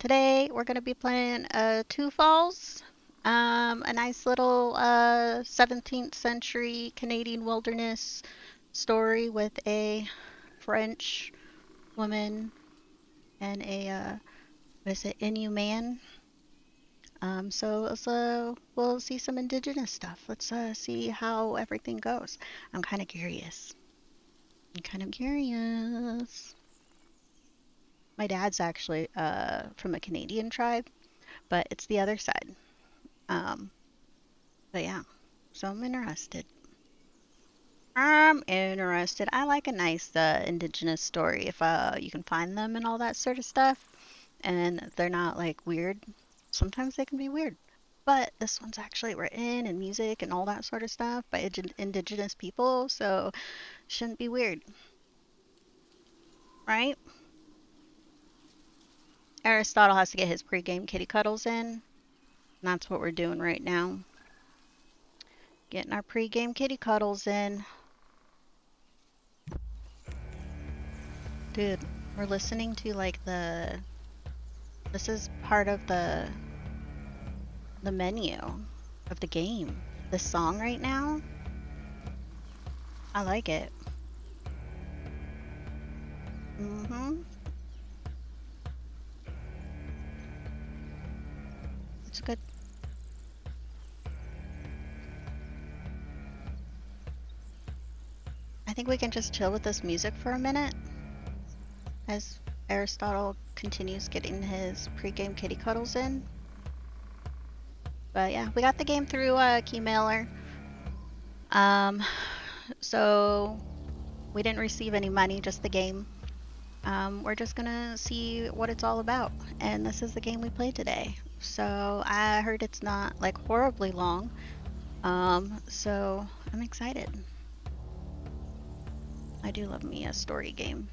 Today we're going to be playing Two Falls, a nice little 17th century Canadian wilderness story with a French woman and a, what is it, Innu man. We'll see some indigenous stuff. Let's see how everything goes. I'm kind of curious. My dad's actually from a Canadian tribe, but it's the other side. Um, but yeah, so I'm interested. I like a nice indigenous story if you can find them and all that sort of stuff, and they're not like weird. Sometimes they can be weird, but this one's actually written in music and all that sort of stuff by indigenous people, so shouldn't be weird, right? Aristotle has to get his pregame kitty cuddles in, and that's what we're doing right now. Getting our pregame kitty cuddles in. Dude, we're listening to like this is part of the menu of the game. This song right now, I like it. It's good. I think we can just chill with this music for a minute as Aristotle continues getting his pregame kitty cuddles in. But yeah, we got the game through Keymailer. So we didn't receive any money, just the game. We're just gonna see what it's all about, and this is the game we played today. So I heard it's not like horribly long, so I'm excited. I do love me a story game.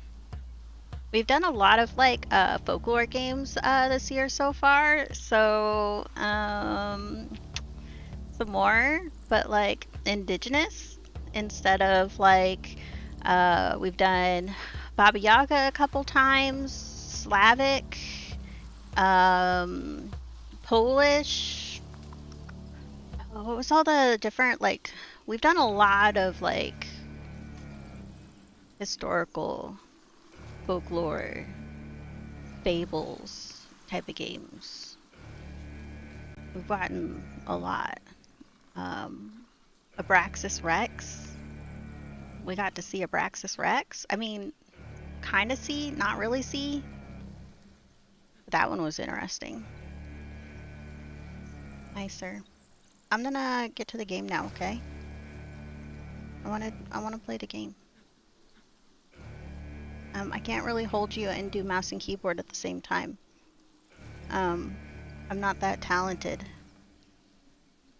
We've done a lot of like folklore games this year so far, so some more, but like indigenous instead of like we've done Baba Yaga a couple times, Slavic, Polish. What was all the different like? We've done a lot of like historical folklore fables type of games. We've gotten a lot. Abraxas Rex. We got to see Abraxas Rex. I mean, kind of see, not really see. That one was interesting. Nicer. I'm gonna get to the game now, okay? I wanna play the game. I can't really hold you and do mouse and keyboard at the same time. I'm not that talented.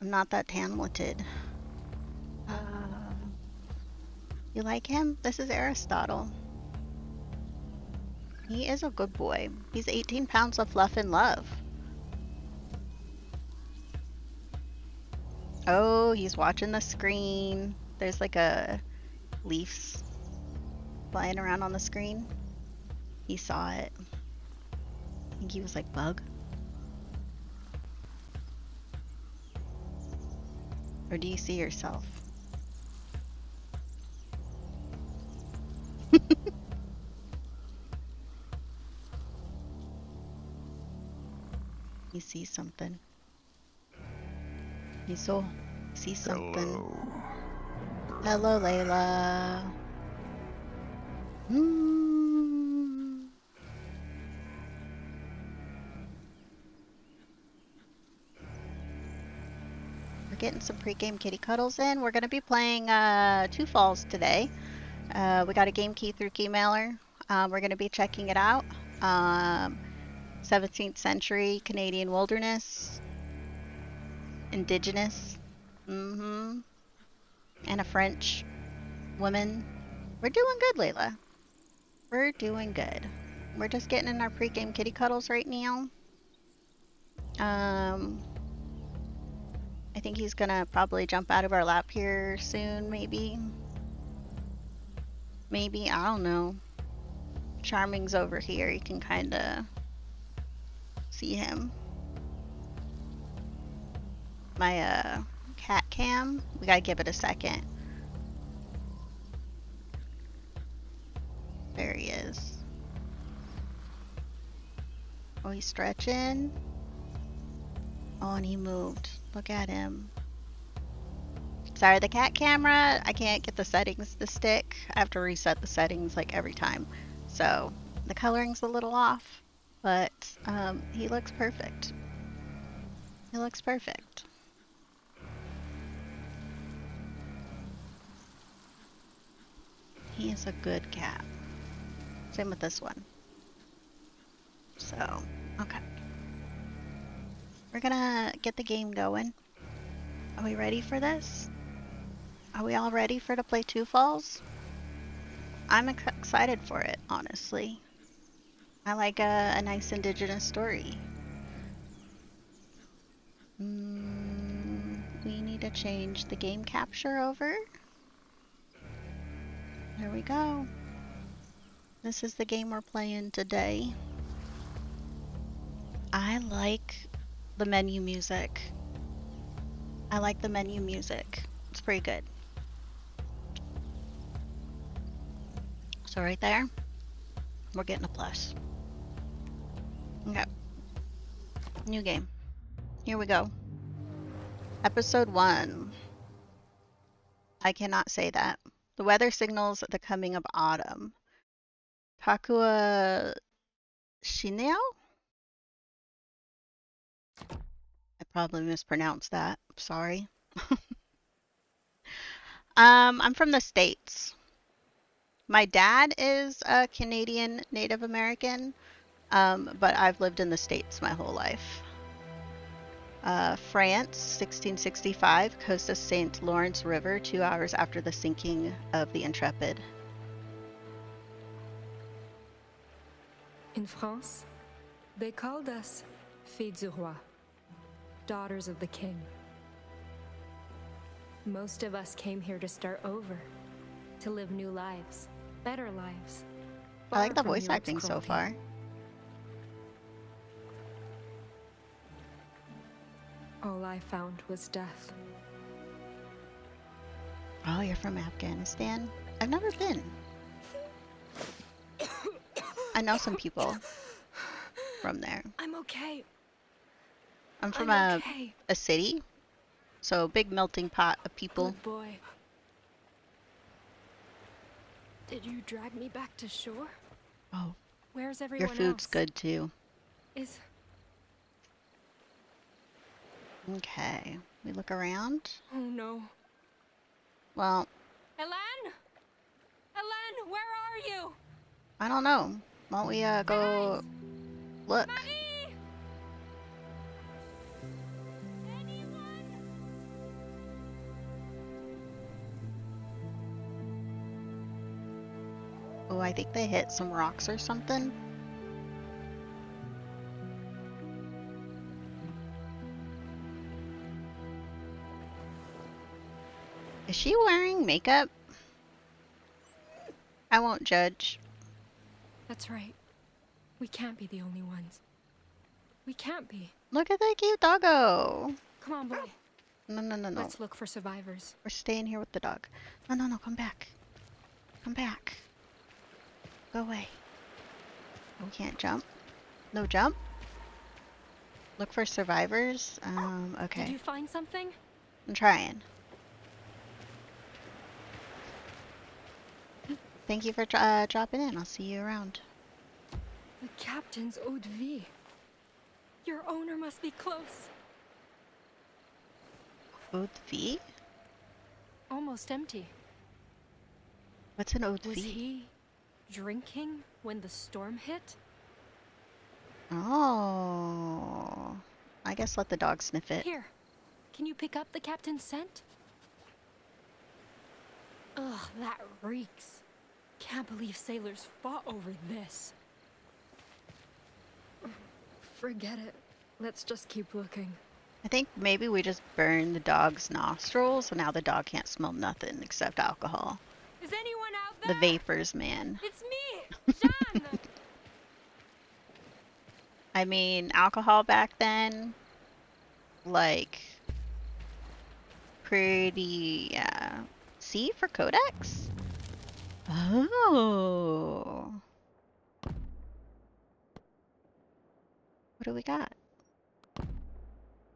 I'm not that talented. You like him? This is Aristotle. He is a good boy. He's 18 pounds of fluff and love. Oh, he's watching the screen. There's like a leaves flying around on the screen. He saw it. I think he was like, bug? Or do you see yourself? You see something. You see something. Hello, Layla. We're getting some pre-game kitty cuddles in. We're gonna be playing Two Falls today. We got a game key through Keymailer. We're gonna be checking it out. 17th century Canadian wilderness. Indigenous. And a French woman. We're doing good, Layla. We're doing good. We're just getting in our pre-game kitty cuddles right now. I think he's gonna probably jump out of our lap here soon, maybe. Maybe, I don't know. Charming's over here. He can kinda see him. My cat cam. We gotta give it a second. There he is. Oh, he's stretching. Oh, and he moved. Look at him. Sorry, the cat camera, I can't get the settings to stick. I have to reset the settings like every time. So the coloring's a little off, but he looks perfect. He looks perfect. He is a good cat. Same with this one. So, okay. We're gonna get the game going. Are we ready for this? Are we all ready for to play Two Falls? I'm excited for it, honestly. I like a nice indigenous story. We need to change the game capture over. There we go. This is the game we're playing today. I like the menu music. I like the menu music. It's pretty good. So right there, we're getting a plus. Okay. New game. Here we go. Episode 1. I cannot say that. The weather signals the coming of autumn. Takuatshina? I probably mispronounced that. Sorry. I'm from the States. My dad is a Canadian Native American, but I've lived in the States my whole life. France, 1665, coast of St. Lawrence River, 2 hours after the sinking of the Intrepid. In France, they called us Filles du Roi, daughters of the king. Most of us came here to start over, to live new lives, better lives. I like the voice acting so far. All I found was death. Oh, you're from Afghanistan? I've never been. I know some people from there. I'm okay. I'm from a city, so big melting pot of people. Good boy. Did you drag me back to shore? Oh, where's everyone your food's else? good too. Is... Okay, we look around. Oh no. Well, Hélène? Hélène, where are you? I don't know. Why don't we go Guys! look? Marie! Anyone? Oh, I think they hit some rocks or something. Is she wearing makeup? I won't judge. That's right. We can't be the only ones. We can't be. Look at that cute doggo. Come on, boy. No, no, no, no. Let's look for survivors. We're staying here with the dog. No, no, no, come back. Come back. Go away. We can't jump. No jump? Look for survivors? Okay. Did you find something? I'm trying. Thank you for dropping in. I'll see you around. The captain's eau de vie. Your owner must be close. Eau de vie? Almost empty. What's an eau de Was vie? he drinking when the storm hit? Oh. I guess let the dog sniff it. Here, can you pick up the captain's scent? Ugh, that reeks. Can't believe sailors fought over this. Forget it. Let's just keep looking. I think maybe we just burned the dog's nostrils, so now the dog can't smell nothing except alcohol. Is anyone out there? The vapors, man. It's me, Jeanne! I mean, alcohol back then, like, pretty, C for Codex? Oh. What do we got?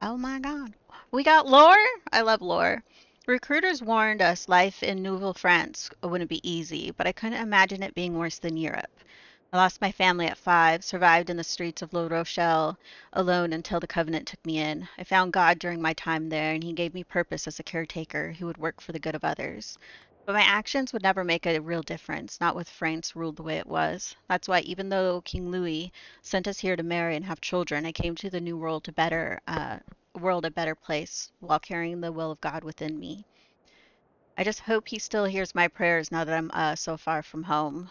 Oh my god. We got lore? I love lore. Recruiters warned us life in Nouvelle-France wouldn't be easy, but I couldn't imagine it being worse than Europe. I lost my family at 5, survived in the streets of La Rochelle alone until the Covenant took me in. I found God during my time there, and He gave me purpose as a caretaker who would work for the good of others. But my actions would never make a real difference, not with France ruled the way it was. That's why, even though King Louis sent us here to marry and have children, I came to the New World to better world a better place while carrying the will of God within me. I just hope He still hears my prayers now that I'm so far from home.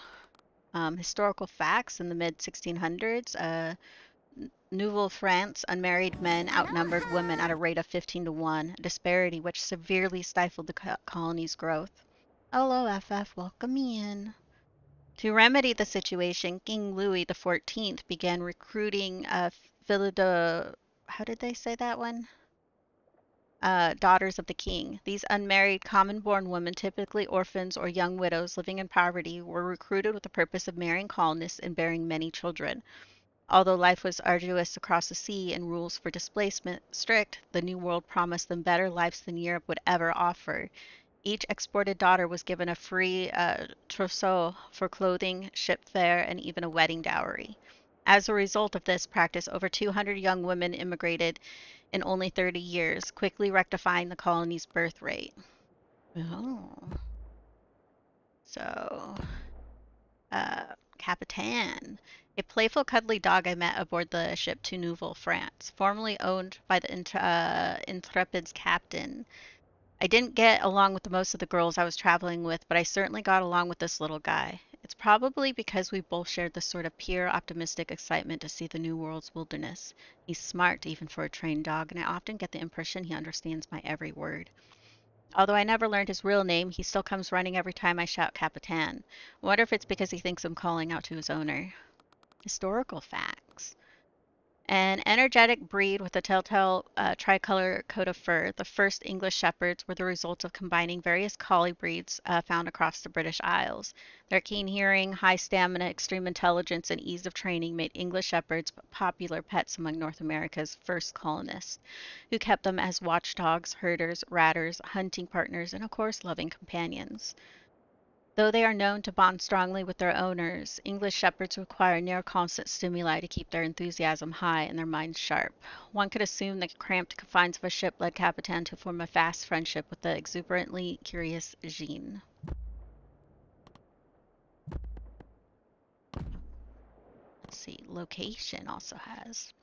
Historical facts in the mid 1600s. Nouvelle-France, unmarried men outnumbered women at a rate of 15 to 1, a disparity which severely stifled the colony's growth. Hello, FF, welcome in. To remedy the situation, King Louis XIV began recruiting how did they say that one? Daughters of the king. These unmarried, common born women, typically orphans or young widows living in poverty, were recruited with the purpose of marrying colonists and bearing many children. Although life was arduous across the sea and rules for displacement strict, the New World promised them better lives than Europe would ever offer. Each exported daughter was given a free trousseau for clothing, ship fare, and even a wedding dowry. As a result of this practice, over 200 young women immigrated in only 30 years, quickly rectifying the colony's birth rate. Oh, so Capitaine, a playful, cuddly dog I met aboard the ship to Nouvelle-France, formerly owned by the Intrepid's captain. I didn't get along with most of the girls I was traveling with, but I certainly got along with this little guy. It's probably because we both shared this sort of pure, optimistic excitement to see the New World's wilderness. He's smart, even for a trained dog, and I often get the impression he understands my every word. Although I never learned his real name, he still comes running every time I shout Capitaine. I wonder if it's because he thinks I'm calling out to his owner. Historical facts. An energetic breed with a telltale tricolor coat of fur, the first English shepherds were the result of combining various collie breeds found across the British Isles. Their keen hearing, high stamina, extreme intelligence, and ease of training made English shepherds popular pets among North America's first colonists, who kept them as watchdogs, herders, ratters, hunting partners, and of course, loving companions. Though they are known to bond strongly with their owners, English Shepherds require near constant stimuli to keep their enthusiasm high and their minds sharp. One could assume the cramped confines of a ship led Capitaine to form a fast friendship with the exuberantly curious Jeanne. Let's see, location also has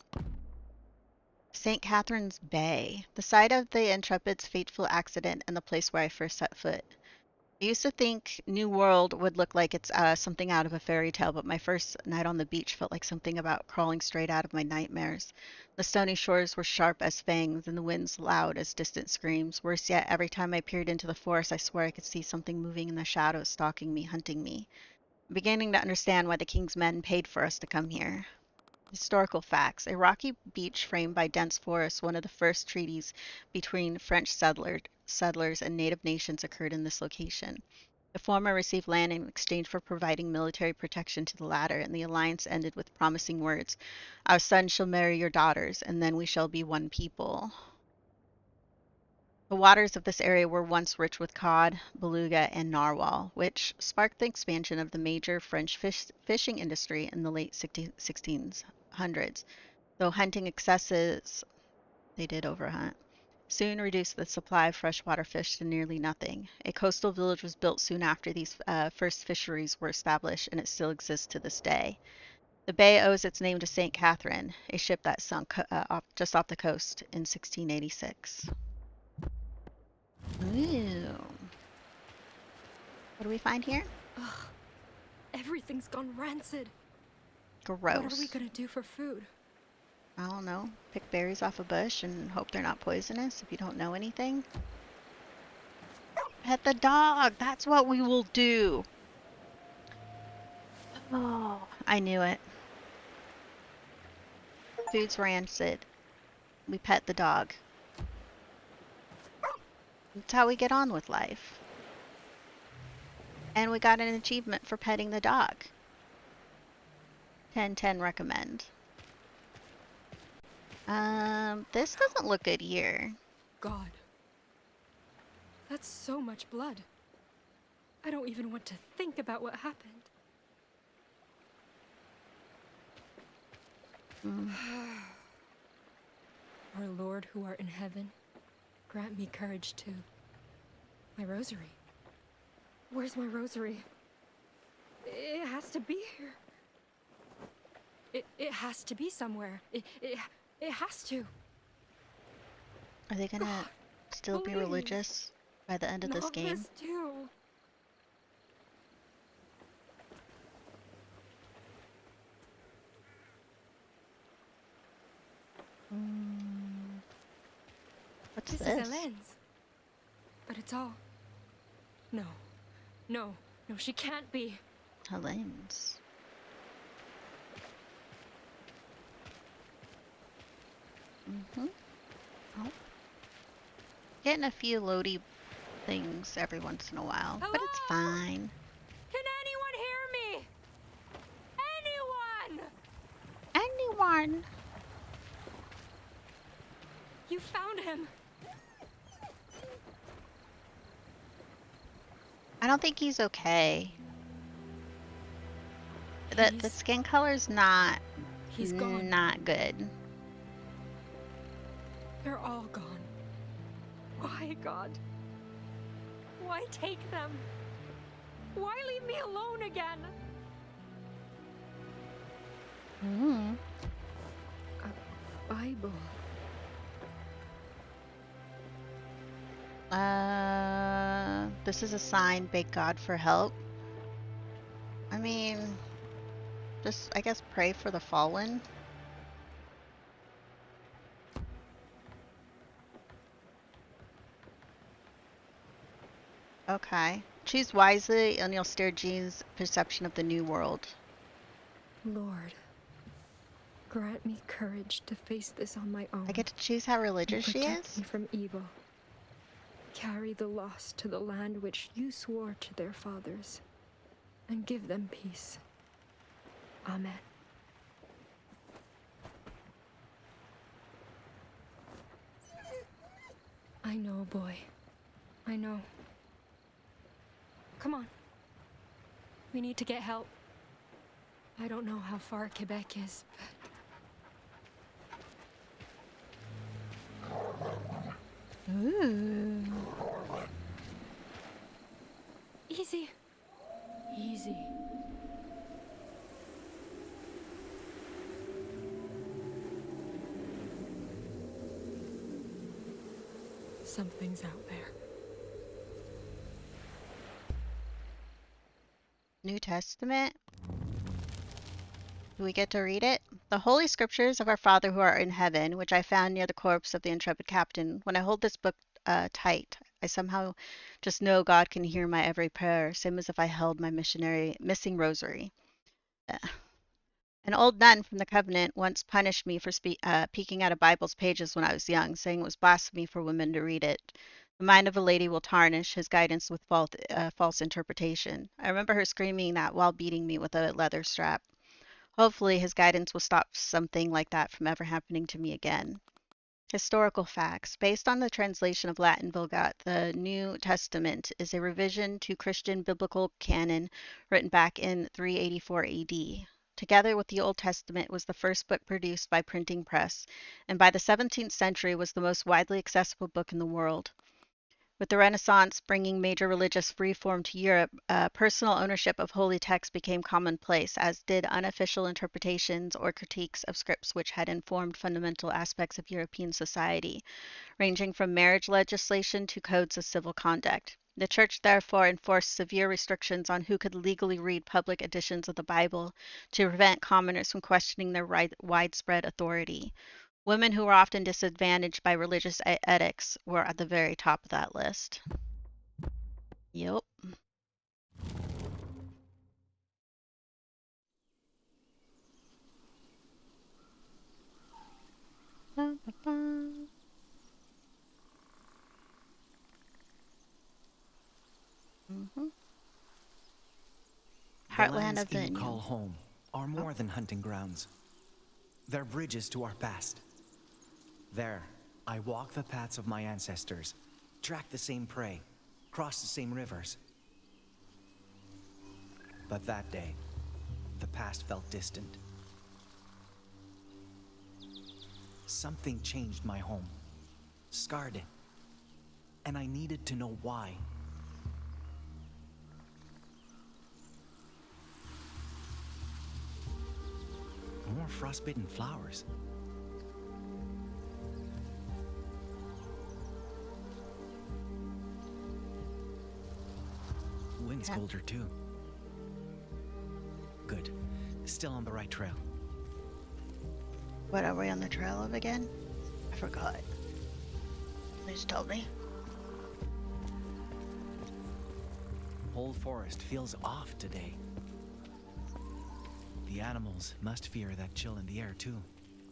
St. Catherine's Bay, the site of the Intrepid's fateful accident and the place where I first set foot. I used to think New World would look like it's something out of a fairy tale, but my first night on the beach felt like something about crawling straight out of my nightmares. The stony shores were sharp as fangs, and the winds loud as distant screams. Worse yet, every time I peered into the forest, I swore I could see something moving in the shadows, stalking me, hunting me. I'm beginning to understand why the king's men paid for us to come here. Historical facts. A rocky beach framed by dense forests, one of the first treaties between French settlers and native nations occurred in this location. The former received land in exchange for providing military protection to the latter, and the alliance ended with promising words: "Our sons shall marry your daughters, and then we shall be one people." The waters of this area were once rich with cod, beluga, and narwhal, which sparked the expansion of the major French fishing industry in the late 1600s. Though hunting excesses, they did overhunt, soon reduced the supply of freshwater fish to nearly nothing. A coastal village was built soon after these first fisheries were established, and it still exists to this day. The bay owes its name to St. Catherine, a ship that sunk just off the coast in 1686. Ooh. What do we find here? Ugh, everything's gone rancid. What are we Gross. gonna do for food? I don't know. Pick berries off a bush and hope they're not poisonous if you don't know anything. Pet the dog. That's what we will do. Oh, I knew it. Food's rancid. We pet the dog. That's how we get on with life. And we got an achievement for petting the dog. 10/10 recommend. This doesn't look good here. God. That's so much blood. I don't even want to think about what happened. Our Lord who art in heaven, grant me courage too. My rosary. Where's my rosary? It has to be here. It has to be somewhere. It has to. Are they gonna still be religious by the end of this game? This too. What's This is a lens. But it's all... No. No, she can't be. A lens. Oh. Getting a few loady things every once in a while, Hello? but it's fine. Can anyone hear me? Anyone? Anyone? You found him. I don't think he's okay. The skin color's not gone. Not good. They're all gone. Why, God? Why take them? Why leave me alone again? A Bible. This is a sign, beg God for help. I mean, just, I guess, pray for the fallen. Okay. Choose wisely and you'll steer Jeanne's perception of the new world. Lord, grant me courage to face this on my own. I get to choose how religious she protect is? me from evil. Carry the lost to the land which you swore to their fathers, and give them peace. Amen. I know, boy. I know. Come on. We need to get help. I don't know how far Quebec is, but... Ooh. Easy. Easy. Something's out there. New Testament? Do we get to read it? The Holy Scriptures of our Father who art in heaven, which I found near the corpse of the intrepid captain. When I hold this book tight, I somehow just know God can hear my every prayer, same as if I held my missionary missing rosary. An old nun from the convent once punished me for peeking out a Bible's pages when I was young, saying it was blasphemy for women to read it. The mind of a lady will tarnish his guidance with false interpretation. I remember her screaming that while beating me with a leather strap. Hopefully, his guidance will stop something like that from ever happening to me again. Historical facts. Based on the translation of Latin Vulgate, the New Testament is a revision to Christian biblical canon written back in 384 AD. Together with the Old Testament was the first book produced by printing press, and by the 17th century was the most widely accessible book in the world. With the Renaissance bringing major religious reform to Europe, personal ownership of holy texts became commonplace, as did unofficial interpretations or critiques of scripts which had informed fundamental aspects of European society, ranging from marriage legislation to codes of civil conduct. The Church therefore enforced severe restrictions on who could legally read public editions of the Bible to prevent commoners from questioning their widespread authority. Women who were often disadvantaged by religious edicts were at the very top of that list. Yep. The Heartland lands of the Innu call Innu. home are Oh, more than hunting grounds. They're bridges to our past. There, I walk the paths of my ancestors, track the same prey, cross the same rivers. But that day, the past felt distant. Something changed my home, scarred it, and I needed to know why. More frostbitten flowers. Wind's yeah. colder too. Good. Still on the right trail. What are we on the trail of again? I forgot. Please tell me. Whole forest feels off today. The animals must fear that chill in the air too.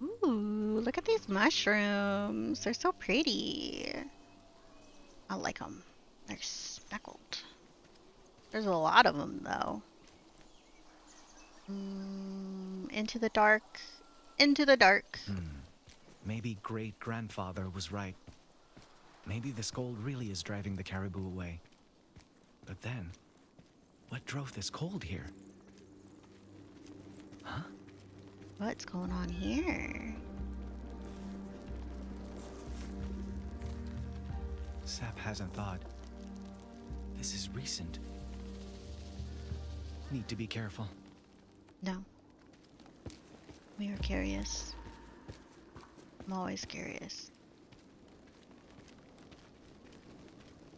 Ooh, look at these mushrooms. They're so pretty. I like them. They're speckled. There's a lot of them, though. Into the dark. Into the dark. Maybe great-grandfather was right. Maybe this cold really is driving the caribou away. But then, what drove this cold here? Huh? What's going on here? Sap hasn't thought. This is recent. Need to be careful. No. We are curious. I'm always curious.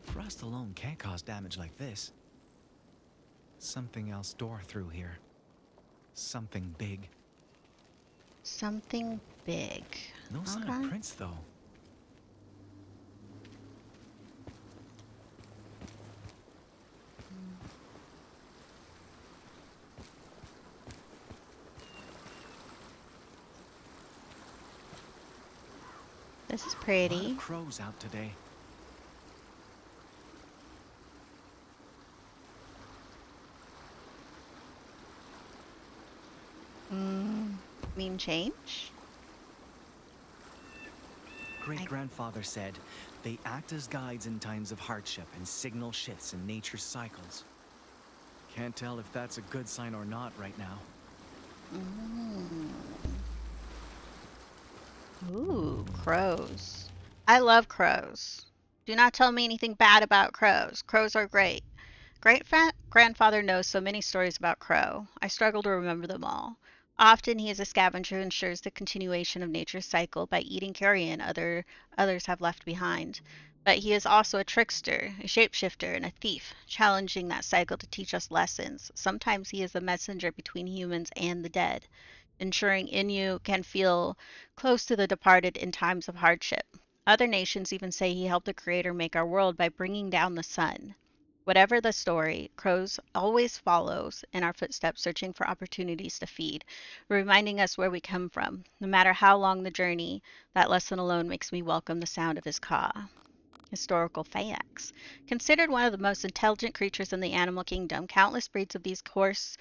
Frost alone can't cause damage like this. Something else tore through here. Something big. Something big. No sign Okay. of prints, though. This is A lot pretty. of crows out today. Mean change? Great-grandfather said they act as guides in times of hardship and signal shifts in nature's cycles. Can't tell if that's a good sign or not right now. Ooh, crows. I love crows. Do not tell me anything bad about crows. Crows are great. Grandfather knows so many stories about crow. I struggle to remember them all. Often he is a scavenger who ensures the continuation of nature's cycle by eating carrion others have left behind. But he is also a trickster, a shapeshifter, and a thief, challenging that cycle to teach us lessons. Sometimes he is a messenger between humans and the dead, ensuring Innu can feel close to the departed in times of hardship. Other nations even say he helped the Creator make our world by bringing down the sun. Whatever the story, crows always follows in our footsteps, searching for opportunities to feed, reminding us where we come from. No matter how long the journey, that lesson alone makes me welcome the sound of his caw. Historical facts. Considered one of the most intelligent creatures in the animal kingdom, countless breeds of these coarse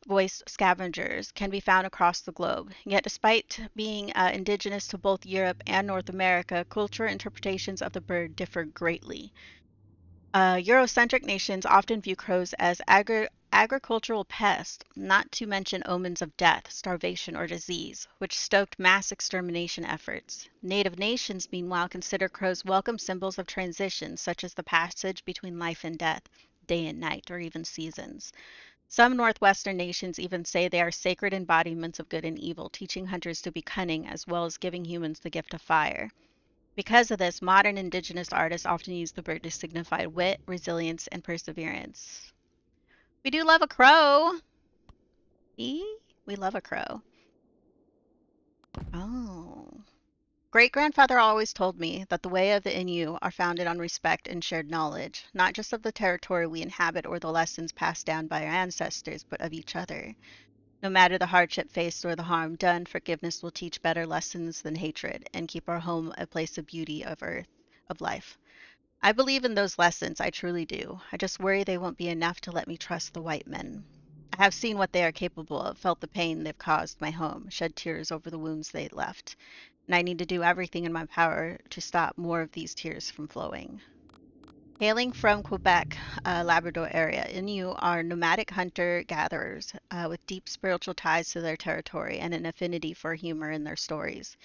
voiced scavengers can be found across the globe. Yet, despite being indigenous to both Europe and North America, cultural interpretations of the bird differ greatly. Eurocentric nations often view crows as agricultural pests, not to mention omens of death, starvation, or disease, which stoked mass extermination efforts. Native nations, meanwhile, consider crows welcome symbols of transition, such as the passage between life and death, day and night, or even seasons. Some Northwestern nations even say they are sacred embodiments of good and evil, teaching hunters to be cunning as well as giving humans the gift of fire. Because of this, modern indigenous artists often use the bird to signify wit, resilience, and perseverance. We do love a crow. See? We love a crow. Oh. Great grandfather always told me that the way of the Innu are founded on respect and shared knowledge, not just of the territory we inhabit or the lessons passed down by our ancestors, but of each other. No matter the hardship faced or the harm done, forgiveness will teach better lessons than hatred and keep our home a place of beauty, of earth, of life. I believe in those lessons, I truly do. I just worry they won't be enough to let me trust the white men. I have seen what they are capable of, felt the pain they've caused my home, shed tears over the wounds they left, and I need to do everything in my power to stop more of these tears from flowing. Hailing from Quebec, Labrador area, Innu are nomadic hunter-gatherers with deep spiritual ties to their territory and an affinity for humor in their stories.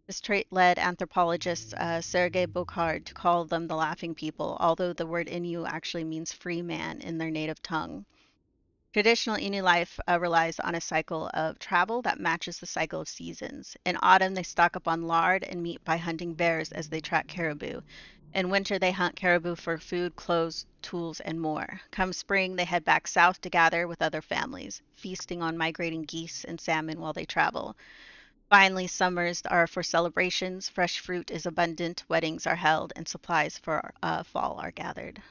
This trait led anthropologist Sergei Bocard to call them the laughing people, although the word Innu actually means free man in their native tongue. Traditional Innu life relies on a cycle of travel that matches the cycle of seasons. In autumn, they stock up on lard and meat by hunting bears as they track caribou. In winter, they hunt caribou for food, clothes, tools, and more. Come spring, they head back south to gather with other families, feasting on migrating geese and salmon while they travel. Finally, summers are for celebrations, fresh fruit is abundant, weddings are held, and supplies for fall are gathered.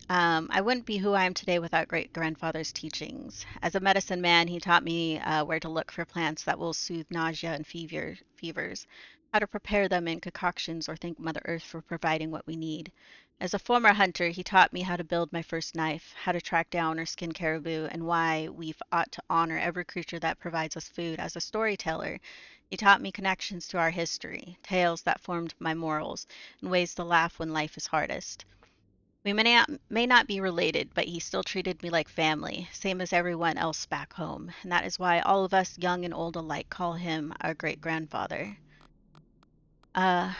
I wouldn't be who I am today without great grandfather's teachings. As a medicine man, he taught me where to look for plants that will soothe nausea and fevers, how to prepare them in concoctions, or thank Mother Earth for providing what we need. As a former hunter, he taught me how to build my first knife, how to track down or skin caribou, and why we ought to honor every creature that provides us food. As a storyteller, he taught me connections to our history, tales that formed my morals, and ways to laugh when life is hardest. We may not be related, but he still treated me like family, same as everyone else back home, and that is why all of us, young and old alike, call him our great grandfather.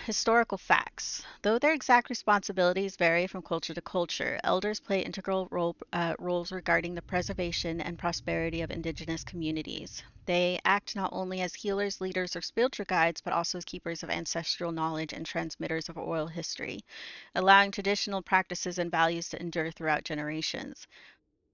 Historical facts. Though their exact responsibilities vary from culture to culture, elders play integral roles regarding the preservation and prosperity of Indigenous communities. They act not only as healers, leaders, or spiritual guides, but also as keepers of ancestral knowledge and transmitters of oral history, allowing traditional practices and values to endure throughout generations.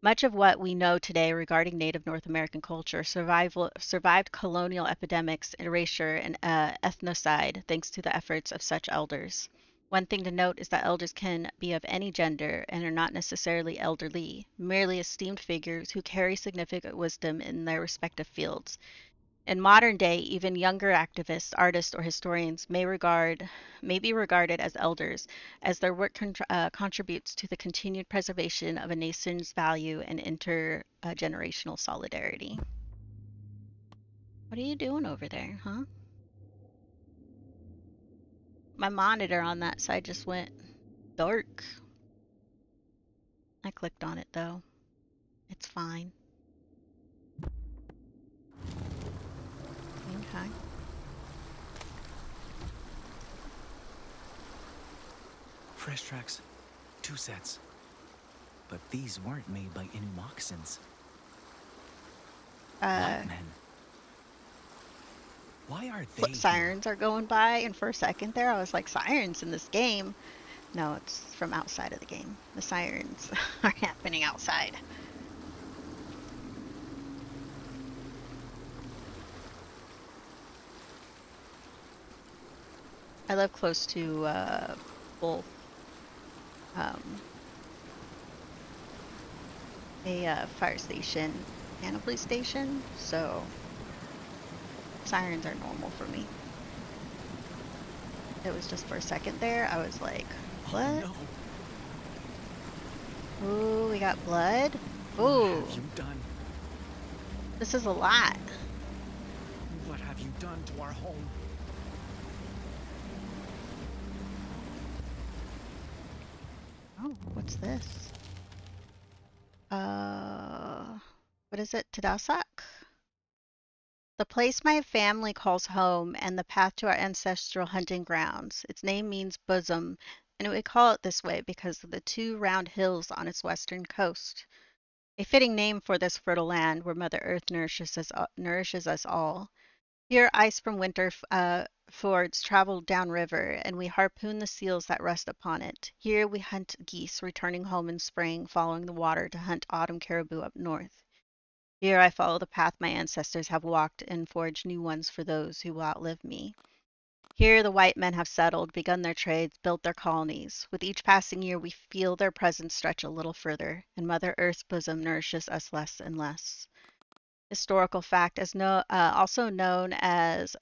Much of what we know today regarding Native North American culture survived colonial epidemics, erasure, and ethnocide thanks to the efforts of such elders. One thing to note is that elders can be of any gender and are not necessarily elderly, merely esteemed figures who carry significant wisdom in their respective fields. In modern day, even younger activists, artists, or historians may be regarded as elders, as their work contributes to the continued preservation of a nation's value and intergenerational solidarity. What are you doing over there, huh? My monitor on that side just went dark. I clicked on it though. It's fine. Okay. Fresh tracks. 2 sets. But these weren't made by Innu moccasins. Uh, White men. Why are they here? Sirens are going by, and for a second there, I was like, sirens in this game? No, it's from outside of the game. The sirens are happening outside. I live close to both um, a fire station and a police station, so sirens are normal for me. It was just for a second there, I was like, what? Oh no. Ooh, we got blood? What Ooh, have you done? this is a lot. What have you done to our home? Oh, what's this? Uh, what is it? Tadasak? The place my family calls home and the path to our ancestral hunting grounds. Its name means bosom, and we call it this way because of the two round hills on its western coast. A fitting name for this fertile land where Mother Earth nourishes us all. Here, ice from winter fords travel downriver, and we harpoon the seals that rest upon it. Here, we hunt geese, returning home in spring, following the water to hunt autumn caribou up north. Here, I follow the path my ancestors have walked and forge new ones for those who will outlive me. Here, the white men have settled, begun their trades, built their colonies. With each passing year, we feel their presence stretch a little further, and Mother Earth's bosom nourishes us less and less. Historical fact, also known as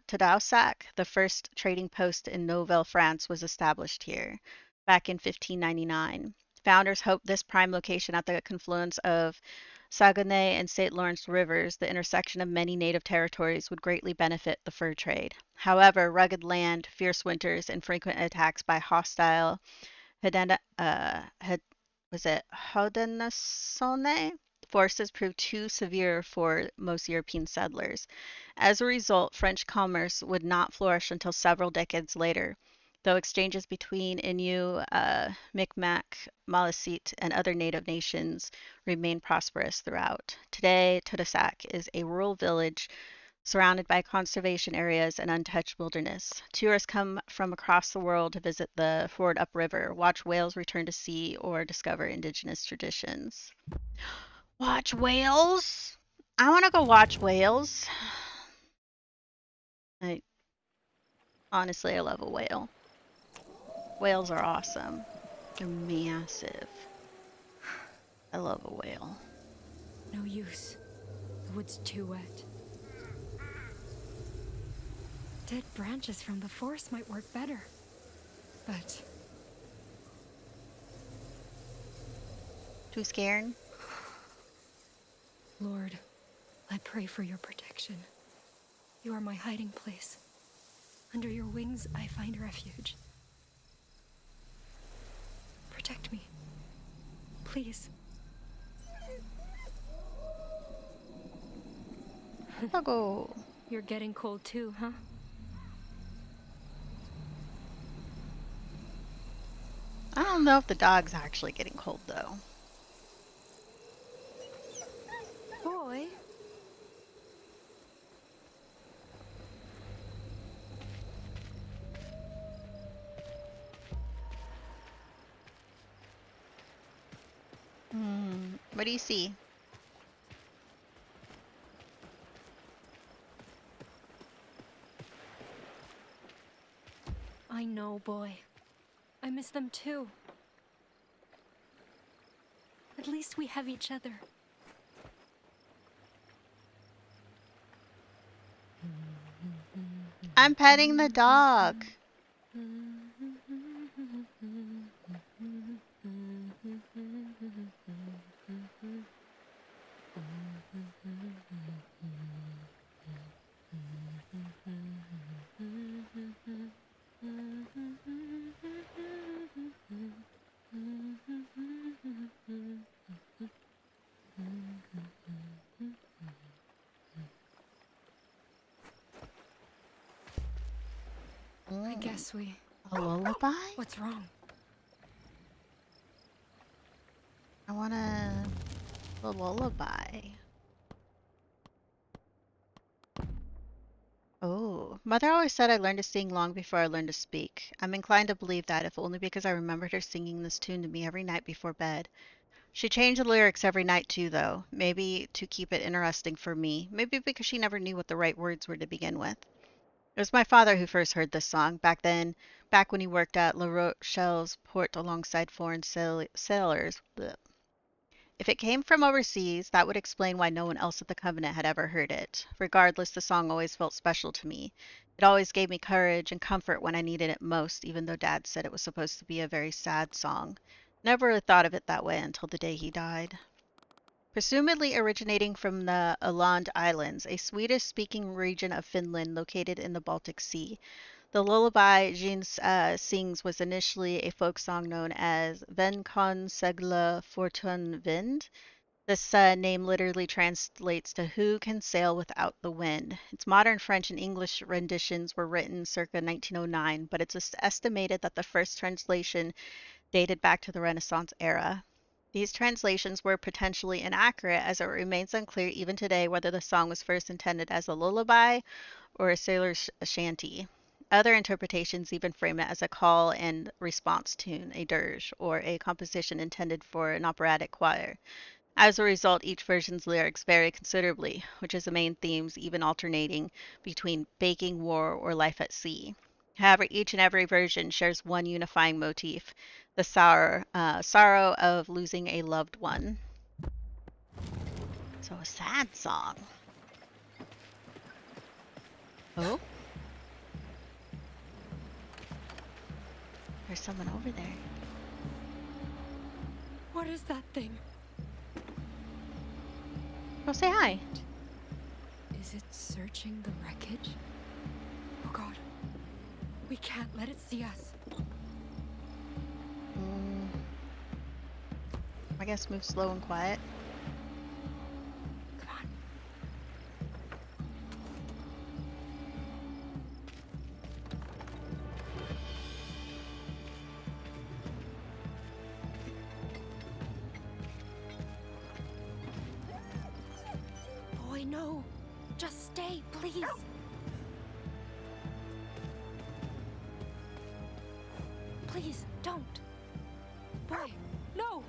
Tadoussac, the first trading post in Nouvelle-France was established here back in 1599. Founders hoped this prime location at the confluence of Saguenay and St. Lawrence rivers, the intersection of many native territories, would greatly benefit the fur trade. However, rugged land, fierce winters, and frequent attacks by hostile Haudenosaunee forces proved too severe for most European settlers. As a result, French commerce would not flourish until several decades later, though exchanges between Innu, Micmac, Malecite, and other native nations remained prosperous throughout. Today, Tadoussac is a rural village surrounded by conservation areas and untouched wilderness. Tourists come from across the world to visit the ford upriver, watch whales return to sea, or discover indigenous traditions. Watch whales? I want to go watch whales. I honestly, I love a whale. Whales are awesome. They're massive. I love a whale. No use. The wood's too wet. Dead branches from the forest might work better. But Too scared? Lord, I pray for your protection. You are my hiding place. Under your wings, I find refuge. Protect me. Please. I'll go. You're getting cold too, huh? I don't know if the dog's actually getting cold though. Boy. What do you see? I know, boy. I miss them too. At least we have each other. I'm petting the dog. I guess we... A lullaby? What's wrong? I want a lullaby. Oh, Mother always said I learned to sing long before I learned to speak. I'm inclined to believe that, if only because I remembered her singing this tune to me every night before bed. She changed the lyrics every night too, though. Maybe to keep it interesting for me. Maybe because she never knew what the right words were to begin with. It was my father who first heard this song, back when he worked at La Rochelle's port alongside foreign sailors. Blech. If it came from overseas, that would explain why no one else at the Covenant had ever heard it. Regardless, the song always felt special to me. It always gave me courage and comfort when I needed it most, even though Dad said it was supposed to be a very sad song. Never really thought of it that way until the day he died. Presumably originating from the Åland Islands, a Swedish-speaking region of Finland located in the Baltic Sea. The lullaby Jeanne sings was initially a folk song known as Ven kan segla fortun vind. This name literally translates to Who Can Sail Without the Wind. Its modern French and English renditions were written circa 1909, but it's estimated that the first translation dated back to the Renaissance era. These translations were potentially inaccurate, as it remains unclear even today whether the song was first intended as a lullaby or a sailor's shanty. Other interpretations even frame it as a call and response tune, a dirge, or a composition intended for an operatic choir. As a result, each version's lyrics vary considerably, which is the main themes even alternating between baking, war, or life at sea. However, each and every version shares one unifying motif, the sorrow of losing a loved one. So a sad song. Oh? There's someone over there. What is that thing? Go say hi. Is it searching the wreckage? Oh god. We can't let it see us. I guess move slow and quiet. Come on. Boy, no. Just stay, please. Please, don't. Boy, no.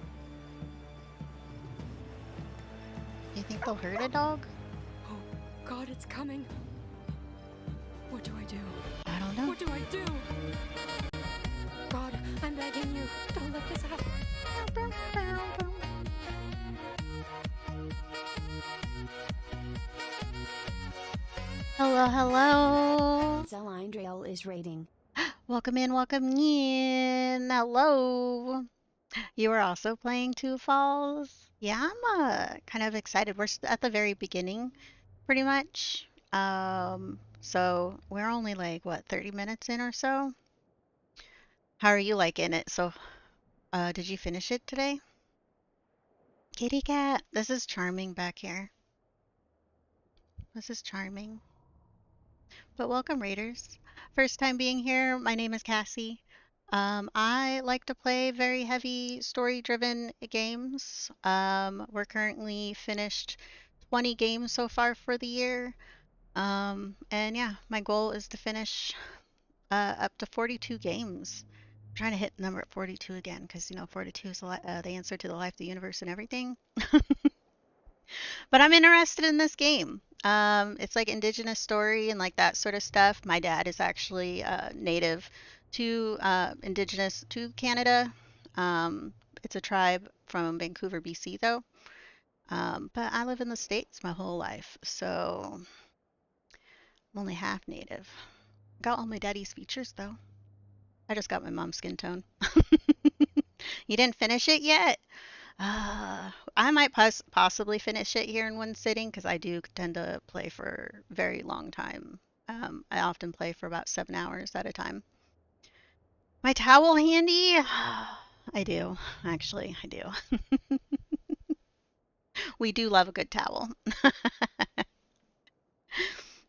You think they'll hurt a dog? Oh, God, it's coming. What do I do? I don't know. What do I do? God, I'm begging you. Don't let this happen. Hello, hello. Zalindriel is raiding. Welcome in, welcome in. Hello. You are also playing Two Falls? Yeah, I'm kind of excited. We're at the very beginning, pretty much. So we're only like, what, 30 minutes in or so? How are you liking it? So, did you finish it today? Kitty cat. This is charming back here. This is charming. But welcome, Raiders. First time being here, my name is Cassie. I like to play very heavy story-driven games. We're currently finished 20 games so far for the year. And yeah, my goal is to finish up to 42 games. I'm trying to hit the number at 42 again because, 42 is the answer to the life, the universe, and everything. But I'm interested in this game. It's like indigenous story and like that sort of stuff. My dad is actually native to indigenous to Canada. It's a tribe from Vancouver, BC, though. But I live in the States my whole life, so I'm only half native. Got all my daddy's features, though. I just got my mom's skin tone. You didn't finish it yet? I might possibly finish it here in one sitting because I do tend to play for a very long time. I often play for about 7 hours at a time. My towel handy? I do, actually, I do. We do love a good towel.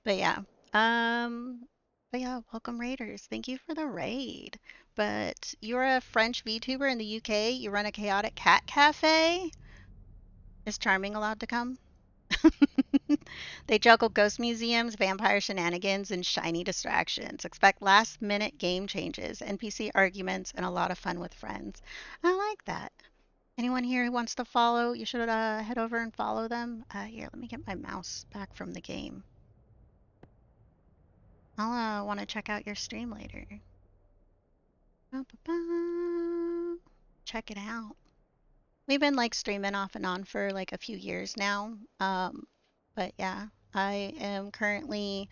But yeah, welcome Raiders. Thank you for the raid. But you're a French VTuber in the UK. You run a chaotic cat cafe. Is Charming allowed to come? They juggle ghost museums, vampire shenanigans, and shiny distractions. Expect last minute game changes, NPC arguments, and a lot of fun with friends. I like that. Anyone here who wants to follow, you should head over and follow them. Here, let me get my mouse back from the game. I'll want to check out your stream later. Ba-ba-ba. Check it out. We've been like streaming off and on for like a few years now. But yeah, I am currently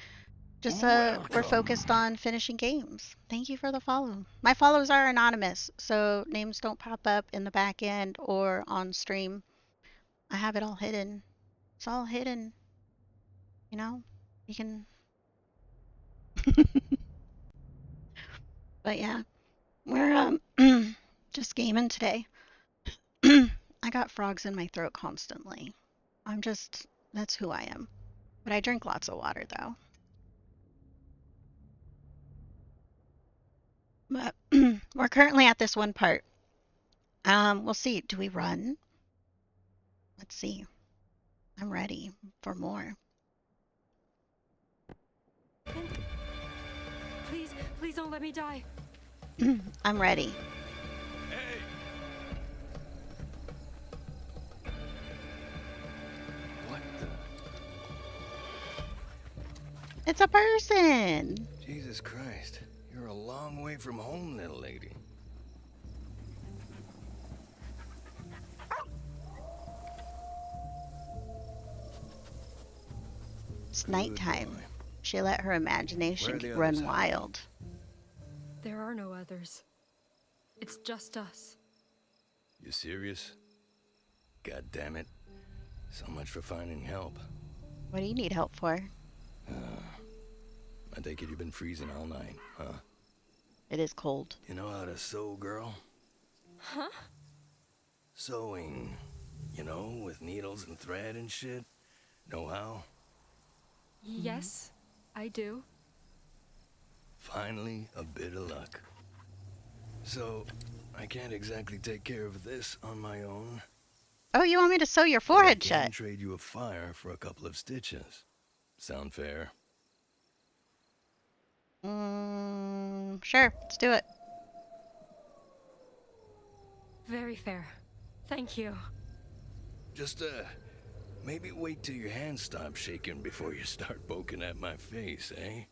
just we're focused on finishing games. Thank you for the follow. My follows are anonymous, so names don't pop up in the back end or on stream. I have it all hidden. It's all hidden. You know? You can But yeah, we're just gaming today. I got frogs in my throat constantly. That's who I am. But I drink lots of water though. But we're currently at this one part. We'll see. Do we run? Let's see. I'm ready for more. Please, please don't let me die. I'm ready. Hey! What the? It's a person. Jesus Christ. You're a long way from home, little lady. It's nighttime. boy. She let her imagination Where are the run others, Hal? wild. There are no others. It's just us. You serious? God damn it. So much for finding help. What do you need help for? I take it you've been freezing all night, huh? It is cold. You know how to sew, girl? Huh? Sewing. You know, with needles and thread and shit. Know how? Yes, I do. Finally, a bit of luck. So, I can't exactly take care of this on my own. Oh, you want me to sew your But I forehead can shut? trade you a fire for a couple of stitches. Sound fair? Sure. Let's do it. Very fair. Thank you. Just, maybe wait till your hands stop shaking before you start poking at my face, eh?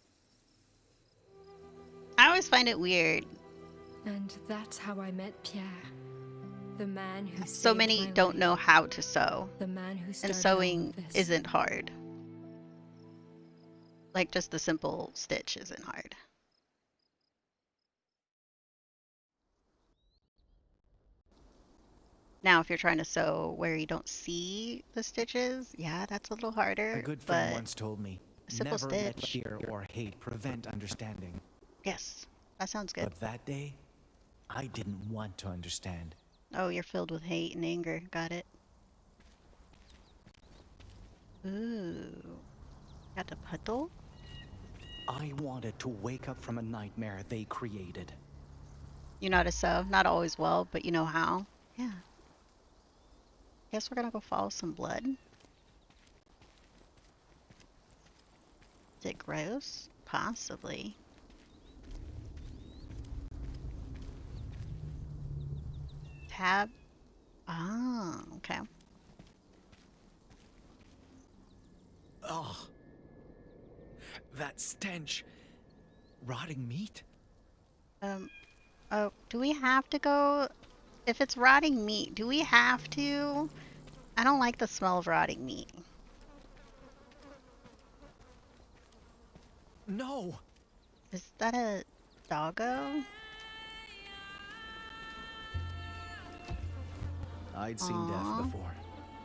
I always find it weird. And that's how I met Pierre. The man who So saved many my don't life. know how to sew. The man who And started sewing all of this. isn't hard. Like, just the simple stitch isn't hard. Now, if you're trying to sew where you don't see the stitches, yeah, that's a little A harder. good friend But once told me, a simple never let stitch. fear or hate prevent understanding. Yes, that sounds good. But that day, I didn't want to understand. Oh, you're filled with hate and anger. Got it. Ooh. Got a puddle? I wanted to wake up from a nightmare they created. You know how to sew. Not always well, but you know how. Yeah. Guess we're gonna go follow some blood. Is it gross? Possibly. Tab. Ah, okay. Ugh. That stench. Rotting meat? Oh, do we have to go? If it's rotting meat, do we have to? I don't like the smell of rotting meat. No! Is that a doggo? I'd seen Aw. death before.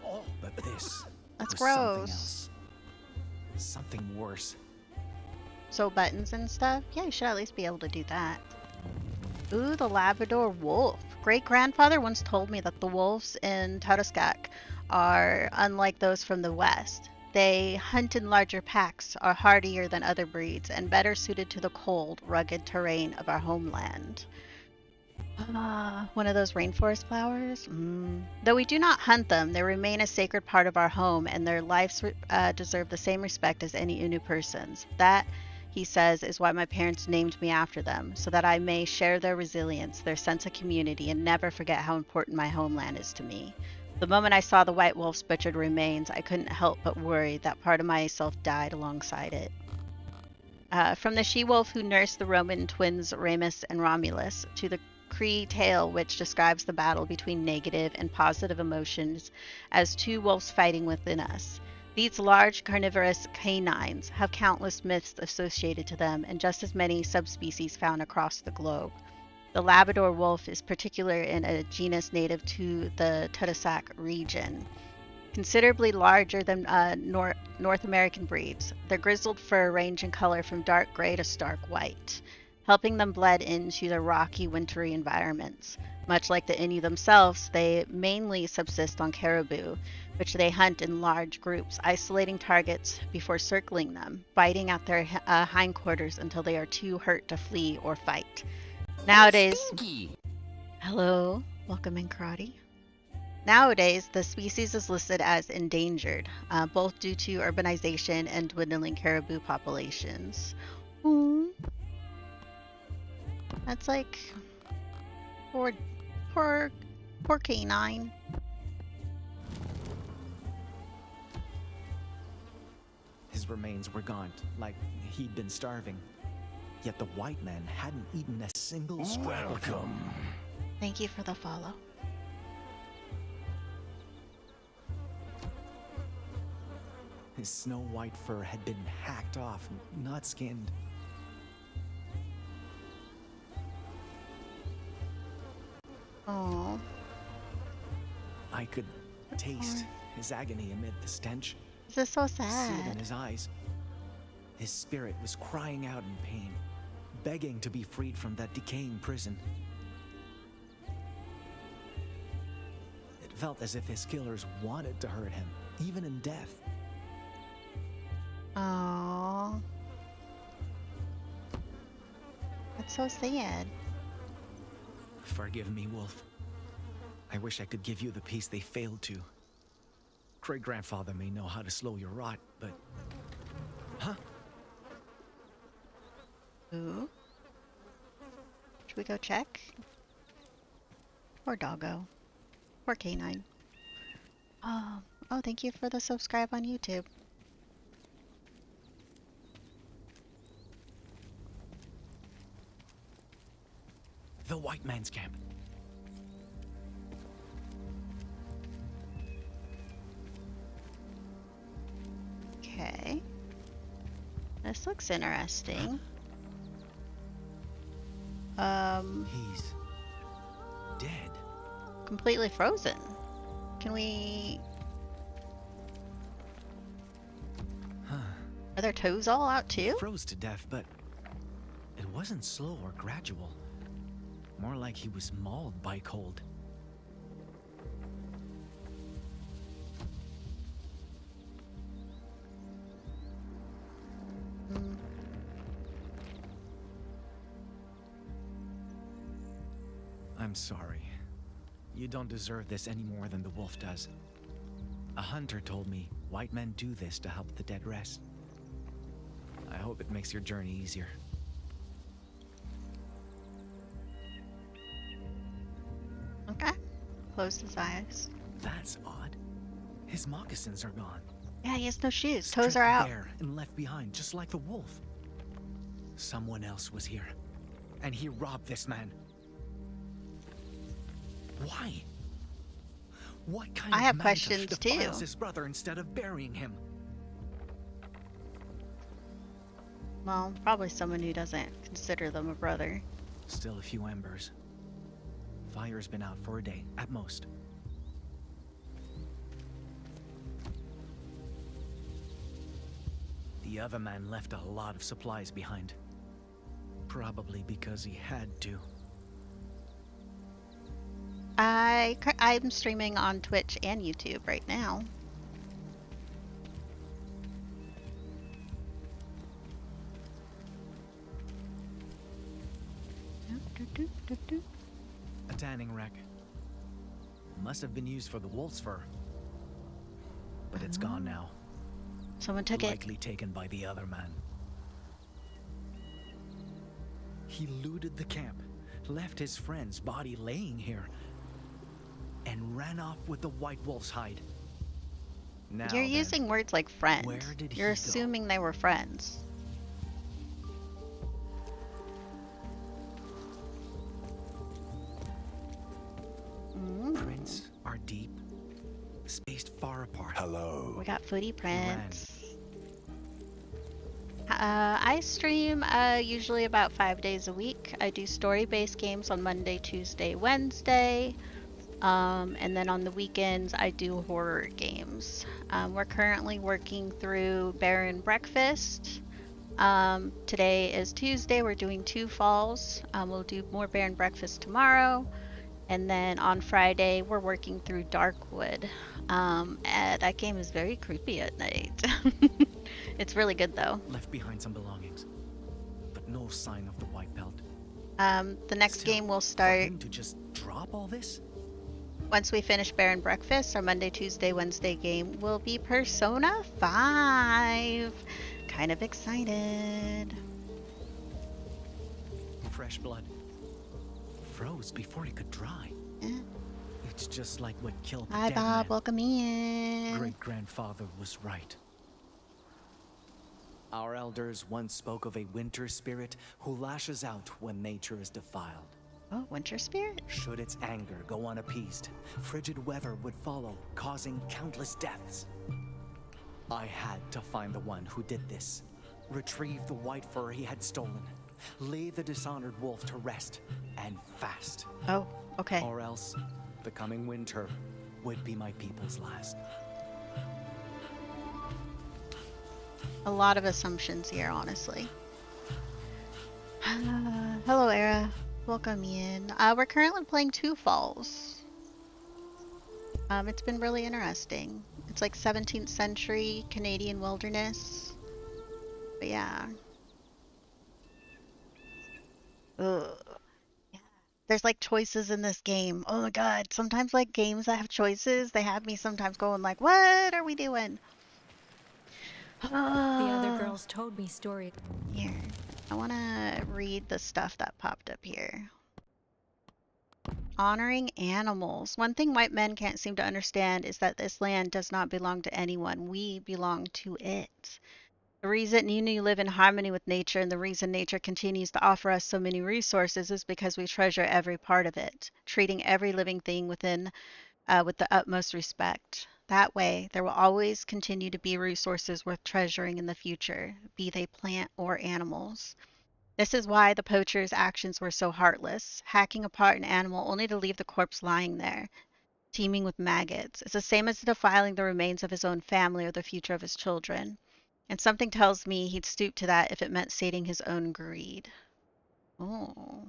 Oh, but this That's was something gross. else. Something worse. Sew buttons and stuff? Yeah, you should at least be able to do that. Ooh, the Labrador wolf. Great-grandfather once told me that the wolves in Tadoskak are unlike those from the west. They hunt in larger packs, are hardier than other breeds, and better suited to the cold, rugged terrain of our homeland. Ah, one of those rainforest flowers? Though we do not hunt them, they remain a sacred part of our home, and their lives deserve the same respect as any Innu person's. That, he says, is why my parents named me after them, so that I may share their resilience, their sense of community, and never forget how important my homeland is to me. The moment I saw the white wolf's butchered remains, I couldn't help but worry that part of myself died alongside it. From the she-wolf who nursed the Roman twins Remus and Romulus, to the Cree tale which describes the battle between negative and positive emotions as two wolves fighting within us. These large carnivorous canines have countless myths associated to them and just as many subspecies found across the globe. The Labrador wolf is particular in a genus native to the Tadoussac region, considerably larger than North American breeds. Their grizzled fur range in color from dark gray to stark white, helping them blend into the rocky, wintry environments. Much like the Innu themselves, they mainly subsist on caribou, which they hunt in large groups, isolating targets before circling them, biting at their hindquarters until they are too hurt to flee or fight. Nowadays, hello, welcome in karate. Nowadays, the species is listed as endangered, both due to urbanization and dwindling caribou populations. Ooh. That's like poor, poor, poor canine. His remains were gaunt, like he'd been starving. Yet the white man hadn't eaten a single scrap of him. Thank you for the follow. His snow-white fur had been hacked off, not skinned. Oh, I could taste his agony amid the stench. This is so See it in sad. his eyes. His spirit was crying out in pain, begging to be freed from that decaying prison. It felt as if his killers wanted to hurt him, even in death. Oh, that's so sad. Forgive me, Wolf. I wish I could give you the peace they failed to. Great-grandfather may know how to slow your rot, but... Huh? Ooh. Should we go check? Poor doggo. Poor canine. Oh, thank you for the subscribe on YouTube. The white man's camp. Okay. This looks interesting. He's... dead. Completely frozen. Can we... Huh. Are their toes all out too? Froze to death, but... it wasn't slow or gradual. More like he was mauled by cold. Mm. I'm sorry. You don't deserve this any more than the wolf does. A hunter told me white men do this to help the dead rest. I hope it makes your journey easier. Okay. Close his eyes. That's odd. His moccasins are gone. Yeah, he has no shoes. Toes Stripped are out. bare and left behind, just like the wolf. Someone else was here, and he robbed this man. Why? What kind I of have man questions, defiles too. his brother instead of burying him? Well, probably someone who doesn't consider them a brother. Still a few embers. Fire's been out for a day, at most. The other man left a lot of supplies behind. Probably because he had to. I'm streaming on Twitch and YouTube right now. A tanning rack. Must have been used for the wolf's fur. But it's gone now. Someone took it. Likely taken by the other man. He looted the camp, left his friend's body laying here, and ran off with the white wolf's hide. Now You're then, using words like friend. where did he You're go? assuming they were friends. Prints are deep, spaced far apart. Hello. We got footy ran. prints. I stream usually about 5 days a week. I do story-based games on Monday, Tuesday, Wednesday. And then on the weekends, I do horror games. We're currently working through Bear and Breakfast. Today is Tuesday. We're doing 2 falls. We'll do more Bear and Breakfast tomorrow. And then on Friday, we're working through Darkwood. And that game is very creepy at night. It's really good though. Left behind some belongings, but no sign of the white belt. The next Still, game will For start him to just drop all this? once we finish Bear and Breakfast. Our Monday, Tuesday, Wednesday game will be Persona 5. Kind of excited. Fresh blood. Froze before it could dry. Yeah. It's just like what killed the Hi dead Bob, man. welcome in. Great-grandfather was right. Our elders once spoke of a winter spirit who lashes out when nature is defiled. Oh, Winter Spirit? Should its anger go unappeased, frigid weather would follow, causing countless deaths. I had to find the one who did this, retrieve the white fur he had stolen, lay the dishonored wolf to rest, and fast. Oh, okay. Or else, the coming winter would be my people's last. A lot of assumptions here, honestly. Hello, Era. Welcome in. We're currently playing Two Falls. It's been really interesting. It's like 17th century Canadian wilderness. But yeah. Ugh. Yeah. There's like choices in this game. Oh my god. Sometimes like games that have choices, they have me sometimes going like, what are we doing? The other girls told me stories. Here. I want to read the stuff that popped up here. Honoring animals. One thing white men can't seem to understand is that this land does not belong to anyone. We belong to it. The reason Innu live in harmony with nature and the reason nature continues to offer us so many resources is because we treasure every part of it, treating every living thing with the utmost respect. That way, there will always continue to be resources worth treasuring in the future, be they plant or animals. This is why the poacher's actions were so heartless, hacking apart an animal only to leave the corpse lying there, teeming with maggots. It's the same as defiling the remains of his own family or the future of his children. And something tells me he'd stoop to that if it meant sating his own greed. Oh,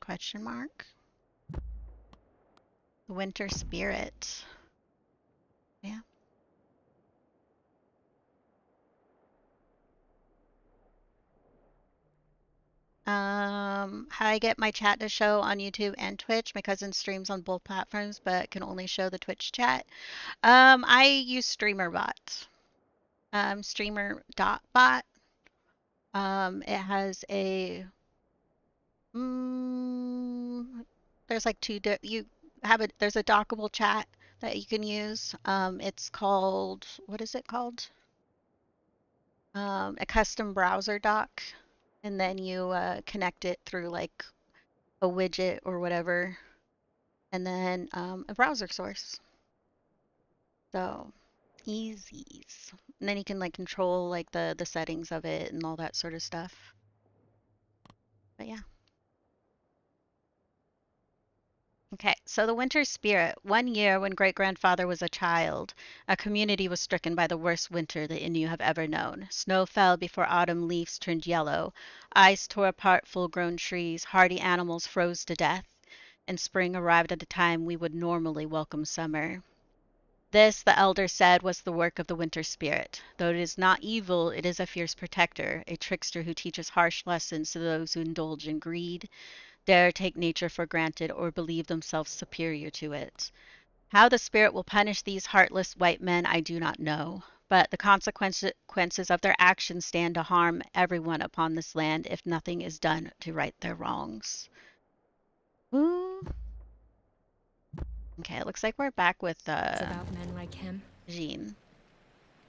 question mark? The winter spirit. Yeah. How I get my chat to show on YouTube and Twitch. My cousin streams on both platforms, but can only show the Twitch chat. I use StreamerBot. Streamer.bot. It has a there's like you have there's a dockable chat that you can use. It's called, what is it called? A custom browser dock, and then you connect it through like a widget or whatever, and then a browser source. So easies. And then you can like control like the settings of it and all that sort of stuff. But yeah. Okay, so the winter spirit. One year when great grandfather was a child, a community was stricken by the worst winter the Innu have ever known. Snow fell before autumn leaves turned yellow. Ice tore apart full grown trees. Hardy animals froze to death. And spring arrived at a time we would normally welcome summer. This, the elder said, was the work of the winter spirit. Though it is not evil, it is a fierce protector, a trickster who teaches harsh lessons to those who indulge in greed, dare take nature for granted, or believe themselves superior to it. How the spirit will punish these heartless white men, I do not know. But the consequences of their actions stand to harm everyone upon this land if nothing is done to right their wrongs. Ooh. Okay, it looks like we're back with It's about men like him. Jeanne.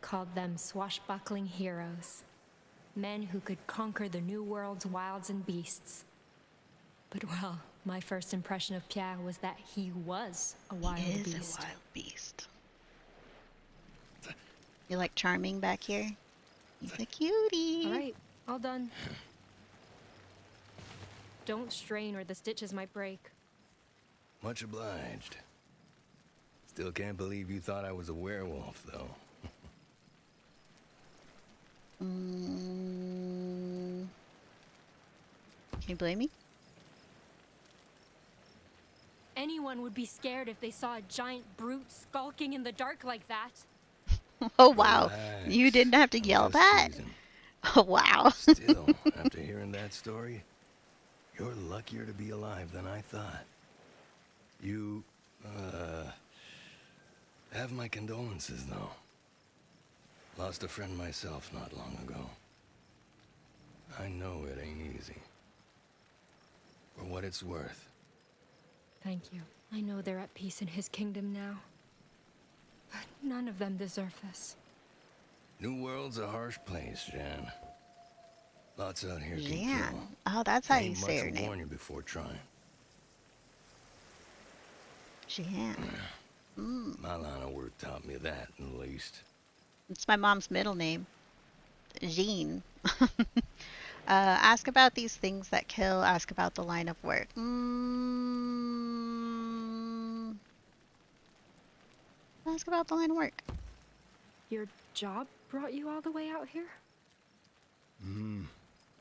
Called them swashbuckling heroes. Men who could conquer the new world's wilds and beasts. But well, my first impression of Pierre was that he was a wild He is beast. a wild beast. You like Charming back here? He's a cutie. All right, all done. Don't strain or the stitches might break. Much obliged. Still can't believe you thought I was a werewolf, though. Can you blame me? Anyone would be scared if they saw a giant brute skulking in the dark like that. Oh wow, Relax. you didn't have to I'm yell just that. teasing. Oh wow. Still, after hearing that story, you're luckier to be alive than I thought. You, have my condolences, though. Lost a friend myself not long ago. I know it ain't easy. For what it's worth. Thank you. I know they're at peace in his kingdom now. But none of them deserve this. New World's a harsh place, Jeanne. Lots out here can Jeanne. kill. Oh, that's how you Ain't say much her will warn name. you before trying. Jeanne. My line of work taught me that, at least. It's my mom's middle name. Jeanne. Ask about these things that kill. Ask about the line of work. Ask about the line of work. Your job brought you all the way out here?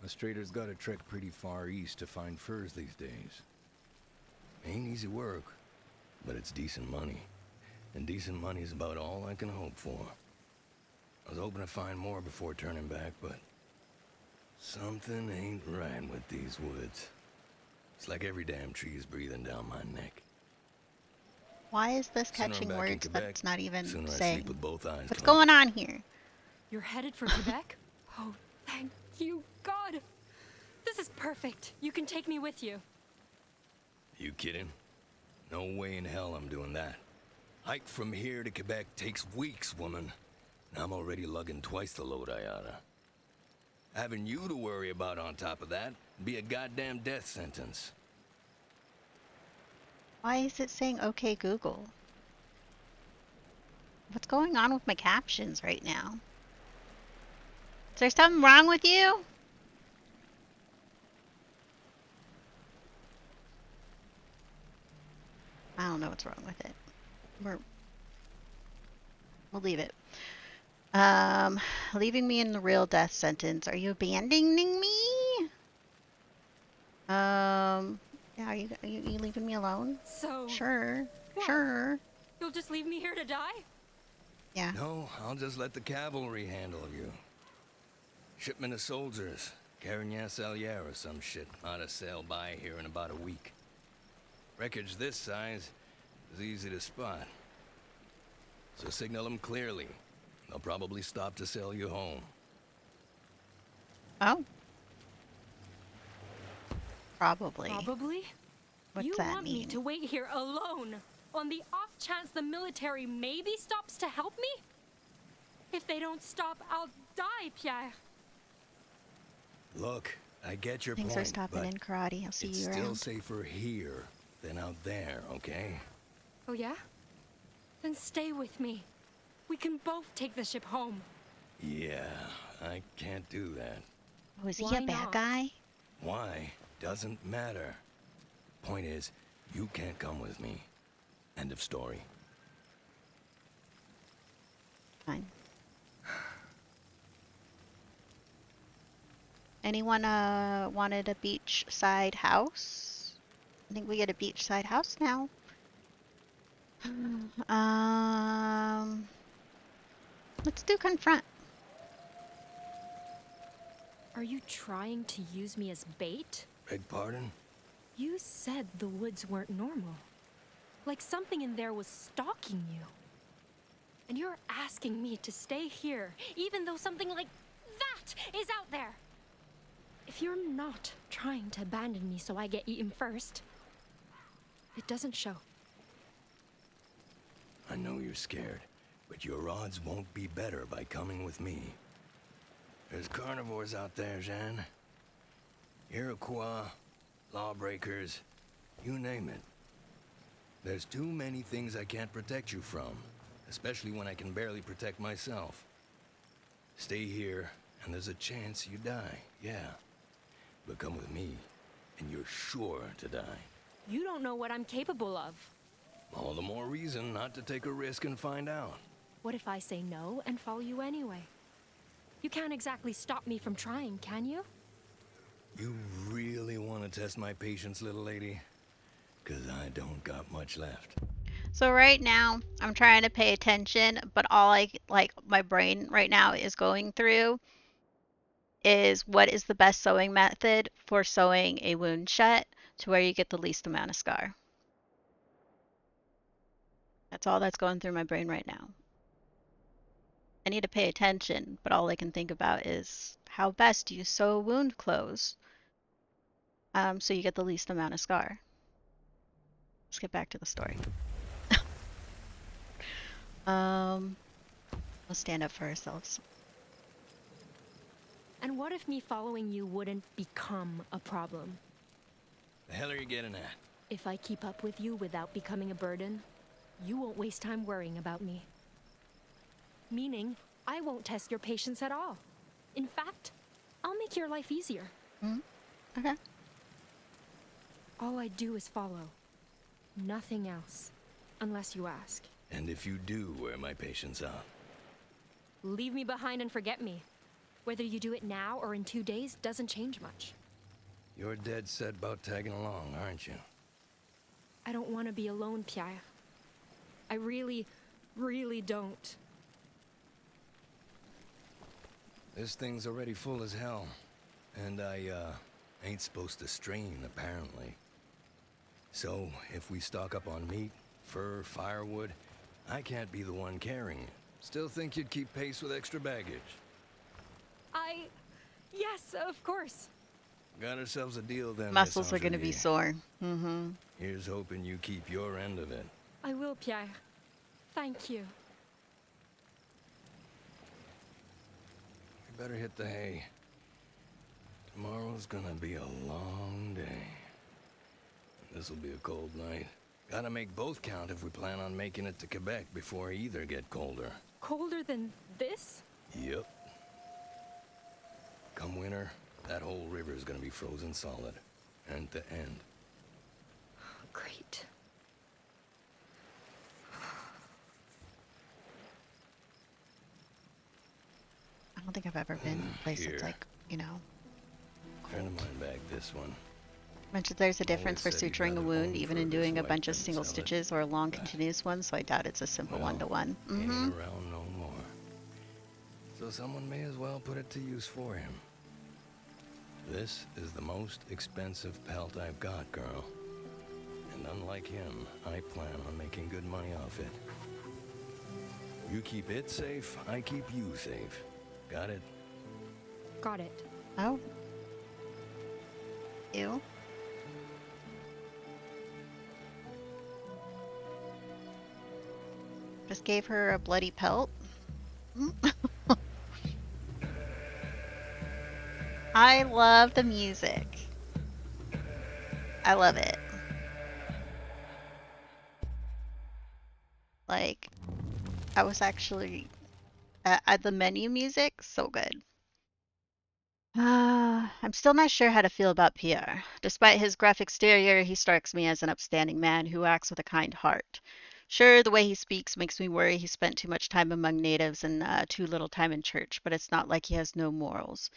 Us traders gotta trek pretty far east to find furs these days. Ain't easy work, but it's decent money. And decent money's about all I can hope for. I was hoping to find more before turning back, but something ain't right with these woods. It's like every damn tree is breathing down my neck. Why is this Sooner I'm catching back in words that Quebec, it's not even sooner I saying? sleep with both eyes What's closed. going on here? You're headed for Quebec? Oh, thank you, God. This is perfect. You can take me with you. You kidding? No way in hell I'm doing that. Hike from here to Quebec takes weeks, woman. And I'm already lugging twice the load I oughta. Having you to worry about on top of that would be a goddamn death sentence. Why is it saying okay Google? What's going on with my captions right now? Is there something wrong with you? I don't know what's wrong with it. We'll leave it. Leaving me in the real death sentence. Are you abandoning me? Yeah, are you leaving me alone? So... Sure. What? Sure. You'll just leave me here to die? Yeah. No, I'll just let the cavalry handle you. Shipment of soldiers, Carignan Salier or some shit, ought to sail by here in about a week. Wreckage this size is easy to spot. So signal them clearly. They'll probably stop to sail you home. Oh. Probably. Probably? What's You that want mean? me to wait here alone, on the off chance the military maybe stops to help me? If they don't stop, I'll die, Pierre. Look, I get your Things point, are stopping but in karate. I'll see it's you still around. safer here than out there, okay? Oh yeah? Then stay with me. We can both take the ship home. Yeah, I can't do that. Oh, is he Why a bad not? guy? Why? Doesn't matter. Point is, you can't come with me. End of story. Fine. Anyone wanted a beachside house? I think we get a beachside house now. Let's do confront. Are you trying to use me as bait? Beg pardon? You said the woods weren't normal. Like something in there was stalking you. And you're asking me to stay here, even though something like that is out there. If you're not trying to abandon me so I get eaten first, it doesn't show. I know you're scared, but your odds won't be better by coming with me. There's carnivores out there, Jeanne. Iroquois, lawbreakers, you name it. There's too many things I can't protect you from, especially when I can barely protect myself. Stay here, and there's a chance you die, yeah. But come with me, and you're sure to die. You don't know what I'm capable of. All the more reason not to take a risk and find out. What if I say no and follow you anyway? You can't exactly stop me from trying, can you? You really want to test my patience, little lady? 'Cause I don't got much left. So right now, I'm trying to pay attention, but all my brain right now is going through is what is the best sewing method for sewing a wound shut to where you get the least amount of scar. That's all that's going through my brain right now. I need to pay attention, but all I can think about is how best do you sew a wound close so you get the least amount of scar. Let's get back to the story. Let's stand up for ourselves. And what if me following you wouldn't become a problem? The hell are you getting at? If I keep up with you without becoming a burden, you won't waste time worrying about me. Meaning, I won't test your patience at all. In fact, I'll make your life easier. Okay. All I do is follow. Nothing else. Unless you ask. And if you do wear my patience out, Leave me behind and forget me. Whether you do it now or in 2 days doesn't change much. you're dead set about tagging along, aren't you? I don't want to be alone, Pierre. I really, really don't. This thing's already full as hell. And I, ain't supposed to strain, apparently. So, if we stock up on meat, fur, firewood, I can't be the one carrying it. Still think you'd keep pace with extra baggage? Yes, of course. Got ourselves a deal then, Miss Muscles are going to be Angelier. sore. Mm-hmm. Here's hoping you keep your end of it. I will, Pierre. Thank you. You better hit the hay. Tomorrow's gonna be a long day. This'll be a cold night. Gotta make both count if we plan on making it to Quebec before either get colder. Colder than this? Yep. Come winter, that whole river is gonna be frozen solid. End to end. Great. I don't think I've ever been in a place that's Here. like, you know, Friend of mine bagged this one. mentioned there's a difference for Always said he'd suturing a rather wound, own even in fur doing this a white bunch of than single sell it. stitches or a long But, continuous one, so I doubt it's a simple well, one-to-one. Ain't Mm-hmm. around no more. So someone may as well put it to use for him. This is the most expensive pelt I've got, girl. And unlike him, I plan on making good money off it. You keep it safe, I keep you safe. Got it? Got it. Oh. Ew. Just gave her a bloody pelt. I love the music. I love it. Like, I was actually at the menu music, so good. I'm still not sure how to feel about Pierre. Despite his gruff exterior, he strikes me as an upstanding man who acts with a kind heart. Sure, the way he speaks makes me worry he spent too much time among natives and too little time in church, but it's not like he has no morals.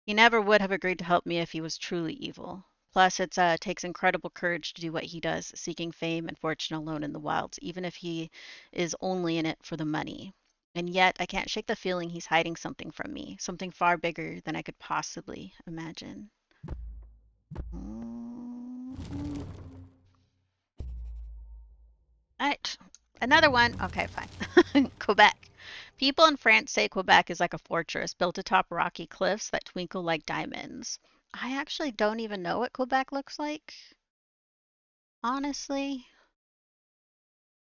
He never would have agreed to help me if he was truly evil. Plus, it takes incredible courage to do what he does, seeking fame and fortune alone in the wilds, even if he is only in it for the money. And yet, I can't shake the feeling he's hiding something from me, something far bigger than I could possibly imagine. Mm. Alright, another one. Okay, fine. Quebec. People in France say Quebec is like a fortress built atop rocky cliffs that twinkle like diamonds. I actually don't even know what Quebec looks like, honestly,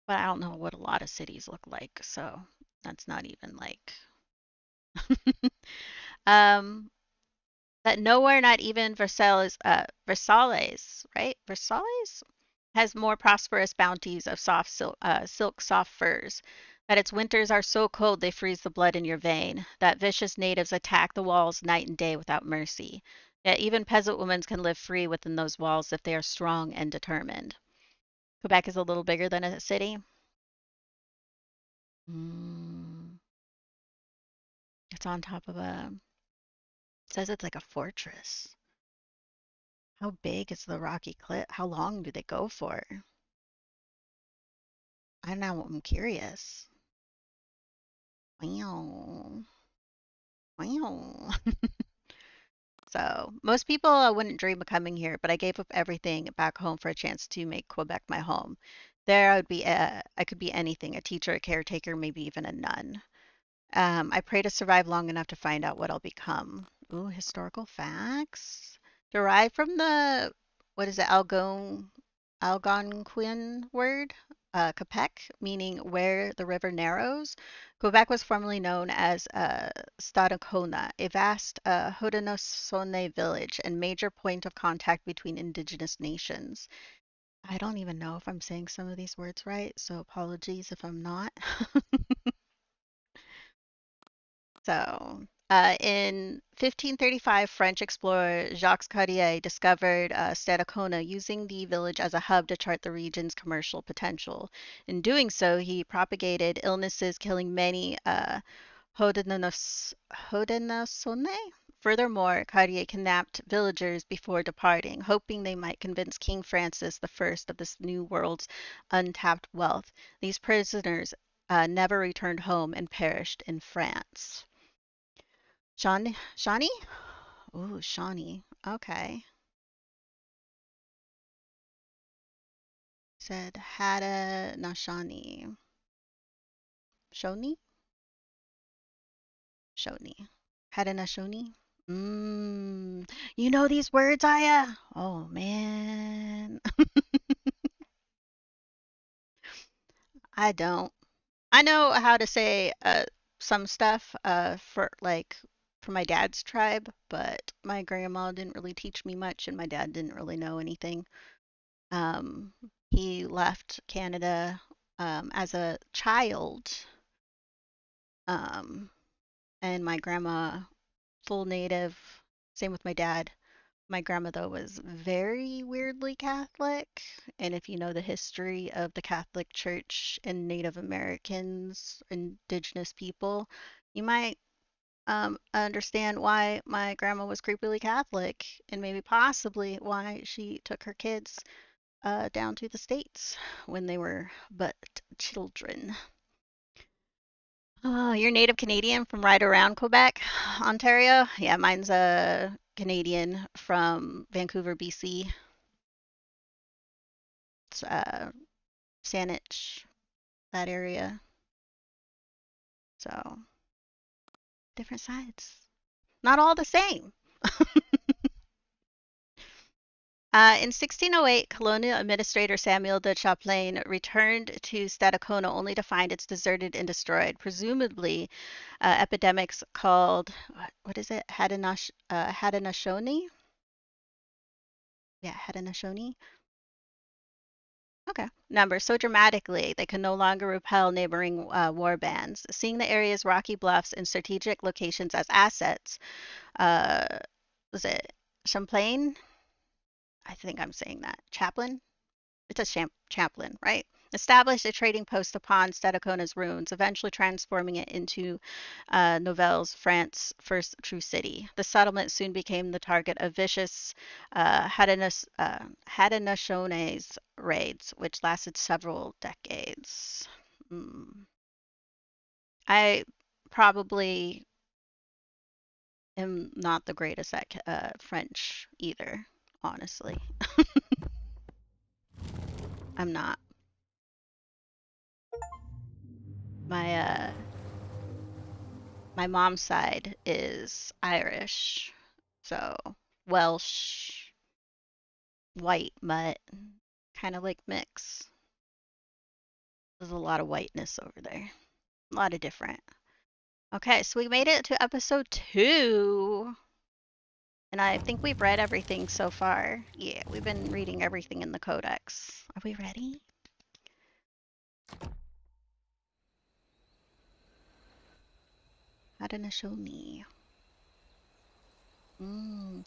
but I don't know what a lot of cities look like, so that's not even like um that nowhere, not even Versailles, right? Versailles has more prosperous bounties of silk, soft furs. That its winters are so cold they freeze the blood in your vein. That vicious natives attack the walls night and day without mercy. Yet even peasant women can live free within those walls if they are strong and determined. Quebec is a little bigger than a city. Mm, it's on top of a. It says it's like a fortress. How big is the rocky cliff? How long do they go for? I know. I'm curious. Wow. Wow. So most people wouldn't dream of coming here, but I gave up everything back home for a chance to make Quebec my home. There, I could be anything, a teacher, a caretaker, maybe even a nun. I pray to survive long enough to find out what I'll become. Ooh, historical facts. Derived from the, what is it, Algonquin word, Quebec, meaning where the river narrows. Quebec was formerly known as Stadacona, a vast Haudenosaunee village and major point of contact between indigenous nations. I don't even know if I'm saying some of these words right, so apologies if I'm not. So, In 1535, French explorer Jacques Cartier discovered Stadacona, using the village as a hub to chart the region's commercial potential. In doing so, he propagated illnesses, killing many Haudenosaunee. Furthermore, Cartier kidnapped villagers before departing, hoping they might convince King Francis I of this new world's untapped wealth. These prisoners never returned home and perished in France. Shawnee? Ooh, Shawnee. Okay. Said Haudenosaunee. Shawnee? Shawnee. Haudenosaunee? You know these words, Aya? Oh, man. I don't. I know how to say some stuff for my dad's tribe, but my grandma didn't really teach me much, and my dad didn't really know anything. Um, he left Canada as a child, um, and my grandma, full native. Same with my dad. My grandma, though, was very weirdly Catholic. And if you know the history of the Catholic Church and Native Americans, indigenous people, you might understand why my grandma was creepily Catholic and maybe possibly why she took her kids down to the States when they were but children. Oh, you're Native Canadian from right around Quebec, Ontario? Yeah, mine's a Canadian from Vancouver, BC. It's Saanich, that area. So, different sides. Not all the same. In 1608, colonial administrator Samuel de Champlain returned to Stadacona only to find it's deserted and destroyed. Presumably, epidemics called, what is it? Haudenosaunee? Yeah, Haudenosaunee. Okay. Numbers so dramatically they could no longer repel neighboring war bands. Seeing the area's rocky bluffs and strategic locations as assets, uh, was it Champlain? I think I'm saying that. Chaplain? It's a chaplain, right? Established a trading post upon Stadacona's ruins, eventually transforming it into Nouvelle-France first true city. The settlement soon became the target of vicious Haudenosaunee raids, which lasted several decades. Mm. I probably am not the greatest at French either, honestly. I'm not. My my mom's side is Irish, so Welsh, white mutt, kind of like mix. There's a lot of whiteness over there, a lot of different. Okay, so we made it to episode 2, and I think we've read everything so far. Yeah, we've been reading everything in the codex. Are we ready? Haudenosaunee.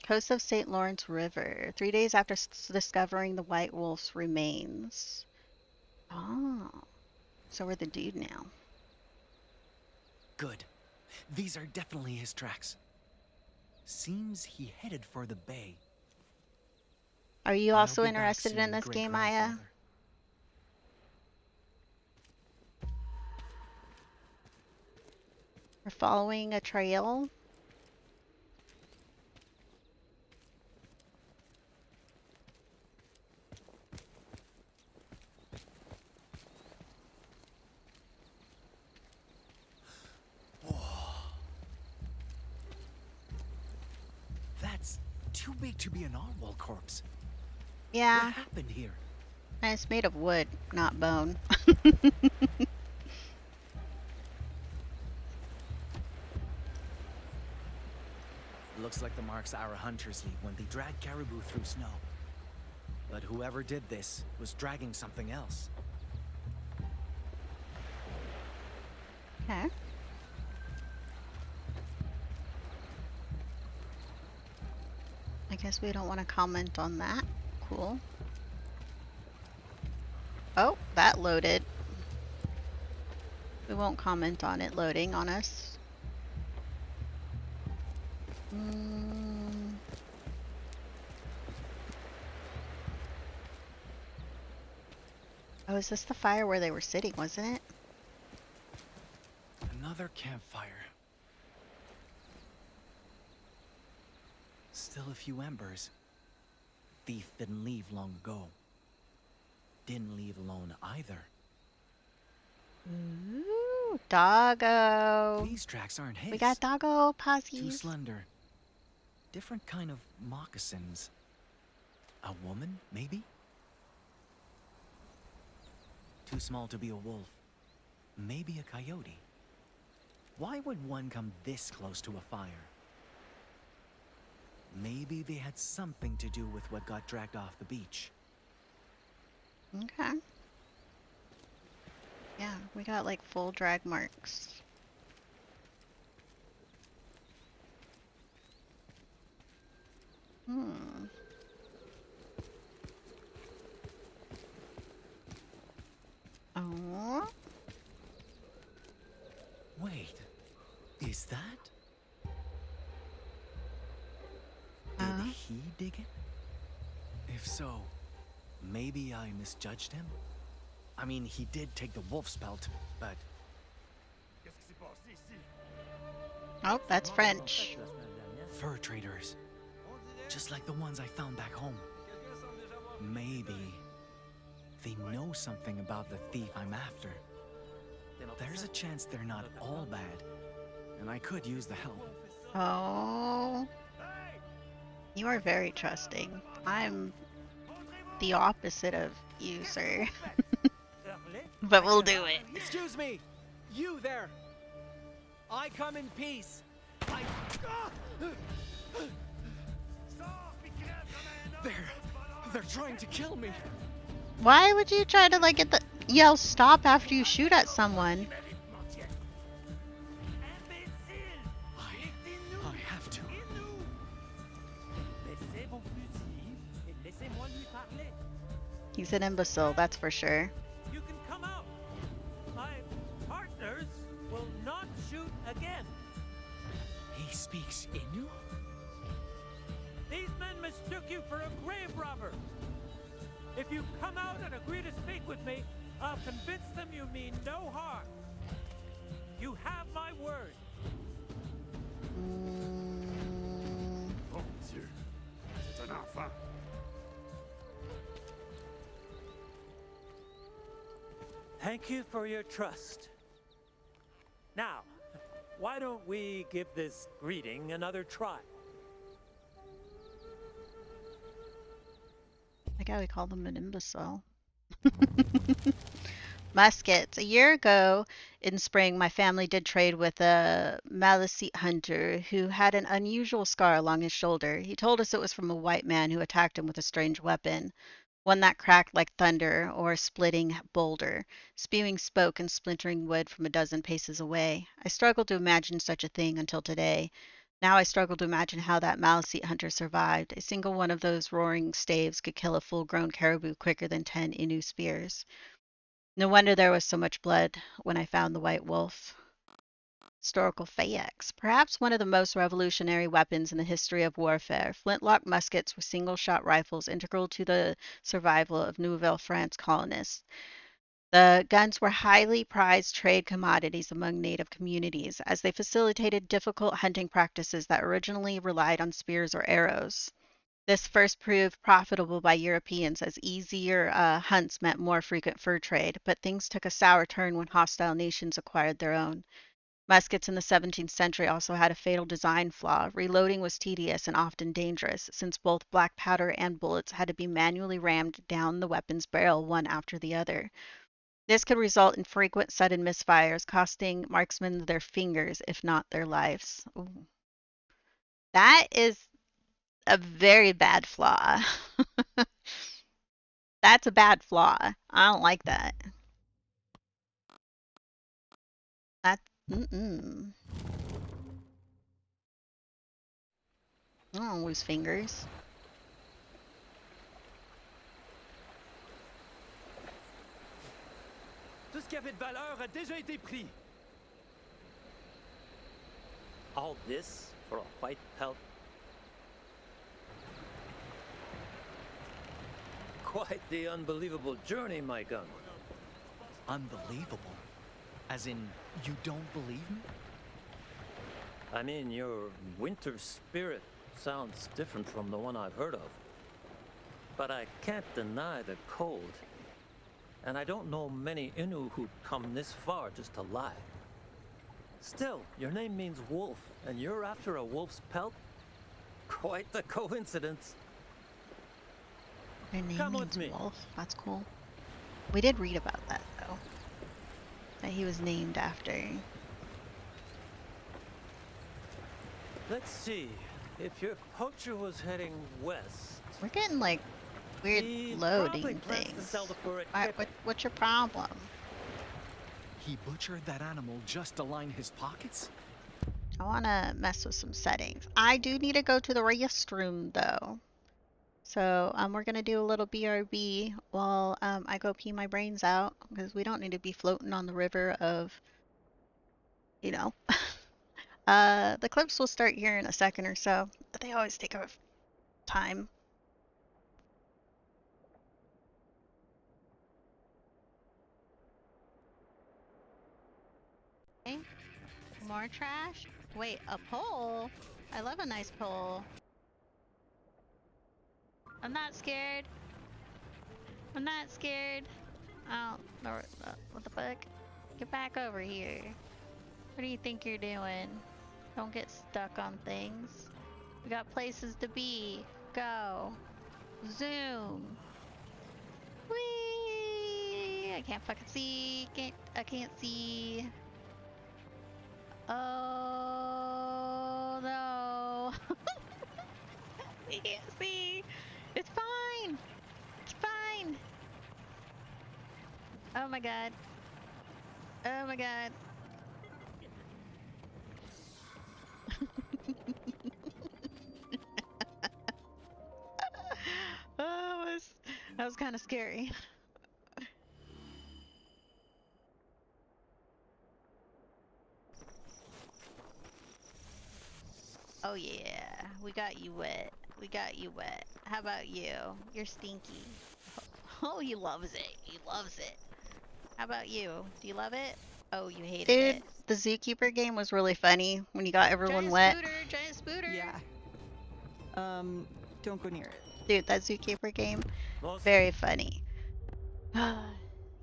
Coast of St. Lawrence River. 3 days after discovering the White Wolf's remains. Oh, so we're the dude now. Good. These are definitely his tracks. Seems he headed for the bay. Are you I'll also be back interested in soon, this game, Aya? great-grandfather. We're following a trail. That's too big to be an Arwal corpse. Yeah, What happened here? and it's made of wood, not bone. Looks like the marks our hunters leave when they drag caribou through snow. But whoever did this was dragging something else. Okay. guess we don't want to comment on that. Cool. Oh, that loaded. We won't comment on it loading on us. Oh, is this the fire where they were sitting, wasn't it? Another campfire. Still a few embers. Thief didn't leave long ago. Didn't leave alone either. Ooh, doggo. These tracks aren't his. We got doggo Too posies. slender. Different kind of moccasins. A woman, maybe? Too small to be a wolf. Maybe a coyote. Why would one come this close to a fire? Maybe they had something to do with what got dragged off the beach. Okay. Yeah, we got like full drag marks. Oh. Wait, is that? Did he dig it? If so, maybe I misjudged him? I mean, he did take the wolf's pelt, but... Oh, that's French. Fur traders. Just like the ones I found back home. Maybe they know something about the thief I'm after. There's a chance they're not all bad, and I could use the help. Oh. You are very trusting. I'm the opposite of you, sir. But we'll do it. Excuse me! You there! I come in peace! They're trying to kill me! Why would you try to like yell stop after you shoot at someone? I have to. He's an imbecile, that's for sure. You can come out. My partners will not shoot again. He speaks Innu? These men mistook you for a grave robber. If you come out and agree to speak with me, I'll convince them you mean no harm. You have my word. Oh, monsieur. C'est un enfant. Thank you for your trust. Now, why don't we give this greeting another try? Like how we call them an imbecile. Muskets. A year ago in spring, my family did trade with a Malicete hunter who had an unusual scar along his shoulder. He told us it was from a white man who attacked him with a strange weapon, one that cracked like thunder or a splitting boulder, spewing smoke and splintering wood from a dozen paces away. I struggled to imagine such a thing until today. Now I struggle to imagine how that Malicete hunter survived. A single one of those roaring staves could kill a full-grown caribou quicker than 10 Innu spears. No wonder there was so much blood when I found the white wolf. Historical facts. Perhaps one of the most revolutionary weapons in the history of warfare, flintlock muskets were single-shot rifles integral to the survival of Nouvelle-France colonists. The guns were highly prized trade commodities among native communities, as they facilitated difficult hunting practices that originally relied on spears or arrows. This first proved profitable by Europeans as easier hunts meant more frequent fur trade, but things took a sour turn when hostile nations acquired their own. Muskets in the 17th century also had a fatal design flaw. Reloading was tedious and often dangerous, since both black powder and bullets had to be manually rammed down the weapon's barrel one after the other. This could result in frequent sudden misfires, costing marksmen their fingers, if not their lives. Ooh. That is a very bad flaw. That's a bad flaw. I don't like that. That, mm-mm. I don't lose fingers. qui avait de valeur a déjà été pris. All this for a white pelt? Quite the unbelievable journey, Maikan. Unbelievable? As in, you don't believe me? I mean, your winter spirit sounds different from the one I've heard of. But I can't deny the cold. And I don't know many Innu who'd come this far just to lie. Still, your name means wolf, and you're after a wolf's pelt? Quite the coincidence. Your name Come means with me. wolf. That's cool. We did read about that though. That he was named after. Let's see. If your poacher was heading west, We're getting like weird he loading probably plans to things. sell the fur at Alright, Quebec. what's your problem? He butchered that animal just to line his pockets? I want to mess with some settings. I do need to go to the restroom though. So we're going to do a little BRB while I go pee my brains out because we don't need to be floating on the river of, you know. The clips will start here in a second or so, but they always take a time. Okay. More trash? Wait, a pole? I love a nice pole. I'm not scared. I'm not scared. Oh, what the fuck? Get back over here. What do you think you're doing? Don't get stuck on things. We got places to be. Go. Zoom. Whee! I can't fucking see. I can't see. Oh no. I can't see. It's fine. It's fine. Oh my god. Oh my god. Oh, that was kind of scary. Oh yeah, we got you wet. We got you wet. How about you? You're stinky. Oh, he loves it. He loves it. How about you? Do you love it? Oh, you hated it. Dude, the Zookeeper game was really funny when you got everyone wet. Giant spooter. Yeah. Don't go near it. Dude, that Zookeeper game, Most very funny.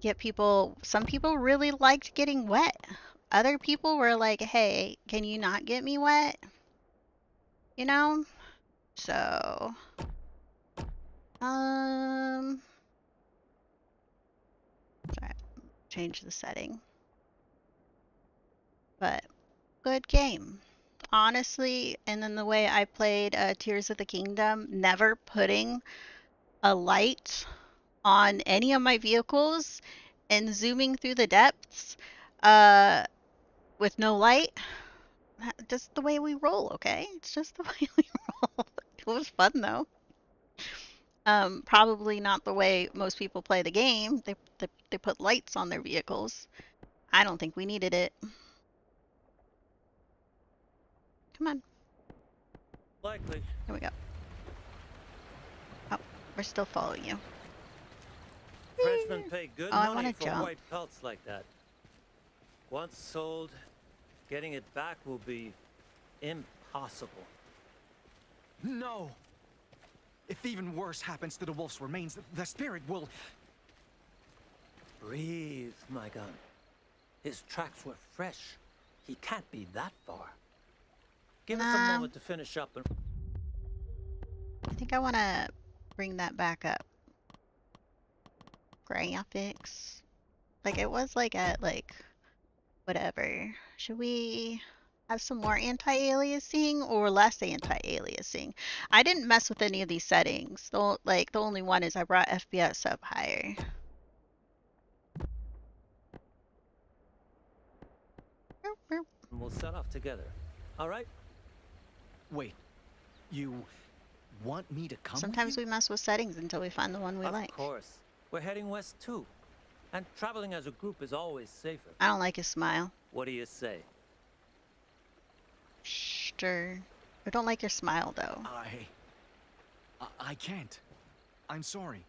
Yet some people really liked getting wet. Other people were like, hey, can you not get me wet? You know? So, sorry, change the setting. But, good game. Honestly, and then the way I played Tears of the Kingdom, never putting a light on any of my vehicles and zooming through the depths with no light. Just the way we roll, okay? It's just the way we roll. It was fun though. Probably not the way most people play the game. They put lights on their vehicles. I don't think we needed it. Come on. likely. Here we go. Oh, we're still following you. Frenchmen pay good Oh, I money wanna for jump. white pelts like that. Once sold, getting it back will be impossible. No! If even worse happens to the wolf's remains, the spirit will... Breathe, my gun. His tracks were fresh. He can't be that far. Give us a moment to finish up and... I think I want to bring that back up. Graphics. Like, it was like at, like, whatever. Should we have some more anti-aliasing or less anti-aliasing? I didn't mess with any of these settings. The only one is I brought FPS up higher. we'll set off together. All right? Wait, you want me to come Sometimes with we mess with settings until we find the one we like. Of course. We're heading west too. And traveling as a group is always safer. I don't like his smile. What do you say? Sure. I don't like your smile, though. I can't. I'm sorry.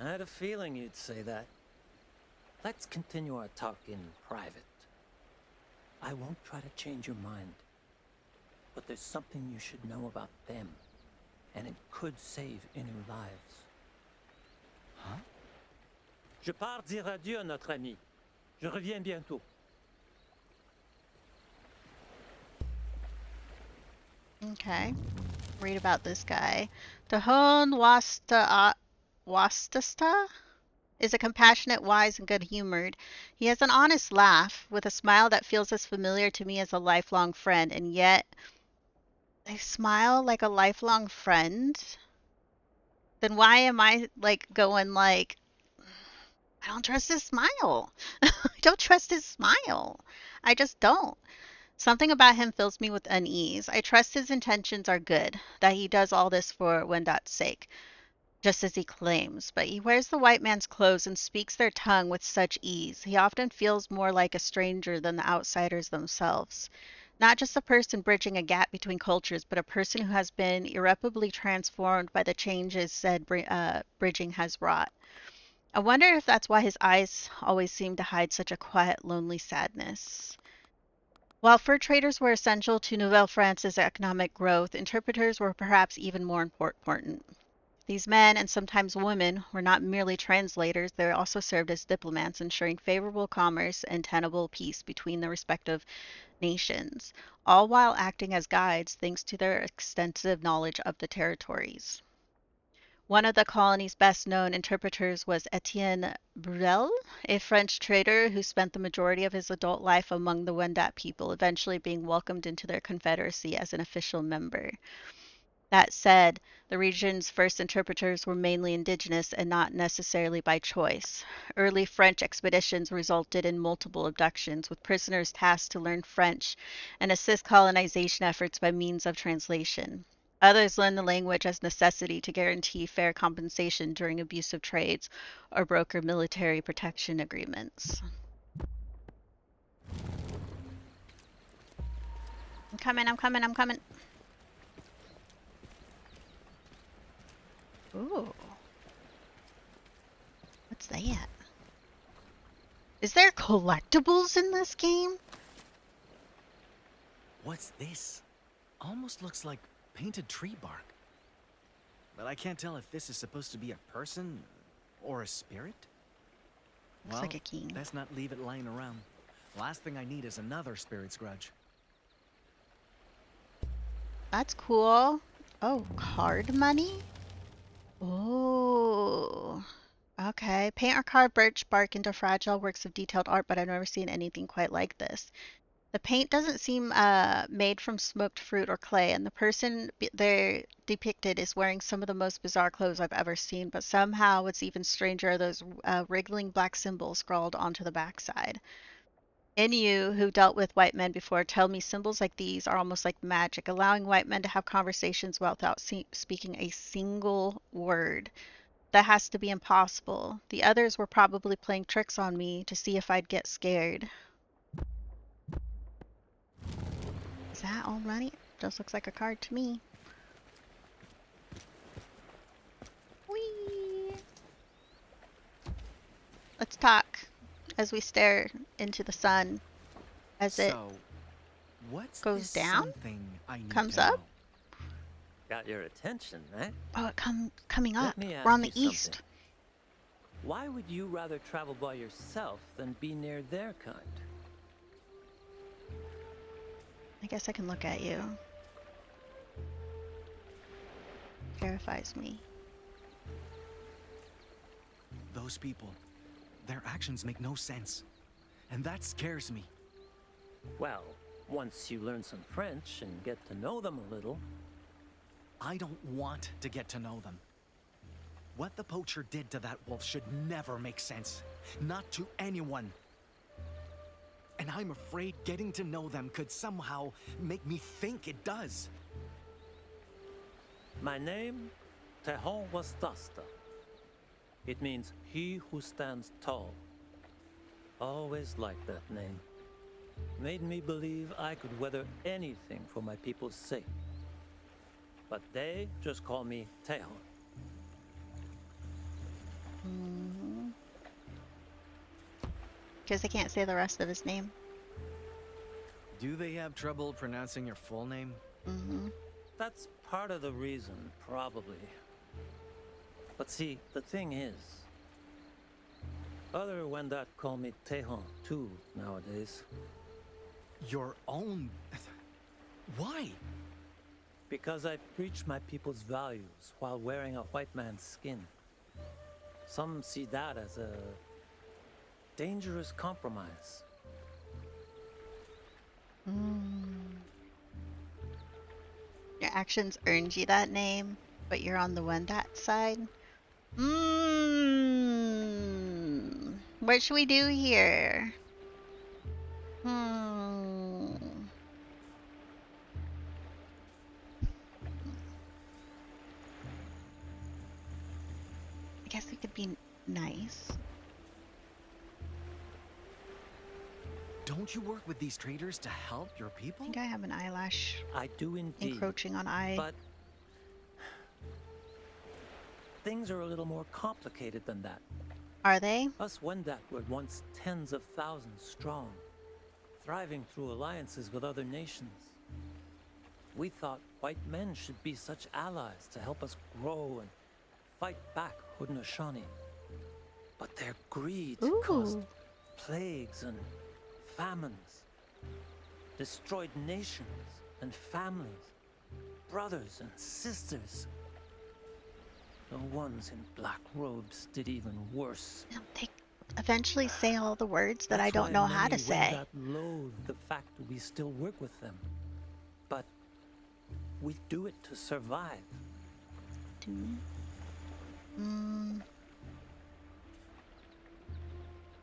I had a feeling you'd say that. Let's continue our talk in private. I won't try to change your mind. But there's something you should know about them. And it could save Innu lives. Huh? Je pars dire adieu à notre ami. Je reviens bientôt. Okay. Read about this guy. Tahon Wastasta is a compassionate, wise, and good-humored. He has an honest laugh, with a smile that feels as familiar to me as a lifelong friend, and yet they smile like a lifelong friend? Then why am I, like, going, like, I don't trust his smile. I don't trust his smile. I just don't. Something about him fills me with unease. I trust his intentions are good, that he does all this for Wendat's sake, just as he claims, but he wears the white man's clothes and speaks their tongue with such ease. He often feels more like a stranger than the outsiders themselves. Not just a person bridging a gap between cultures, but a person who has been irreparably transformed by the changes said bridging has wrought. I wonder if that's why his eyes always seem to hide such a quiet, lonely sadness. While fur traders were essential to Nouvelle-France's economic growth, interpreters were perhaps even more important. These men, and sometimes women, were not merely translators, they also served as diplomats, ensuring favorable commerce and tenable peace between the respective nations, all while acting as guides thanks to their extensive knowledge of the territories. One of the colony's best-known interpreters was Etienne Brunel, a French trader who spent the majority of his adult life among the Wendat people, eventually being welcomed into their confederacy as an official member. That said, the region's first interpreters were mainly indigenous and not necessarily by choice. Early French expeditions resulted in multiple abductions, with prisoners tasked to learn French and assist colonization efforts by means of translation. Others learned the language as necessity to guarantee fair compensation during abusive trades or broker military protection agreements. I'm coming, I'm coming, I'm coming. Ooh. What's that? Is there collectibles in this game? What's this? Almost looks like painted tree bark. But I can't tell if this is supposed to be a person or a spirit. Looks like a king. Let's not leave it lying around. Last thing I need is another spirit's grudge. That's cool. Oh, card money? Oh. Okay. Paint or carve birch bark into fragile works of detailed art, but I've never seen anything quite like this. The paint doesn't seem made from smoked fruit or clay, and the person there depicted is wearing some of the most bizarre clothes I've ever seen, but somehow what's even stranger are those wriggling black symbols scrawled onto the backside. Innu, who dealt with white men before, tell me symbols like these are almost like magic, allowing white men to have conversations without speaking a single word. That has to be impossible. The others were probably playing tricks on me to see if I'd get scared. Is that all money? Just looks like a card to me. Whee! Let's talk as we stare into the sun as it what's goes this down? something I need Comes to up? know? Got your attention, eh? Oh, coming up. Let me We're on ask the you east. something. Why would you rather travel by yourself than be near their kind? I guess I can look at you. Terrifies me. Those people, their actions make no sense. And that scares me. Well, once you learn some French and get to know them a little. I don't want to get to know them. What the poacher did to that wolf should never make sense. Not to anyone. And I'm afraid getting to know them could somehow make me think it does. My name, Tahon Wastasta. It means he who stands tall. Always liked that name. Made me believe I could weather anything for my people's sake. But they just call me Tejon. Because I can't say the rest of his name. Do they have trouble pronouncing your full name? That's part of the reason, probably. But see, the thing is, other Wendat call me Tejon too nowadays. Your own... Why? Because I preach my people's values while wearing a white man's skin. Some see that as a dangerous compromise. Your actions earned you that name, but you're on the Wendat side. What should we do here? I guess we could be nice. Don't you work with these traders to help your I people? think I have an eyelash I do indeed. encroaching on eye. But things are a little more complicated than that. Are they? Us Wendat were once tens of thousands strong, thriving through alliances with other nations. We thought white men should be such allies to help us grow and fight back Haudenosaunee. But their greed caused plagues and famines, destroyed nations and families, brothers and sisters. The ones in black robes did even worse. They eventually say all the words that I That's don't why know how many to say. Wendat loathe the fact that we still work with them. But we do it to survive.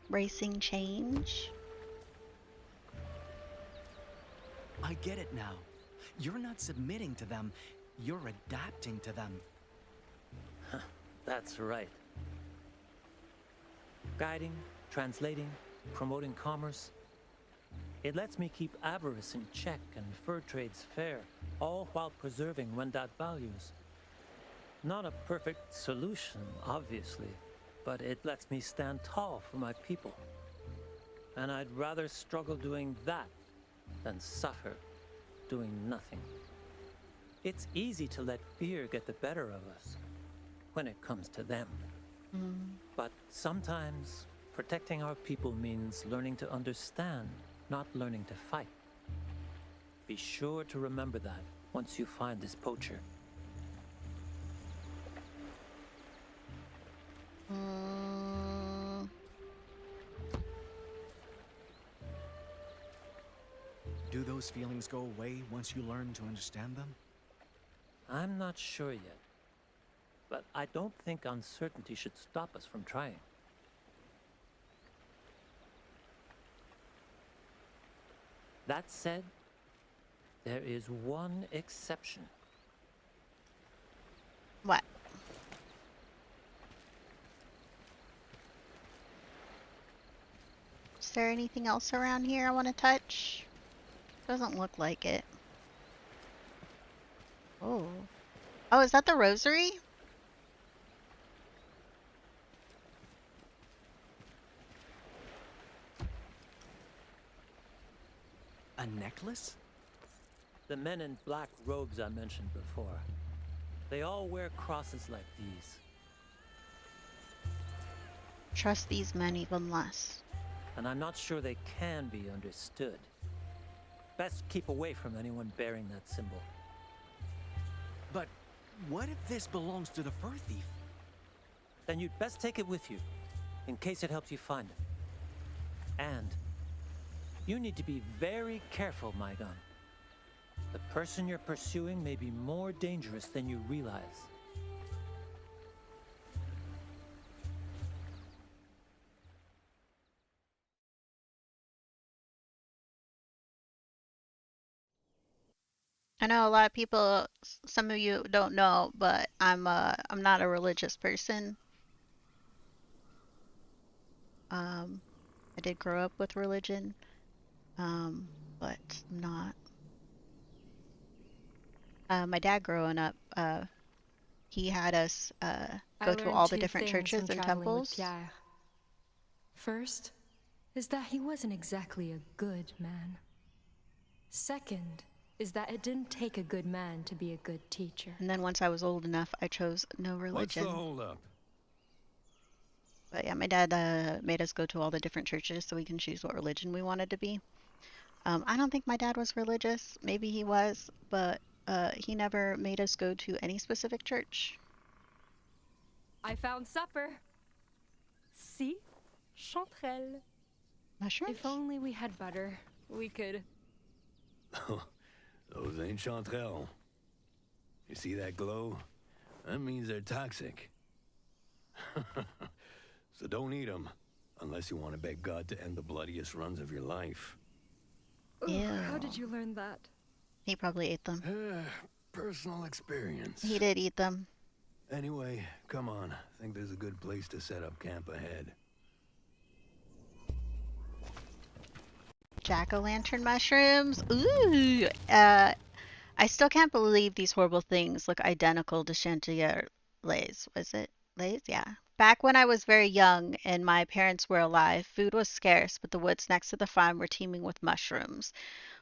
Racing change. I get it now. You're not submitting to them, you're adapting to them. That's right. Guiding, translating, promoting commerce. It lets me keep avarice in check and fur trades fair, all while preserving Wendat values. Not a perfect solution, obviously, but it lets me stand tall for my people. And I'd rather struggle doing that than suffer doing nothing. It's easy to let fear get the better of us when it comes to them. But sometimes protecting our people means learning to understand, not learning to fight. Be sure to remember that once you find this poacher. Do those feelings go away once you learn to understand them? I'm not sure yet, but I don't think uncertainty should stop us from trying. That said, there is one exception. What? Is there anything else around here I want to touch? Doesn't look like it. Oh. Oh, is that the rosary? A necklace? The men in black robes I mentioned before, they all wear crosses like these. Trust these men even less. And I'm not sure they can be understood. Best keep away from anyone bearing that symbol. But what if this belongs to the fur thief? Then you'd best take it with you, in case it helps you find it. And you need to be very careful, Maikan. The person you're pursuing may be more dangerous than you realize. I know a lot of people, some of you don't know, but I'm not a religious person. I did grow up with religion, but not. My dad growing up, he had us I go to learned all the two different things from churches and traveling with temples. Pierre. First, is that he wasn't exactly a good man. Second, is that it didn't take a good man to be a good teacher. And then once I was old enough, I chose no What's the religion. holdup? But yeah, my dad made us go to all the different churches so we can choose what religion we wanted to be. I don't think my dad was religious. Maybe he was, but he never made us go to any specific church. I found supper. See? Chanterelle. Mushrooms? If only we had butter, we could... Those ain't chanterelles. You see that glow? That means they're toxic. So don't eat them, unless you want to beg God to end the bloodiest runs of your life. Ew. How did you learn that? He probably ate them. Personal experience. He did eat them. Anyway, come on. I think there's a good place to set up camp ahead. Jack-o'-lantern mushrooms? Ooh! I still can't believe these horrible things look identical to Chantilly lays. Was it lays? Yeah. Back when I was very young and my parents were alive, food was scarce, but the woods next to the farm were teeming with mushrooms.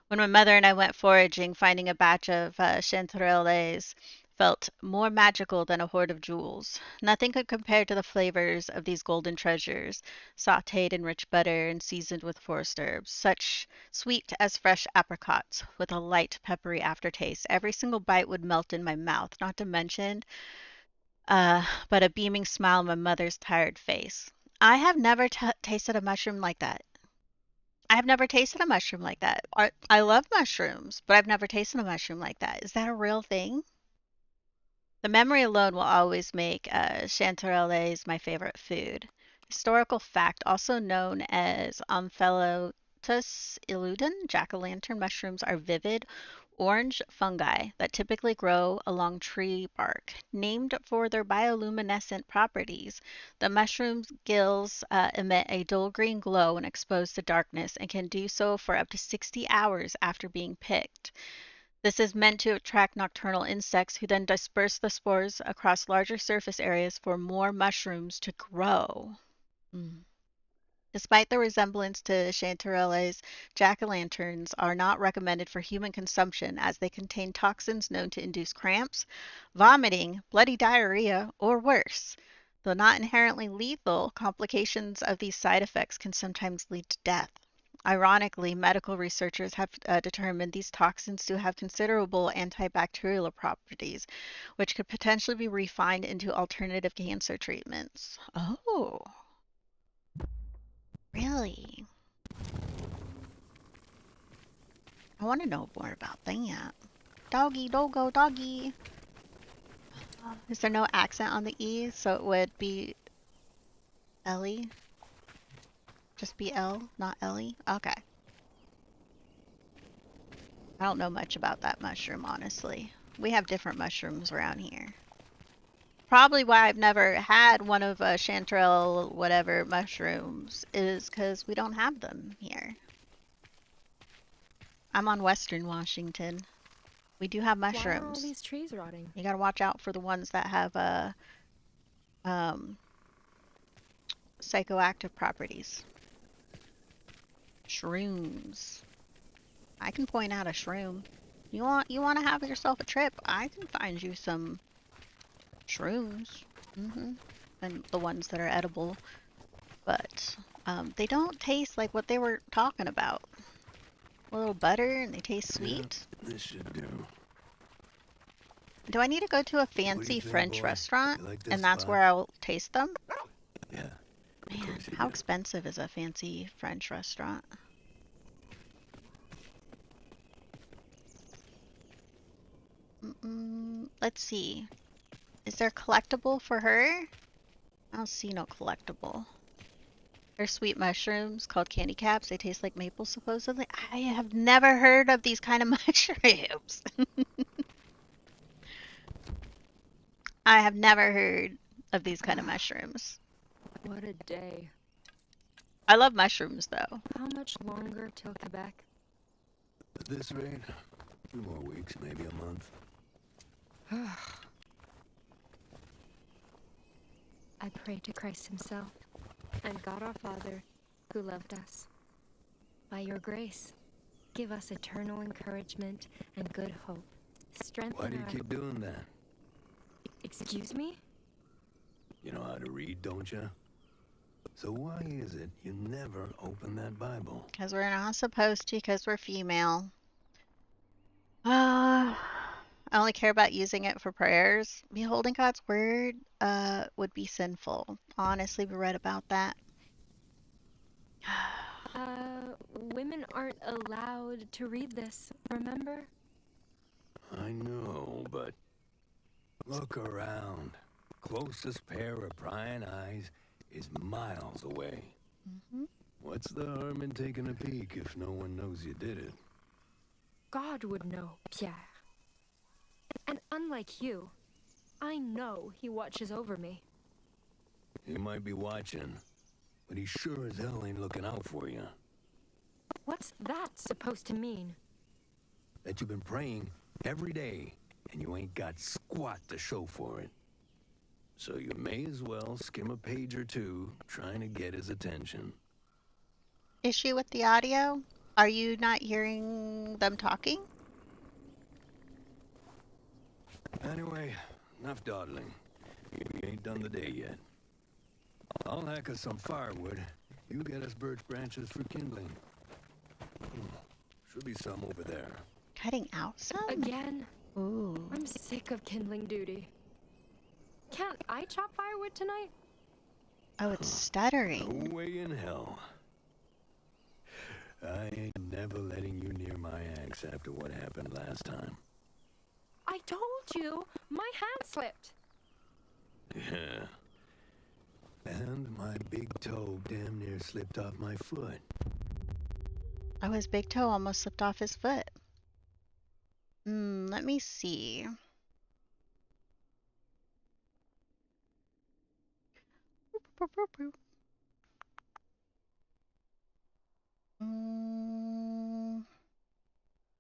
When my mother and I went foraging, finding a batch of chanterelles felt more magical than a hoard of jewels. Nothing could compare to the flavors of these golden treasures, sautéed in rich butter and seasoned with forest herbs, such sweet as fresh apricots, with a light peppery aftertaste. Every single bite would melt in my mouth, not to mention but a beaming smile on my mother's tired face. I have never tasted a mushroom like that. I have never tasted a mushroom like that. I love mushrooms, but I've never tasted a mushroom like that. Is that a real thing? The memory alone will always make chanterelles my favorite food. Historical fact, also known as Omphalotus illudens, jack-o'-lantern mushrooms are vivid orange fungi that typically grow along tree bark. Named for their bioluminescent properties, the mushroom's gills emit a dull green glow when exposed to darkness and can do so for up to 60 hours after being picked. This is meant to attract nocturnal insects who then disperse the spores across larger surface areas for more mushrooms to grow. Mm. Despite the resemblance to chanterelles, jack-o'-lanterns are not recommended for human consumption as they contain toxins known to induce cramps, vomiting, bloody diarrhea, or worse. Though not inherently lethal, complications of these side effects can sometimes lead to death. Ironically, medical researchers have determined these toxins to have considerable antibacterial properties, which could potentially be refined into alternative cancer treatments. Oh, really? I want to know more about that. Doggy, dogo, doggy. Is there no accent on the E, so it would be Ellie? Just be L, not Ellie? Okay. I don't know much about that mushroom, honestly. We have different mushrooms around here. Probably why I've never had one of chanterelle whatever mushrooms is because we don't have them here. I'm on Western Washington. We do have mushrooms. Why are all these trees rotting? You gotta watch out for the ones that have psychoactive properties. Shrooms. I can point out a shroom. You want to have yourself a trip? I can find you some shrooms. And the ones that are edible, but they don't taste like what they were talking about. A little butter and they taste sweet. Yeah, this should do. Do I need to go to a fancy think, French boy? restaurant You like this and that's spot? where I'll taste them? Yeah. Man, course you how do. expensive is a fancy French restaurant? Let's see. Is there a collectible for her? I don't see no collectible. There's sweet mushrooms called candy caps. They taste like maple, supposedly. I have never heard of these kind of mushrooms. I have never heard of these kind of mushrooms. What a day. I love mushrooms, though. How much longer till Quebec? At this rate, a few more weeks, maybe a month. I pray to Christ himself and God our Father, who loved us. By your grace, give us eternal encouragement and good hope. Strengthen Why do you our... keep doing that? Excuse me? You know how to read, don't you? So why is it you never open that Bible? Because we're not supposed to, because we're female. I only care about using it for prayers. Beholding God's word would be sinful. Honestly, we read about that. Women aren't allowed to read this, remember? I know, but look around. Closest pair of prying eyes is miles away. Mm-hmm. What's the harm in taking a peek if no one knows you did it? God would know, Pierre. And unlike you, I know he watches over me. He might be watching, but he sure as hell ain't looking out for you. What's that supposed to mean? That you've been praying every day, and you ain't got squat to show for it. So you may as well skim a page or two, trying to get his attention. Issue with the audio? Are you not hearing them talking? Anyway, enough dawdling. We ain't done the day yet. I'll hack us some firewood. You get us birch branches for kindling. Should be some over there. Cutting out some? Again? Ooh. I'm sick of kindling duty. Can't I chop firewood tonight? Oh, it's stuttering. No way in hell. I ain't never letting you near my axe after what happened last time. I told you, my hand slipped. Yeah. And my big toe damn near slipped off my foot. Oh, his big toe almost slipped off his foot. Let me see.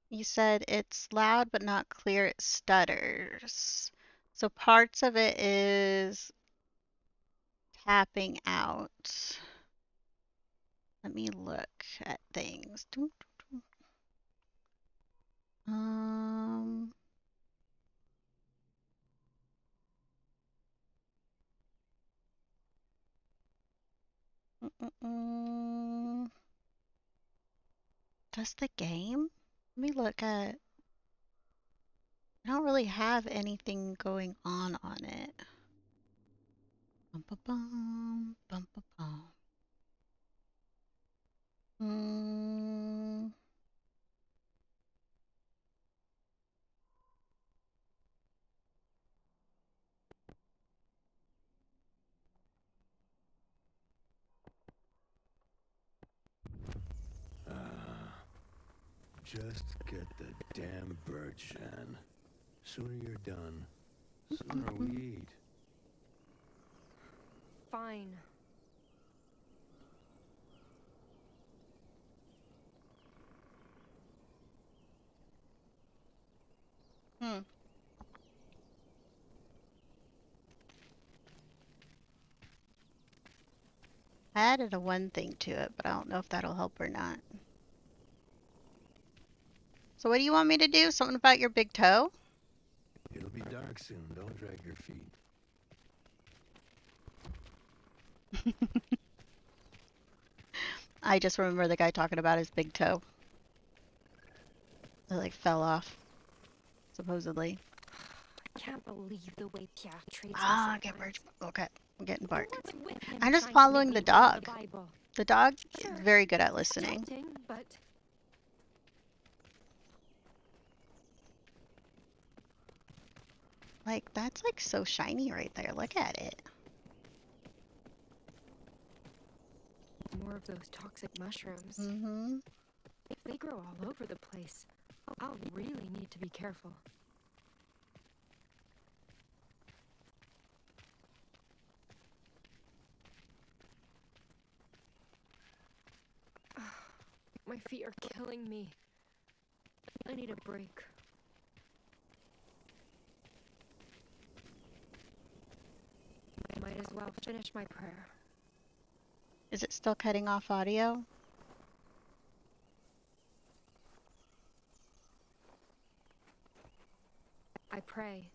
You said it's loud but not clear, it stutters. So parts of it is tapping out. Let me look at things. Um, Does the game? Let me look at. I don't really have anything going on it. Bum, bum, bum, bum, bum, bum. Just get the damn birch, Jeanne. Sooner you're done, sooner we eat. Fine. I added a one thing to it, but I don't know if that'll help or not. So what do you want me to do? Something about your big toe? It'll be dark soon. Don't drag your feet. I just remember the guy talking about his big toe. It like fell off, supposedly. I can't believe the way Pierre treats me Get sometimes. birch. Okay, I'm getting bark. What's with him I'm just trying to make following me the read dog. Bible? The dog Sure, is very good at listening. tempting, but Like, that's like so shiny right there. Look at it. more of those toxic mushrooms. Mm-hmm. If they grow all over the place, I'll really need to be careful. My feet are killing me. I need a break. I might as well finish my prayer. Is it still cutting off audio? I pray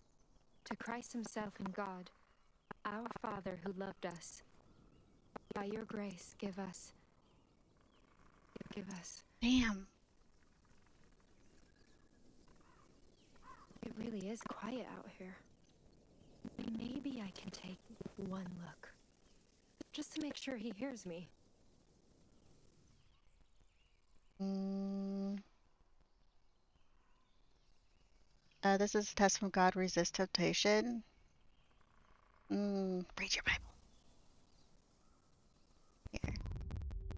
to Christ himself and God, our Father who loved us. By your grace, give us. Damn. It really is quiet out here. Maybe I can take one look. Just to make sure he hears me. This is a test from God. Resist temptation. Read your Bible. Here.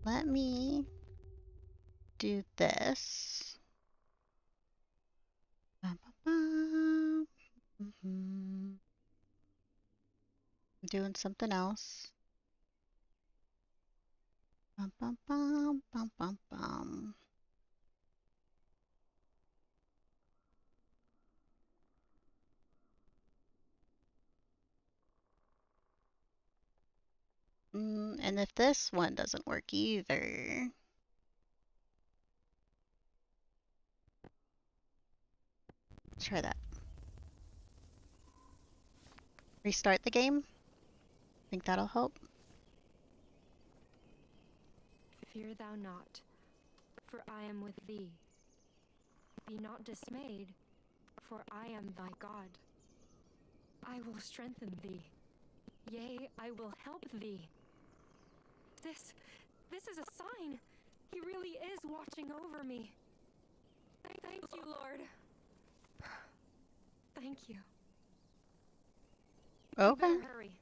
Let me do this. I'm doing something else. Bum, bum, bum, bum, bum, bum. And if this one doesn't work either, try that. Restart the game. Think that'll help. Fear thou not, for I am with thee. Be not dismayed, for I am thy God. I will strengthen thee. Yea, I will help thee. This is a sign. He really is watching over me. Thank you, Lord. Thank you. Okay. You better hurry.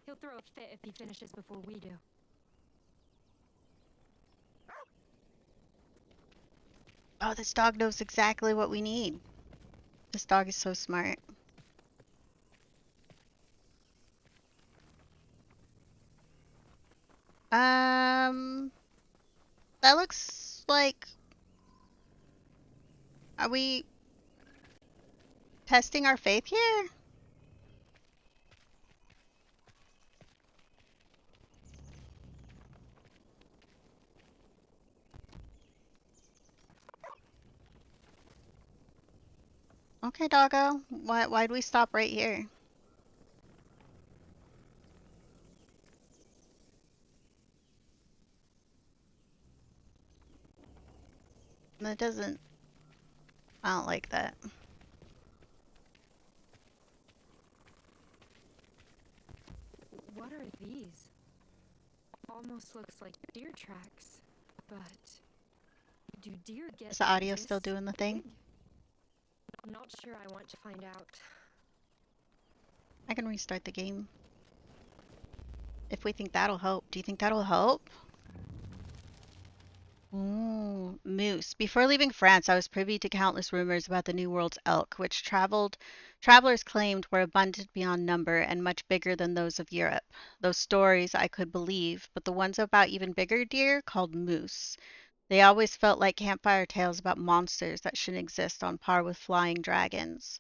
He'll throw a fit if he finishes before we do. Oh, this dog knows exactly what we need. This dog is so smart. That looks like... Are we testing our faith here? Okay, doggo. Why'd we stop right here? That doesn't... I don't like that. What are these? Almost looks like deer tracks, but do deer get Is the audio this still doing the thing? big? I'm not sure I want to find out. I can restart the game. If we think that'll help. Do you think that'll help? Ooh, moose. Before leaving France, I was privy to countless rumors about the New World's elk, which travelers claimed were abundant beyond number and much bigger than those of Europe. Those stories I could believe, but the ones about even bigger deer, called moose. They always felt like campfire tales about monsters that shouldn't exist on par with flying dragons.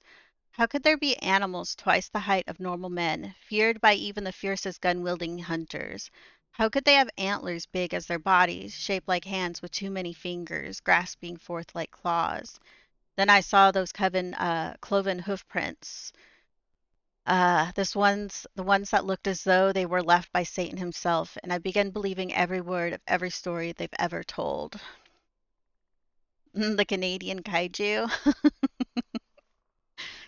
How could there be animals twice the height of normal men, feared by even the fiercest gun-wielding hunters? How could they have antlers big as their bodies, shaped like hands with too many fingers, grasping forth like claws? Then I saw those cloven hoof prints. The ones that looked as though they were left by Satan himself, and I began believing every word of every story they've ever told. The Canadian kaiju.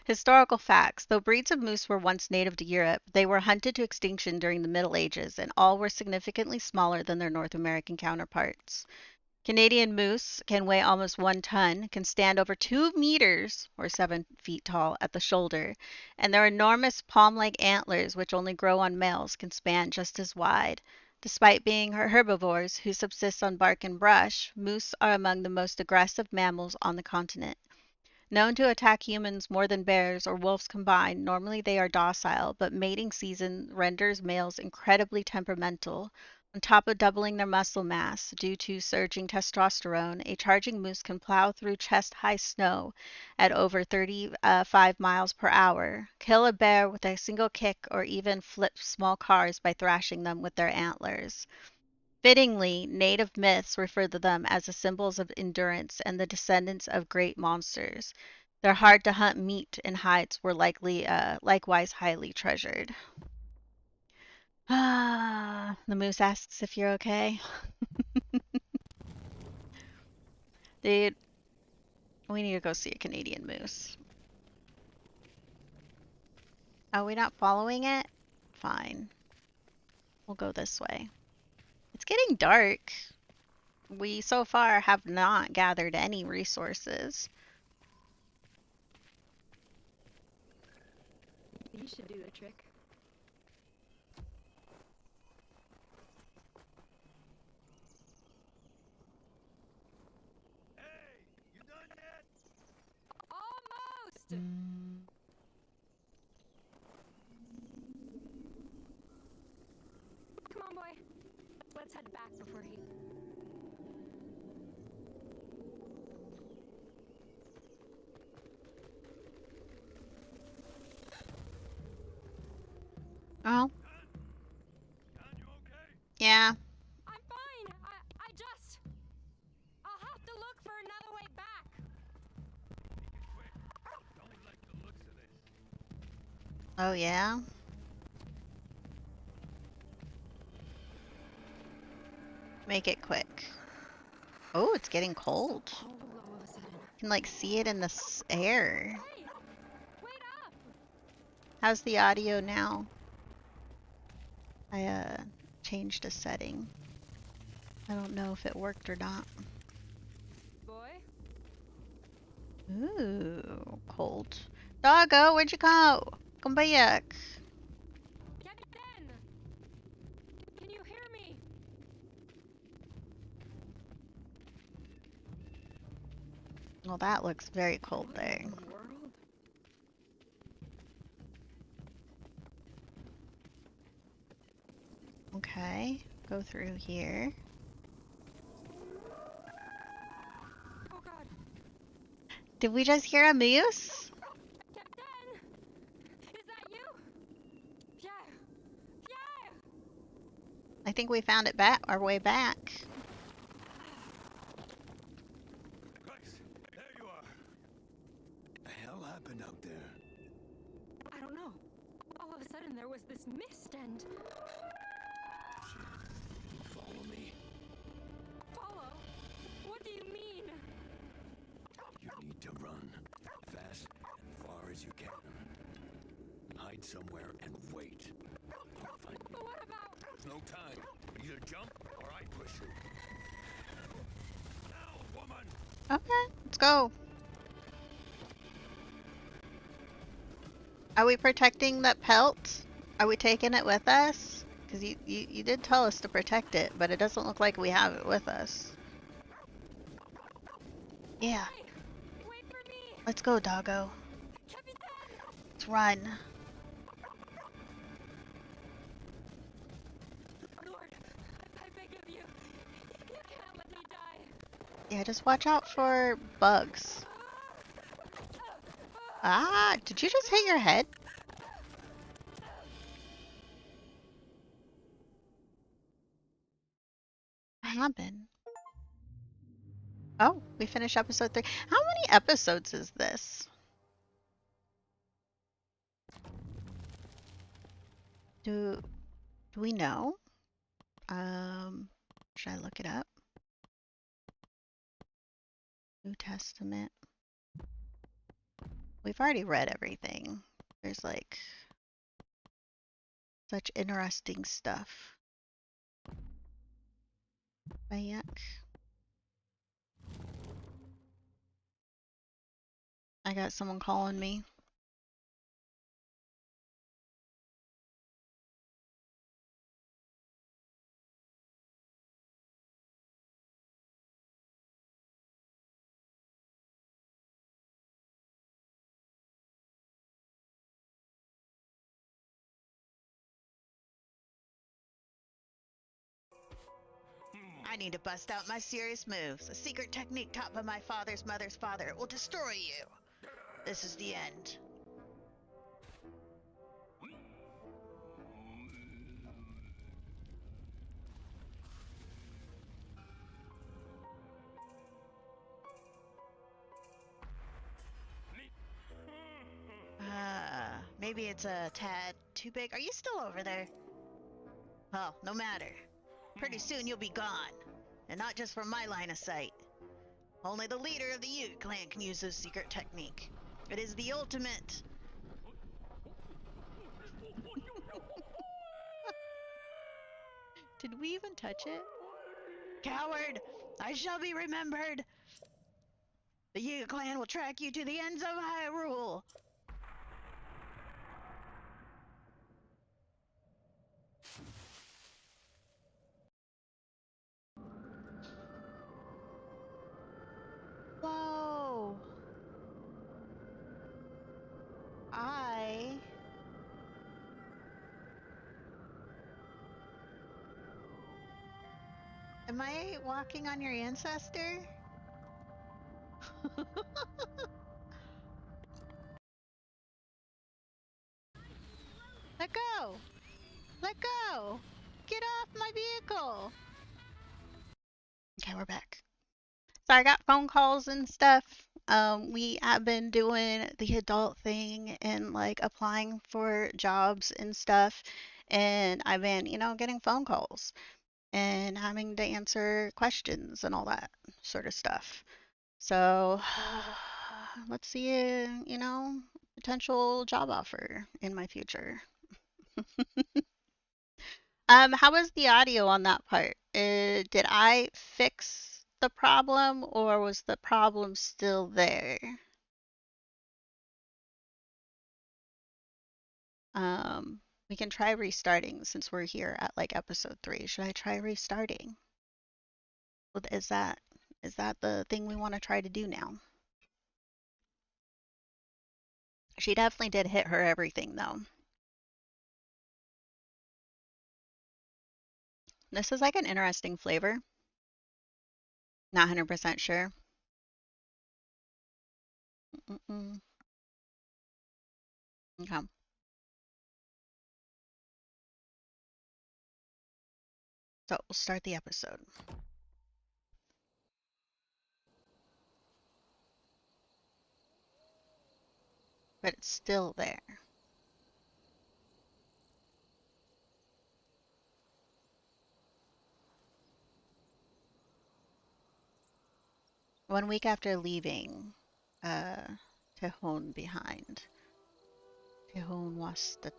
Historical facts. Though breeds of moose were once native to Europe, they were hunted to extinction during the Middle Ages, and all were significantly smaller than their North American counterparts. Canadian moose can weigh almost 1 ton, can stand over 2 meters or 7 feet tall at the shoulder, and their enormous palm-like antlers, which only grow on males, can span just as wide. Despite being herbivores who subsist on bark and brush, moose are among the most aggressive mammals on the continent. Known to attack humans more than bears or wolves combined, normally they are docile, but mating season renders males incredibly temperamental. On top of doubling their muscle mass due to surging testosterone, a charging moose can plow through chest-high snow at over 35 miles per hour, kill a bear with a single kick, or even flip small cars by thrashing them with their antlers. Fittingly, native myths refer to them as the symbols of endurance and the descendants of great monsters. Their hard-to-hunt meat and hides were likewise highly treasured. Ah, the moose asks if you're okay. Dude, we need to go see a Canadian moose. Are we not following it? Fine. We'll go this way. It's getting dark. We so far have not gathered any resources. You should do the trick. Hey, you done yet? Almost! Come on, boy. Let's head back before he... Oh, John, you okay? yeah. I'm fine. I just... I'll have to look for another way back. Quick. Don't like the looks of this. Oh, yeah? Make it quick. Oh, it's getting cold. Cold all of a sudden. You can, like, see it in the air. Hey! Wait up! How's the audio now? I, changed a setting. I don't know if it worked or not. Boy? Ooh, cold. Doggo, where'd you go? Come back. Capitaine! Can you hear me? Well, that looks very cold there. What in the world? Okay, go through here. Oh god. Did we just hear a moose? Capitaine! Is that you? Pierre! Pierre! I think we found it back, our way back. Christ, there you are. The hell happened out there? I don't know. All of a sudden there was this mist and... Follow me. Follow? What do you mean? You need to run. Fast and far as you can. Hide somewhere and wait. Find me. But what about... There's no time. Either jump or I push you. Now, woman! Okay, let's go. Are we protecting that pelt? Are we taking it with us? Because you did tell us to protect it, but it doesn't look like we have it with us. Yeah, Hey! Wait for me! let's go, doggo. Capitaine! Let's run. Lord, I beg of you. You can't let me die. Yeah, just watch out for bugs. Ah, did you just hit your head? What happened? Oh, we finished episode 3. How many episodes is this? Do we know? Should I look it up? New Testament. We've already read everything. There's like such interesting stuff. Yuck. I got someone calling me. I need to bust out my serious moves. A secret technique taught by my father's mother's father. It will destroy you. This is the end. Maybe it's a tad too big. Are you still over there? Well, no matter. Pretty soon you'll be gone. And not just from my line of sight. Only the leader of the Ute clan can use this secret technique. It is the ultimate. Did we even touch it? Coward! I shall be remembered! The Ute clan will track you to the ends of Hyrule! Whoa! Am I walking on your ancestor? Let go! Let go! Get off my vehicle! Okay, we're back. So I got phone calls and stuff. We have been doing the adult thing and like applying for jobs and stuff. And I've been, getting phone calls and having to answer questions and all that sort of stuff. So let's see, potential job offer in my future. How was the audio on that part? Did I fix the problem or was the problem still there? We can try restarting since we're here at like episode 3. Should I try restarting? Is that the thing we want to try to do now? She definitely did hit her everything though. This is like an interesting flavor. Not 100% sure. Mm-mm. Okay. So we'll start the episode. But it's still there. One week after leaving Tehon behind. Tehon Wastasa.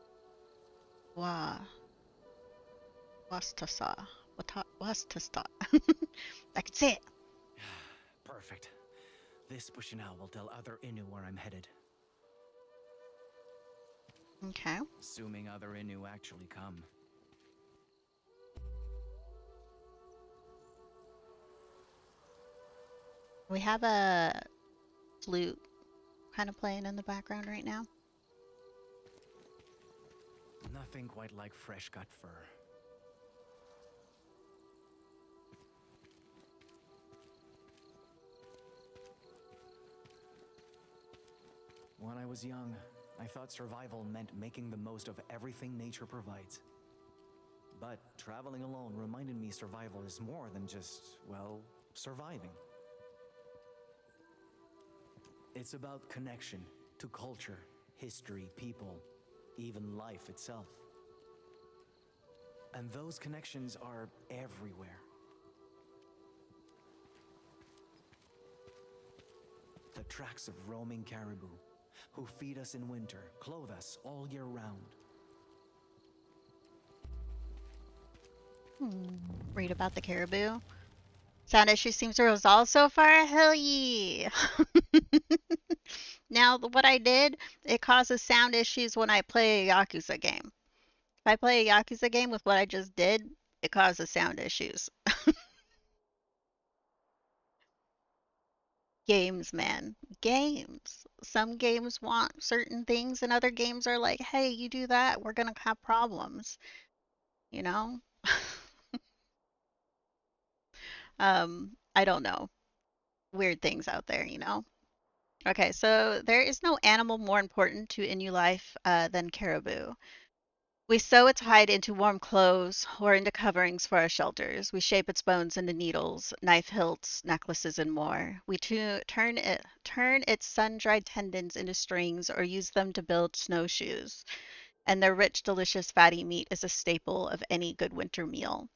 Wastasta. I can say it. Perfect. This Bushinao will tell other Innu where I'm headed. Okay. Assuming other Innu actually come. We have a flute kind of playing in the background right now. Nothing quite like fresh cut fur. When I was young, I thought survival meant making the most of everything nature provides. But traveling alone reminded me survival is more than just, well, surviving. It's about connection to culture, history, people, even life itself. And those connections are everywhere. The tracks of roaming caribou, who feed us in winter, clothe us all year round. Read about the caribou. Sound issue seems to resolve so far. Hell yeah. Now, what I did, it causes sound issues when I play a Yakuza game. If I play a Yakuza game with what I just did, it causes sound issues. Games, man. Games. Some games want certain things, and other games are like, hey, you do that, we're gonna have problems. You know? I don't know. Weird things out there, you know? Okay, so there is no animal more important to Innu life than caribou. We sew its hide into warm clothes or into coverings for our shelters. We shape its bones into needles, knife hilts, necklaces, and more. We turn its sun-dried tendons into strings or use them to build snowshoes. And their rich, delicious, fatty meat is a staple of any good winter meal.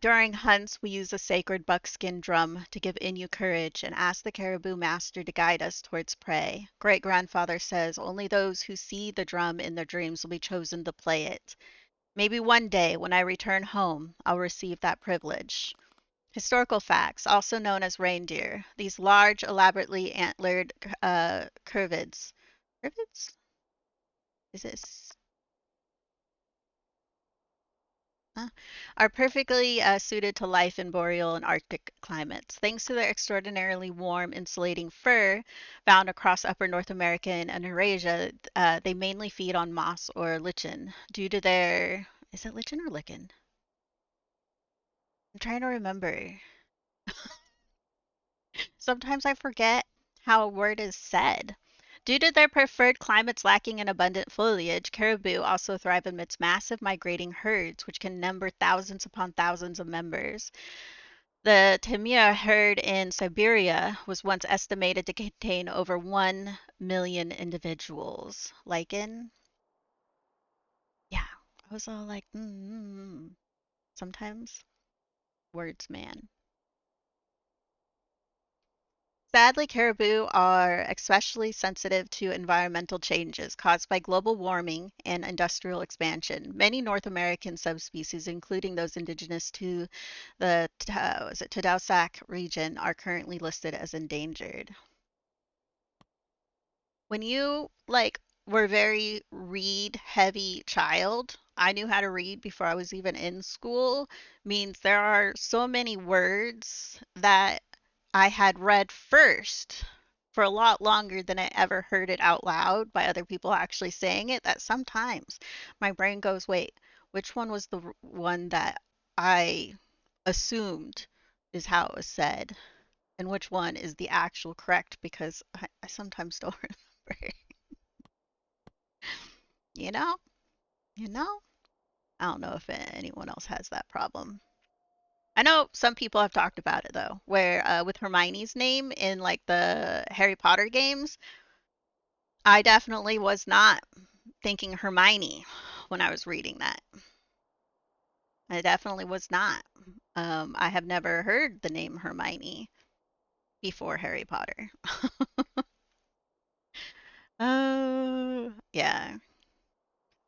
During hunts, we use a sacred buckskin drum to give Innu courage and ask the caribou master to guide us towards prey. Great grandfather says only those who see the drum in their dreams will be chosen to play it. Maybe one day, when I return home, I'll receive that privilege. Historical facts, also known as reindeer. These large, elaborately antlered curvids. Curvids? Is this are perfectly suited to life in boreal and arctic climates. Thanks to their extraordinarily warm, insulating fur found across upper North America and Eurasia, they mainly feed on moss or lichen. Due to their. Is it lichen or lichen? I'm trying to remember. Sometimes I forget how a word is said. Due to their preferred climates lacking in abundant foliage, caribou also thrive amidst massive migrating herds, which can number thousands upon thousands of members. The Temir herd in Siberia was once estimated to contain over 1 million individuals. Lichen? Yeah. I was all like, sometimes words, man. Sadly, caribou are especially sensitive to environmental changes caused by global warming and industrial expansion. Many North American subspecies, including those indigenous to the Tadoussac region, are currently listed as endangered. When you were very read heavy child, I knew how to read before I was even in school, means there are so many words that I had read first for a lot longer than I ever heard it out loud by other people actually saying it, that sometimes my brain goes, wait, which one was the one that I assumed is how it was said? And which one is the actual correct, because I sometimes don't remember. You know? You know? I don't know if anyone else has that problem. I know some people have talked about it though, where with Hermione's name in like the Harry Potter games, I definitely was not thinking Hermione when I was reading that. I definitely was not. I have never heard the name Hermione before Harry Potter. Oh, yeah.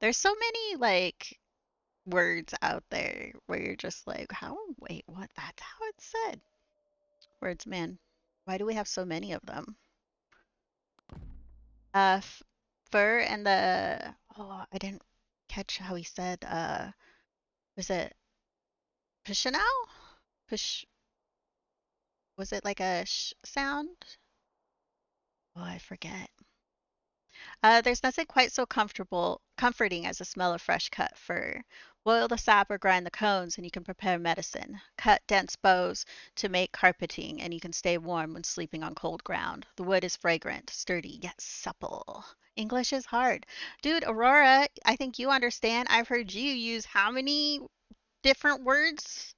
There's so many like words out there where you're just like, how? Wait, what? That's how it's said. Words, man. Why do we have so many of them? F fur and the. Oh, I didn't catch how he said. Was it Pishanau? Pish. Was it like a sh sound? Oh, I forget. There's nothing quite so comforting as the smell of fresh cut fur. Boil the sap or grind the cones, and you can prepare medicine. Cut dense boughs to make carpeting, and you can stay warm when sleeping on cold ground. The wood is fragrant, sturdy, yet supple. English is hard. Dude, Aurora, I think you understand. I've heard you use how many different words?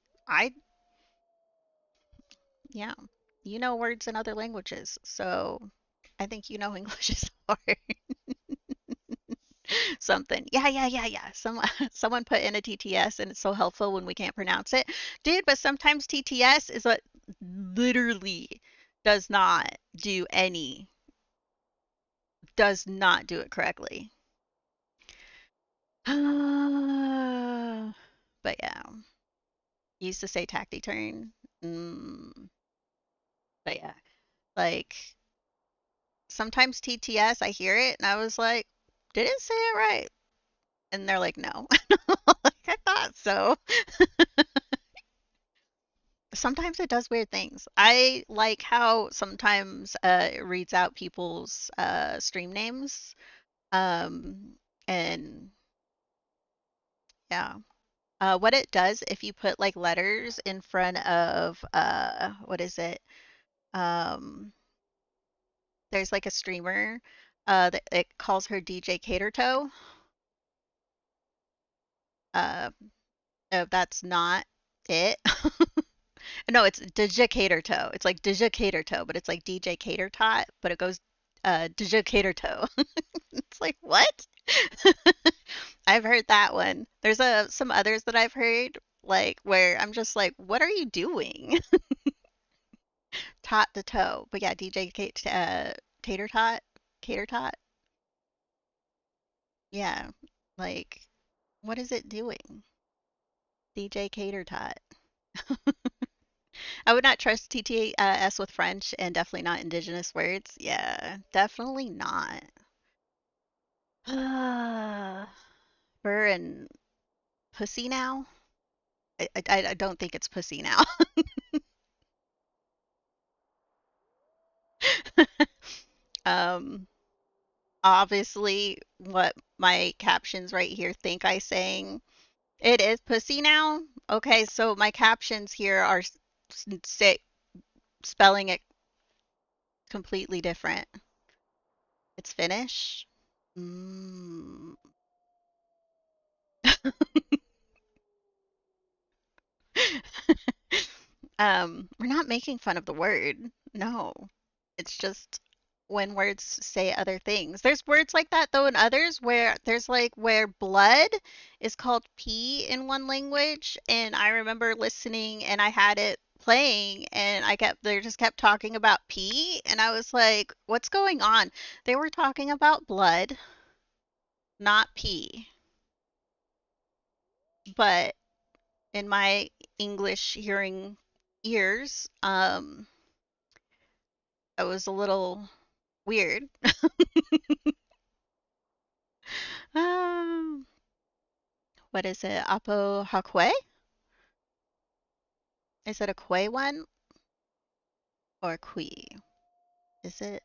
Yeah, you know words in other languages, so I think you know English is hard. Something. Yeah, yeah, yeah, yeah. Someone put in a TTS and it's so helpful when we can't pronounce it. Dude, but sometimes TTS is what literally does not do any does not do it correctly. But yeah, used to say tacti turn. But yeah, like sometimes TTS, I hear it and I was like, did it say it right? And they're like, no. Like, I thought so. Sometimes it does weird things. I like how sometimes it reads out people's stream names. Um, and yeah. What it does if you put like letters in front of what is it? Um, there's like a streamer that it calls her DJ Cater Toe. Uh, that's not it. No, it's DJ Cater Toe. It's like DJ Cater Toe, but it's like DJ Cater Tot, but it goes DJ Cater Toe. It's like what? I've heard that one. There's some others that I've heard like where I'm just like, what are you doing? Tot to toe. But yeah, DJ Tater Tot, Cater Tot. Yeah, like what is it doing? DJ Cater Tot. I would not trust TTS with French and definitely not indigenous words. Yeah, definitely not. Fur and pussy now? I don't think it's pussy now. um, Obviously, what my captions right here think I saying, it is pussy now. Okay, so my captions here are say, spelling it completely different. It's Finnish. Mm. We're not making fun of the word. No. It's just when words say other things. There's words like that though in others where there's like where blood is called pee in one language, and I remember listening and I had it playing and they just kept talking about pee and I was like, what's going on? They were talking about blood, not pee. But in my English hearing ears, it was a little weird. Um, what is it? Apo Hakwe? Is it a Kwe one or a Kui? Is it?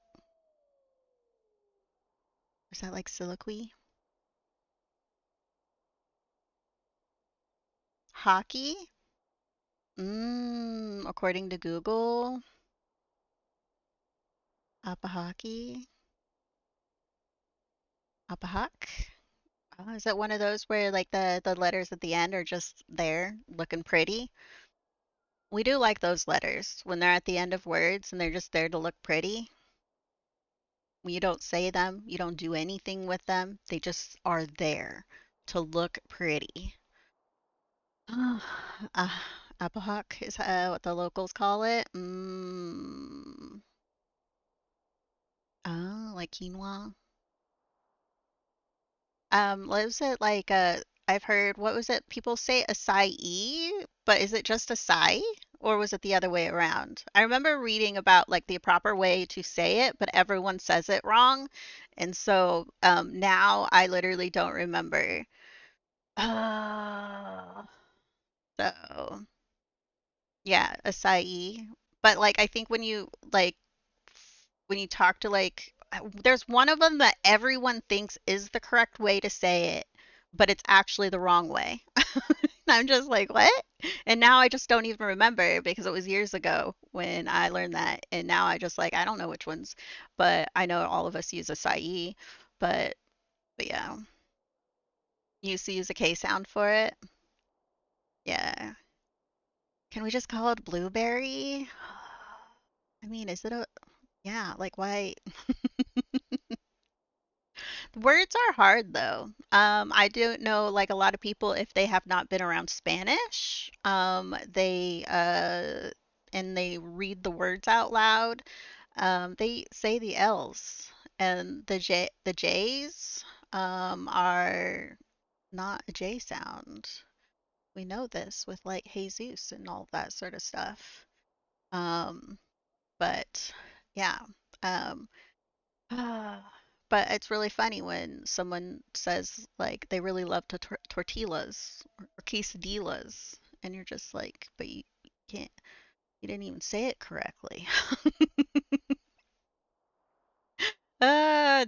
Is that like Siliqui? Hockey? According to Google, Apahaki? Apahak? Oh, is it one of those where like the letters at the end are just there looking pretty? We do like those letters when they're at the end of words and they're just there to look pretty. When you don't say them, you don't do anything with them. They just are there to look pretty. Uh, Apahawk is what the locals call it. Oh, like quinoa. What was it like? I've heard, what was it? People say acai, but is it just acai, or was it the other way around? I remember reading about like the proper way to say it, but everyone says it wrong, and so now I literally don't remember. Uh, so yeah, acai. But like I think when you talk to like there's one of them that everyone thinks is the correct way to say it, but it's actually the wrong way. I'm just like, what? And now I just don't even remember because it was years ago when I learned that. And now I just like I don't know which ones, but I know all of us use acai, but yeah. You used to use a K sound for it. Yeah. Can we just call it blueberry? I mean, is it a yeah, like why words are hard though. I do know like a lot of people if they have not been around Spanish, they and they read the words out loud, they say the L's and the J's are not a J sound. We know this with like Jesus and all that sort of stuff. Um, but yeah. Um, but it's really funny when someone says like they really love to tortillas or quesadillas, and you're just like, but you can't, you didn't even say it correctly.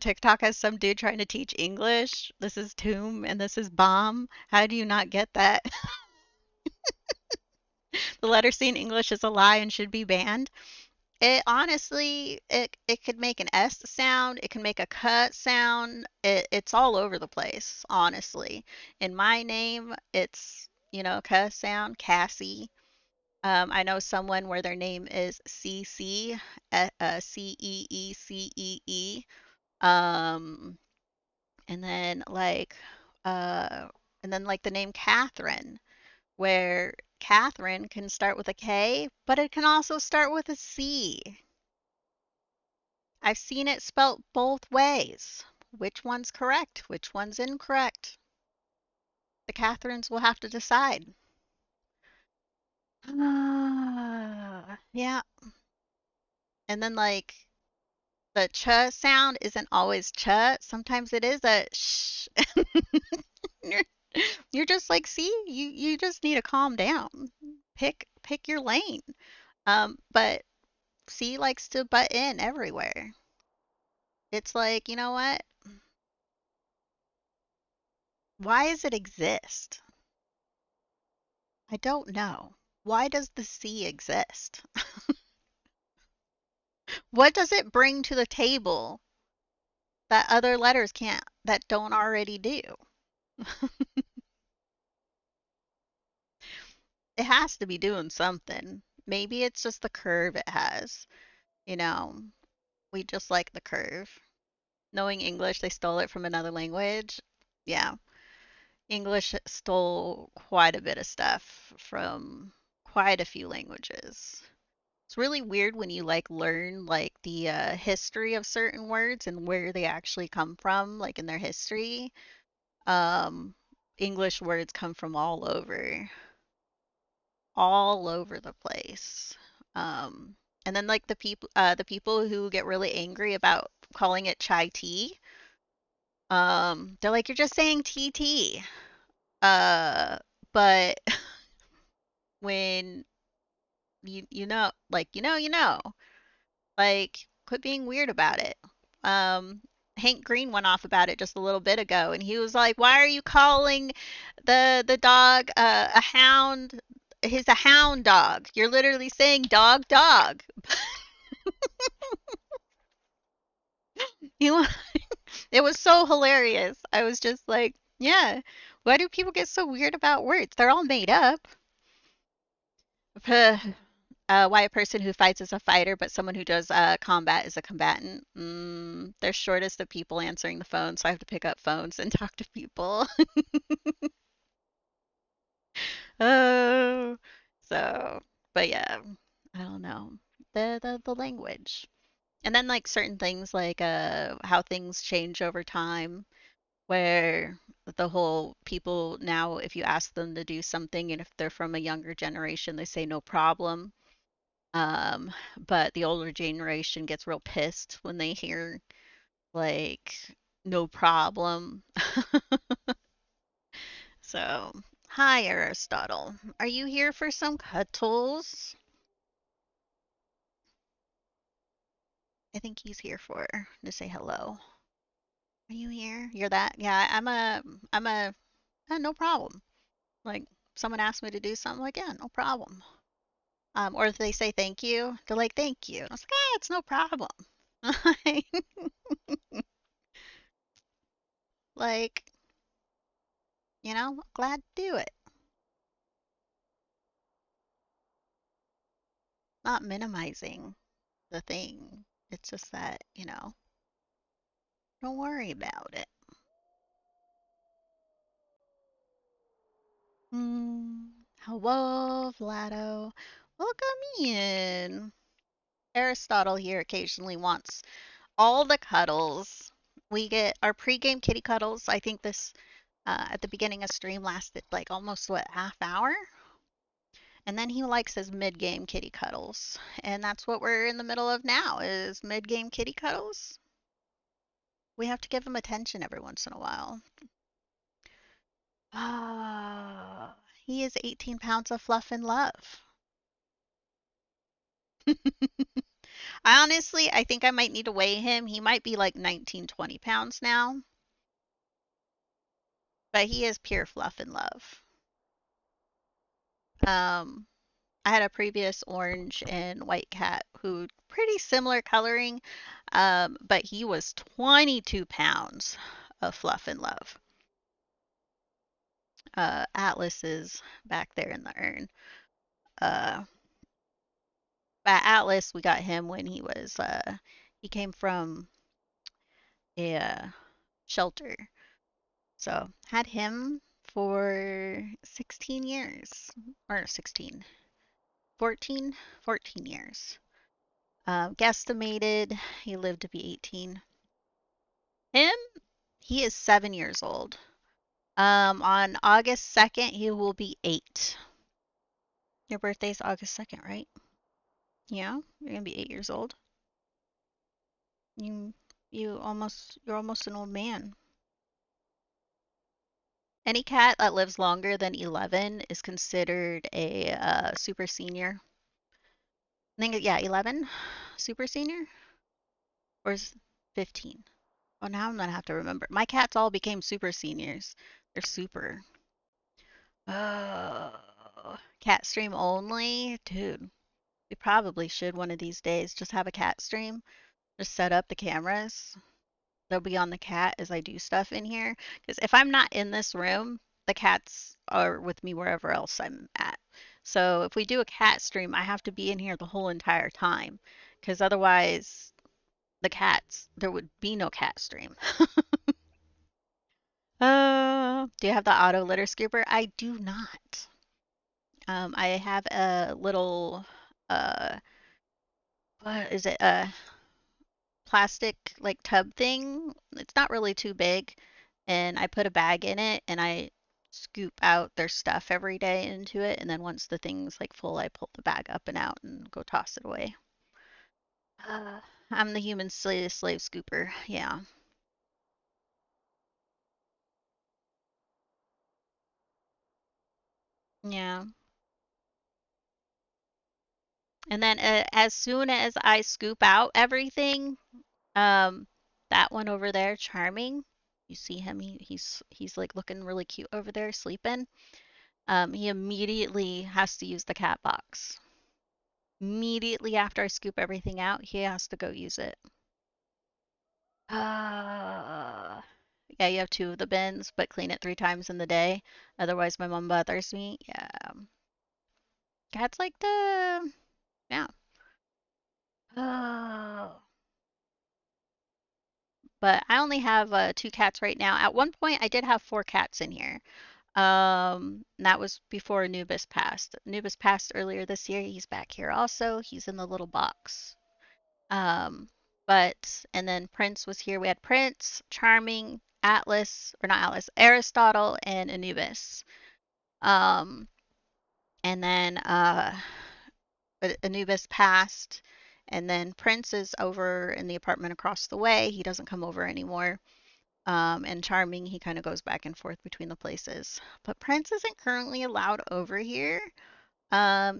TikTok has some dude trying to teach English. This is Tomb and this is Bomb. How do you not get that? The letter C in English is a lie and should be banned. It honestly, it could make an S sound, it can make a cut sound. It's all over the place, honestly. In my name, it's, cuss sound, Cassie. I know someone where their name is CC, Ceecee. Um, and then like, uh, and then like the name Catherine, where Catherine can start with a K, but it can also start with a C. I've seen it spelt both ways. Which one's correct? Which one's incorrect? The Catherines will have to decide. Yeah. And then like the ch sound isn't always ch. Sometimes it is a sh. you're, you're just like, see, you just need to calm down. Pick your lane. But C likes to butt in everywhere. It's like, you know what? Why does it exist? I don't know. Why does the C exist? What does it bring to the table that other letters can't, that don't already do? It has to be doing something. Maybe it's just the curve it has. You know, we just like the curve. Knowing English, they stole it from another language. Yeah, English stole quite a bit of stuff from quite a few languages. It's really weird when you like learn like the history of certain words and where they actually come from, like in their history. Um, English words come from all over the place. Um, and then like the people who get really angry about calling it chai tea, they're like, you're just saying TT. Uh, but when you know, like, quit being weird about it. Um, Hank Green went off about it just a little bit ago, and he was like, "Why are you calling the dog a hound? He's a hound dog. You're literally saying dog, dog." You, it was so hilarious. I was just like, "Yeah, why do people get so weird about words? They're all made up." Why a person who fights is a fighter, but someone who does combat is a combatant. They're shortest of people answering the phone, so I have to pick up phones and talk to people. Oh, so, but yeah, I don't know the language, and then like certain things like how things change over time, where the whole people now, if you ask them to do something, and if they're from a younger generation, they say no problem. Um, but the older generation gets real pissed when they hear like no problem. So, hi Aristotle. Are you here for some cuddles? I think he's here for to say hello. Are you here? You're that? Yeah, I'm a no problem. Like someone asked me to do something like, yeah, no problem. Or if they say thank you, they're like, thank you. I was like, ah, it's no problem. Like, glad to do it. Not minimizing the thing. It's just that, don't worry about it. Hello, Vlado. Welcome in. Aristotle here occasionally wants all the cuddles. We get our pregame kitty cuddles. I think this at the beginning of stream lasted like almost what, half hour? And then he likes his mid-game kitty cuddles. And that's what we're in the middle of now is mid-game kitty cuddles. We have to give him attention every once in a while. Ah, he is 18 pounds of fluff and love. I think I might need to weigh him. He might be like 19, 20 pounds now, but he is pure fluff and love. Um, I had a previous orange and white cat who pretty similar coloring, but he was 22 pounds of fluff and love. Atlas is back there in the urn. Uh, but Atlas, we got him when he came from a shelter. So had him for 16 years, or 16, 14, 14 years. Guesstimated he lived to be 18. Him, he is 7 years old. On August 2nd, he will be 8. Your birthday's August 2nd, right? Yeah, you're gonna be 8 years old. You, you're almost an old man. Any cat that lives longer than 11 is considered a super senior. I think, yeah, 11 super senior or is 15. Oh, now I'm gonna have to remember. My cats all became super seniors. They're super. Oh, cat stream only? Dude, we probably should one of these days just have a cat stream. Just set up the cameras. They'll be on the cat as I do stuff in here. Because if I'm not in this room, the cats are with me wherever else I'm at. So if we do a cat stream, I have to be in here the whole entire time. Because otherwise, there would be no cat stream. Do you have the auto litter scooper? I do not. I have a little, uh, what is it? A plastic like tub thing. It's not really too big, and I put a bag in it and I scoop out their stuff every day into it, and then once the thing's like full, I pull the bag up and out and go toss it away. Uh, I'm the human slave scooper. Yeah. Yeah. And then as soon as I scoop out everything, Um, that one over there, Charming. You see him? He's like looking really cute over there, sleeping. He immediately has to use the cat box. Immediately after I scoop everything out, he has to go use it. Yeah, you have two of the bins, but clean it 3 times in the day. Otherwise, my mom bothers me. Yeah, cats like to, yeah. Oh. But I only have 2 cats right now. At one point, I did have 4 cats in here. That was before Anubis passed. Anubis passed earlier this year. He's back here also. He's in the little box. Um, and then Prince was here. We had Prince, Charming, Atlas, or not Atlas, Aristotle, and Anubis. Um, and then Anubis passed, and then Prince is over in the apartment across the way. He doesn't come over anymore. And Charming, he kind of goes back and forth between the places. But Prince isn't currently allowed over here.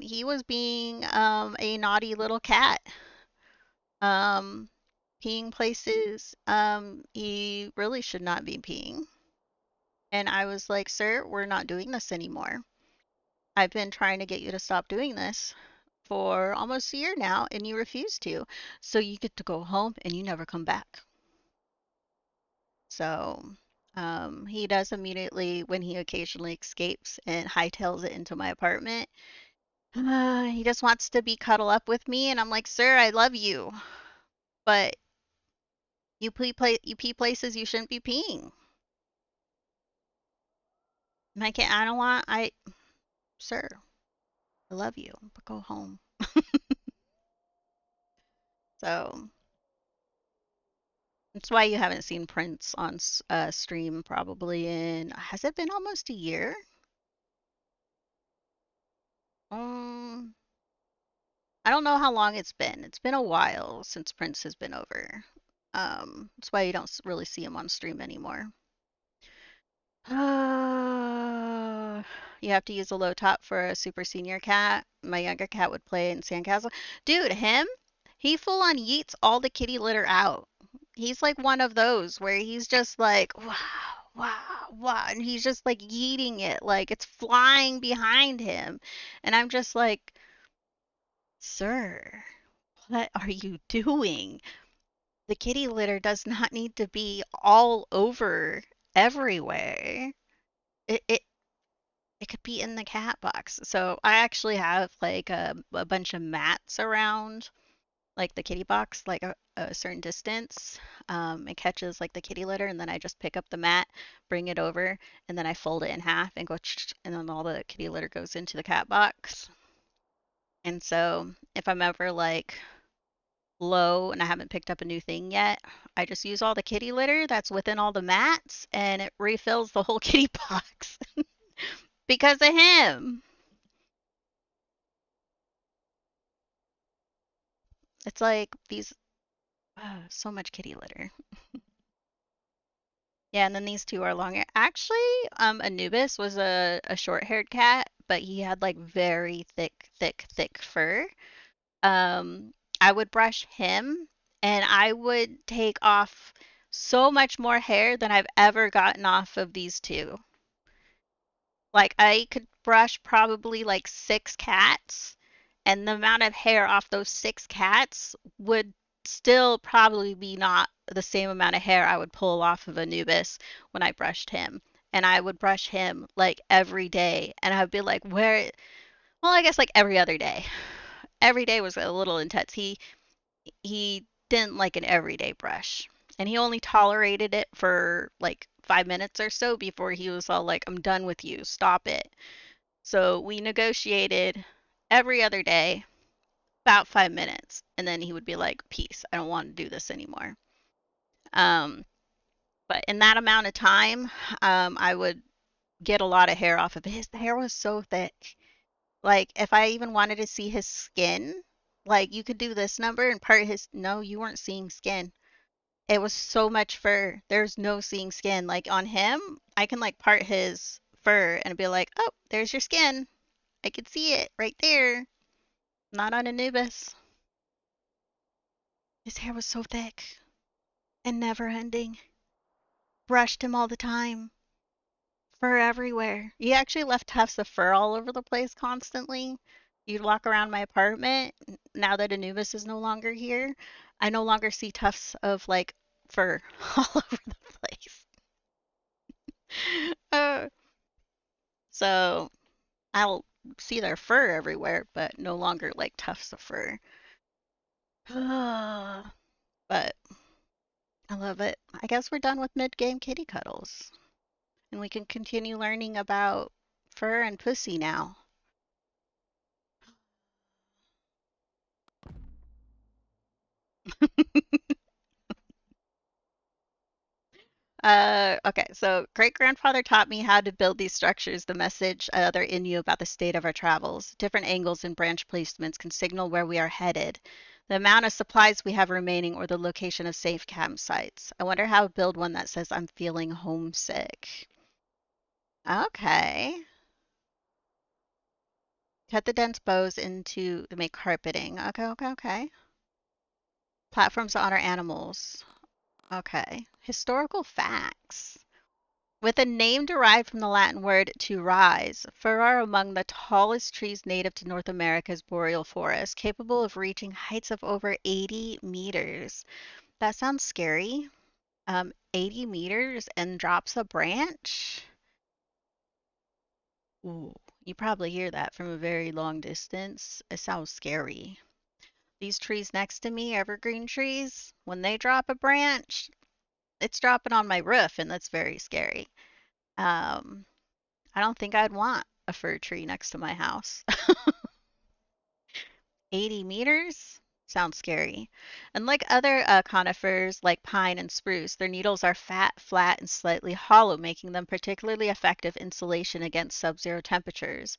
He was being a naughty little cat. Um, Peeing places he really should not be peeing. And I was like, sir, we're not doing this anymore. I've been trying to get you to stop doing this for almost a year now, and you refuse to. So you get to go home and you never come back. So he does immediately, when he occasionally escapes and hightails it into my apartment, he just wants to be cuddle up with me, and I'm like, sir, I love you, but you pee places you shouldn't be peeing. And I can't. I don't want. Sir, I love you, but go home. So that's why you haven't seen Prince on stream probably in. Has it been almost a year? Um, I don't know how long it's been. It's been a while since Prince has been over. That's why you don't really see him on stream anymore. You have to use a low top for a super senior cat. My younger cat would play in sandcastle. Dude, he full on yeets all the kitty litter out. He's like one of those where he's just like, wow, wow, wow, and he's just like yeeting it like it's flying behind him. And I'm just like, Sir, what are you doing? The kitty litter does not need to be all over everywhere. It it could be in the cat box. So I actually have like a bunch of mats around like the kitty box, like a certain distance. It catches like the kitty litter, and then I just pick up the mat, bring it over, and then I fold it in half and go, and then all the kitty litter goes into the cat box. And so if I'm ever like low and I haven't picked up a new thing yet, I just use all the kitty litter that's within all the mats, and it refills the whole kitty box because of him. It's like these, so much kitty litter. Yeah, and then these two are longer. Actually, Anubis was a short-haired cat, but he had like very thick fur. Um, I would brush him, and I would take off so much more hair than I've ever gotten off of these two. Like I could brush probably like six cats, and the amount of hair off those six cats would still probably be not the same amount of hair I would pull off of Anubis when I brushed him. And I would brush him like every day, and I'd be like, where? Well, I guess like every other day. Every day was a little intense. He didn't like an everyday brush, and he only tolerated it for like 5 minutes or so before he was all like, I'm done with you, stop it. So we negotiated every other day, about 5 minutes, and then he would be like, peace, I don't want to do this anymore. um but in that amount of time, I would get a lot of hair off of it. His hair was so thick. Like if I even wanted to see his skin, like you could do this number and part his, no, you weren't seeing skin. It was so much fur. There's no seeing skin. Like on him, I can like part his fur and be like, oh, there's your skin. I can see it right there. Not on Anubis. His hair was so thick and never ending. Brushed him all the time. Fur everywhere. He actually left tufts of fur all over the place constantly. You'd walk around my apartment now that Anubis is no longer here. I no longer see tufts of like fur all over the place. Uh, so I'll see their fur everywhere, but no longer like tufts of fur. But I love it. I guess we're done with mid-game kitty cuddles, and we can continue learning about fur and pussy now. Okay, so great grandfather taught me how to build these structures. The message other Innu about the state of our travels. Different angles and branch placements can signal where we are headed, the amount of supplies we have remaining, or the location of safe campsites. I wonder how to build one that says I'm feeling homesick. Okay. Cut the dense boughs into to make carpeting. Okay, okay, okay. Platforms to honor animals. Okay. Historical facts. With a name derived from the Latin word to rise, fir are among the tallest trees native to North America's boreal forest, capable of reaching heights of over 80 meters. That sounds scary. 80 meters and drops a branch? Ooh, you probably hear that from a very long distance. It sounds scary. These trees next to me, evergreen trees, when they drop a branch, it's dropping on my roof, and that's very scary. Um, I don't think I'd want a fir tree next to my house. 80 meters? Sounds scary. Unlike other conifers like pine and spruce, their needles are fat, flat, and slightly hollow, making them particularly effective insulation against sub-zero temperatures.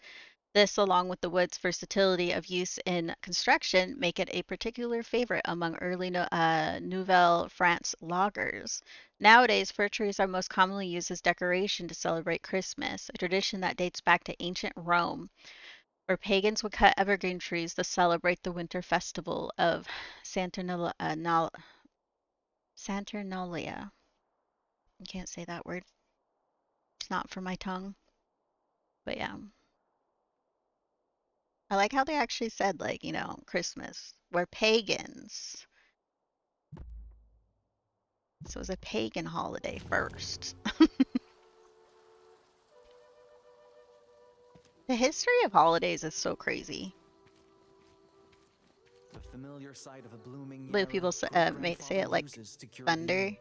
This, along with the wood's versatility of use in construction, make it a particular favorite among early Nouvelle-France loggers. Nowadays, fir trees are most commonly used as decoration to celebrate Christmas, a tradition that dates back to ancient Rome, where pagans would cut evergreen trees to celebrate the winter festival of Saturnalia. I can't say that word. It's not for my tongue. But yeah. I like how they actually said, like, Christmas. We're pagans. So it was a pagan holiday first. The history of holidays is so crazy. The familiar sight of a blooming The people yarrow may say great-grandfather it like uses to cure the thunder.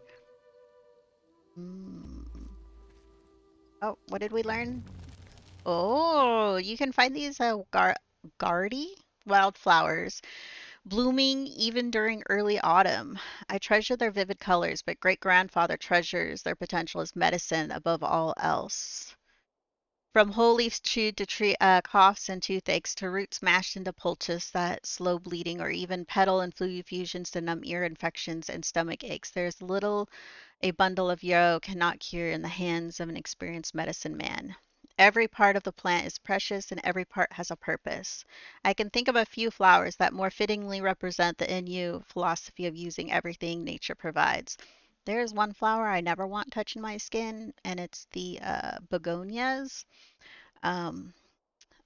ill. Mm. Oh, what did we learn? Oh, you can find these gardy wildflowers blooming even during early autumn. I treasure their vivid colors, but great grandfather treasures their potential as medicine above all else. From whole leaves chewed to tree coughs and toothaches to roots mashed into poultice that slow bleeding, or even petal and fluid fusions to numb ear infections and stomach aches, there's little a bundle of yarrow cannot cure in the hands of an experienced medicine man. Every part of the plant is precious and every part has a purpose. I can think of a few flowers that more fittingly represent the Innu philosophy of using everything nature provides. There's one flower I never want touching my skin, and it's the begonias. Um,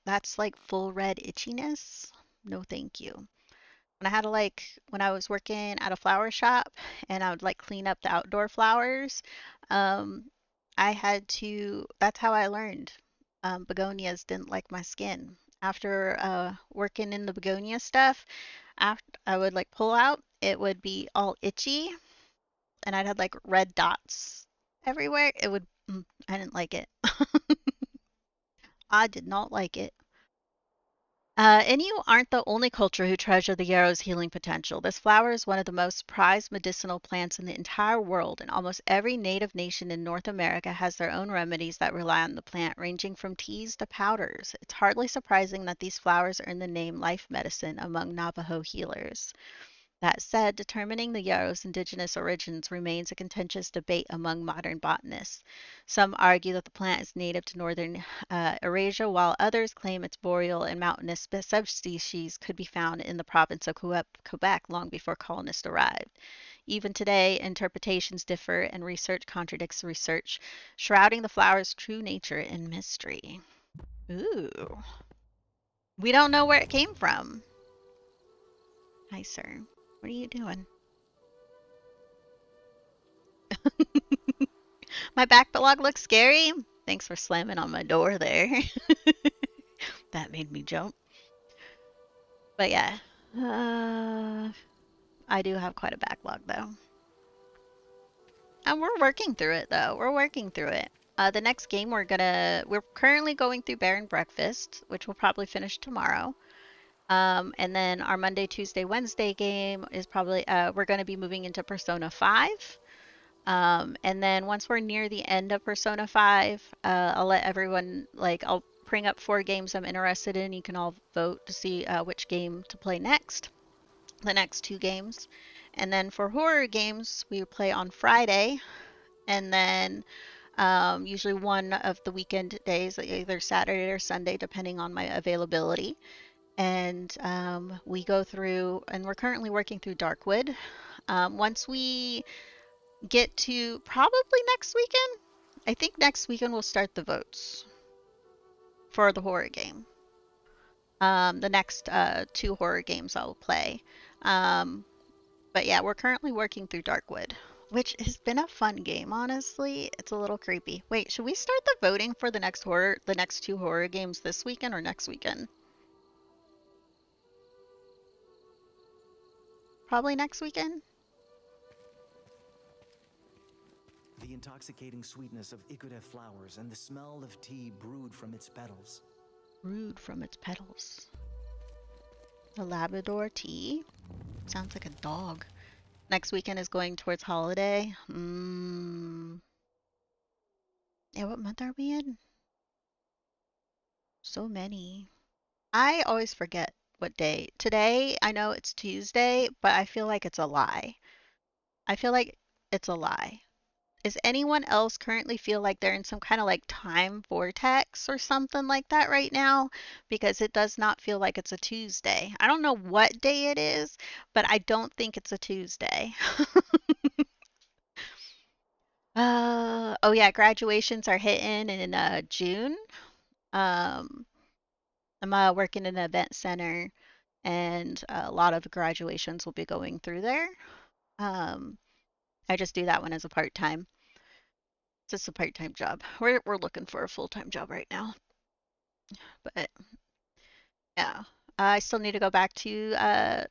that's like full red itchiness. No, thank you. When I was working at a flower shop and I would like clean up the outdoor flowers, um, I had to, that's how I learned. Begonias didn't like my skin. After working in the begonia stuff, after I would like pull out, it would be all itchy and I'd have like red dots everywhere. I didn't like it. I did not like it. And you aren't the only culture who treasure the yarrow's healing potential. This flower is one of the most prized medicinal plants in the entire world, and almost every native nation in North America has their own remedies that rely on the plant, ranging from teas to powders. It's hardly surprising that these flowers earn the name life medicine among Navajo healers. That said, determining the yarrow's indigenous origins remains a contentious debate among modern botanists. Some argue that the plant is native to northern Eurasia, while others claim its boreal and mountainous subspecies could be found in the province of Quebec long before colonists arrived. Even today, interpretations differ and research contradicts research, shrouding the flower's true nature in mystery. Ooh. We don't know where it came from. Hi, sir. What are you doing? My backlog looks scary. Thanks for slamming on my door there. That made me jump. But yeah, I do have quite a backlog though. And we're working through it though. We're working through it. The next game we're currently going through Bear and Breakfast, which we'll probably finish tomorrow. And then our Monday, Tuesday, Wednesday game is probably we're gonna be moving into Persona 5. And then once we're near the end of Persona 5, I'll let everyone, I'll bring up 4 games I'm interested in. You can all vote to see which game to play next, the next 2 games. And then for horror games, we play on Friday, and then usually one of the weekend days, either Saturday or Sunday, depending on my availability. And we go through, and we're currently working through Darkwood. Once we get to probably next weekend. I think next weekend we'll start the votes for the horror game. The next 2 horror games I'll play. Um, but yeah, we're currently working through Darkwood, which has been a fun game, honestly. It's a little creepy. Wait, should we start the voting for the next 2 horror games this weekend or next weekend? Probably next weekend. The intoxicating sweetness of iguana flowers and the smell of tea brewed from its petals. Brewed from its petals. The Labrador tea. Sounds like a dog. Next weekend is going towards holiday. Yeah, what month are we in? So many. I always forget what day. Today, I know it's Tuesday, but I feel like it's a lie. I feel like it's a lie. Is anyone else currently feel like they're in some kind of like time vortex or something like that right now? Because it does not feel like it's a Tuesday. I don't know what day it is, but I don't think it's a Tuesday. Oh yeah, graduations are hitting in June. Um, I'm working in an event center, and a lot of graduations will be going through there. Um, I just do that one as a part time. It's just a part time job. We're looking for a full time job right now, but yeah. I still need to go back to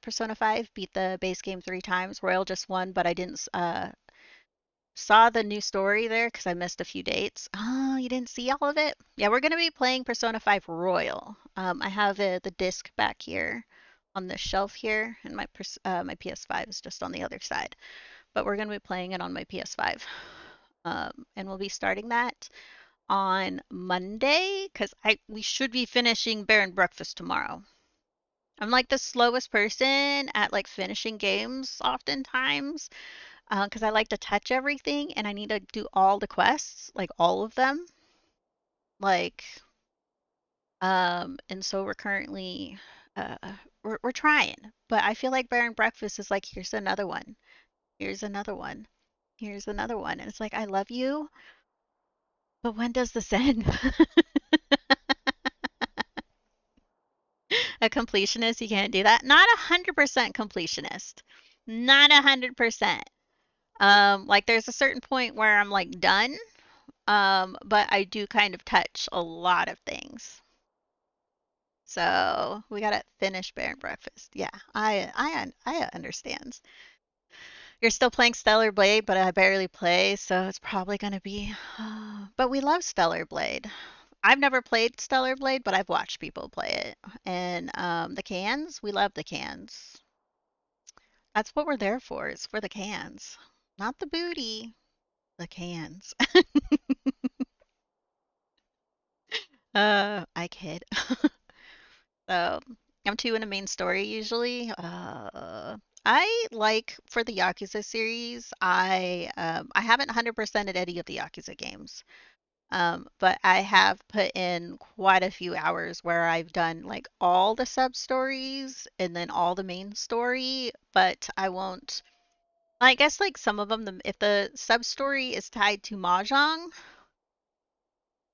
Persona 5, beat the base game 3 times. Royal just won, but I didn't saw the new story there because I missed a few dates. Oh, you didn't see all of it? Yeah, we're gonna be playing Persona 5 Royal. I have the disc back here on the shelf here, and my PS5 is just on the other side. But we're gonna be playing it on my PS5, and we'll be starting that on Monday because I we should be finishing Bear and Breakfast tomorrow. I'm like the slowest person at like finishing games oftentimes because I like to touch everything and I need to do all the quests, like all of them. Like, and so we're currently, uh, we're trying, but I feel like Bear and Breakfast is like, here's another one, here's another one, here's another one, and it's like, I love you, but when does this end? A completionist, you can't do that. Not 100% completionist. Not 100%. Like there's a certain point where I'm like done. But I do kind of touch a lot of things. So we gotta finish Bear and Breakfast. Yeah, I understand. You're still playing Stellar Blade, but I barely play, so it's probably gonna be. But we love Stellar Blade. I've never played Stellar Blade, but I've watched people play it. And the cans, we love the cans. That's what we're there for. It's for the cans, not the booty. The cans. I kid. So I'm two in a main story usually. I like for the Yakuza series. I haven't 100%ed any of the Yakuza games. But I have put in quite a few hours where I've done like all the sub stories and then all the main story. But I won't. I guess like some of them, if the sub story is tied to Mahjong,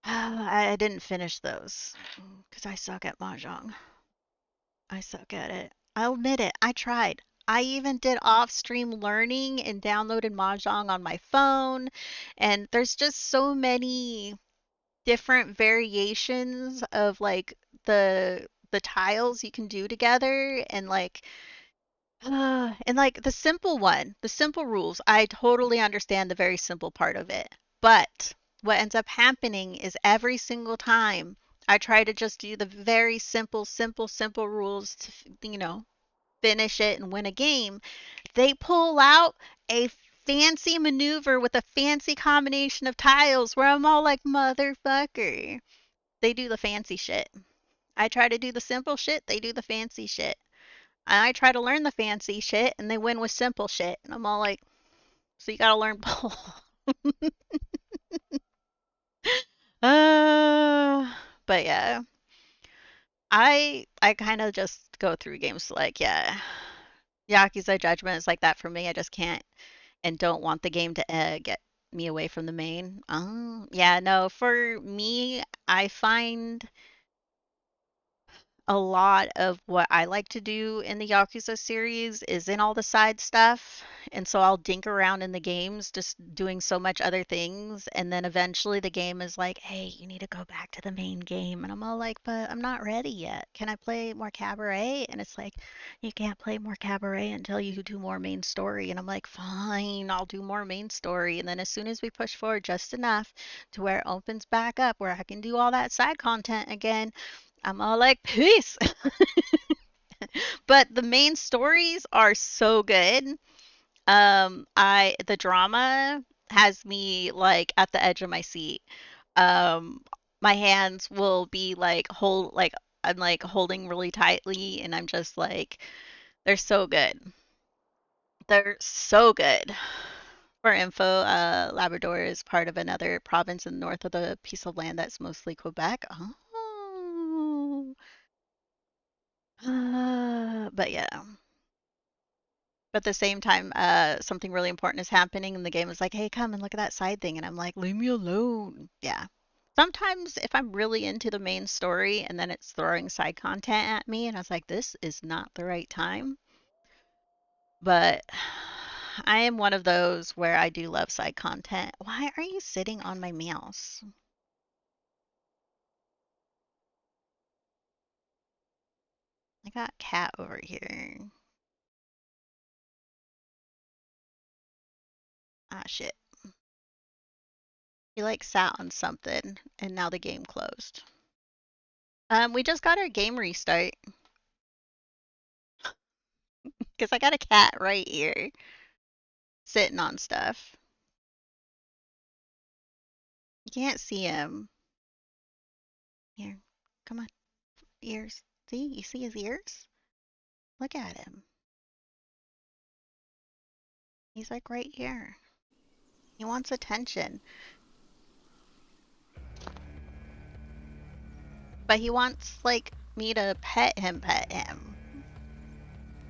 I didn't finish those because I suck at Mahjong. I suck at it. I'll admit it. I tried. I even did off-stream learning and downloaded Mahjong on my phone. And there's just so many different variations of like the tiles you can do together and like the simple one, the simple rules. I totally understand the very simple part of it. But what ends up happening is every single time I try to just do the very simple rules to, finish it and win a game, they pull out a fancy maneuver with a fancy combination of tiles where I'm all like, motherfucker. They do the fancy shit. I try to do the simple shit, they do the fancy shit. And I try to learn the fancy shit and they win with simple shit. And I'm all like, so you gotta learn both. uh, but yeah, I kind of just go through games like, yeah, Yakuza Judgment is like that for me. I just can't and don't want the game to get me away from the main. Yeah, no, for me, I find a lot of what I like to do in the Yakuza series is in all the side stuff. And so I'll dink around in the games just doing so much other things. And then eventually the game is like, hey, you need to go back to the main game. And I'm all like, but I'm not ready yet. Can I play more cabaret? And it's like, you can't play more cabaret until you do more main story. And I'm like, fine, I'll do more main story. And then as soon as we push forward just enough to where it opens back up, where I can do all that side content again, I'm all like, peace. But the main stories are so good. The drama has me like at the edge of my seat. Um, my hands will be like I'm like holding really tightly, and I'm just like, they're so good. They're so good. For info, Labrador is part of another province in the north of the piece of land that's mostly Quebec. Oh. But yeah. But at the same time, something really important is happening, and the game is like, "Hey, come and look at that side thing," and I'm like, "Leave me alone." Yeah. Sometimes if I'm really into the main story and then it's throwing side content at me and I was like, this is not the right time. But I am one of those where I do love side content. Why are you sitting on my mouse? I got cat over here. Ah, shit. He like sat on something and now the game closed. We just got our game restart because I got a cat right here sitting on stuff. You can't see him. Here, come on, ears. See, you see his ears? Look at him. He's like right here. He wants attention, but he wants like me to pet him, pet him.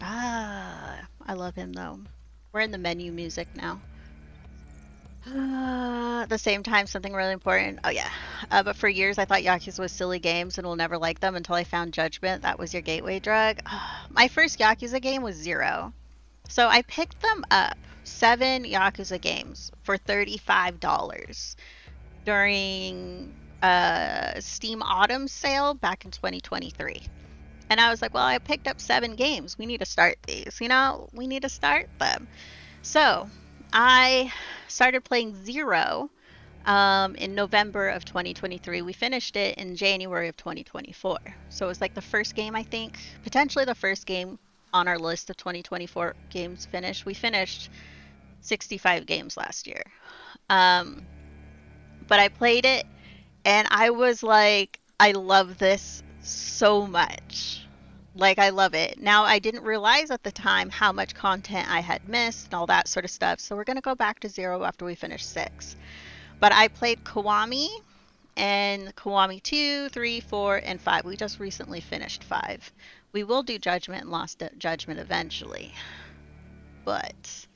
Ah, I love him though. We're in the menu music now. At the same time, something really important. Oh yeah, but for years I thought Yakuza was silly games and will never like them until I found Judgment. That was your gateway drug. My first Yakuza game was Zero, so I picked them up 7 Yakuza games for $35 during Steam Autumn sale back in 2023. And I was like, well, I picked up 7 games. We need to start these. We need to start them. So I started playing Zero in November of 2023. We finished it in January of 2024. So it was like the first game, I think, potentially the first game on our list of 2024 games finished. We finished 65 games last year. But I played it and I was like, I love this so much. Like, I love it. Now, I didn't realize at the time how much content I had missed and all that sort of stuff. So we're going to go back to Zero after we finish 6. But I played Kiwami and Kiwami 2, 3, 4, and 5. We just recently finished 5. We will do Judgment and Lost Judgment eventually. But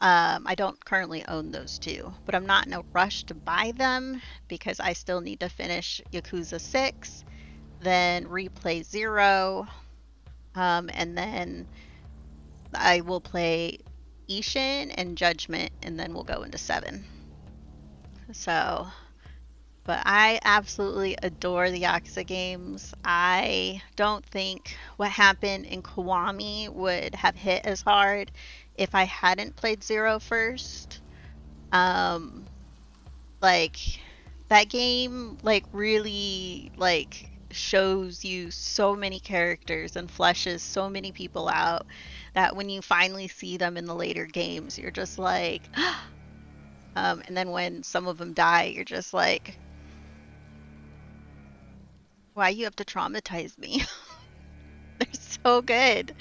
I don't currently own those 2. But I'm not in a rush to buy them because I still need to finish Yakuza 6, then replay 0, and then I will play Ishin and Judgment, and then we'll go into 7. So, but I absolutely adore the Yakuza games. I don't think what happened in Kiwami would have hit as hard if I hadn't played Zero first. Like, that game, like, really, like, shows you so many characters and fleshes so many people out that when you finally see them in the later games, you're just like, and then when some of them die, you're just like, why you have to traumatize me? They're so good.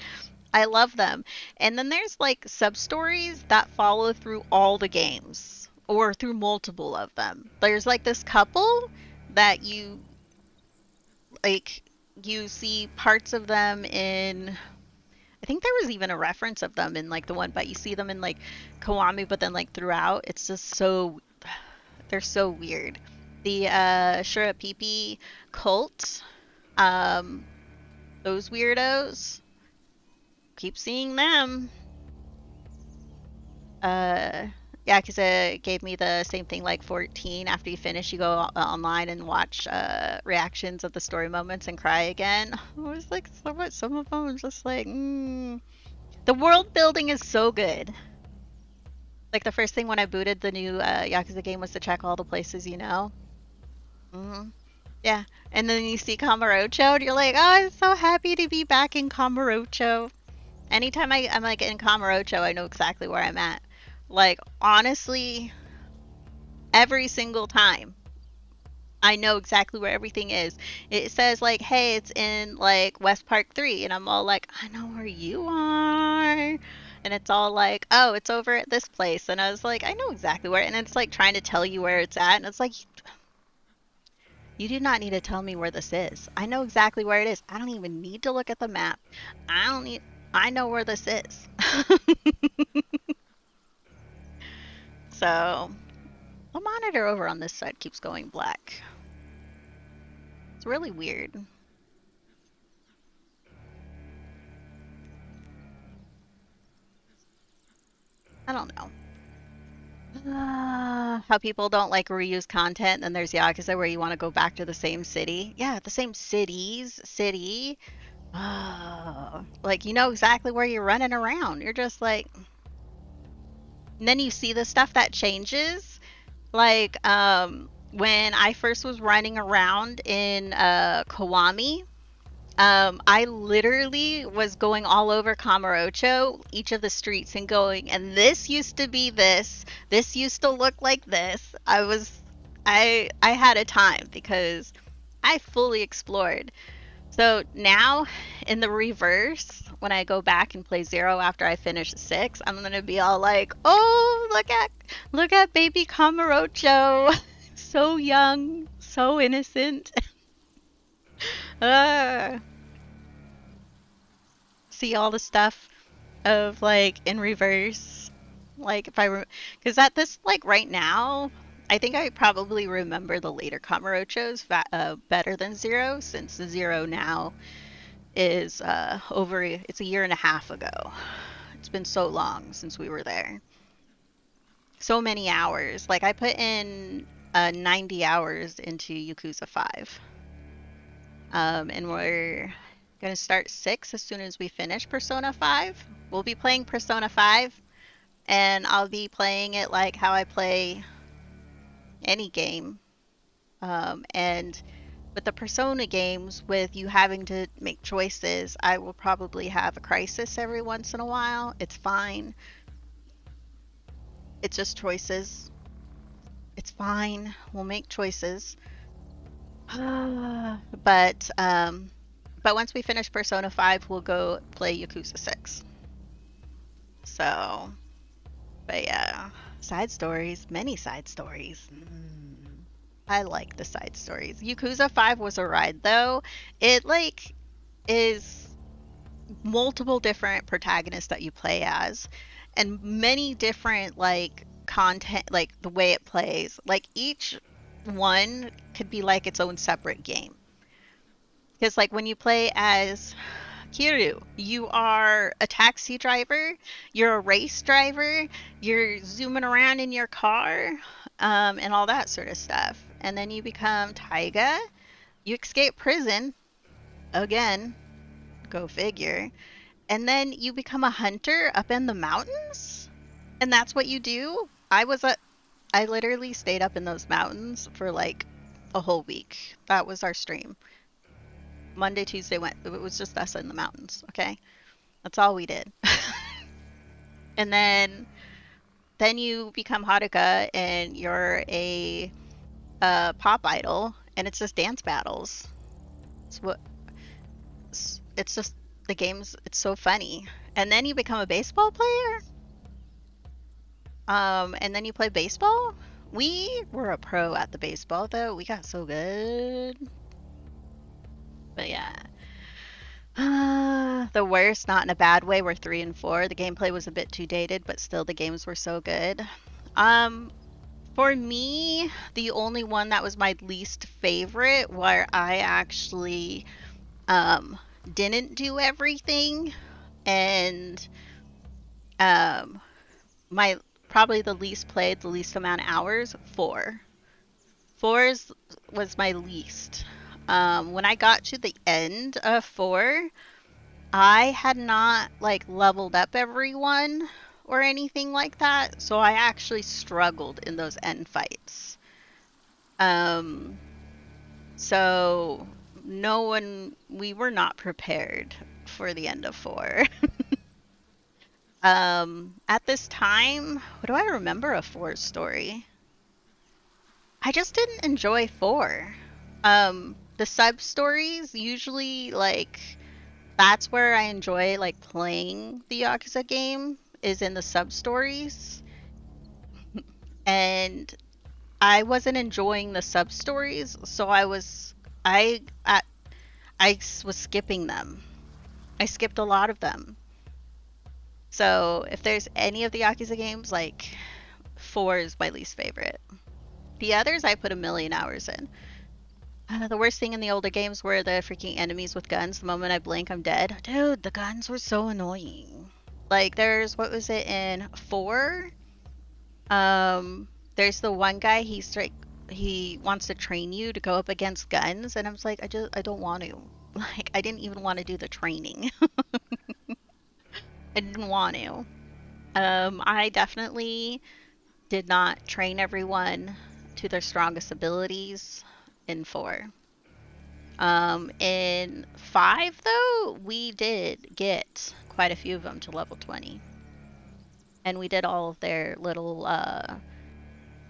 I love them. And then there's like sub stories that follow through all the games or through multiple of them. There's like this couple that you see parts of them in. I think there was even a reference of them in like the one, but you see them in like Kiwami, but then like throughout, it's just so they're so weird. The Shurapipi cult, um, those weirdos, keep seeing them. Uh, yeah, because it gave me the same thing like 14. After you finish, you go online and watch reactions of the story moments and cry again. I was like, some of them, I'm just like, The world building is so good. Like the first thing when I booted the new Yakuza game was to check all the places you know. Hmm. Yeah, and then you see Kamurocho, and you're like, oh, I'm so happy to be back in Kamurocho. Anytime I'm like in Kamurocho, I know exactly where I'm at. Like honestly, every single time, I know exactly where everything is. It says like, hey, it's in like West Park 3, and I'm all like, I know where you are. And it's all like, oh, it's over at this place. And I was like, I know exactly where. And it's like trying to tell you where it's at. And it's like, you do not need to tell me where this is. I know exactly where it is. I don't even need to look at the map. I know where this is. So, the monitor over on this side keeps going black. It's really weird. I don't know. How people don't like reuse content, and there's Yakuza where you want to go back to the same city. Yeah, the same city. Like you know exactly where you're running around. You're just like, and then you see the stuff that changes. Like when I first was running around in Kiwami, I literally was going all over Kamurocho, each of the streets, and going, and this used to be this used to look like this. I had a time because I fully explored. So now, in the reverse, when I go back and play Zero after I finish six, I'm gonna be all like, "Oh, look at baby Kamurocho, so young, so innocent." uh, See all the stuff of like in reverse, like if I because at this like right now, I think I probably remember the later Kamurochos better than Zero, since the Zero now is it's a year and a half ago. It's been so long since we were there. So many hours. Like I put in 90 hours into Yakuza 5. And we're gonna start 6 as soon as we finish Persona 5. We'll be playing Persona 5, and I'll be playing it like how I play any game. And with the Persona games, with you having to make choices, I will probably have a crisis every once in a while. It's fine. It's just choices. It's fine. We'll make choices. But once we finish Persona 5, we'll go play Yakuza 6. So, but yeah, side stories, many side stories. I like the side stories. Yakuza 5 was a ride though. It like is multiple different protagonists that you play as, and many different like content, like the way it plays. Like each one could be like its own separate game. Because like when you play as Kiryu, you are a taxi driver, you're a race driver, you're zooming around in your car, and all that sort of stuff. And then you become Taiga, you escape prison, again, go figure. And then you become a hunter up in the mountains, and that's what you do. I literally stayed up in those mountains for like a whole week. That was our stream. Monday, Tuesday, went. It was just us in the mountains. Okay, that's all we did. And then you become Haruka, and you're a pop idol, and it's just dance battles. It's just the games. It's so funny. And then you become a baseball player. And then you play baseball. We were a pro at the baseball though. We got so good. But yeah. The worst, not in a bad way, were 3 and 4. The gameplay was a bit too dated, but still the games were so good. For me, the only one that was my least favorite, where I actually didn't do everything, and my probably the least played, the least amount of hours, 4. 4 was my least. When I got to the end of 4, I had not like leveled up everyone or anything like that, so I actually struggled in those end fights. So we were not prepared for the end of 4. At this time, what do I remember of 4's story? I just didn't enjoy 4. The sub stories usually like that's where I enjoy like playing the Yakuza game, is in the sub stories. And I wasn't enjoying the sub stories, so I was skipping them. I skipped a lot of them. So if there's any of the Yakuza games, like 4 is my least favorite. The others I put a million hours in. The worst thing in the older games were the freaking enemies with guns. The moment I blink, I'm dead. Dude, the guns were so annoying. Like, there's, what was it in 4? There's the one guy, he wants to train you to go up against guns, and I was like, I don't want to. Like, I didn't even want to do the training. I didn't want to. I definitely did not train everyone to their strongest abilities in 4. In 5, though, we did get quite a few of them to level 20. And we did all of their little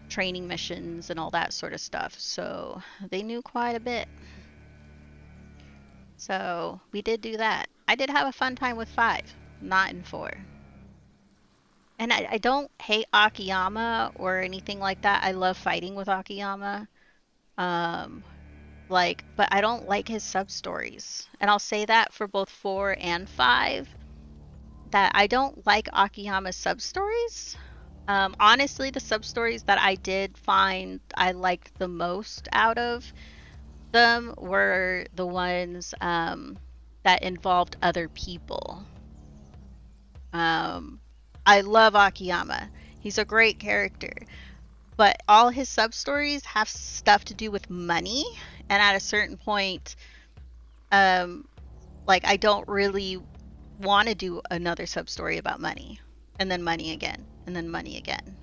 training missions and all that sort of stuff. So they knew quite a bit. So we did do that. I did have a fun time with 5, not in 4. And I don't hate Akiyama or anything like that. I love fighting with Akiyama. But I don't like his sub-stories. And I'll say that for both 4 and 5, that I don't like Akiyama's sub-stories. Honestly, the sub-stories that I did find I liked the most out of them were the ones that involved other people. I love Akiyama. He's a great character. But all his sub-stories have stuff to do with money. And at a certain point, I don't really want to do another sub-story about money. And then money again. And then money again.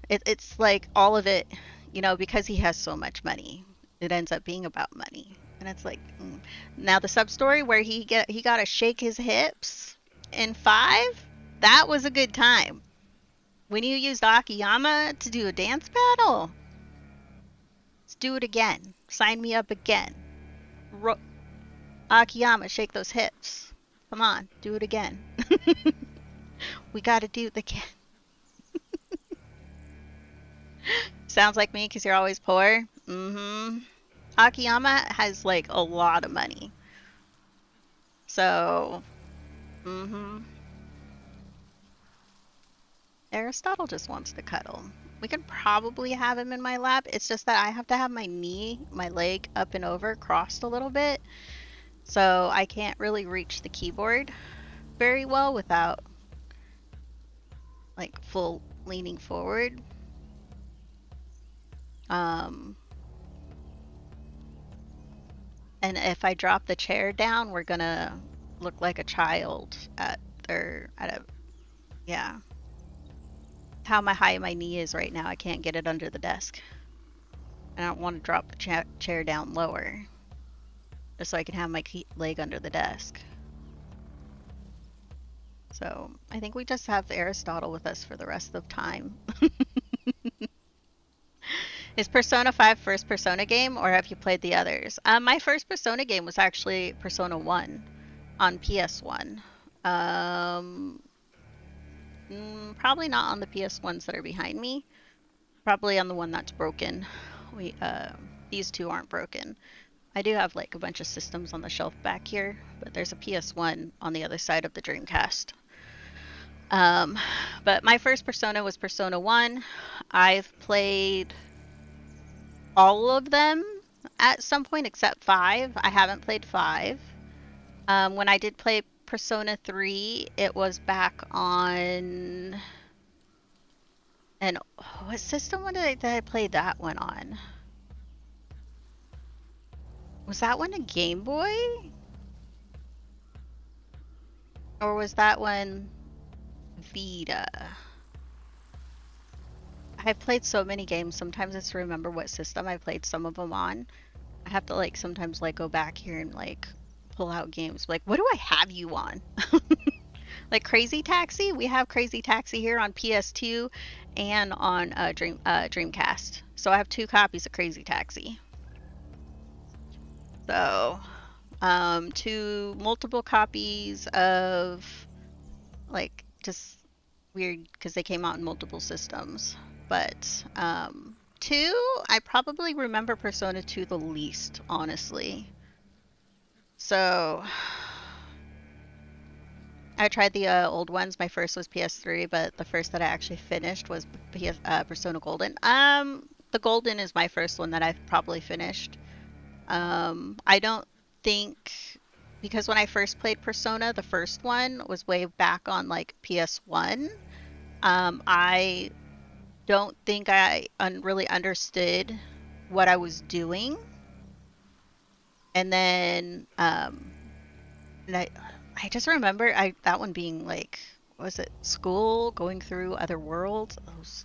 It's like all of it, because he has so much money, it ends up being about money. And it's like, now the sub-story where he got to shake his hips in 5, that was a good time. When you used Akiyama to do a dance battle, let's do it again. Sign me up again. Akiyama, shake those hips. Come on, do it again. We gotta do it again. Sounds like me because you're always poor. Akiyama has like a lot of money. So, Aristotle just wants to cuddle. We could probably have him in my lap. It's just that I have to have my leg up and over, crossed a little bit. So I can't really reach the keyboard very well without like full leaning forward. And if I drop the chair down, we're gonna look like a child yeah. How high my knee is right now, I can't get it under the desk. I don't want to drop the chair down lower, just so I can have my leg under the desk. So I think we just have Aristotle with us for the rest of time. Is Persona 5 first Persona game, or have you played the others? My first Persona game was actually Persona 1 on PS1. Probably not on the PS1s that are behind me. Probably on the one that's broken. These two aren't broken. I do have like a bunch of systems on the shelf back here, but there's a PS1 on the other side of the Dreamcast. But my first Persona was Persona 1. I've played all of them at some point except 5. I haven't played 5. When I did play Persona 3, it was back on... And what system did I play that one on? Was that one a Game Boy? Or was that one Vita? I've played so many games, sometimes it's to remember what system I played some of them on. I have to sometimes go back here and pull out games. Like, what do I have you on? Like Crazy Taxi? We have Crazy Taxi here on PS2 and on Dreamcast. So I have 2 copies of Crazy Taxi. So, 2 multiple copies of just weird because they came out in multiple systems. But 2, I probably remember Persona 2 the least, honestly. So I tried the old ones. My first was PS3, but the first that I actually finished was Persona Golden. The Golden is my first one that I've probably finished. I don't think because when I first played Persona, the first one was way back on like PS1. I don't think I really understood what I was doing, and then and I just remember that one being like, was it school going through other worlds?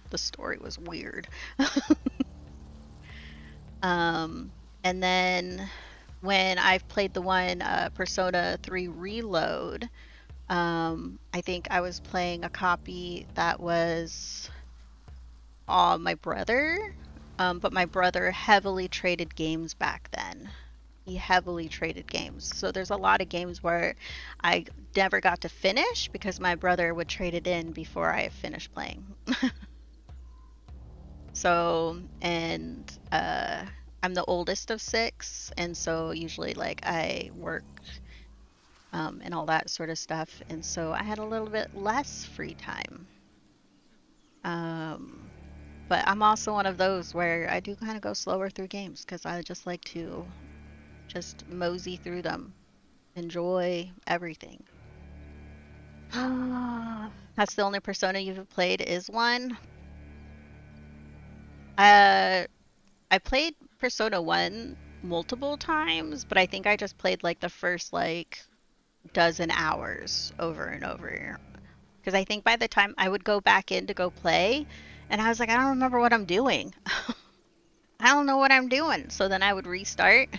The story was weird. Um, and then when I've played the one Persona 3 Reload, I think I was playing a copy that was on my brother, but my brother heavily traded games back then. He heavily traded games. So there's a lot of games where I never got to finish because my brother would trade it in before I finished playing. So, and I'm the oldest of six, and so usually like I work and all that sort of stuff, and so I had a little bit less free time. Um, but I'm also one of those where I do kind of go slower through games because I just like to just mosey through them, enjoy everything. That's the only Persona you've played is one. Uh, I played Persona 1 multiple times, but I think I just played like the first like dozen hours over and over. Because I think by the time I would go back in to go play, and I was like, I don't remember what I'm doing. I don't know what I'm doing. So then I would restart,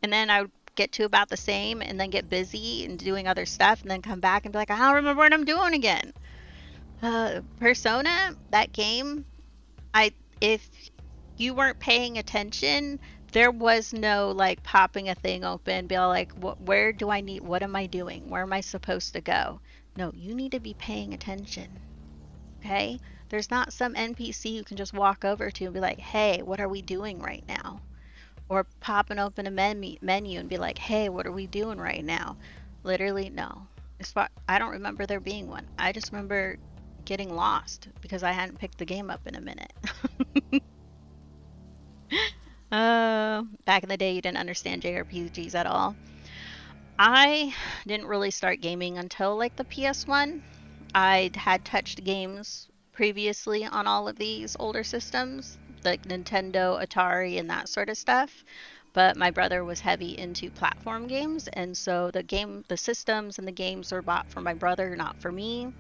and then I would get to about the same, and then get busy and doing other stuff, and then come back and be like, I don't remember what I'm doing again. Persona, that game, if you weren't paying attention, there was no like popping a thing open, be all like, where do I need, what am I doing? Where am I supposed to go? No, you need to be paying attention. Okay? There's not some NPC you can just walk over to and be like, hey, what are we doing right now? Or pop and open a menu and be like, hey, what are we doing right now? Literally, no. I don't remember there being one. I just remember getting lost because I hadn't picked the game up in a minute. Back in the day, you didn't understand JRPGs at all. I didn't really start gaming until like the PS1. I had touched games previously on all of these older systems, like Nintendo, Atari, and that sort of stuff. But my brother was heavy into platform games, and so the systems and the games were bought for my brother, not for me.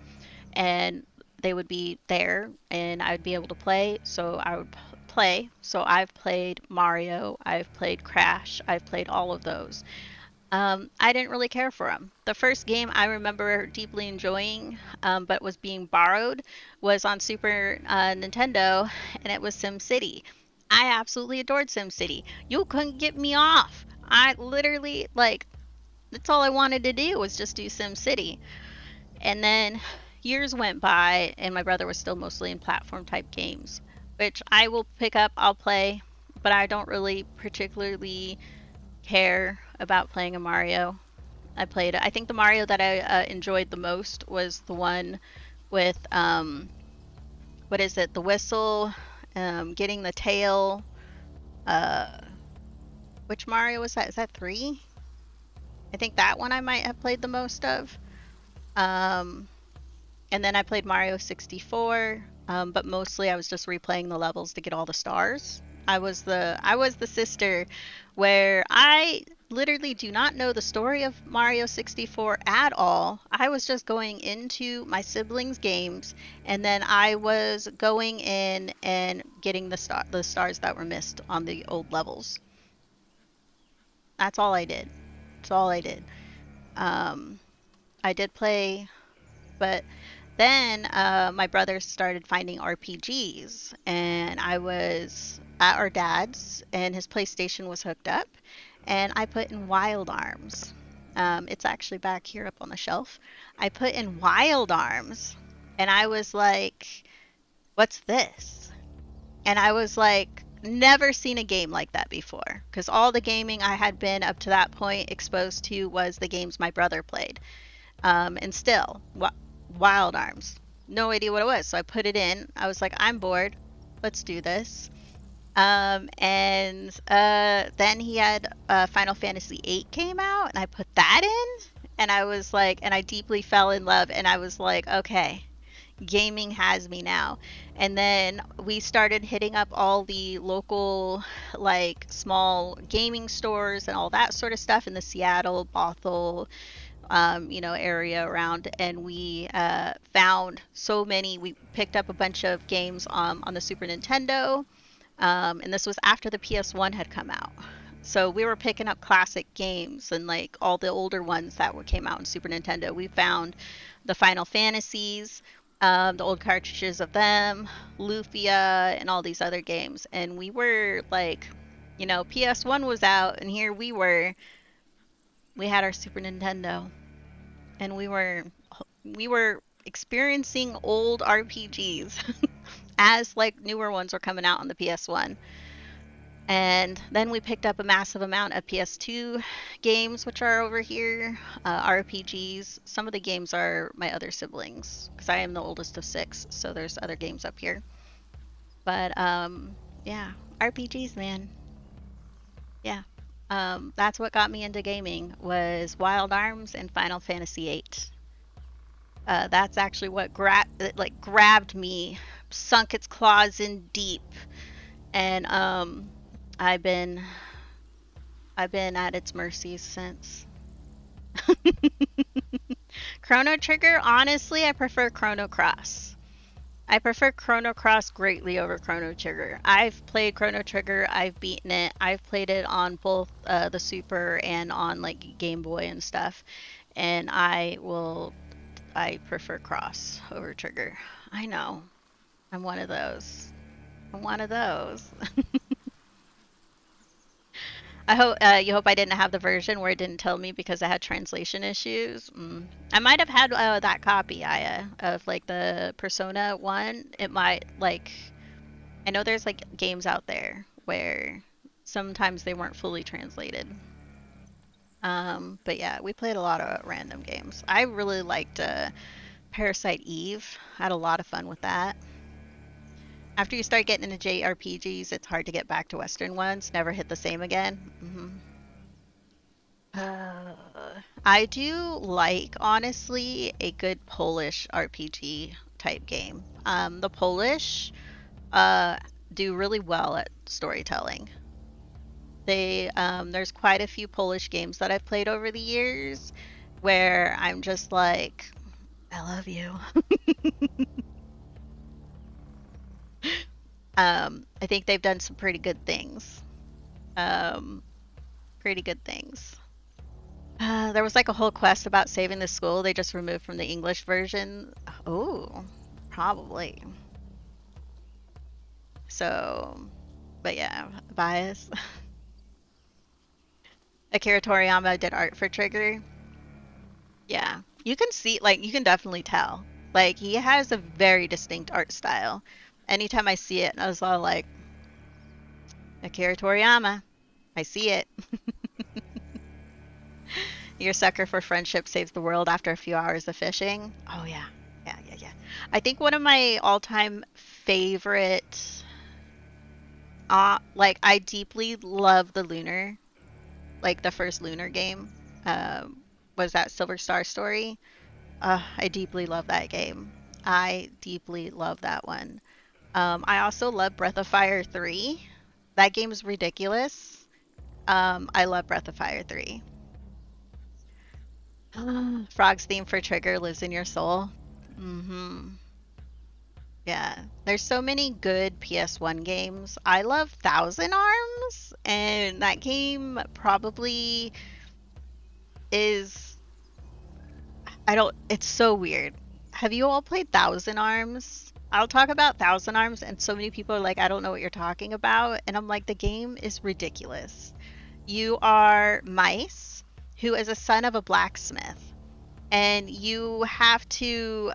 And they would be there and I would be able to play. So I would play. So I've played Mario, I've played Crash, I've played all of those. I didn't really care for them. The first game I remember deeply enjoying, but was being borrowed, was on Super Nintendo, and it was SimCity. I absolutely adored SimCity. You couldn't get me off. I literally, like, that's all I wanted to do was just do SimCity. And then years went by, and my brother was still mostly in platform type games, which I will pick up, I'll play, but I don't really particularly care about playing a Mario. I think the Mario that I enjoyed the most was the one with, what is it, the whistle, getting the tail. Uh, which Mario was that? Is that 3? I think that one I might have played the most of. Um, And then I played Mario 64, but mostly I was just replaying the levels to get all the stars. I was the sister where I literally do not know the story of Mario 64 at all. I was just going into my siblings' games, and then I was going in and getting the stars that were missed on the old levels. That's all I did. That's all I did. Um, I did play, but then my brother started finding RPGs, and I was at our dad's, and his PlayStation was hooked up, and I put in Wild Arms. It's actually back here up on the shelf. I put in Wild Arms, and I was like, what's this? And I was like, never seen a game like that before, because all the gaming I had been up to that point exposed to was the games my brother played. And still, Wild Arms. No idea what it was. So I put it in. I was like, I'm bored. let's do this. And then he had Final Fantasy VIII came out, and I put that in, and I was like, and I deeply fell in love, and I was like, okay, gaming has me now. And then we started hitting up all the local, like, small gaming stores and all that sort of stuff in the Seattle, Bothell, area around, and we found so many. We picked up a bunch of games on the Super Nintendo, and this was after the PS1 had come out. So we were picking up classic games and like all the older ones that came out in Super Nintendo. We found the Final Fantasies, the old cartridges of them, Lufia, and all these other games. And we were like, PS1 was out, and here we were. We had our Super Nintendo, and we were experiencing old RPGs as like newer ones were coming out on the PS1. And then we picked up a massive amount of PS2 games, which are over here, RPGs. Some of the games are my other siblings, because I am the oldest of six, so there's other games up here. But yeah, RPGs, man. Yeah. That's what got me into gaming was Wild Arms and Final Fantasy VIII. That's actually what grabbed me, sunk its claws in deep, and I've been I've been at its mercies since. Chrono Trigger, honestly, I prefer Chrono Cross. I prefer Chrono Cross greatly over Chrono Trigger. I've played Chrono Trigger, I've beaten it, I've played it on both the Super and on like Game Boy and stuff, and I prefer Cross over Trigger. I know, I'm one of those. I'm one of those. I hope you hope I didn't have the version where it didn't tell me because I had translation issues. I might have had that copy, Aya, of like the Persona one. It might like I know there's like games out there where sometimes they weren't fully translated. But yeah, we played a lot of random games. I really liked Parasite Eve. I had a lot of fun with that. After you start getting into JRPGs, it's hard to get back to Western ones. Never hit the same again. I do like, honestly, a good Polish RPG type game. The Polish uh, do really well at storytelling. There's quite a few Polish games that I've played over the years where I'm just like, I love you. I think they've done some pretty good things. Um, Pretty good things. There was like a whole quest about saving the school they just removed from the English version. Oh, probably. So, but yeah, bias. Akira Toriyama did art for Trigger. Yeah, you can see, like, you can definitely tell. Like, he has a very distinct art style. Anytime I see it, I was all like, Akira Toriyama, I see it. Your sucker for friendship saves the world after a few hours of fishing. Oh yeah, yeah. I think one of my all-time favorite, like I deeply love the Lunar, like the first Lunar game. Was that Silver Star Story? I deeply love that game. I deeply love that one. I also love Breath of Fire 3. That game is ridiculous. I love Breath of Fire 3. Frog's theme for Trigger lives in your soul. Yeah. There's so many good PS1 games. I love Thousand Arms, and that game probably is it's so weird. Have you all played Thousand Arms? I'll talk about Thousand Arms, and so many people are like, I don't know what you're talking about. And I'm like, the game is ridiculous. You are mice who is a son of a blacksmith, and you have to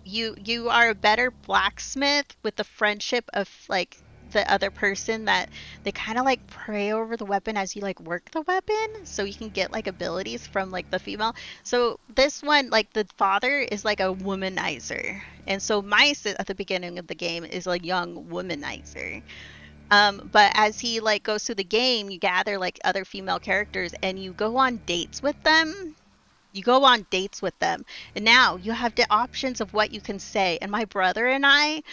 you are a better blacksmith with the friendship of like the other person that they kind of like pray over the weapon as you like work the weapon so you can get like abilities from like the female. So this one, like the father is like a womanizer. And so Mice at the beginning of the game is a young womanizer. But as he like goes through the game, you gather like other female characters and you go on dates with them. You go on dates with them. And now you have the options of what you can say. And my brother and I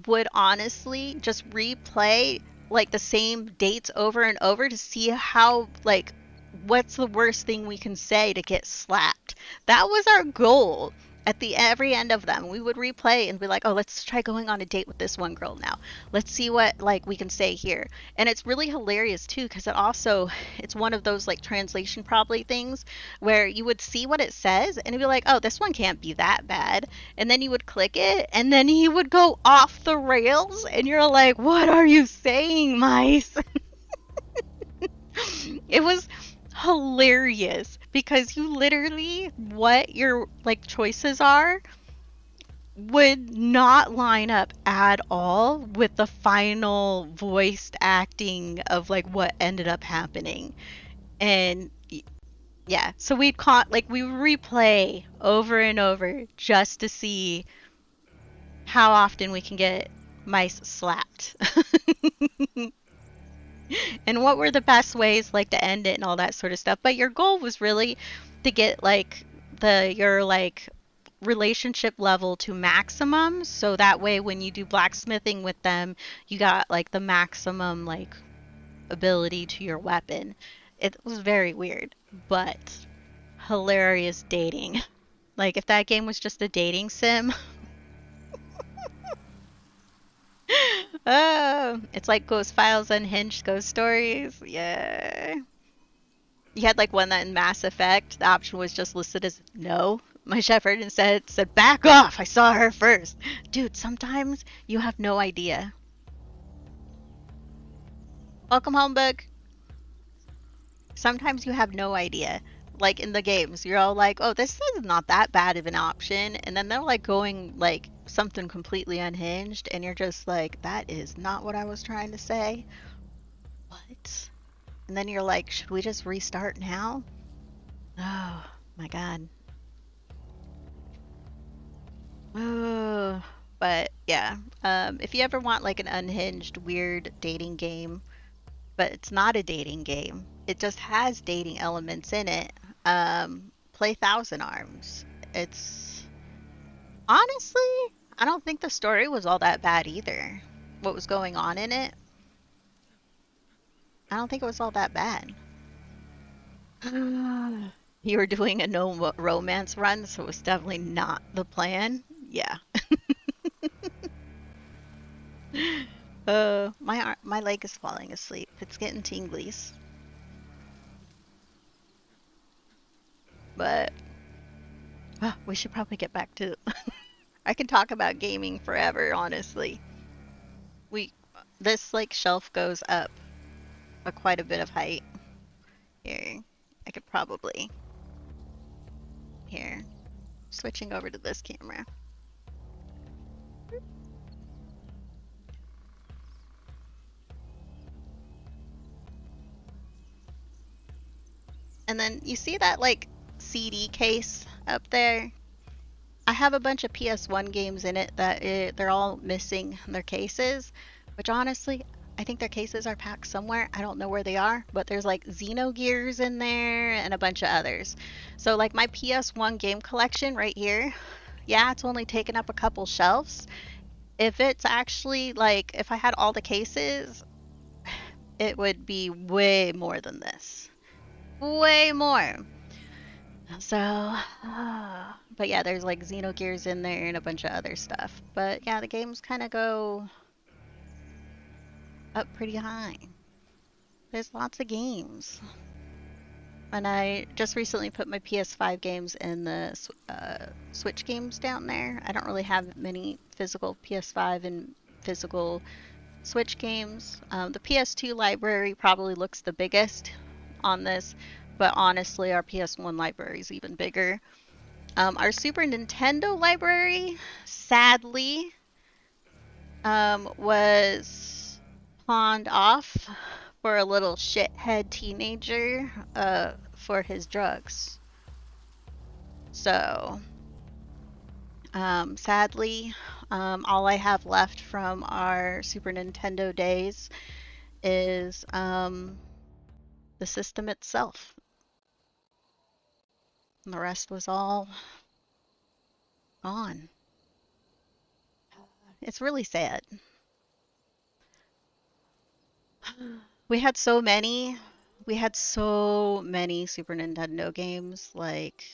would honestly just replay like the same dates over and over to see how like what's the worst thing we can say to get slapped. That was our goal. At the every end of them, we would replay and be like, "Oh, let's try going on a date with this one girl now. Let's see what like we can say here." And it's really hilarious too because it's one of those like translation probably things where you would see what it says and it'd be like, "Oh, this one can't be that bad." And then you would click it and then he would go off the rails and you're like, "What are you saying, Mice?" It was hilarious because you literally what your like choices are would not line up at all with the final voiced acting of like what ended up happening. And yeah, so we'd caught like we would replay over and over just to see how often we can get Mice slapped. And what were the best ways like to end it and all that sort of stuff. But your goal was really to get like your like relationship level to maximum so that way when you do blacksmithing with them you got like the maximum like ability to your weapon. It was very weird but hilarious dating. Like if that game was just a dating sim. Oh, it's like Ghost Files Unhinged Ghost Stories. Yeah. You had like one that in Mass Effect, the option was just listed as no. My shepherd instead said, "Back off! I saw her first." Dude, sometimes you have no idea. Welcome home, Book. Sometimes you have no idea. Like in the games, you're all like, "Oh, this is not that bad of an option," and then they're like going like something completely unhinged, and you're just like, "That is not what I was trying to say." What? And then you're like, "Should we just restart now?" Oh my god. Oh, but yeah. If you ever want like an unhinged, weird dating game, but it's not a dating game, it just has dating elements in it. Play Thousand Arms. It's honestly, I don't think the story was all that bad either. What was going on in it, I don't think it was all that bad. You were doing a no romance run, so it was definitely not the plan. Yeah. My leg is falling asleep. It's getting tinglies. But we should probably get back to. I can talk about gaming forever, honestly. We this like shelf goes up quite a bit of height. Here, I could probably here. Switching over to this camera. And then you see that like CD case up there? I have a bunch of PS1 games in it that they're all missing their cases, which honestly, I think their cases are packed somewhere. I don't know where they are, but there's like Xenogears in there and a bunch of others. So like my PS1 game collection right here, yeah, it's only taken up a couple shelves. If it's actually like, if I had all the cases, it would be way more than this. Way more. So, but yeah, there's like Xenogears in there and a bunch of other stuff. But yeah, the games kind of go up pretty high. There's lots of games. And I just recently put my PS5 games in the Switch games down there. I don't really have many physical PS5 and physical Switch games. The PS2 library probably looks the biggest on this, but honestly, our PS1 library is even bigger. Our Super Nintendo library, sadly, was pawned off for a little shithead teenager for his drugs. So, sadly, all I have left from our Super Nintendo days is the system itself. And the rest was all gone. It's really sad. We had so many. We had so many Super Nintendo games like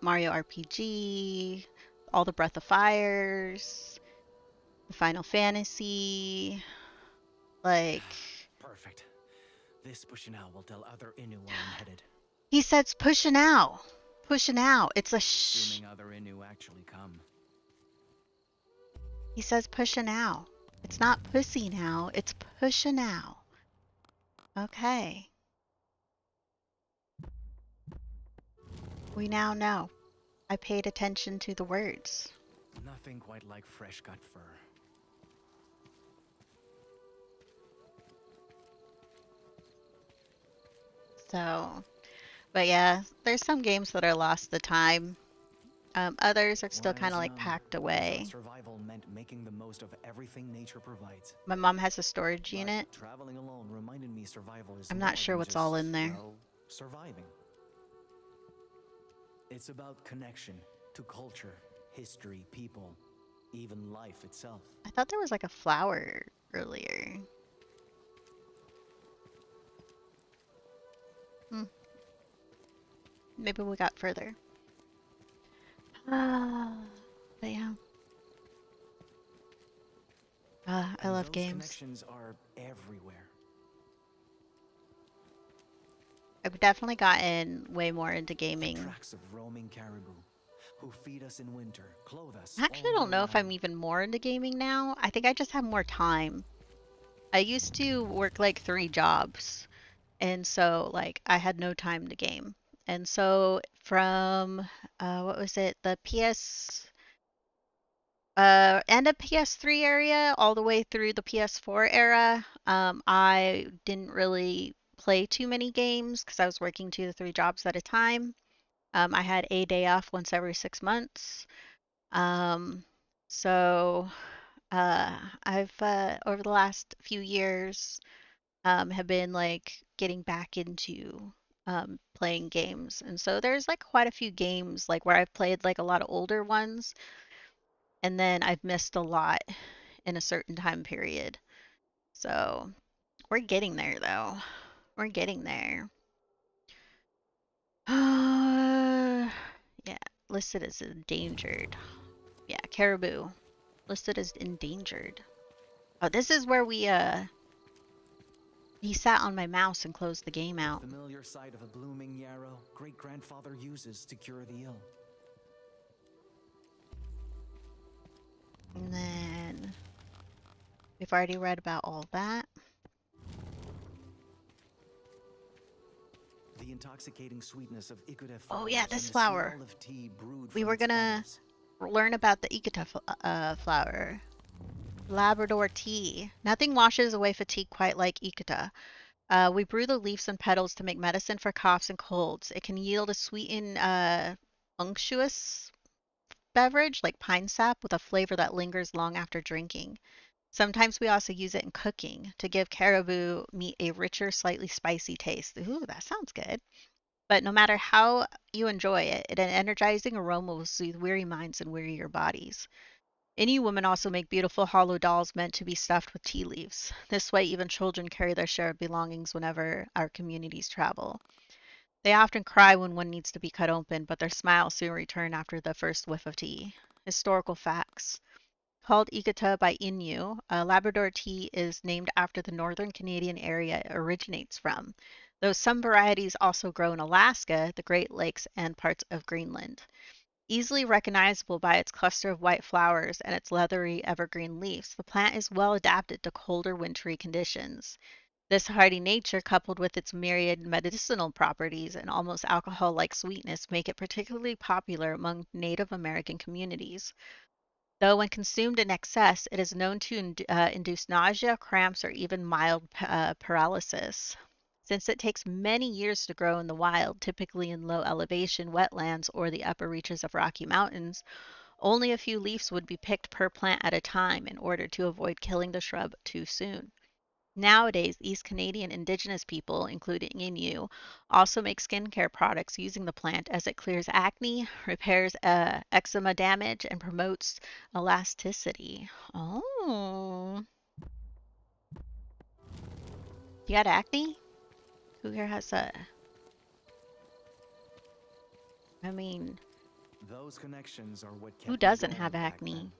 Mario RPG, all the Breath of Fires, the Final Fantasy, like Perfect. This pushing out will tell other Innu where I'm headed. he says pushing out. Pushing out. It's a Assuming other Innu actually come. He says pushing out. It's not pussy now, it's pushing out. Okay. We now know. I paid attention to the words. Nothing quite like fresh cut fur. So, but yeah, there's some games that are lost to time. Others are still When I kind of was like young, packed I thought away. survival meant making the most of everything nature provides. My mom has a storage But unit. traveling alone reminded me survival is I'm more not sure than what's just, all in there. well, surviving. It's about connection to culture, history, people, even life itself. I thought there was like a flower earlier. Hmm. Maybe we got further. Ah, but yeah. I And love those games. connections are everywhere. I've definitely gotten way more into gaming. Tracks of roaming caribou who feed us in winter, clothe us I actually all don't year know if I'm round. even more into gaming now. I think I just have more time. I used to work like 3 jobs, and so like I had no time to game. And so from what was it? The PS and a PS3 area all the way through the PS4 era, I didn't really play too many games because I was working 2 to 3 jobs at a time. I had a day off once every 6 months. Um, so I've over the last few years have been like getting back into playing games, and so there's like quite a few games like where I've played like a lot of older ones, and then I've missed a lot in a certain time period. So we're getting there though. We're getting there. Yeah, listed as endangered. Yeah, caribou. Listed as endangered. Oh, this is where he sat on my mouse and closed the game out. Familiar sight of a blooming yarrow great-grandfather uses to cure the ill. And then we've already read about all that. The intoxicating sweetness of Ikuta Oh flowers yeah, and this the flower. smell of tea brewed We from were its gonna petals. learn about the Ikuta flower. Labrador tea. Nothing washes away fatigue quite like Ikuta. We brew the leaves and petals to make medicine for coughs and colds. It can yield a sweetened, unctuous beverage like pine sap with a flavor that lingers long after drinking. Sometimes we also use it in cooking to give caribou meat a richer, slightly spicy taste. Ooh, that sounds good. But no matter how you enjoy it, an energizing aroma will soothe weary minds and weary your bodies. Innu women also make beautiful hollow dolls meant to be stuffed with tea leaves. This way, even children carry their share of belongings whenever our communities travel. They often cry when one needs to be cut open, but their smiles soon return after the first whiff of tea. Historical facts. Called Ikuta by Innu, Labrador tea is named after the northern Canadian area it originates from, though some varieties also grow in Alaska, the Great Lakes, and parts of Greenland. Easily recognizable by its cluster of white flowers and its leathery evergreen leaves, the plant is well adapted to colder wintry conditions. This hardy nature, coupled with its myriad medicinal properties and almost alcohol like sweetness, make it particularly popular among Native American communities. Though when consumed in excess, it is known to induce nausea, cramps, or even mild paralysis. Since it takes many years to grow in the wild, typically in low elevation wetlands or the upper reaches of Rocky Mountains, only a few leaves would be picked per plant at a time in order to avoid killing the shrub too soon. Nowadays, East Canadian Indigenous people, including Innu, also make skincare products using the plant as it clears acne, repairs eczema damage, and promotes elasticity. Oh, you got acne? Who here has a? I mean, Those connections are what who kept me doesn't going have back then. acne?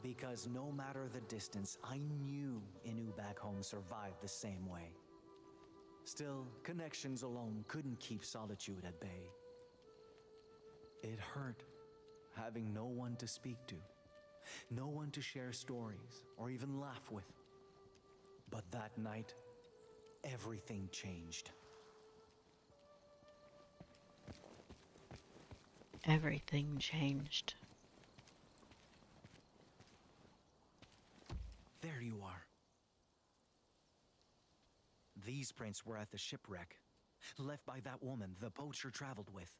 Because no matter the distance, I knew Innu back home survived the same way. Still, connections alone couldn't keep solitude at bay. It hurt having no one to speak to, no one to share stories or even laugh with. But that night, everything changed. Everything changed. There you are. These prints were at the shipwreck, left by that woman the poacher traveled with.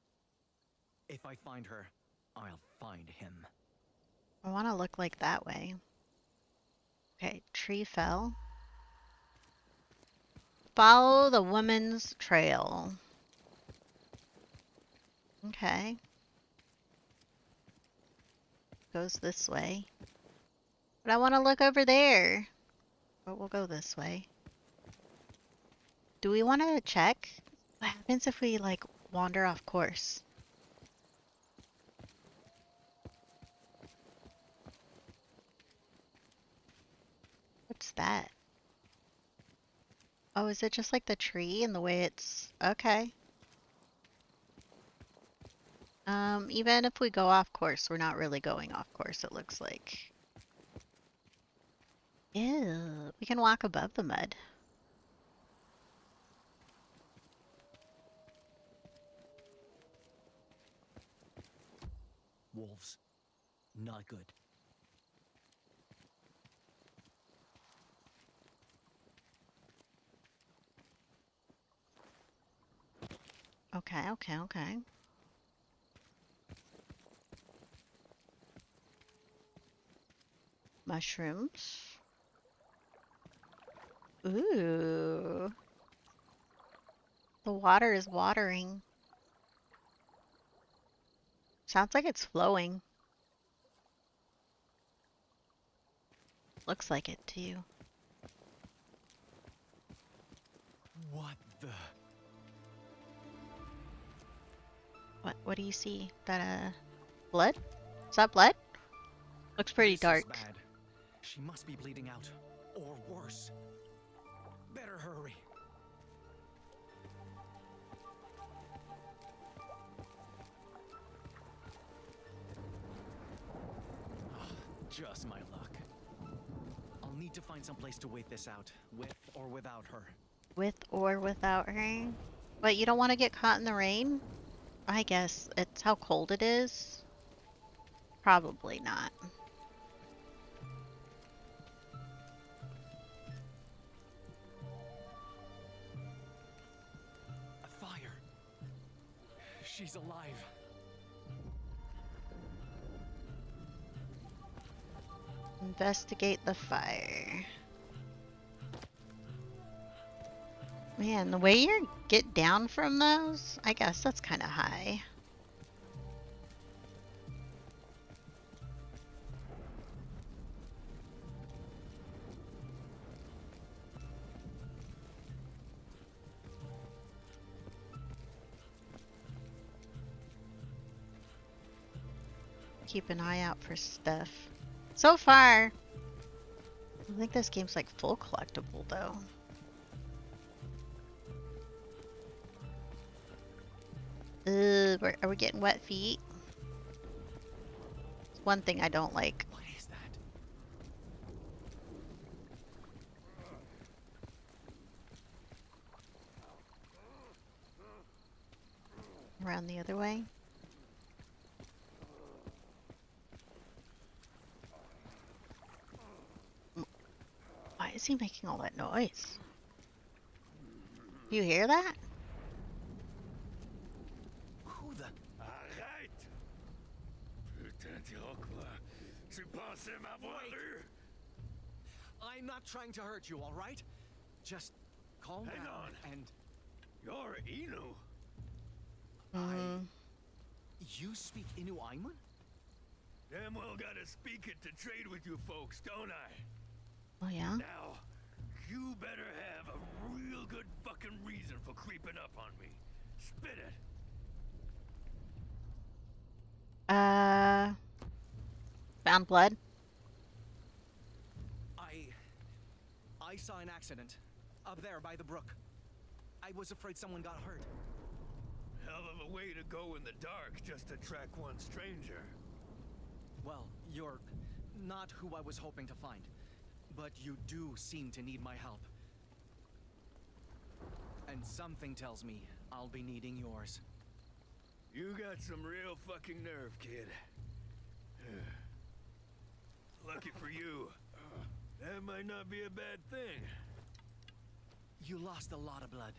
If I find her, I'll find him. I want to look like that way. Okay, tree fell. Follow the woman's trail. Okay. Goes this way. But I want to look over there. But we'll go this way. Do we want to check? What happens if we, like, wander off course? What's that? Oh, is it just like the tree and the way it's... Okay. Even if we go off course, we're not really going off course, it looks like. Ew, we can walk above the mud. Wolves. Not good. Okay, okay, okay. Mushrooms. Ooh. The water is watering. Sounds like it's flowing. Looks like it too. What the? What do you see? That blood? Is that blood? Looks pretty This dark. is bad. She must be bleeding out. Or worse. Better hurry. Just my luck. I'll need to find some place to wait this out, with or without her. With or without rain? But you don't want to get caught in the rain? I guess it's how cold it is. Probably not. A fire. She's alive. Investigate the fire. Man, the way you get down from those, I guess that's kind of high. Keep an eye out for stuff. So far, I think this game's like full collectible though. Are we getting wet feet? It's one thing I don't like. What is that? Around the other way. he making all that noise? You hear that? Who the... Arrête! Putain d'Iroquois. Tu pensais m'avoir eu? I'm not trying to hurt you, all right? Just calm Hang down on. and... You're Innu. You speak Innu Aimun? Damn well gotta speak it to trade with you folks, don't I? Oh yeah? Now, you better have a real good fucking reason for creeping up on me. Spit it. Found blood? I saw an accident. Up there by the brook. I was afraid someone got hurt. Hell of a way to go in the dark just to track one stranger. Well, you're not who I was hoping to find. But you do seem to need my help. And something tells me I'll be needing yours. You got some real fucking nerve, kid. Lucky for you. That might not be a bad thing. You lost a lot of blood.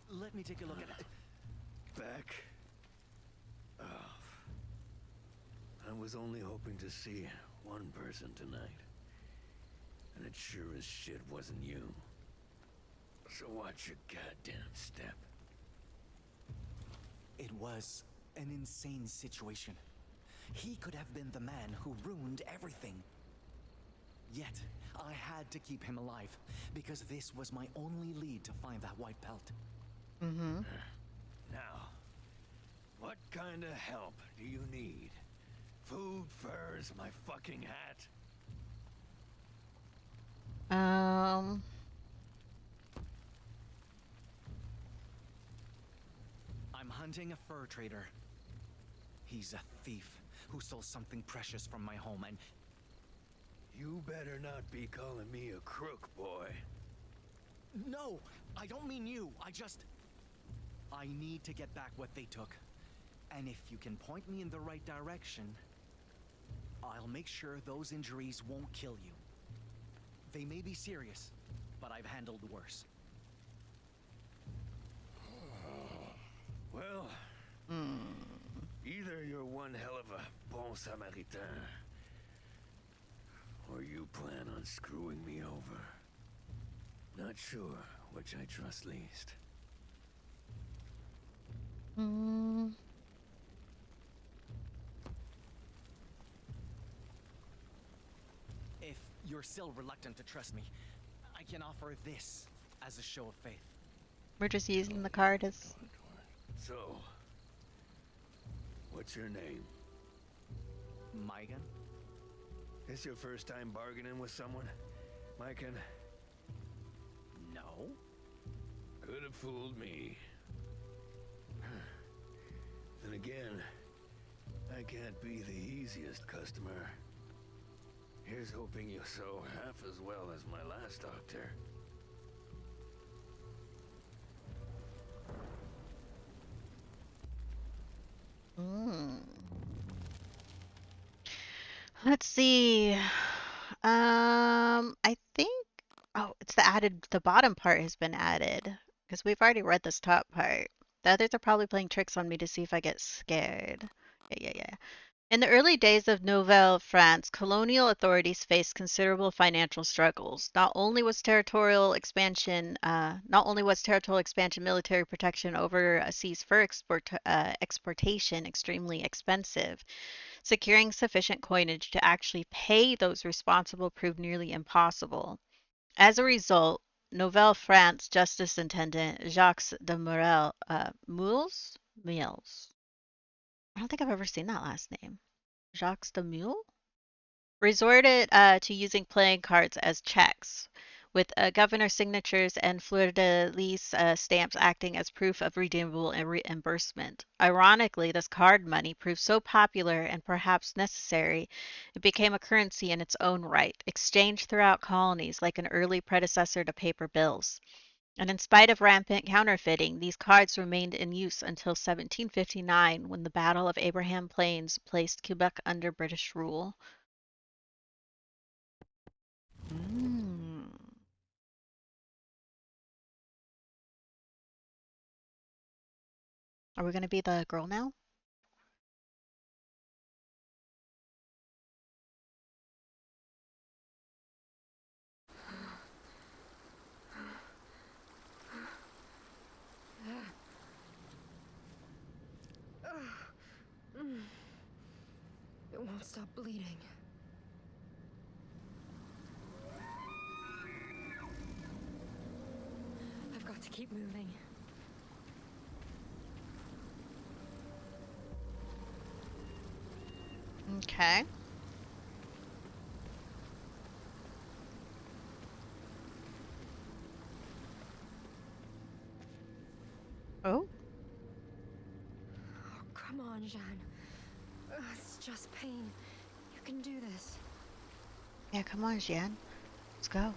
Let me take a look at it. Back off. I was only hoping to see one person tonight. And it sure as shit wasn't you. So watch your goddamn step. It was an insane situation. He could have been the man who ruined everything. Yet, I had to keep him alive, because this was my only lead to find that white pelt. Mm-hmm. Now, what kind of help do you need? Food, furs, my fucking hat? I'm hunting a fur trader. He's a thief who stole something precious from my home, and... You better not be calling me a crook, boy. No! I don't mean you, I need to get back what they took. And if you can point me in the right direction, I'll make sure those injuries won't kill you. They may be serious, but I've handled worse. Well, either you're one hell of a bon Samaritain, or you plan on screwing me over. Not sure which I trust least. If you're still reluctant to trust me, I can offer this as a show of faith. We're just using the card as... So, what's your name? Maikan? This your first time bargaining with someone, Maikan? No. Could have fooled me. Then again, I can't be the easiest customer. Here's hoping you sew half as well as my last doctor. Let's see. I think... Oh, it's the bottom part has been added. Because we've already read this top part. The others are probably playing tricks on me to see if I get scared. Yeah. In the early days of Nouvelle-France, colonial authorities faced considerable financial struggles. Not only was territorial expansion military protection overseas fur exportation extremely expensive, securing sufficient coinage to actually pay those responsible proved nearly impossible. As a result, Nouvelle-France Justice Intendant Jacques de Mills. I don't think I've ever seen that last name. Jacques de Mule? Resorted to using playing cards as checks, with governor's signatures and fleur-de-lis stamps acting as proof of redeemable reimbursement. Ironically, this card money proved so popular and perhaps necessary, it became a currency in its own right, exchanged throughout colonies like an early predecessor to paper bills. And in spite of rampant counterfeiting, these cards remained in use until 1759 when the Battle of Abraham Plains placed Quebec under British rule. Are we gonna be the girl now? It won't stop bleeding. I've got to keep moving. Okay. Oh, Oh, come on, Jeanne. It's just pain. You can do this. yeah, come on, Jeanne. Let's go.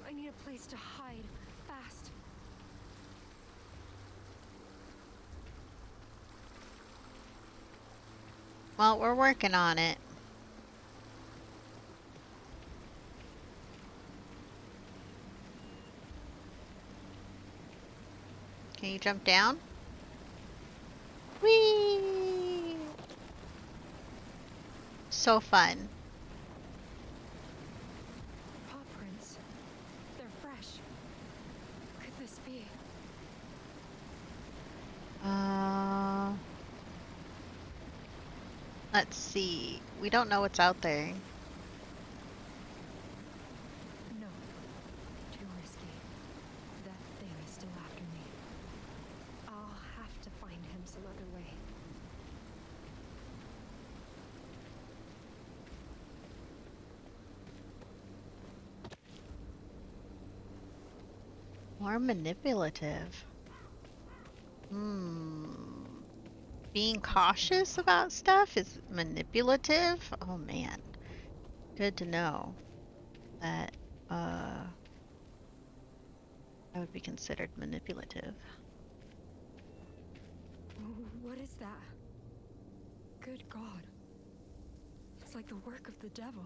I need a place to hide. Fast. Well, we're working on it. Can you jump down? Whee! So fun. Paw prints. They're fresh. Could this be? Let's see. We don't know what's out there. No. Too risky. That thing is still after me. I'll have to find him some other way. More manipulative. Being cautious about stuff is manipulative? Oh man. Good to know that I would be considered manipulative. What is that? Good God. It's like the work of the devil.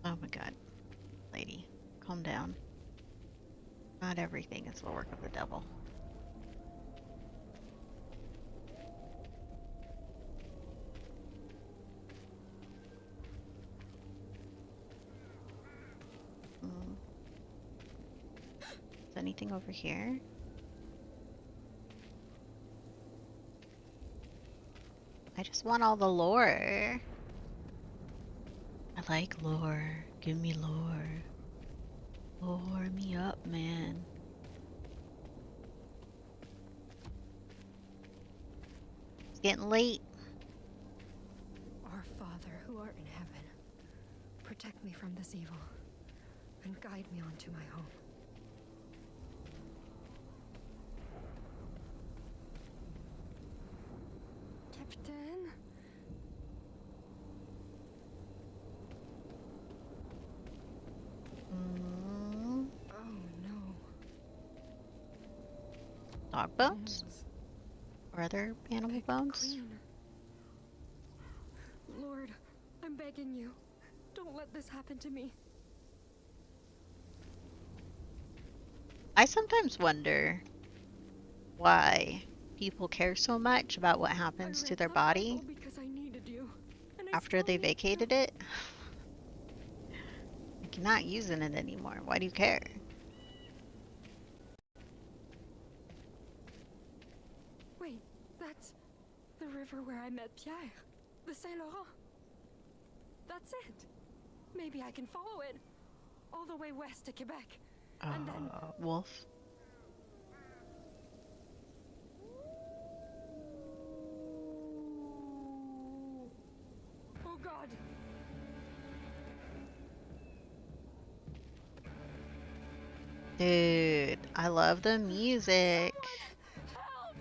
Oh my god. Lady, calm down. Not everything is the work of the devil. Is anything over here? I just want all the lore. I like lore. Give me lore. Lore me up, man. It's getting late. Our Father who art in heaven, protect me from this evil and guide me on to my home. Capitaine? Oh no. Dog bones? Or other animal Pick bones? clean. Lord, I'm begging you. Don't let this happen to me. I sometimes wonder why people care so much about what happens to their body Because I needed you, and I after still they need you. vacated it. Like, you're not using it anymore. Why do you care? Wait, that's the river where I met Pierre. The Saint Laurent. That's it. Maybe I can follow it. All the way west to Quebec. And then... Wolf. Oh God. Dude, I love the music. Help!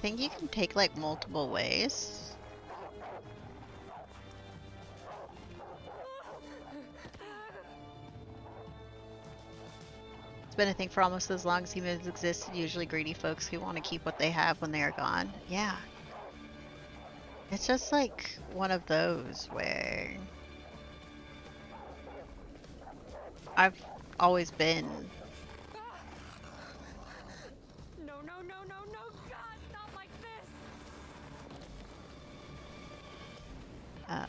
think you can take like multiple ways. It's been a thing for almost as long as humans existed, usually greedy folks who want to keep what they have when they are gone. Yeah. It's just like one of those where I've always been No, no, no, no, no, God, not like this! uh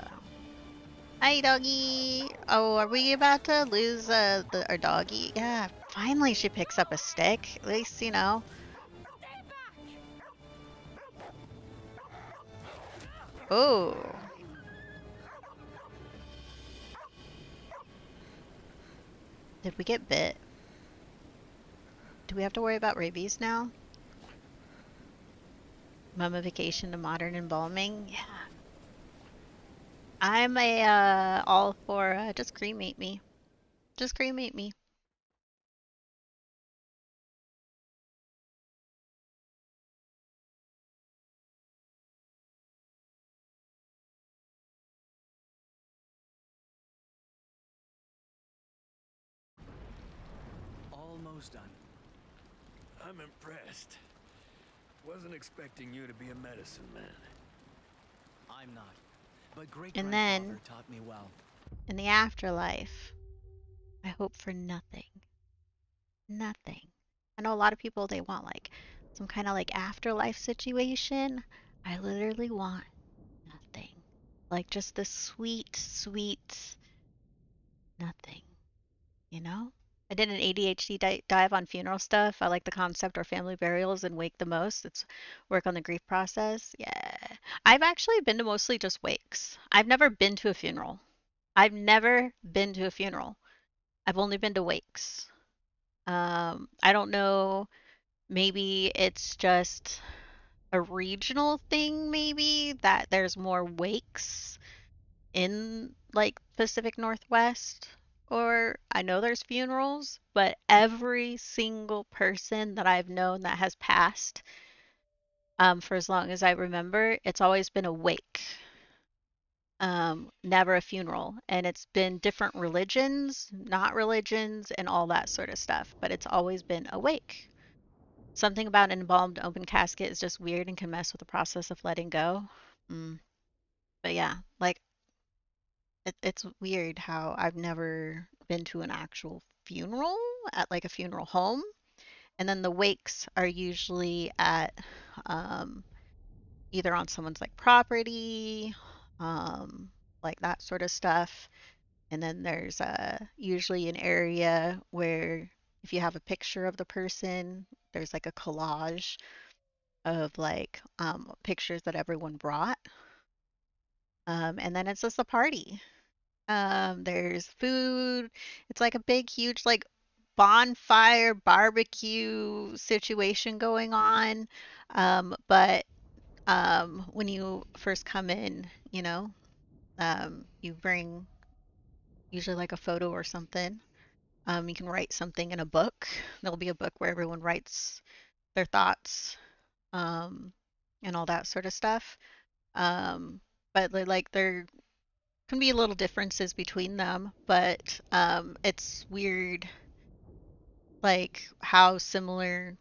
hi doggy. Oh, are we about to lose our doggy? Yeah, finally she picks up a stick. At least, you know. Stay back! Oh. Did we get bit? Do we have to worry about rabies now? Mummification to modern embalming? Yeah. I'm a all for just cremate me. Just cremate me. Almost done. I'm impressed. Wasn't expecting you to be a medicine man. I'm not. But And great-grandfather then taught me well. in the afterlife, I hope for nothing. Nothing. I know a lot of people they want like some kind of like afterlife situation. I literally want nothing. Like just the sweet, sweet nothing, you know? I did an ADHD dive on funeral stuff. I like the concept or family burials and wake the most. It's work on the grief process. Yeah. I've actually been to mostly just wakes. I've never been to a funeral. I've never been to a funeral. I've only been to wakes. I don't know. Maybe it's just a regional thing, maybe that there's more wakes in like Pacific Northwest. Or I know there's funerals, but every single person that I've known that has passed, for as long as I remember, it's always been a wake, never a funeral. And it's been different religions, not religions, and all that sort of stuff, but it's always been a wake. Something about an embalmed open casket is just weird and can mess with the process of letting go. Mm. But yeah, like it's weird how I've never been to an actual funeral at like a funeral home. And then the wakes are usually at um, either on someone's like property, um, like that sort of stuff. And then there's usually an area where if you have a picture of the person, there's like a collage of like pictures that everyone brought. And then it's just a party. There's food. It's like a big, huge, like bonfire barbecue situation going on. But when you first come in, you know, you bring usually like a photo or something. You can write something in a book. There'll be a book where everyone writes their thoughts, um, and all that sort of stuff. Um, but like there can be little differences between them, but it's weird like how similar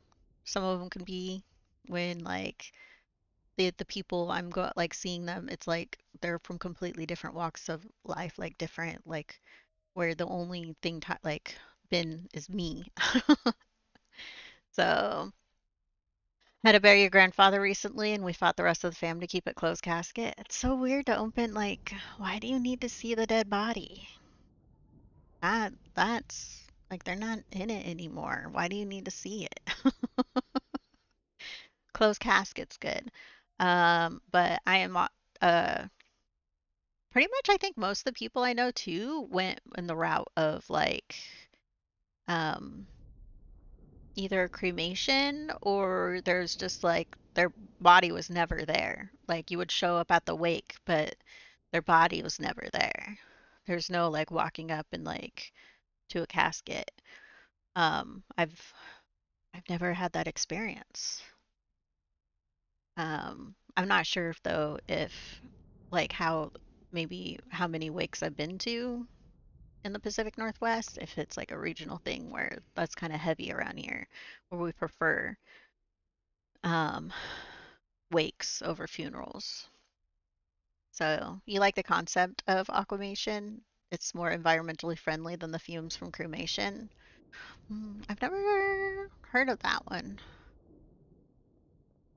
some of them can be when like the people I'm like seeing them, it's like they're from completely different walks of life, like different like where the only thing like been is me. So had to bury your grandfather recently, and we fought the rest of the family to keep it closed casket. It's so weird to open, like, why do you need to see the dead body? That's like they're not in it anymore. Why do you need to see it? Closed casket's good. But I am pretty much I think most of the people I know too went in the route of like um either cremation or there's just like their body was never there. Like you would show up at the wake, but their body was never there. There's no like walking up and like to a casket. Um, I've I've never had that experience. I'm not sure if though if like how maybe how many wakes I've been to in the Pacific Northwest, if it's like a regional thing where that's kind of heavy around here, where we prefer um, wakes over funerals. So you like the concept of aquamation? It's more environmentally friendly than the fumes from cremation. I've never heard of that one.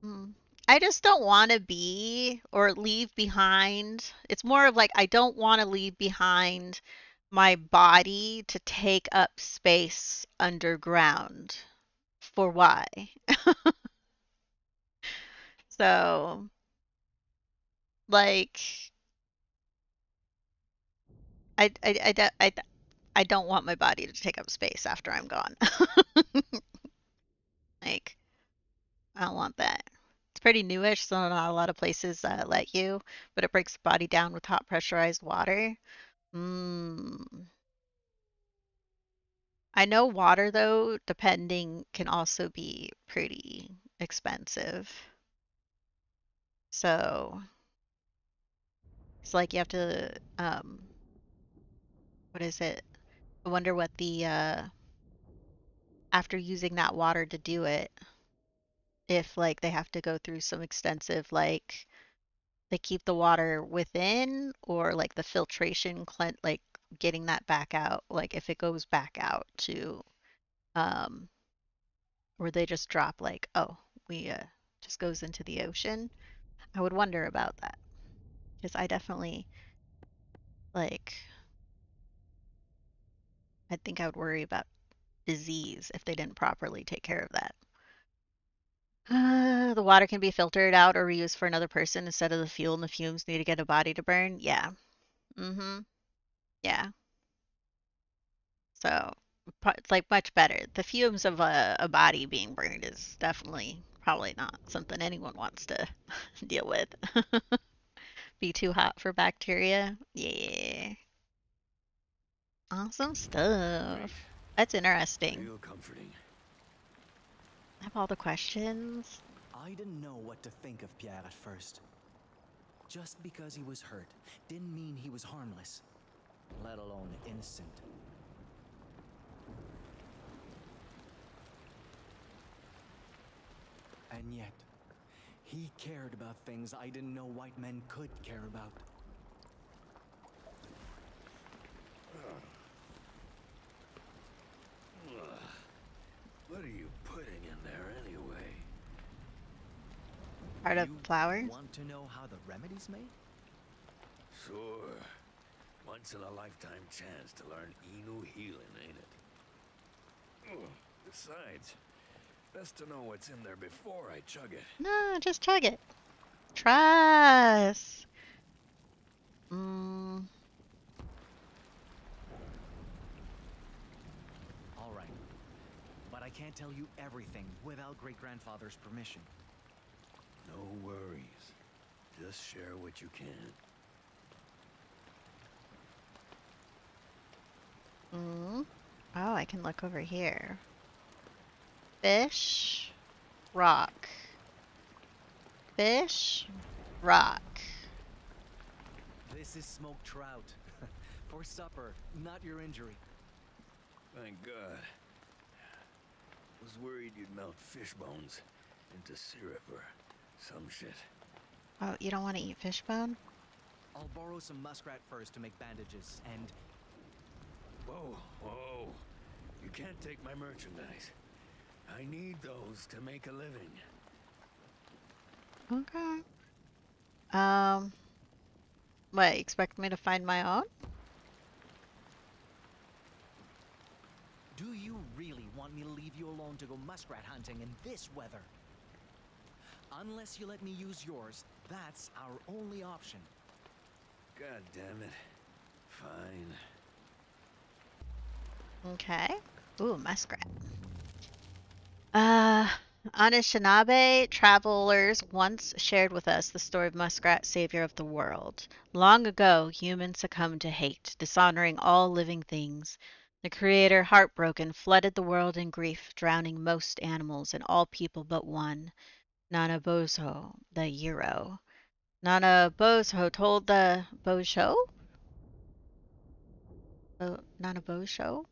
Mm. I just don't want to be or leave behind. It's more of like I don't want to leave behind my body to take up space underground. For why? So, like, I don't want my body to take up space after I'm gone. Like, I don't want that. It's pretty newish, so not a lot of places let you, but it breaks the body down with hot pressurized water. Mm. I know water, though, depending, can also be pretty expensive. So it's like you have to, what is it? I wonder what the, after using that water to do it, if like they have to go through some extensive, like, they keep the water within or like the filtration, like getting that back out, like if it goes back out to, um, or they just drop like, oh, we, just goes into the ocean. I would wonder about that because I definitely like I think I would worry about disease if they didn't properly take care of that. The water can be filtered out or reused for another person instead of the fuel and the fumes need to get a body to burn. Yeah. Mm-hmm. Yeah. So it's like much better. The fumes of a body being burned is definitely probably not something anyone wants to deal with. Be too hot for bacteria. Yeah. Awesome Great. stuff. That's interesting. Real comforting. I have all the questions. I didn't know what to think of Pierre at first. Just because he was hurt didn't mean he was harmless, let alone innocent. And yet, he cared about things I didn't know white men could care about. What are you putting in there anyway? Part of You flour. want to know how the remedy's made? Sure. Once in a lifetime chance to learn Innu healing, ain't it? Besides, best to know what's in there before I chug it. No, just chug it. Trust. Mm, All right. But I can't tell you everything without great-grandfather's permission. No worries. Just share what you can. mm. Oh, I can look over here. Fish, rock. Fish, rock. This is smoked trout. For supper, not your injury. Thank God. Was worried you'd melt fish bones into syrup or some shit. Oh, you don't want to eat fish bone? I'll borrow some muskrat furs to make bandages, and Whoa, whoa. You can't take my merchandise. I need those to make a living. Okay. Um, what, you expect me to find my own? do you really want me to leave you alone to go muskrat hunting in this weather? Unless you let me use yours, that's our only option. God damn it. Fine. Okay. Ooh, muskrat. Uh, Anishinaabe travelers once shared with us the story of Muskrat, savior of the world. Long ago, humans succumbed to hate, dishonoring all living things. The Creator, heartbroken, flooded the world in grief, drowning most animals and all people but one. Nanabozo, the Euro. Nanabozo told the Bozo? Nanabozo?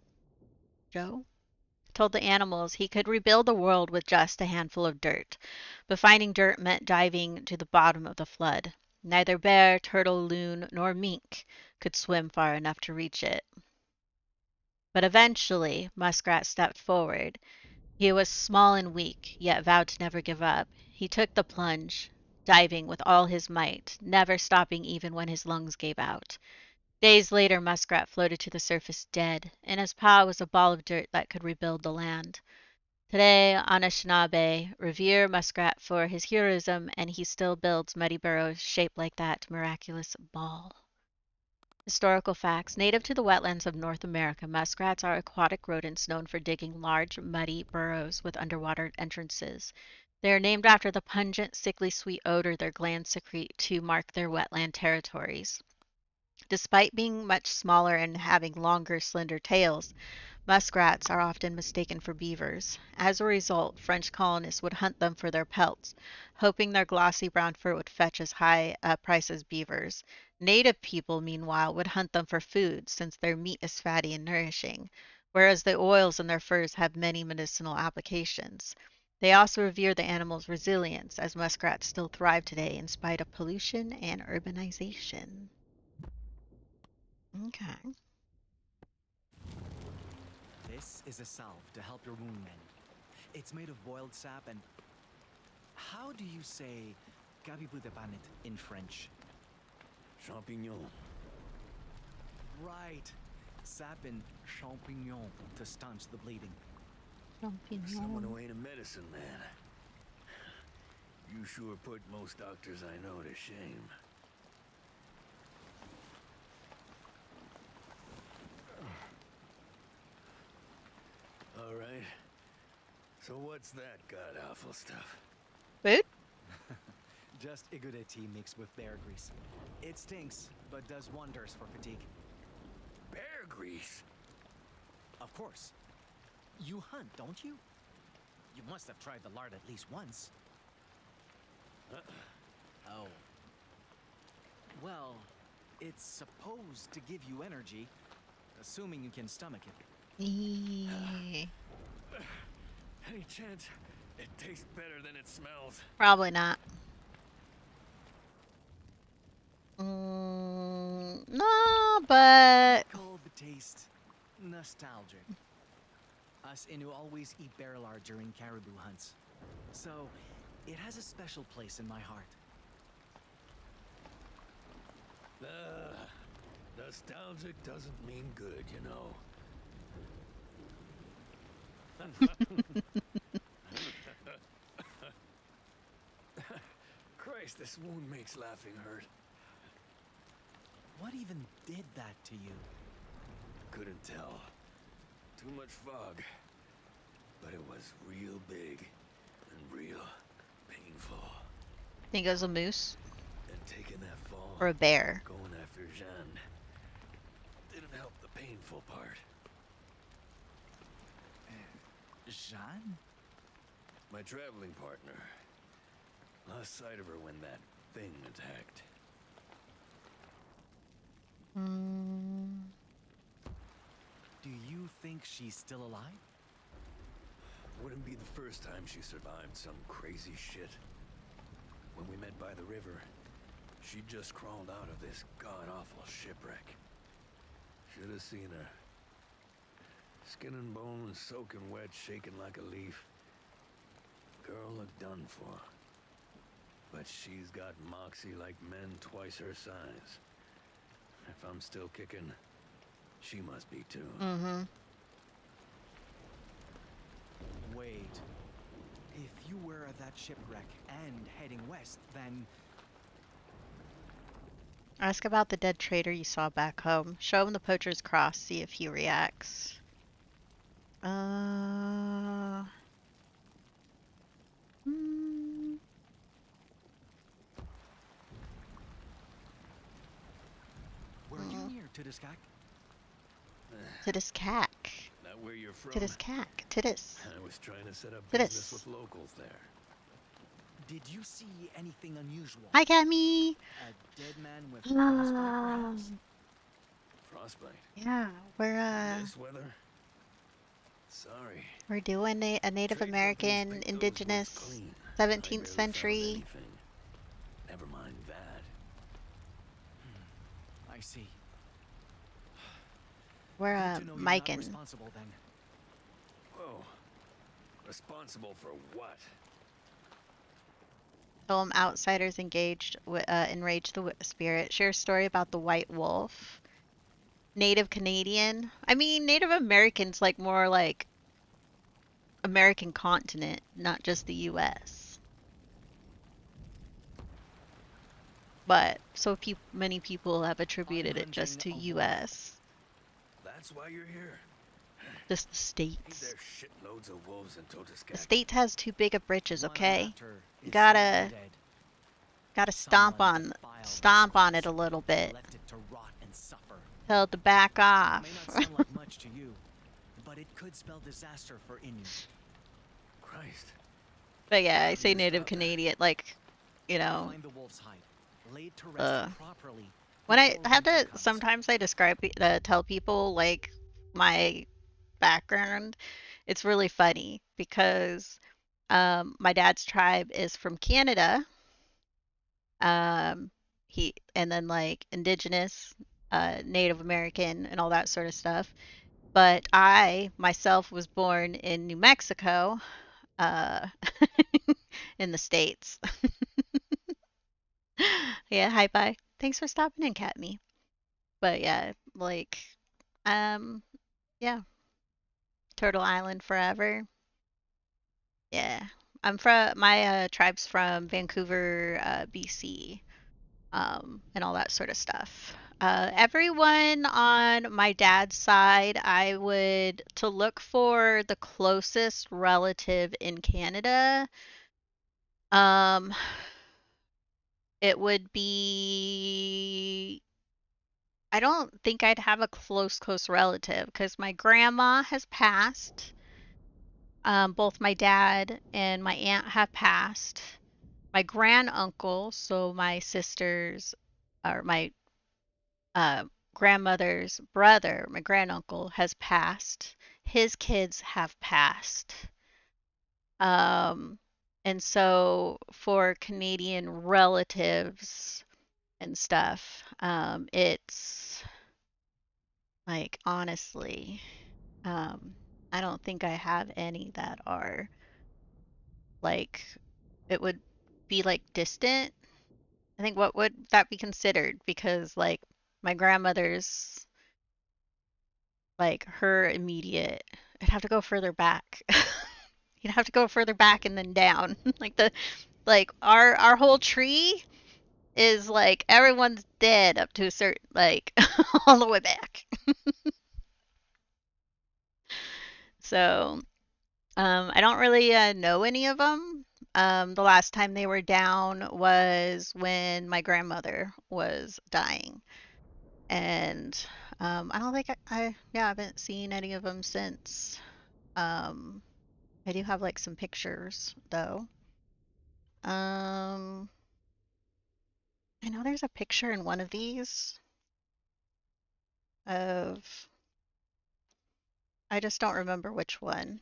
Joe? Told the animals he could rebuild the world with just a handful of dirt. But finding dirt meant diving to the bottom of the flood. Neither bear, turtle, loon, nor mink could swim far enough to reach it. But eventually, Muskrat stepped forward. He was small and weak, yet vowed to never give up. He took the plunge, diving with all his might, never stopping even when his lungs gave out. Days later, Muskrat floated to the surface dead. In his paw was a ball of dirt that could rebuild the land. Today, Anishinaabe revere Muskrat for his heroism, and he still builds muddy burrows shaped like that miraculous ball. Historical facts. Native to the wetlands of North America, muskrats are aquatic rodents known for digging large, muddy burrows with underwater entrances. They are named after the pungent, sickly sweet odor their glands secrete to mark their wetland territories. Despite being much smaller and having longer, slender tails, muskrats are often mistaken for beavers. As a result, French colonists would hunt them for their pelts, hoping their glossy brown fur would fetch as high a price as beavers. Native people, meanwhile, would hunt them for food, since their meat is fatty and nourishing, whereas the oils in their furs have many medicinal applications. They also revere the animal's resilience, as muskrats still thrive today in spite of pollution and urbanization. Okay. This is a salve to help your wound mend. It's made of boiled sap and... How do you say "gabibu de panet" in French? Champignon. Right. Sap and champignon to staunch the bleeding. Someone who ain't a medicine man. You sure put most doctors I know to shame. All right. So what's that god-awful stuff? Food? Just igude tea mixed with bear grease. It stinks, but does wonders for fatigue. Bear grease? Of course. You hunt, don't you? You must have tried the lard at least once. Oh. Well, it's supposed to give you energy, assuming you can stomach it. Eee. Any chance it tastes better than it smells? Probably not. No, but Call the taste nostalgic. Us Innu always eat bear lard during caribou hunts, so it has a special place in my heart. Nostalgic doesn't mean good, you know. Christ, this wound makes laughing hurt. What even did that to you? Couldn't tell. Too much fog. But it was real big and real painful. think it was a moose And taking that fall, or a bear. going after Jeanne, didn't help the painful part. Jeanne? My traveling partner. Lost sight of her when that thing attacked. Do you think she's still alive? Wouldn't be the first time she survived some crazy shit. When we met by the river, she just crawled out of this god-awful shipwreck. Should have seen her. Skin and bones, soaking wet, shaking like a leaf. Girl looked done for. But she's got moxie like men twice her size. If I'm still kicking, she must be too. Mm-hmm. Wait. If you were at that shipwreck and heading west, then... Ask about the dead trader you saw back home. Show him the poacher's cross, see if he reacts. Were you near Tidiskak? Tidiskak. Not where you're from. Tidiskak. Tidis. I was trying to set up Tidis. business with locals there. Did you see anything unusual? Hi, Cammy. A dead man with frostbite, perhaps? Um, Frostbite. yeah, In this weather? Sorry. we're doing a Native Trade companies American pick those woods indigenous clean. I 17th barely found century. anything. Never mind that. I see. We're Good to know you're not Maikan. responsible then. Whoa. Responsible for what? Film Outsiders Engaged Enrage the Spirit. Share a story about the white wolf. Native Canadian. I mean, Native Americans like more like American continent, not just the US. But so many people have attributed it just to hunting a wolf. US. That's why you're here? Just the Ain't states. there shitloads of wolves in The Totaskak? states has too big of britches, One okay? after You is gotta dead. stomp Someone defiled on this it a corpse little and bit. left it to rot and suffer. Tell it to back It may off. not sound like much to you, but it could spell disaster for Innu. Christ. But yeah, I How do say you Native stop that? Canadian, like, you know, Find the wolf's hide, laid to rest uh, properly. when I before have winter to, comes. sometimes I tell people like my background, it's really funny because my dad's tribe is from Canada. And then like Indigenous, Native American, and all that sort of stuff. But I myself was born in New Mexico, uh, in the States. Yeah, hi, bye. Thanks for stopping in, Katme. But yeah, like, um, yeah, Turtle Island forever. Yeah, I'm from my tribe's from Vancouver, BC, and all that sort of stuff. Everyone on my dad's side, I would to look for the closest relative in Canada. Um, it would be. I don't think I'd have a close relative because my grandma has passed. Both my dad and my aunt have passed. My granduncle, so my sister's or my uh, grandmother's brother, my granduncle, has passed. His kids have passed. Um, and so for Canadian relatives and stuff, it's like honestly, I don't think I have any that are like it would be like distant. I think what would that be considered? Because like my grandmother's like her immediate, I'd have to go further back. You'd have to go further back and then down. Like our whole tree is like everyone's dead up to a certain like all the way back. So I don't really know any of them. The last time they were down was when my grandmother was dying, and I don't think I haven't seen any of them since. Um, I do have like some pictures though. Um, I know there's a picture in one of these of I just don't remember which one.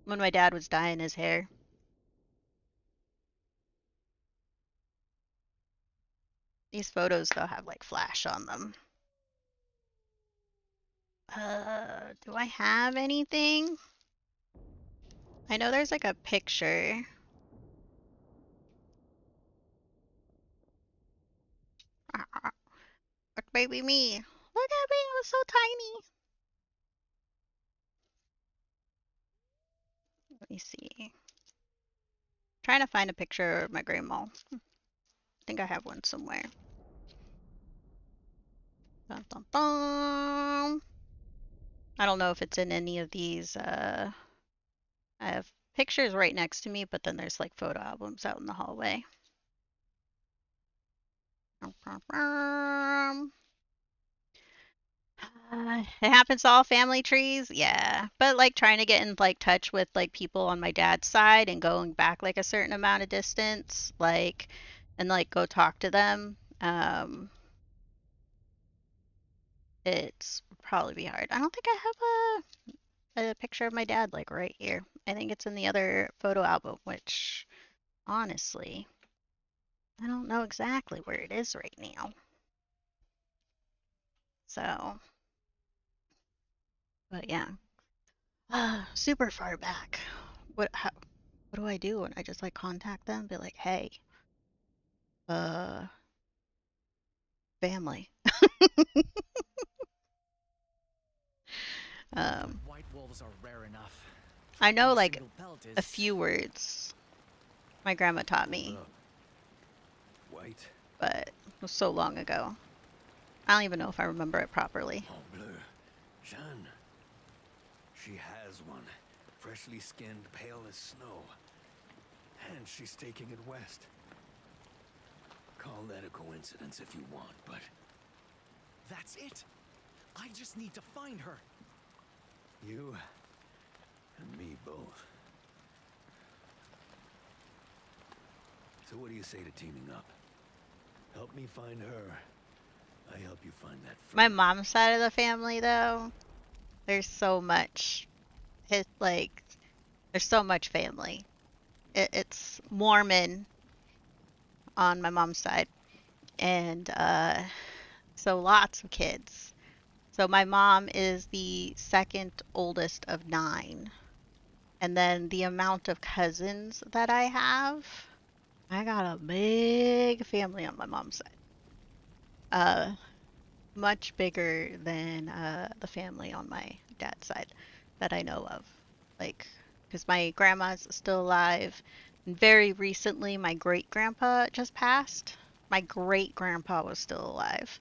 When my dad was dyeing his hair. These photos though have like flash on them. Do I have anything? I know there's like a picture. Look, baby me. Look at me, I was so tiny. Let me see. Trying to find a picture of my grandma. I think I have one somewhere. Dun, dun, dun. I don't know if it's in any of these. I have pictures right next to me, but then there's like photo albums out in the hallway. It happens to all family trees, yeah. But like trying to get in like touch with like people on my dad's side and going back like a certain amount of distance, like and like go talk to them. It's probably be hard. I don't think I have a picture of my dad like right here. I think it's in the other photo album, which honestly, I don't know exactly where it is right now. So, but yeah. Super far back. What do I do? And I just like contact them, be like, "Hey, uh, family." Um, White wolves are rare enough. I know Tracking a like single pelt a is... few words my grandma taught Hold me, up. White? but it was so long ago. I don't even know if I remember it properly. Oh, bleu. Jeanne. She has one. Freshly skinned, pale as snow. And she's taking it west. Call that a coincidence if you want, but... That's it! I just need to find her! You and me both. So what do you say to teaming up? Help me find her. I help you find that My friend. mom's side of the family, though, there's so much. It's like there's so much family. It's Mormon on my mom's side, and so lots of kids. So my mom is the second oldest of 9. And then the amount of cousins that I got a big family on my mom's side. Uh, much bigger than the family on my dad's side that I know of. Like, because my grandma's still alive. And very recently, my great grandpa just passed. My great grandpa was still alive.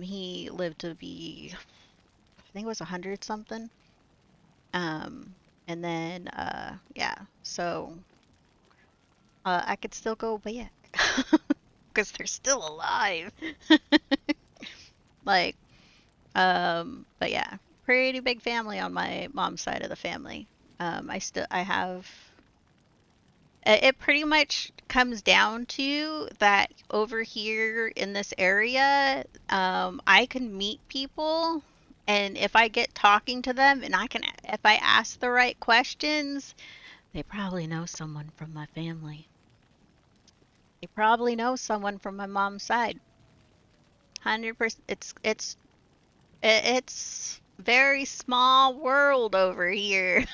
He lived to be, I think it was 100 something. Um, and then, yeah, so I could still go back because they're still alive. Like, but yeah, pretty big family on my mom's side of the family. I have. It pretty much comes down to that over here in this area, I can meet people, and if I get talking to them, and if I ask the right questions, they probably know someone from my family. They probably know someone from my mom's side. 100%. It's very small world over here.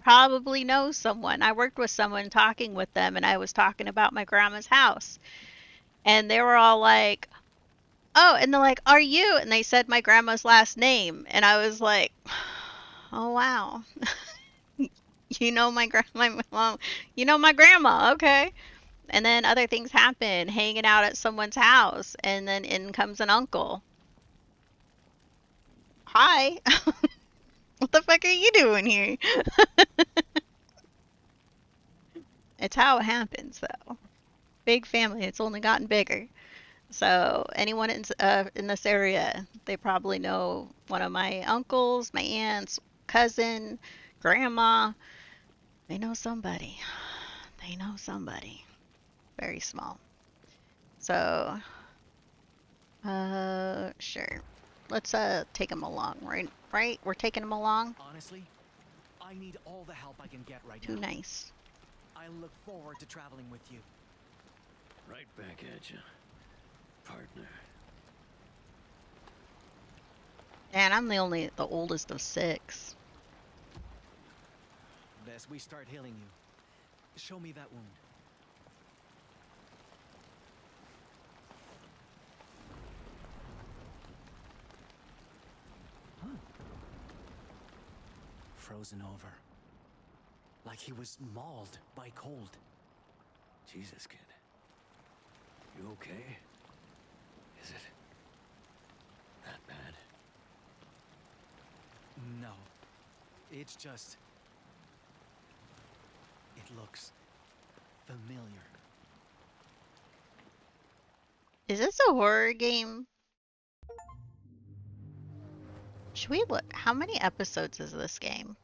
Probably know someone. I worked with someone talking with them, and I was talking about my grandma's house, and they were all like, "Oh," and they're like, "Are you?" And they said my grandma's last name, and I was like, "Oh wow, you know my mom, you know my grandma, okay." And then other things happen, hanging out at someone's house, and then in comes an uncle. Hi, what the fuck are you doing here? It's how it happens, though. Big family. It's only gotten bigger. So anyone in this area, they probably know one of my uncles, my aunts, cousin, grandma. They know somebody. They know somebody. Very small. So, sure. Let's take them along, right? Right? We're taking them along. Honestly, I need all the help I can get right Too now. nice. I look forward to traveling with you. Right back at you, partner. And I'm the oldest of 6. Best we start healing you. Show me that wound. Huh. Frozen over. Like he was mauled by cold. Jesus, kid. You okay? Is it that bad? No. It's just... It looks familiar. Is this a horror game? Should we look? How many episodes is this game?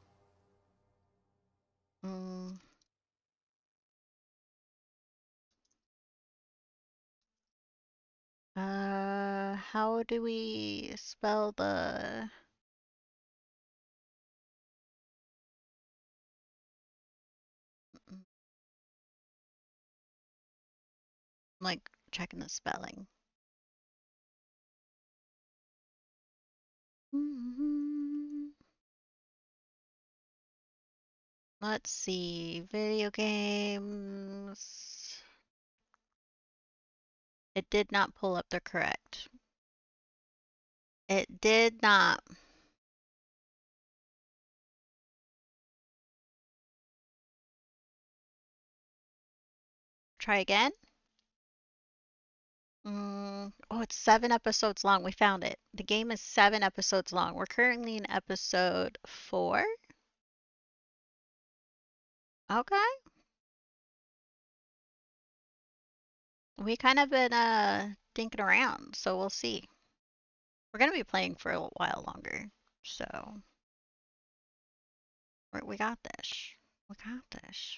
Mm, how do we spell the... like checking the spelling. Let's see. Video games. It did not pull up the correct. It did not. Try again. Oh, it's 7 episodes long. We found it. The game is 7 episodes long. We're currently in episode 4. Okay. We kind of been thinking around, so we'll see. We're gonna be playing for a while longer, so we got this. We got this.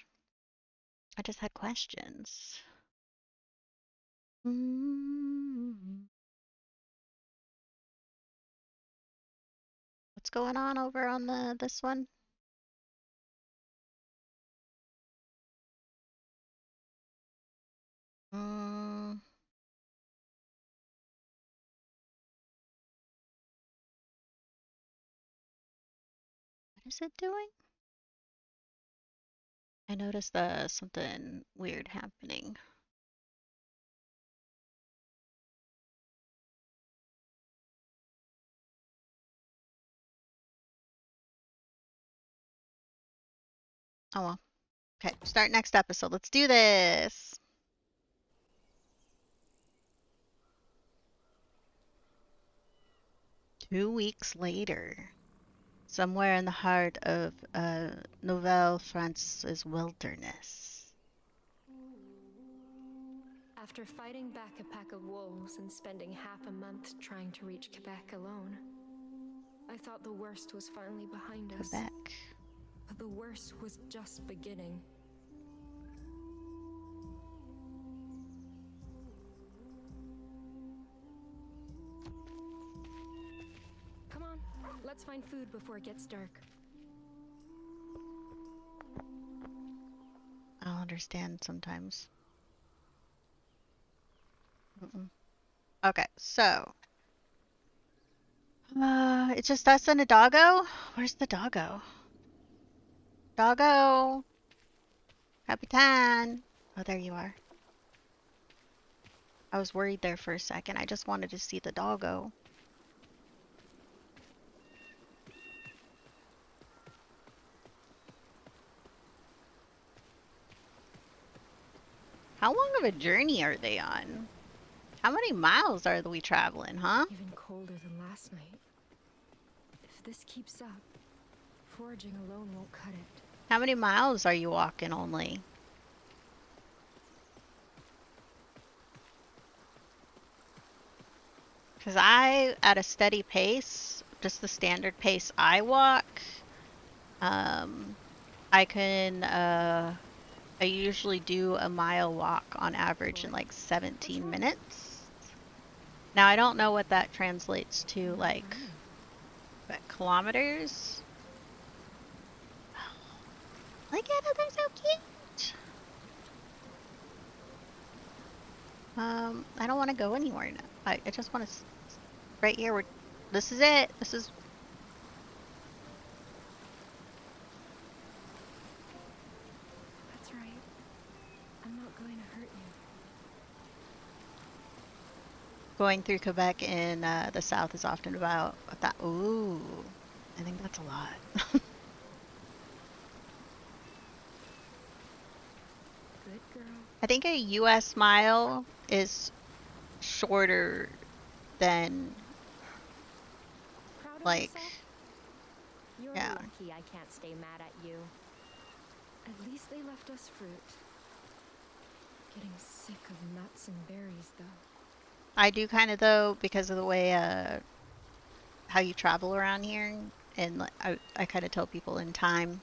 I just had questions. What's going on over on this one? What is it doing? I noticed something weird happening. Oh well. Okay, start next episode. Let's do this. Two weeks later, somewhere in the heart of Nouvelle-France's wilderness. After fighting back a pack of wolves and spending half a month trying to reach Quebec alone, I thought the worst was finally behind us. Quebec. But the worst was just beginning. Come on, let's find food before it gets dark. I'll understand sometimes. Okay, so it's just us and a doggo. Where's the doggo? Doggo, Capitaine. Oh, there you are. I was worried there for a second. I just wanted to see the doggo. How long of a journey are they on? How many miles are we traveling, huh? Even colder than last night. If this keeps up, foraging alone won't cut it. How many miles are you walking only? Because at a steady pace, just the standard pace I walk, I usually do a mile walk on average in like 17 minutes. Now, I don't know what that translates to, like, kilometers. Look at them, they're so cute. I don't want to go anywhere now. I just want to, right here, this is it. This is. That's right. I'm not going to hurt you. Going through Quebec in the south is often about that. Ooh, I think that's a lot. Good girl. I think a U.S. mile is shorter than, Proud of like, yourself? You're yeah. lucky I can't stay mad at you. At least they left us fruit. Getting sick of nuts and berries, though. I do kind of though because of the way how you travel around here, and I kind of tell people in time.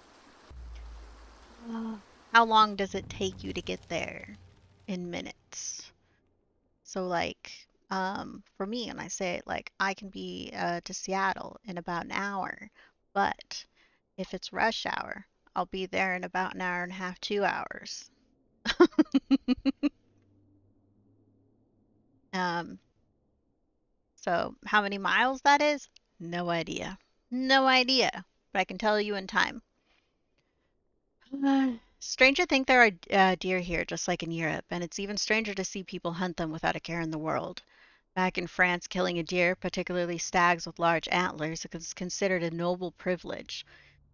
How long does it take you to get there in minutes? So like for me, and I say like I can be to Seattle in about an hour, but if it's rush hour, I'll be there in about an hour and a half, 2 hours. Um, so how many miles that is? No idea. No idea. But I can tell you in time. Strange to think there are deer here, just like in Europe, and it's even stranger to see people hunt them without a care in the world. Back in France, killing a deer, particularly stags with large antlers, is considered a noble privilege.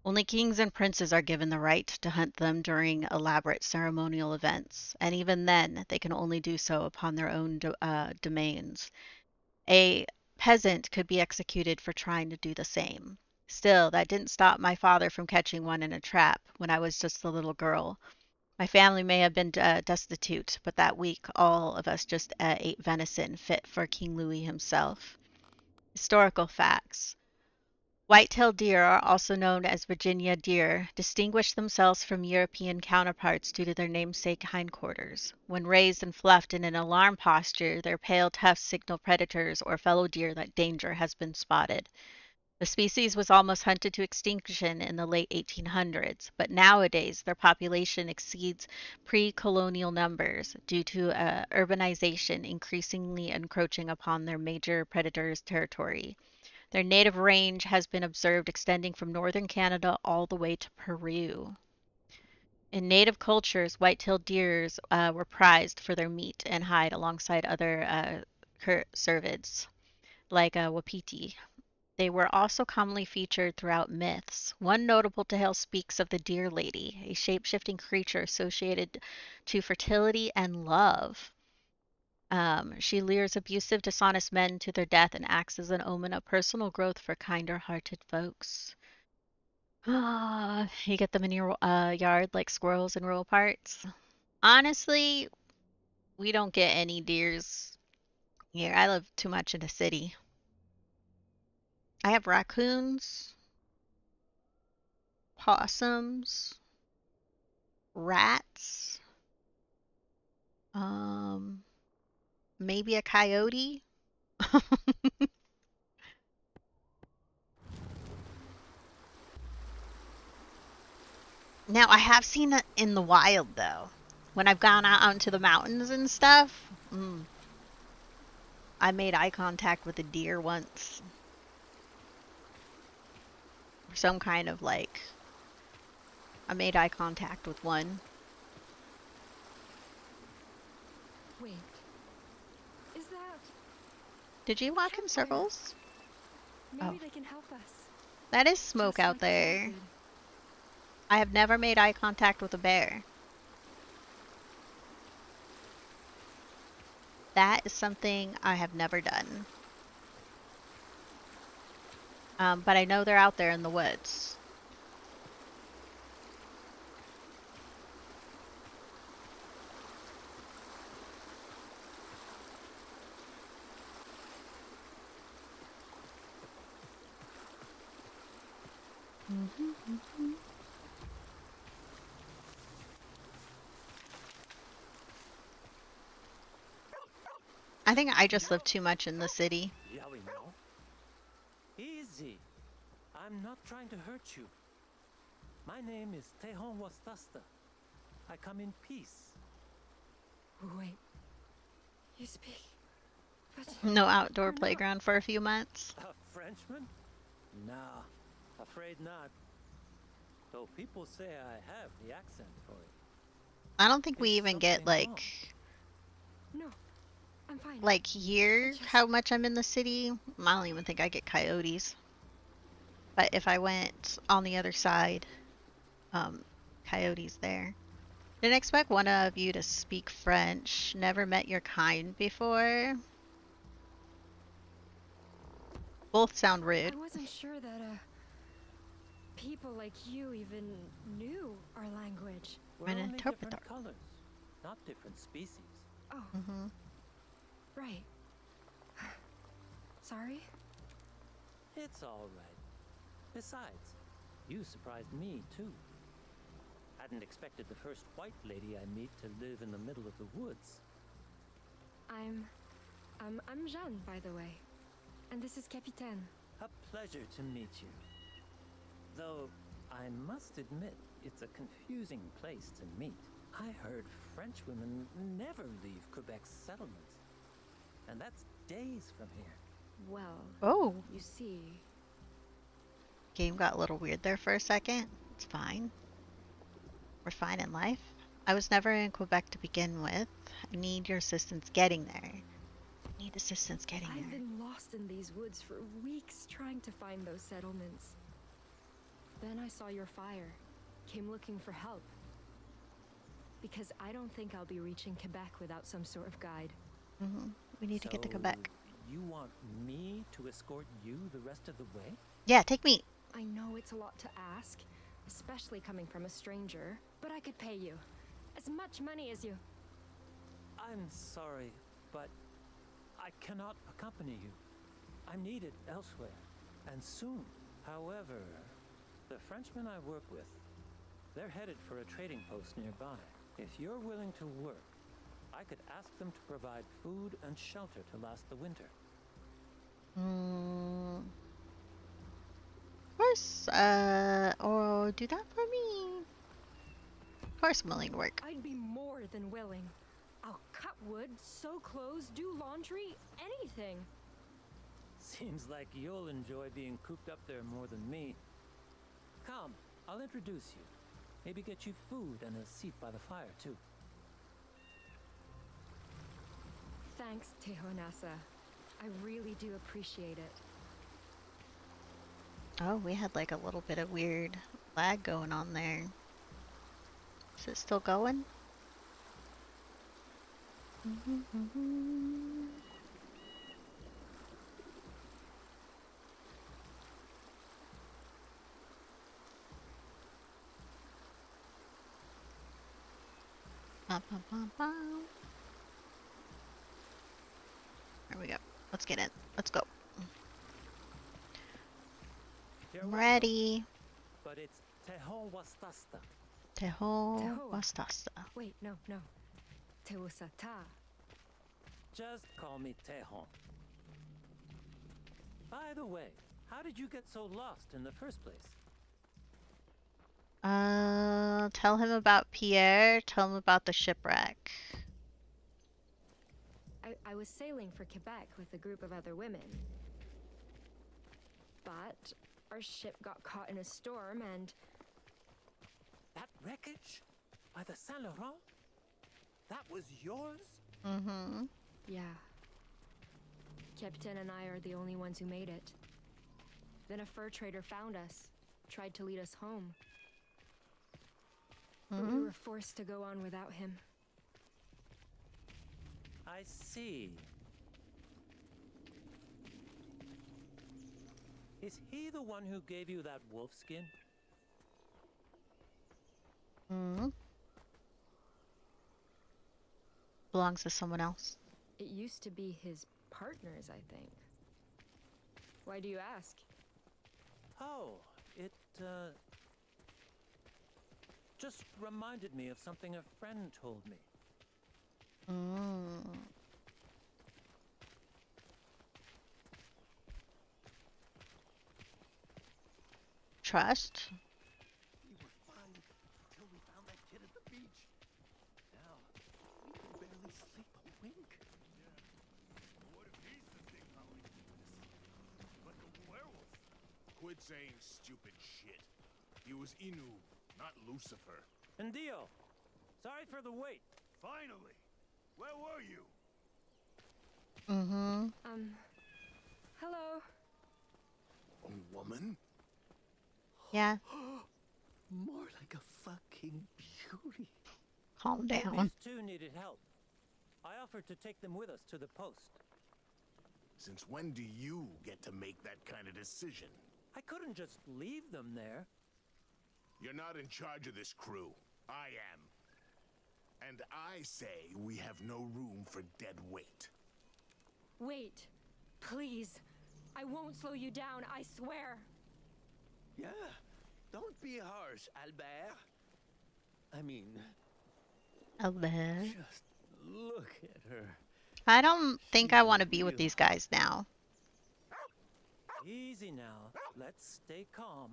Only kings and princes are given the right to hunt them during elaborate ceremonial events, and even then, they can only do so upon their own domains. A peasant could be executed for trying to do the same. Still, that didn't stop my father from catching one in a trap when I was just a little girl. My family may have been destitute, but that week all of us just ate venison fit for King Louis himself. Historical facts. White-tailed deer are also known as Virginia deer, distinguish themselves from European counterparts due to their namesake hindquarters. When raised and fluffed in an alarm posture, their pale tufts signal predators or fellow deer that danger has been spotted. The species was almost hunted to extinction in the late 1800s, but nowadays their population exceeds pre-colonial numbers due to urbanization increasingly encroaching upon their major predators' territory. Their native range has been observed extending from northern Canada all the way to Peru. In native cultures, white-tailed deers were prized for their meat and hide alongside other cervids, like wapiti. They were also commonly featured throughout myths. One notable tale speaks of the Deer Lady, a shape-shifting creature associated to fertility and love. She lures abusive, dishonest men to their death and acts as an omen of personal growth for kinder-hearted folks. You get them in your yard like squirrels in rural parts. Honestly, we don't get any deers here. I live too much in the city. I have raccoons, possums, rats, um, maybe a coyote. Now, I have seen it in the wild though. When I've gone out into the mountains and stuff, I made eye contact with a deer once. Some kind of like, I made eye contact with one. Wait. Is that... Did you walk in campfire? circles? Maybe Oh, they can help us. that is smoke Just out like the bear there. did. I have never made eye contact with a bear. That is something I have never done. But I know they're out there in the woods. I think I just live too much in the city. Yeah, we know. Easy. I'm not trying to hurt you. My name is Tejon Wastasta. I come in peace. Wait. You speak... But... No outdoor You're not... playground for a few months. A Frenchman? Nah, afraid not. Though people say I have the accent for it. I don't think we Is even get something wrong? No. I'm fine. like here Just... how much I'm in the city. I don't even think I get coyotes. But if I went on the other side, coyotes there. Didn't expect one of you to speak French. Never met your kind before. Both sound rude. I wasn't sure that, people like you even knew our language. We're An only interpreter. different colors, not different species. Oh, Mm-hmm. right. sorry. It's all right. Besides, you surprised me, too. Hadn't expected the first white lady I meet to live in the middle of the woods. I'm Jeanne, by the way. And this is Capitaine. A pleasure to meet you. Though, I must admit, it's a confusing place to meet. I heard French women never leave Quebec's settlements. And that's days from here. Well, Oh, you see... game got a little weird there for a second. It's fine. We're fine in life. I was never in Quebec to begin with. I need your assistance getting there. I need assistance getting I've there. been lost in these woods for weeks trying to find those settlements. Then I saw your fire. Came looking for help. Because I don't think I'll be reaching Quebec without some sort of guide. We need to get to Quebec. You want me to escort you the rest of the way? Yeah, take me. I know it's a lot to ask, especially coming from a stranger, but I could pay you. As much money as you. I'm sorry, but I cannot accompany you. I'm needed elsewhere, and soon. However, the Frenchmen I work with, they're headed for a trading post nearby. If you're willing to work, I could ask them to provide food and shelter to last the winter. Of course, or do that for me. Of course I'm willing to work. I'd be more than willing. I'll cut wood, sew clothes, do laundry, anything. Seems like you'll enjoy being cooped up there more than me. Come, I'll introduce you. Maybe get you food and a seat by the fire, too. Thanks, Tehonasa. I really do appreciate it. Oh, we had like a little bit of weird lag going on there. Is it still going? Bum, bum, bum, bum. There we go. Let's get in. Let's go. You're I'm welcome, ready. but it's Tehon Wastasta. Teho Teho. Wastasta. Wait, no. Teosata. Just call me Tehon. By the way, how did you get so lost in the first place? Tell him about Pierre. Tell him about the shipwreck. I was sailing for Quebec with a group of other women. But our ship got caught in a storm and... That wreckage? By the Saint Laurent? That was yours? yeah. Capitaine and I are the only ones who made it. Then a fur trader found us, tried to lead us home. But we were forced to go on without him. I see. Is he the one who gave you that wolf skin? Belongs to someone else. It used to be his partners, I think. Why do you ask? Oh, it, just reminded me of something a friend told me. Trust. We were fine until we found that kid at the beach. Now, we can barely sleep a wink. What if he's the thing howling at us? Like a werewolf? Quit saying stupid shit. He was Innu, not Lucifer. And Dio, sorry for the wait. Finally! Where were you? Hello? A woman? Yeah. More like a fucking beauty. Calm down. These two needed help. I offered to take them with us to the post. Since when do you get to make that kind of decision? I couldn't just leave them there. You're not in charge of this crew. I am. And I say we have no room for dead weight. Wait, please. I won't slow you down, I swear. Yeah, don't be harsh, Albert. I mean, Albert. just look at her. I don't think She's I a want to be with real... these guys now. Easy now. Let's stay calm.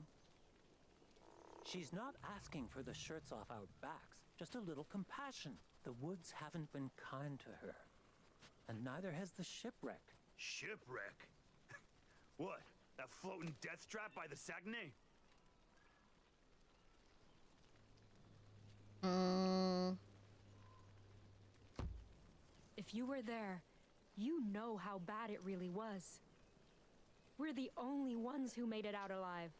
She's not asking for the shirts off our backs, just a little compassion. The woods haven't been kind to her, and neither has the shipwreck. Shipwreck? What? That floating death trap by the Saguenay? If you were there, you know how bad it really was. We're the only ones who made it out alive.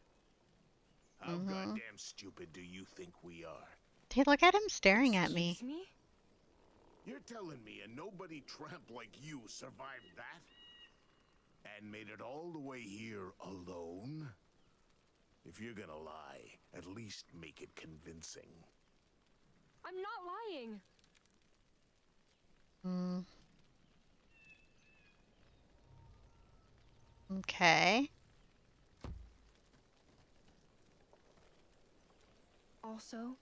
How goddamn stupid do you think we are? Hey, look at him staring at me. Excuse me? You're telling me a nobody tramp like you survived that? And made it all the way here alone? If you're gonna lie, at least make it convincing. I'm not lying. Okay. Also,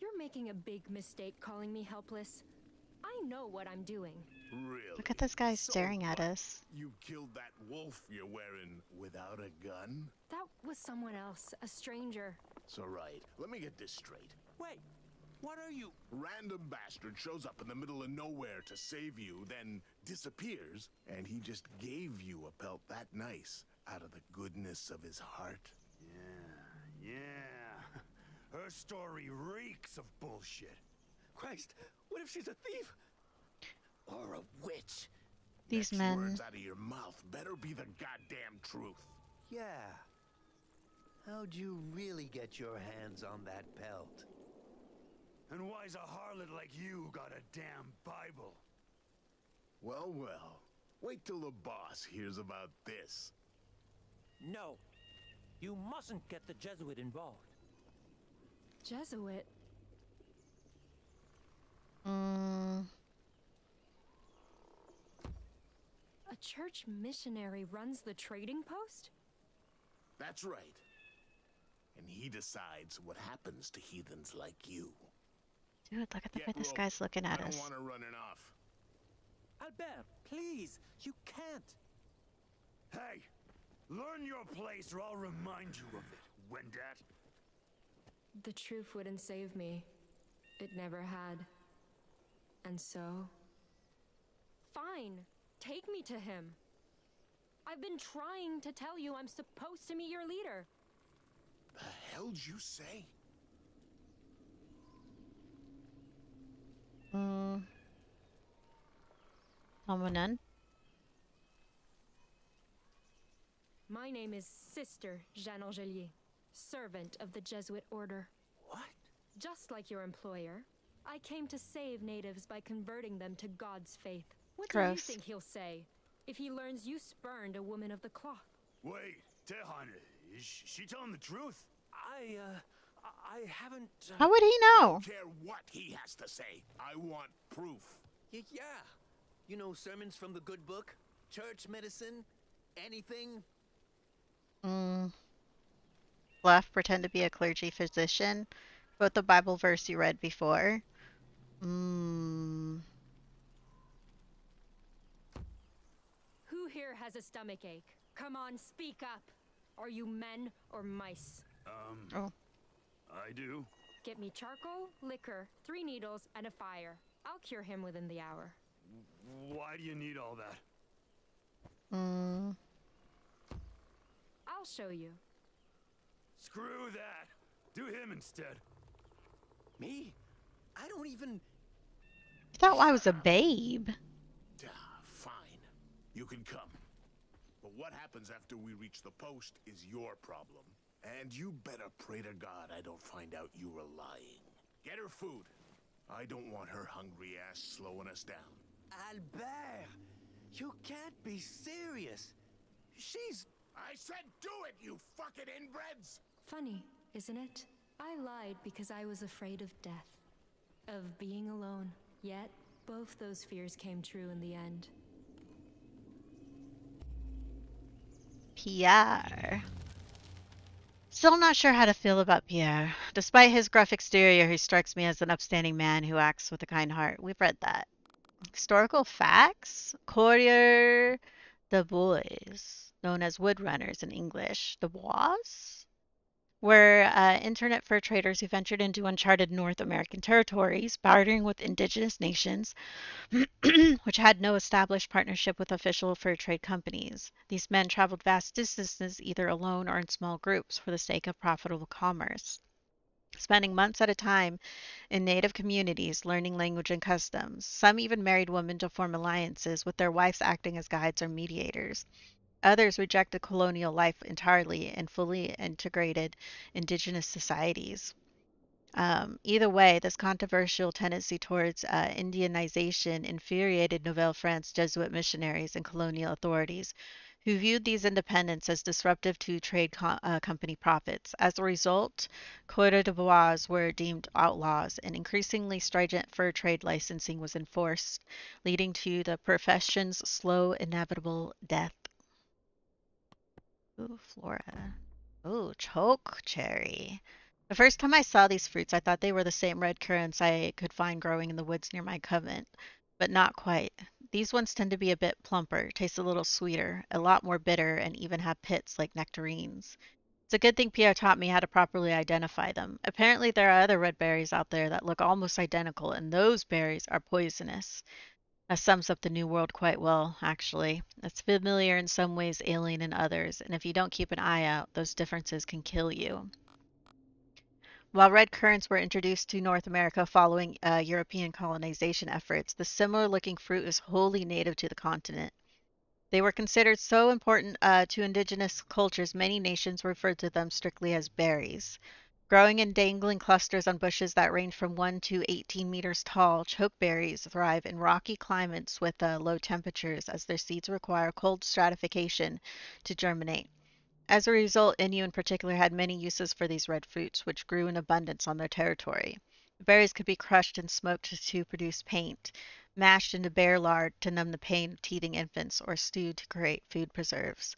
you're making a big mistake calling me helpless. I know what I'm doing. Really? Look at this guy So staring at what? us. You killed that wolf you're wearing without a gun? That was someone else, a stranger. So right, let me get this straight. Wait, what are you? Random bastard shows up in the middle of nowhere to save you, then disappears, and he just gave you a pelt that nice out of the goodness of his heart? Yeah. Her story reeks of bullshit. Christ, what if she's a thief? Or a witch? These Next men. words out of your mouth better be the goddamn truth. Yeah. How'd you really get your hands on that pelt? And why's a harlot like you got a damn Bible? Well, well. Wait till the boss hears about this. No. You mustn't get the Jesuit involved. Jesuit? A church missionary runs the trading post? That's right. And he decides what happens to heathens like you. Dude, look at the way Get this roped. guy's looking at I us. don't want her running off. Albert, please, you can't. Hey, learn your place or I'll remind you of it, Wendat. The truth wouldn't save me. It never had. And so... Fine. Take me to him. I've been trying to tell you I'm supposed to meet your leader. The hell'd you say? Someone. My name is Sister Jeanne Angelier, servant of the Jesuit order. What? Just like your employer, I came to save natives by converting them to God's faith. What do you Gross. think he'll say if he learns you spurned a woman of the cloth? Wait, Tehan, is she telling the truth? I haven't... How would he I know? don't care what he has to say. I want proof. Yeah. You know, sermons from the good book, church medicine, anything. Left, pretend to be a clergy physician. Quote the Bible verse you read before. Who here has a stomach ache? Come on, speak up. Are you men or mice? Oh. I do. Get me charcoal, liquor, 3 needles, and a fire. I'll cure him within the hour. Why do you need all that? I'll show you. Screw that. Do him instead. Me? I don't even... I thought I was a babe. Fine. You can come. But what happens after we reach the post is your problem. And you better pray to God I don't find out you were lying. Get her food. I don't want her hungry ass slowing us down. Albert! You can't be serious. She's... I said do it, you fucking inbreds! Funny, isn't it? I lied because I was afraid of death. Of being alone. Yet, both those fears came true in the end. Pierre. Still not sure how to feel about Pierre. Despite his gruff exterior, he strikes me as an upstanding man who acts with a kind heart. We've read that. Historical facts? Courrier de Bois, known as woodrunners in English. The Bois? Were internet fur traders who ventured into uncharted North American territories, bartering with indigenous nations, which had no established partnership with official fur trade companies. These men traveled vast distances either alone or in small groups for the sake of profitable commerce, spending months at a time in native communities learning language and customs. Some even married women to form alliances, with their wives acting as guides or mediators. Others rejected colonial life entirely and fully integrated indigenous societies. Either way, this controversial tendency towards Indianization infuriated Nouvelle-France Jesuit missionaries and colonial authorities, who viewed these independents as disruptive to trade company profits. As a result, Coureurs de Bois were deemed outlaws, and increasingly stringent fur trade licensing was enforced, leading to the profession's slow, inevitable death. Ooh, flora. Ooh, choke cherry. The first time I saw these fruits, I thought they were the same red currants I could find growing in the woods near my convent, but not quite. These ones tend to be a bit plumper, taste a little sweeter, a lot more bitter, and even have pits like nectarines. It's a good thing Pierre taught me how to properly identify them. Apparently, there are other red berries out there that look almost identical, and those berries are poisonous. That sums up the New World quite well, actually. It's familiar in some ways, alien in others, and if you don't keep an eye out, those differences can kill you. While red currants were introduced to North America following European colonization efforts, the similar looking fruit is wholly native to the continent. They were considered so important to indigenous cultures, many nations referred to them strictly as berries. Growing in dangling clusters on bushes that range from 1 to 18 meters tall, chokeberries thrive in rocky climates with low temperatures, as their seeds require cold stratification to germinate. As a result, Innu in particular had many uses for these red fruits, which grew in abundance on their territory. The berries could be crushed and smoked to produce paint, mashed into bear lard to numb the pain of teething infants, or stewed to create food preserves.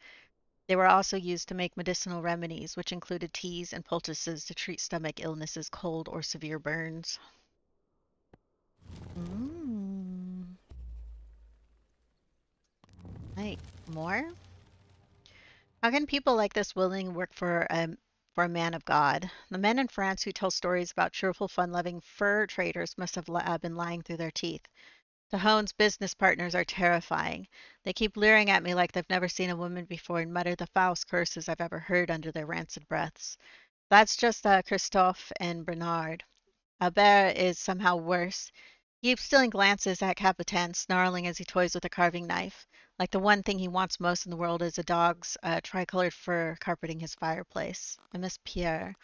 They were also used to make medicinal remedies, which included teas and poultices to treat stomach illnesses, cold, or severe burns. Mm. Right. More? How can people like this willing work for a man of God? The men in France who tell stories about cheerful, fun-loving fur traders must have been lying through their teeth. Cahone's business partners are terrifying. They keep leering at me like they've never seen a woman before and mutter the foulest curses I've ever heard under their rancid breaths. That's just Christophe and Bernard. Albert is somehow worse. He keeps stealing glances at Capitaine, snarling as he toys with a carving knife. Like the one thing he wants most in the world is a dog's tricolored fur carpeting his fireplace. I miss Pierre.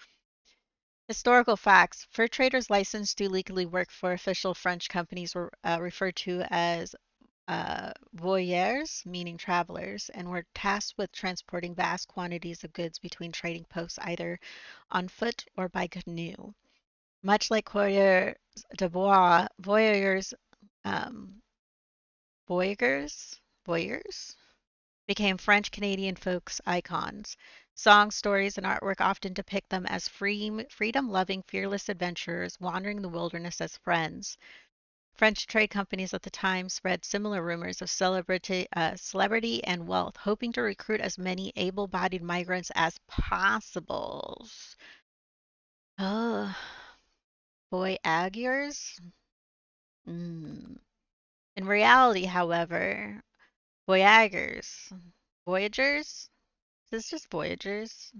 Historical facts. Fur traders licensed to legally work for official French companies were referred to as voyeurs, meaning travelers, and were tasked with transporting vast quantities of goods between trading posts either on foot or by canoe. Much like coureurs de bois, um, voyagers became French Canadian folks icons. Songs, stories, and artwork often depict them as freedom loving, fearless adventurers wandering the wilderness as friends. French trade companies at the time spread similar rumors of celebrity and wealth, hoping to recruit as many able bodied migrants as possible. Oh, voyagers? Mm. In reality, however, voyagers, voyagers, is this just voyagers?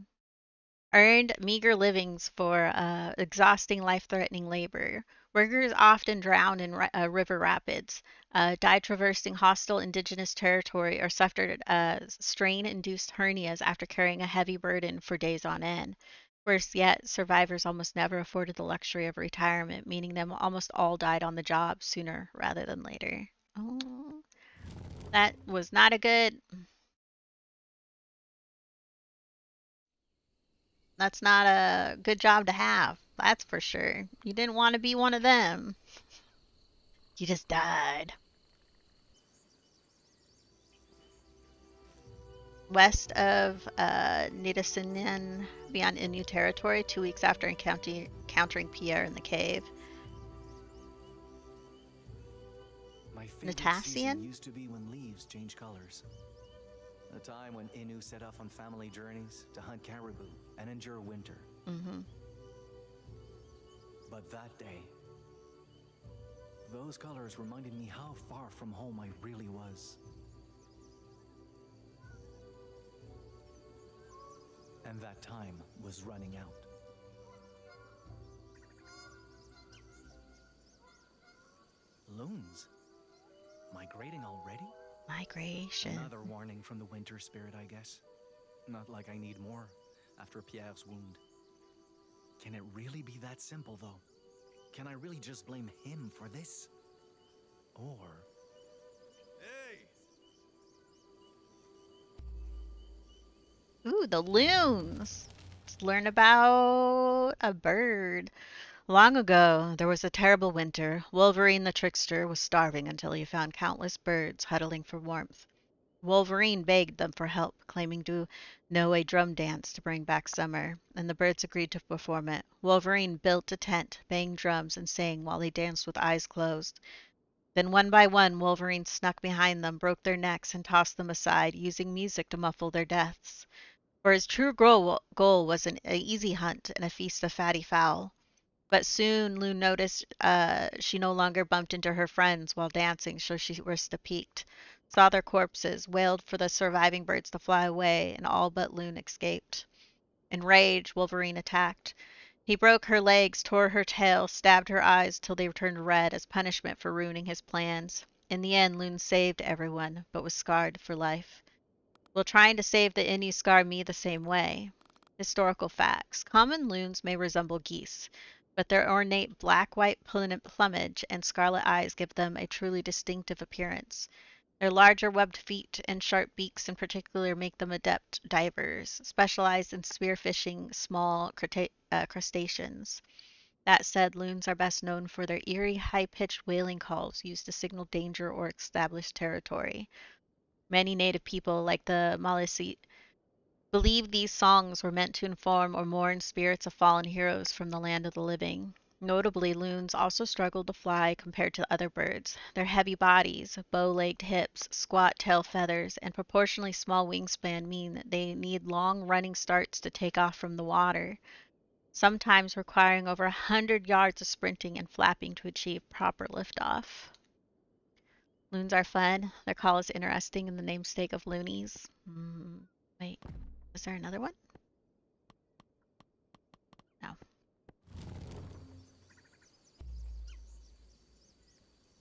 Earned meager livings for exhausting, life-threatening labor. Workers often drowned in river rapids, died traversing hostile indigenous territory, or suffered strain-induced hernias after carrying a heavy burden for days on end. Worse yet, survivors almost never afforded the luxury of retirement, meaning them almost all died on the job sooner rather than later. Oh, that was not a good. That's not a good job to have. That's for sure. You didn't want to be one of them. You just died. west of Nidasinen, beyond Innu territory, 2 weeks after encountering Pierre in the cave. My favorite season Natassian? used to be when leaves change colors. A time when Innu set off on family journeys to hunt caribou and endure winter. Mm-hmm. But that day, those colors reminded me how far from home I really was. And that time was running out. Loons? Migrating already? Migration. Another warning from the winter spirit, I guess. Not like I need more after Pierre's wound. Can it really be that simple, though? Can I really just blame him for this? Or... Hey! Ooh, the loons! Let's learn about a bird. Long ago, there was a terrible winter. Wolverine the trickster was starving until he found countless birds huddling for warmth. Wolverine begged them for help, claiming to know a drum dance to bring back summer, and the birds agreed to perform it. Wolverine built a tent, banged drums, and sang while he danced with eyes closed. Then one by one, Wolverine snuck behind them, broke their necks, and tossed them aside, using music to muffle their deaths. For his true goal was an easy hunt and a feast of fatty fowl. But soon Loon noticed she no longer bumped into her friends while dancing, so she risked a peek, saw their corpses, wailed for the surviving birds to fly away, and all but Loon escaped. Enraged, Wolverine attacked. He broke her legs, tore her tail, stabbed her eyes till they turned red as punishment for ruining his plans. In the end, Loon saved everyone, but was scarred for life. Will trying to save the Innu scar me the same way? Historical facts. Common loons may resemble geese, but their ornate black-white plumage and scarlet eyes give them a truly distinctive appearance. Their larger webbed feet and sharp beaks in particular make them adept divers, specialized in spearfishing small crustaceans. That said, loons are best known for their eerie, high-pitched wailing calls used to signal danger or establish territory. Many native people, like the Maliseet, believe these songs were meant to inform or mourn spirits of fallen heroes from the land of the living. Notably, loons also struggle to fly compared to other birds. Their heavy bodies, bow-legged hips, squat tail feathers, and proportionally small wingspan mean that they need long running starts to take off from the water, sometimes requiring over 100 yards of sprinting and flapping to achieve proper liftoff. Loons are fun. Their call is interesting and the namesake of loonies. Wait, is there another one? No.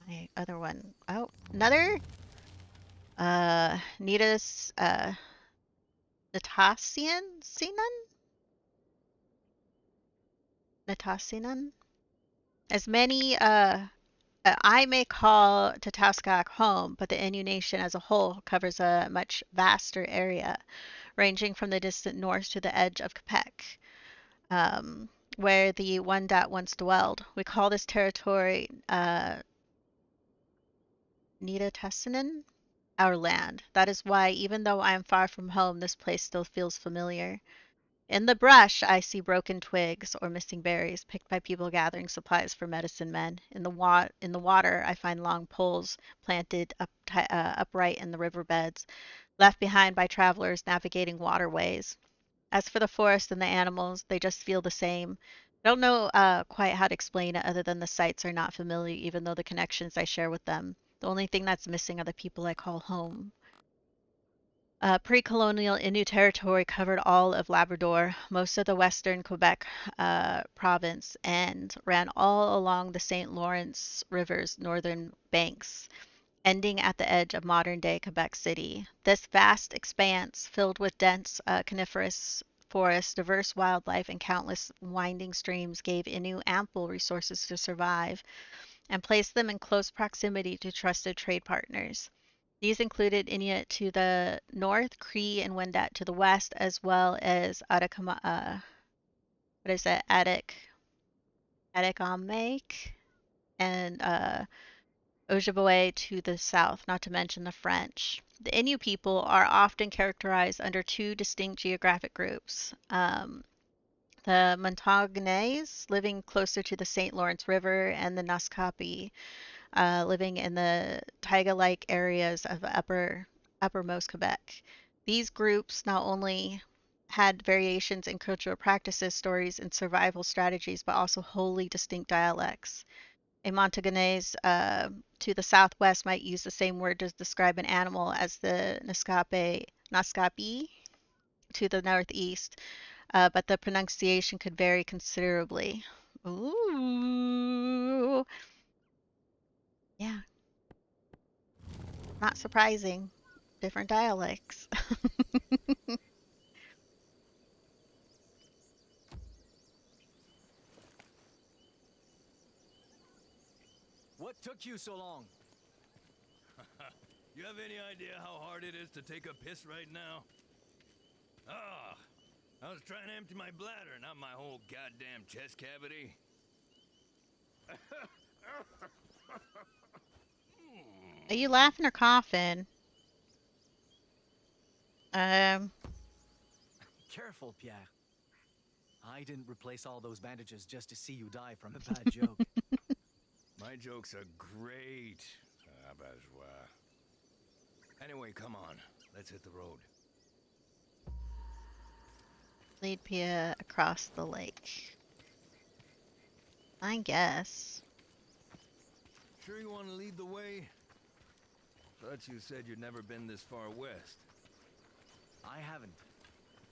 My other one. Oh, another? Nita's, Natassian? Sinan? Natassinan? As many, I may call Tataskak home, but the Innu Nation as a whole covers a much vaster area, ranging from the distant north to the edge of Quebec, where the Wendat once dwelled. We call this territory Nitassinan, our land. That is why, even though I am far from home, this place still feels familiar. In the brush, I see broken twigs or missing berries picked by people gathering supplies for medicine men. In the water, I find long poles planted upright in the riverbeds, left behind by travelers navigating waterways. As for the forest and the animals, they just feel the same. I don't know quite how to explain it other than the sights are not familiar, even though the connections I share with them. The only thing that's missing are the people I call home. Pre-colonial Innu territory covered all of Labrador, most of the western Quebec province, and ran all along the St. Lawrence River's northern banks, ending at the edge of modern-day Quebec City. This vast expanse, filled with dense coniferous forests, diverse wildlife, and countless winding streams, gave Innu ample resources to survive and placed them in close proximity to trusted trade partners. These included Inuit to the north, Cree and Wendat to the west, as well as what is that, Attic, Atikamek, and Ojibwe to the south, not to mention the French. The Innu people are often characterized under two distinct geographic groups. The Montagnais, living closer to the St. Lawrence River, and the Naskapi, living in the taiga-like areas of uppermost Quebec. These groups not only had variations in cultural practices, stories, and survival strategies, but also wholly distinct dialects. A Montagnais to the southwest might use the same word to describe an animal as the Naskapi to the northeast, but the pronunciation could vary considerably. Ooh, yeah, not surprising. Different dialects. What took you so long? You have any idea how hard it is to take a piss right now? Ah, I was trying to empty my bladder, not my whole goddamn chest cavity. Are you laughing or coughing? Um, Careful, Pierre. I didn't replace all those bandages just to see you die from a bad joke. My jokes are great. Abat-joie. Anyway, come on. Let's hit the road. lead Pia across the lake. I guess. Sure you want to lead the way? Thought you said you'd never been this far west. I haven't,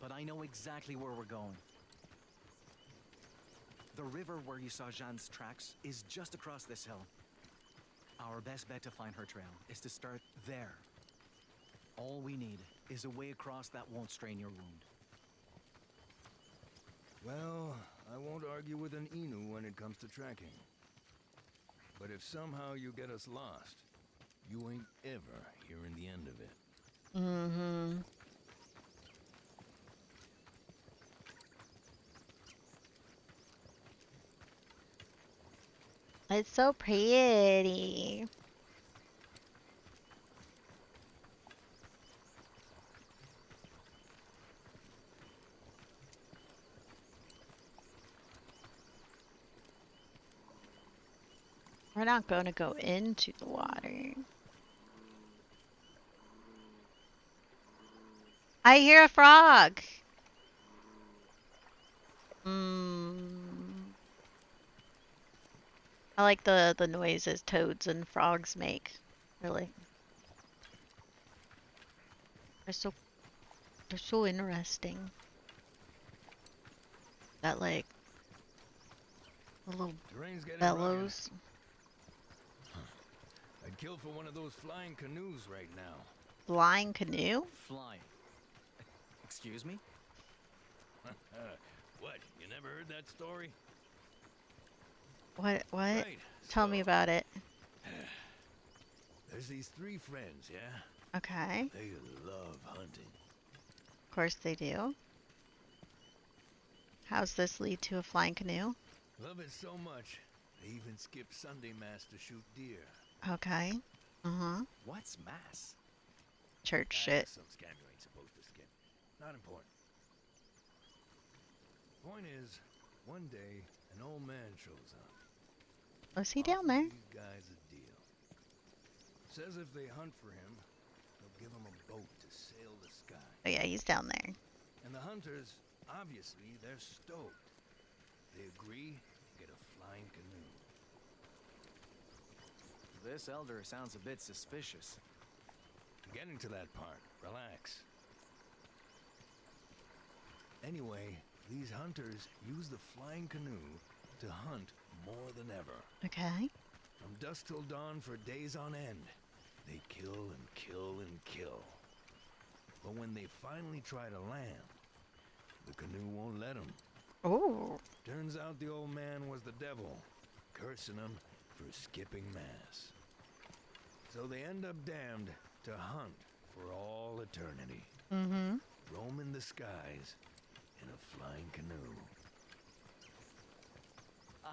but I know exactly where we're going. The river where you saw Jeanne's tracks is just across this hill. Our best bet to find her trail is to start there. All we need is a way across that won't strain your wound. Well, I won't argue with an Innu when it comes to tracking. But if somehow you get us lost, you ain't ever hearing the end of it. Mm-hmm. It's so pretty. We're not going to go into the water. I hear a frog. I like the noises toads and frogs make. Really. They're so interesting. That like little Terrain's getting bellows. rugged. I'd kill for one of those flying canoes right now. Flying canoe? Flying. Excuse me? What? You never heard that story? What? Right. Tell me about it. There's these three friends, yeah? Okay. They love hunting. Of course they do. How's this lead to a flying canoe? Love it so much, they even skip Sunday Mass to shoot deer. Okay. Uh-huh. What's mass? Church shit. Some scam you ain't supposed to skip. Not important. Point is, one day, an old man shows up. Was he down there? These guys a deal. Says if they hunt for him, they'll give him a boat to sail the sky. Oh yeah, he's down there. And the hunters, obviously, they're stoked. They agree to get a flying canoe. This elder sounds a bit suspicious. Getting to that part. Relax. Anyway, these hunters use the flying canoe to hunt more than ever. Okay. From dusk till dawn for days on end, they kill and kill and kill. But when they finally try to land, the canoe won't let them. Oh. Turns out the old man was the devil, cursing them for skipping Mass. So they end up damned to hunt for all eternity. Mm-hmm. Roaming the skies in a flying canoe.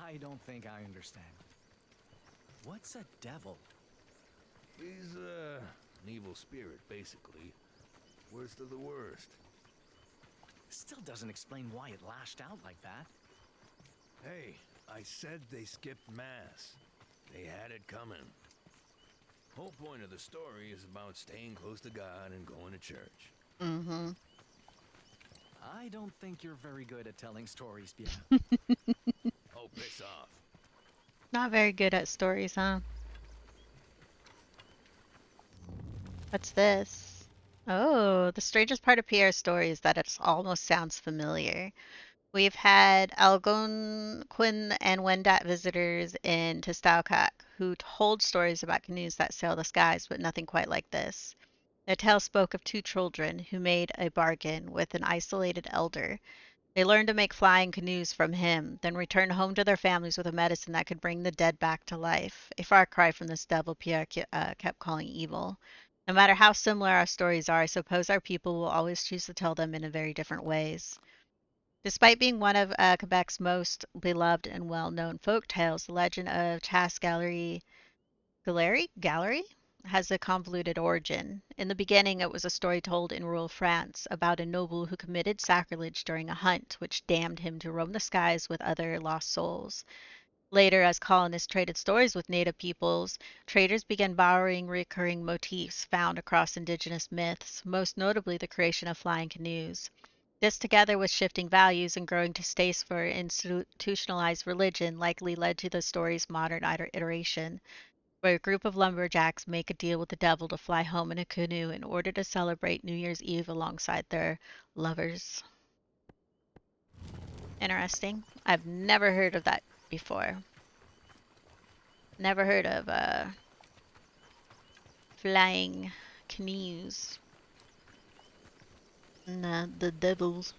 I don't think I understand. What's a devil? He's, an evil spirit, basically. Worst of the worst. Still doesn't explain why it lashed out like that. Hey, I said they skipped Mass. They had it coming. Whole point of the story is about staying close to God and going to church. Mm-hmm. I don't think you're very good at telling stories, Pierre. Oh, piss off. Not very good at stories, huh? What's this? Oh, the strangest part of Pierre's story is that it almost sounds familiar. We've had Algonquin and Wendat visitors in Testaucac who told stories about canoes that sail the skies, but nothing quite like this. The tale spoke of two children who made a bargain with an isolated elder. They learned to make flying canoes from him, then returned home to their families with a medicine that could bring the dead back to life. A far cry from this devil Pierre kept calling evil. No matter how similar our stories are, I suppose our people will always choose to tell them in very different ways. Despite being one of Quebec's most beloved and well-known folk tales, the legend of Chasse Gallery has a convoluted origin. In the beginning, it was a story told in rural France about a noble who committed sacrilege during a hunt, which damned him to roam the skies with other lost souls. Later, as colonists traded stories with native peoples, traders began borrowing recurring motifs found across indigenous myths, most notably the creation of flying canoes. This, together with shifting values and growing distaste for institutionalized religion, likely led to the story's modern iteration, where a group of lumberjacks make a deal with the devil to fly home in a canoe in order to celebrate New Year's Eve alongside their lovers. Interesting. I've never heard of that before. Never heard of flying canoes. Nah, the devils.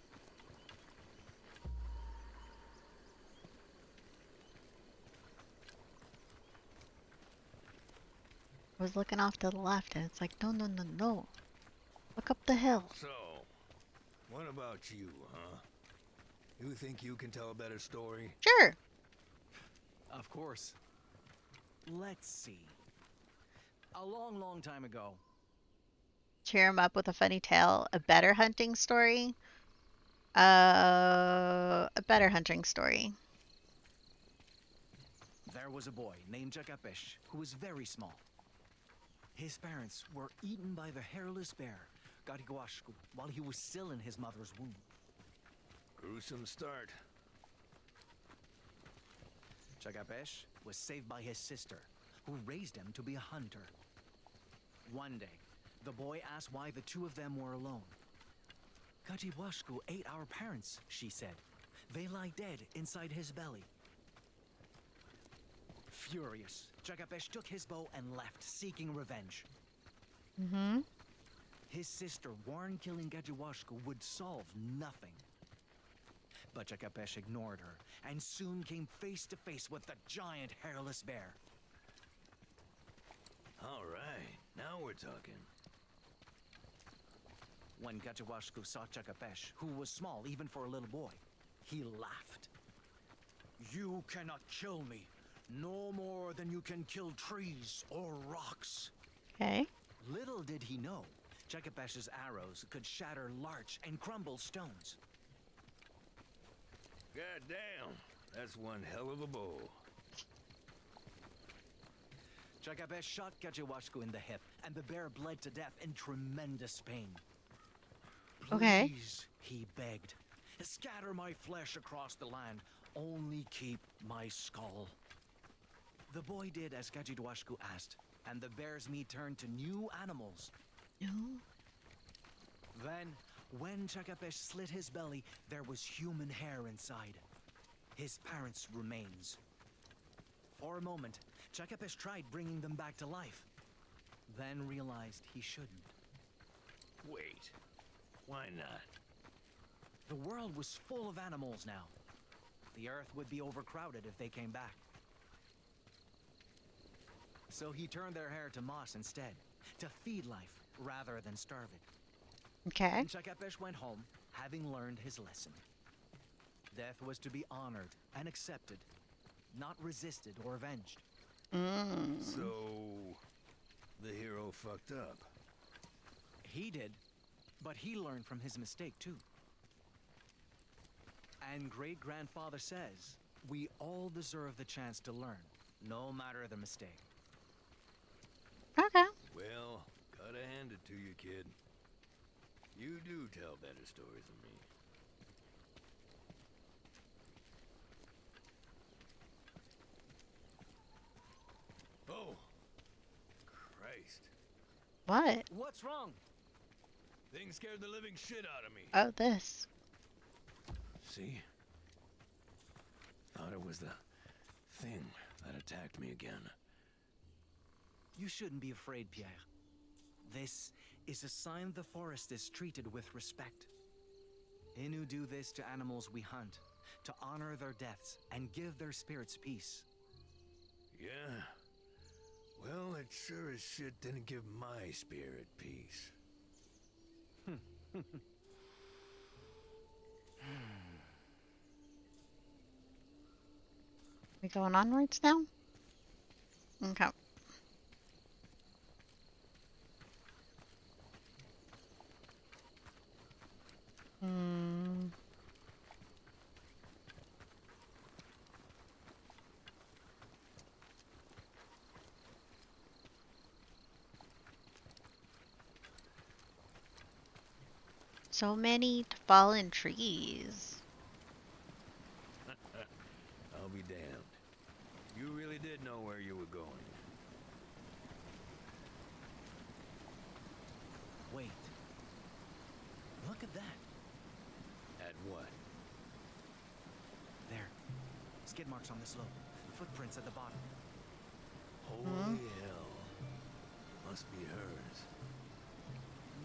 I was looking off to the left and it's like, no, no, no, no. Look up the hill. So, what about you, huh? You think you can tell a better story? Sure. Of course. Let's see. A long, long time ago. Cheer him up with a funny tale. A better hunting story. A better hunting story. There was a boy named Jakapesh who was very small. His parents were eaten by the hairless bear, Gariguashku, while he was still in his mother's womb. Gruesome start. Jakapesh was saved by his sister, who raised him to be a hunter. One day, the boy asked why the two of them were alone. Gariguashku ate our parents, she said. They lie dead inside his belly. Furious, Jakapesh took his bow and left, seeking revenge. Mm-hmm. His sister warned killing Gajiwashku would solve nothing. But Jakapesh ignored her and soon came face to face with the giant hairless bear. All right, now we're talking. When Gajiwashku saw Jakapesh, who was small even for a little boy, he laughed. You cannot kill me, no more than you can kill trees or rocks. Okay. Little did he know, Jacapesh's arrows could shatter larch and crumble stones. God damn, that's one hell of a bow. Jakapesh shot Gajiwashku in the hip, and the bear bled to death in tremendous pain. Okay. Please, he begged, scatter my flesh across the land, only keep my skull. The boy did as Gajiwashku asked, and the bear's meat turned to new animals. No. Then, when Jakapesh slit his belly, there was human hair inside. His parents' remains. For a moment, Jakapesh tried bringing them back to life, then realized he shouldn't. Wait, why not? The world was full of animals now. The earth would be overcrowded if they came back. So he turned their hair to moss instead, to feed life rather than starve it. Okay. And Jakapesh went home, having learned his lesson. Death was to be honored and accepted, not resisted or avenged. Mm. So, the fucked up. He did, but he learned from his mistake too. And great-grandfather says, we all deserve the chance to learn, no matter the mistake. Okay. Well, gotta hand it to you, kid. You do tell better stories than me. Oh, Christ. What? What's wrong? Thing scared the living shit out of me. Oh, this. See? Thought it was the thing that attacked me again. You shouldn't be afraid, Pierre. This is a sign the forest is treated with respect. Innu do this to animals we hunt, to honor their deaths and give their spirits peace. Yeah. Well, it sure as shit didn't give my spirit peace. We going onwards now? Okay. Hmm. So many fallen trees. I'll be damned. You really did know where you were going. Wait. Look at that. At what? There. Skid marks on the slope. Footprints at the bottom. Holy hell. Must be hers.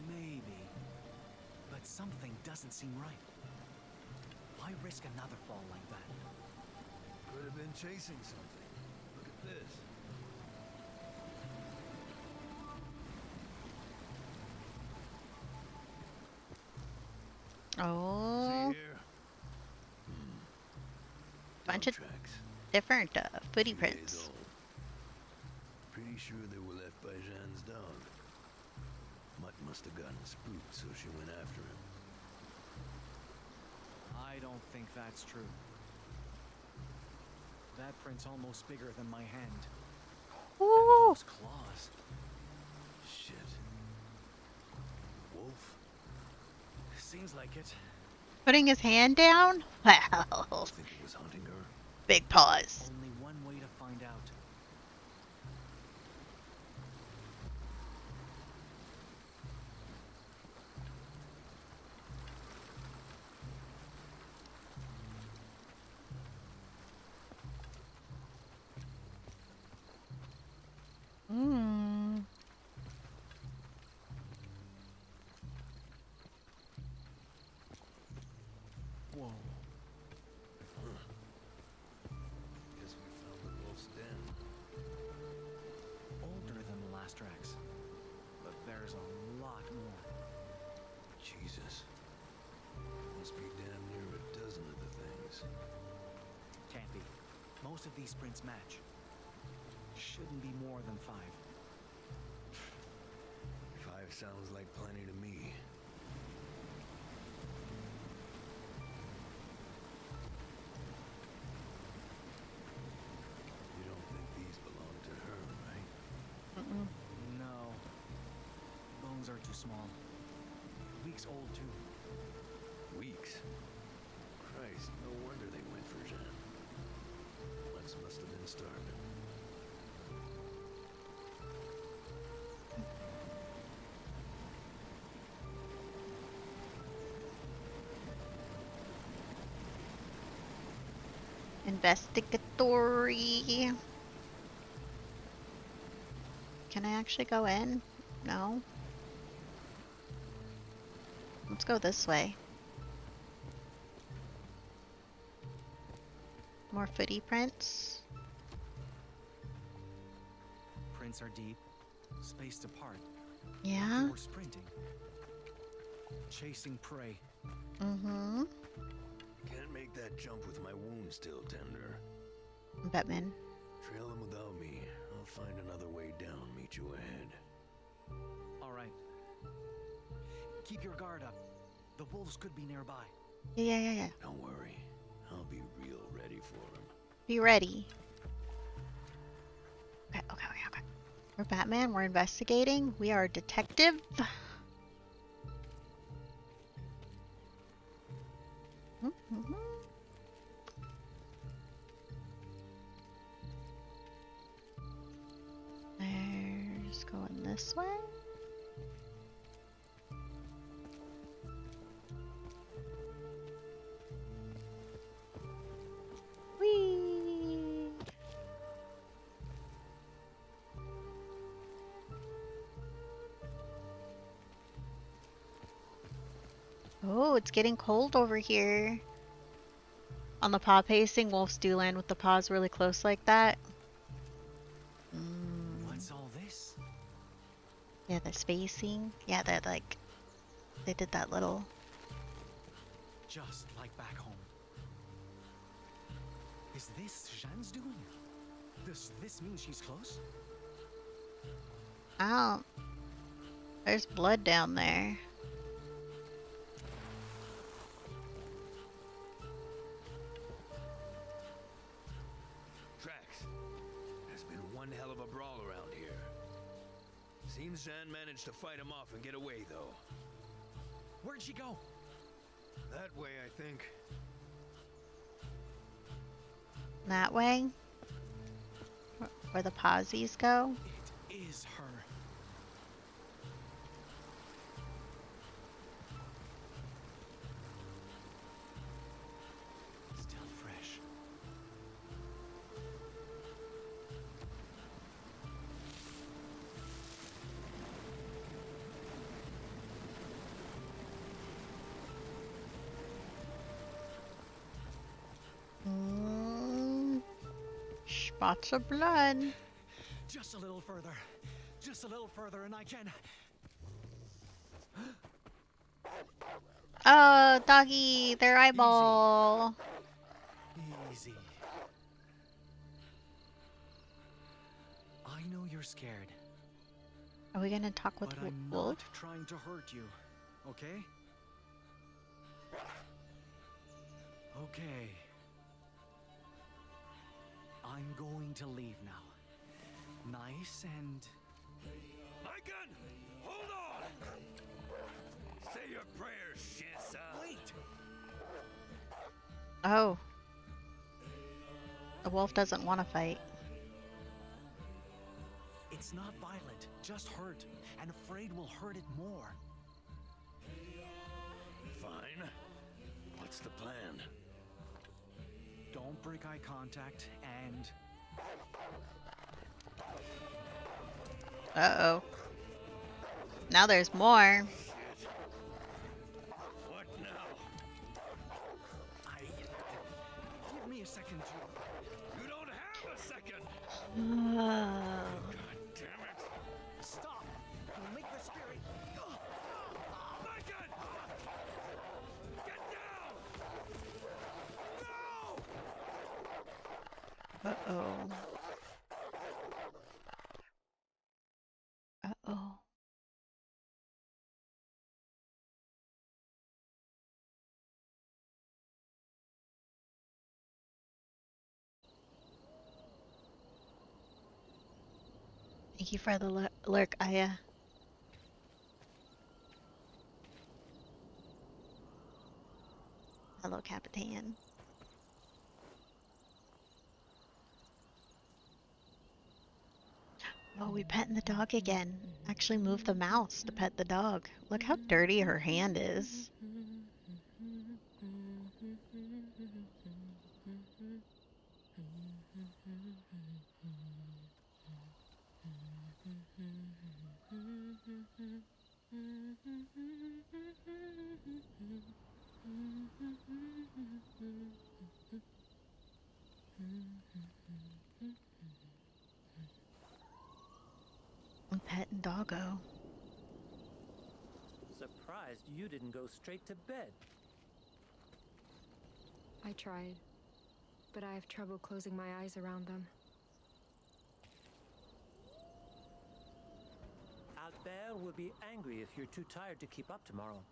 Maybe. But something doesn't seem right. Why risk another fall like that? Could have been chasing something. Look at this. Oh, See here? bunch Dog of tracks. different footy 2 days prints. old. Pretty sure they were left by Jeanne's dog. Mutt must have gotten spooked, so she went after him. I don't think that's true. That print's almost bigger than my hand. And Ooh. those claws. Shit. Wolf? Seems like it. Putting his hand down? Wow. Think it was hunting her? Big paws. Only one way to find out. Mm. Whoa. Guess we found the wolf's den. Older than the last tracks. But there's a lot more. Jesus. Must be damn near a dozen of the things. Can't be. Most of these prints match. Shouldn't be more than 5. 5 sounds like plenty to me. You don't think these belong to her, right? Mm-mm. No. Bones are too small. Weeks old, too. Weeks. Christ, no wonder they went for Jeanne. Lex must have been starving. Investigatory. Can I actually go in? No. Let's go this way. More footy prints. Prints are deep, spaced apart. Yeah. We're sprinting. Chasing prey. Mm-hmm. Can't make that jump with my wound still tender. Batman. Trail them without me. I'll find another way down, meet you ahead. Keep your guard up. The wolves could be nearby. Yeah. Don't worry. I'll be real ready for them. Be ready. Okay. We're Batman. We're investigating. We are a detective. There's going this way. Whee! Oh, it's getting cold over here. On the paw pacing, wolves do land with the paws really close like that. What's all this? Yeah, the spacing. Yeah, they're like, they did that little. Just like back home. Is this Jeanne's doing? Does this mean she's close? Oh, there's blood down there. There's been one hell of a brawl around here. Seems Jeanne managed to fight him off and get away, though. Where'd she go? That way, I think. That way? Where the posies go? It is her. Still fresh. Spots of blood. Just a little further. Just a little further and I can... Oh, doggy, their eyeball. Easy. I know you're scared. Are we gonna talk with But the I'm wolf? not trying to hurt you, okay? Okay. I'm going to leave now. Nice and... Maikan! Hold on! Say your prayers, shit, Wait! Oh. The wolf doesn't want to fight. It's not violent, just hurt. And afraid we'll hurt it more. Fine. What's the plan? Don't break eye contact and... Uh-oh. Now there's more. What now? Give me a second to... You don't have a second! Oh. God damn it! Stop! You'll make the spirit... Maikan! Get down! No! Uh-oh. Uh-oh. Thank you for the lurk, Aya. Hello, Capitaine. Oh, we petting the dog again. Actually moved the mouse to pet the dog. Look how dirty her hand is. I'm petting doggo. Surprised you didn't go straight to bed. I tried, but I have trouble closing my eyes around them. I'll Bear will be angry if you're too tired to keep up tomorrow.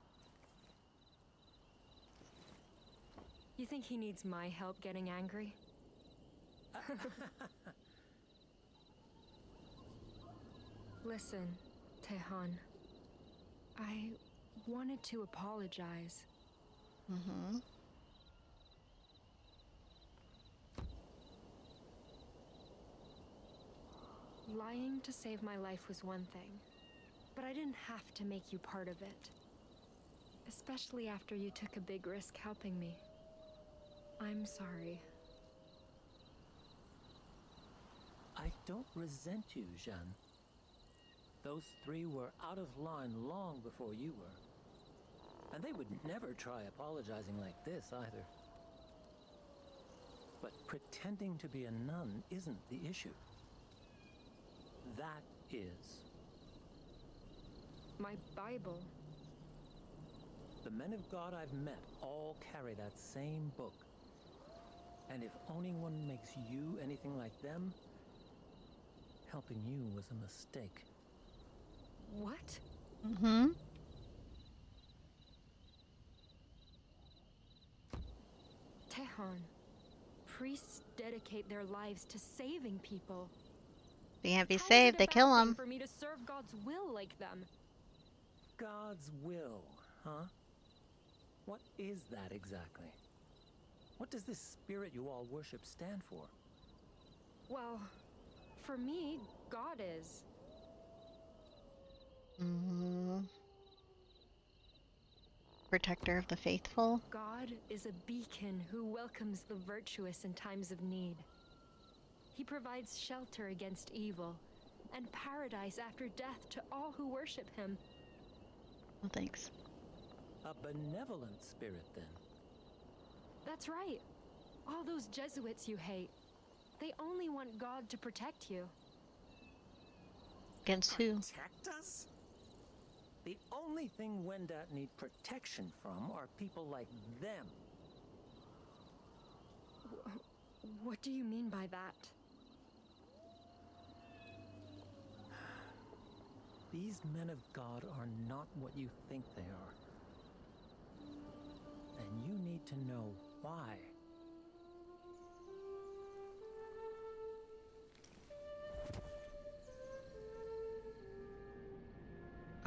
You think he needs my help getting angry? Listen, Tehan. I wanted to apologize. Mm-hmm. Lying to save my life was one thing, but I didn't have to make you part of it. Especially after you took a big risk helping me. I'm sorry. I don't resent you, Jeanne. Those three were out of line long before you were. And they would never try apologizing like this either. But pretending to be a nun isn't the issue. That is. My Bible. The men of God I've met all carry that same book. And if owning one makes you anything like them, helping you was a mistake. What? Mm-hmm. Tehan. Priests dedicate their lives to saving people. They can't be How is saved, it they a kill bad thing them. for me to serve God's will like them? God's will, huh? What is that exactly? What does this spirit you all worship stand for? Well, for me, God is. Mm-hmm. Protector of the faithful. God is a beacon who welcomes the virtuous in times of need. He provides shelter against evil and paradise after death to all who worship him. Well, thanks. A benevolent spirit, then. That's right. All those Jesuits you hate, they only want God to protect you. Against who? Protect us? The only thing Wendat need protection from are people like them. What do you mean by that? These men of God are not what you think they are. And you need to know why.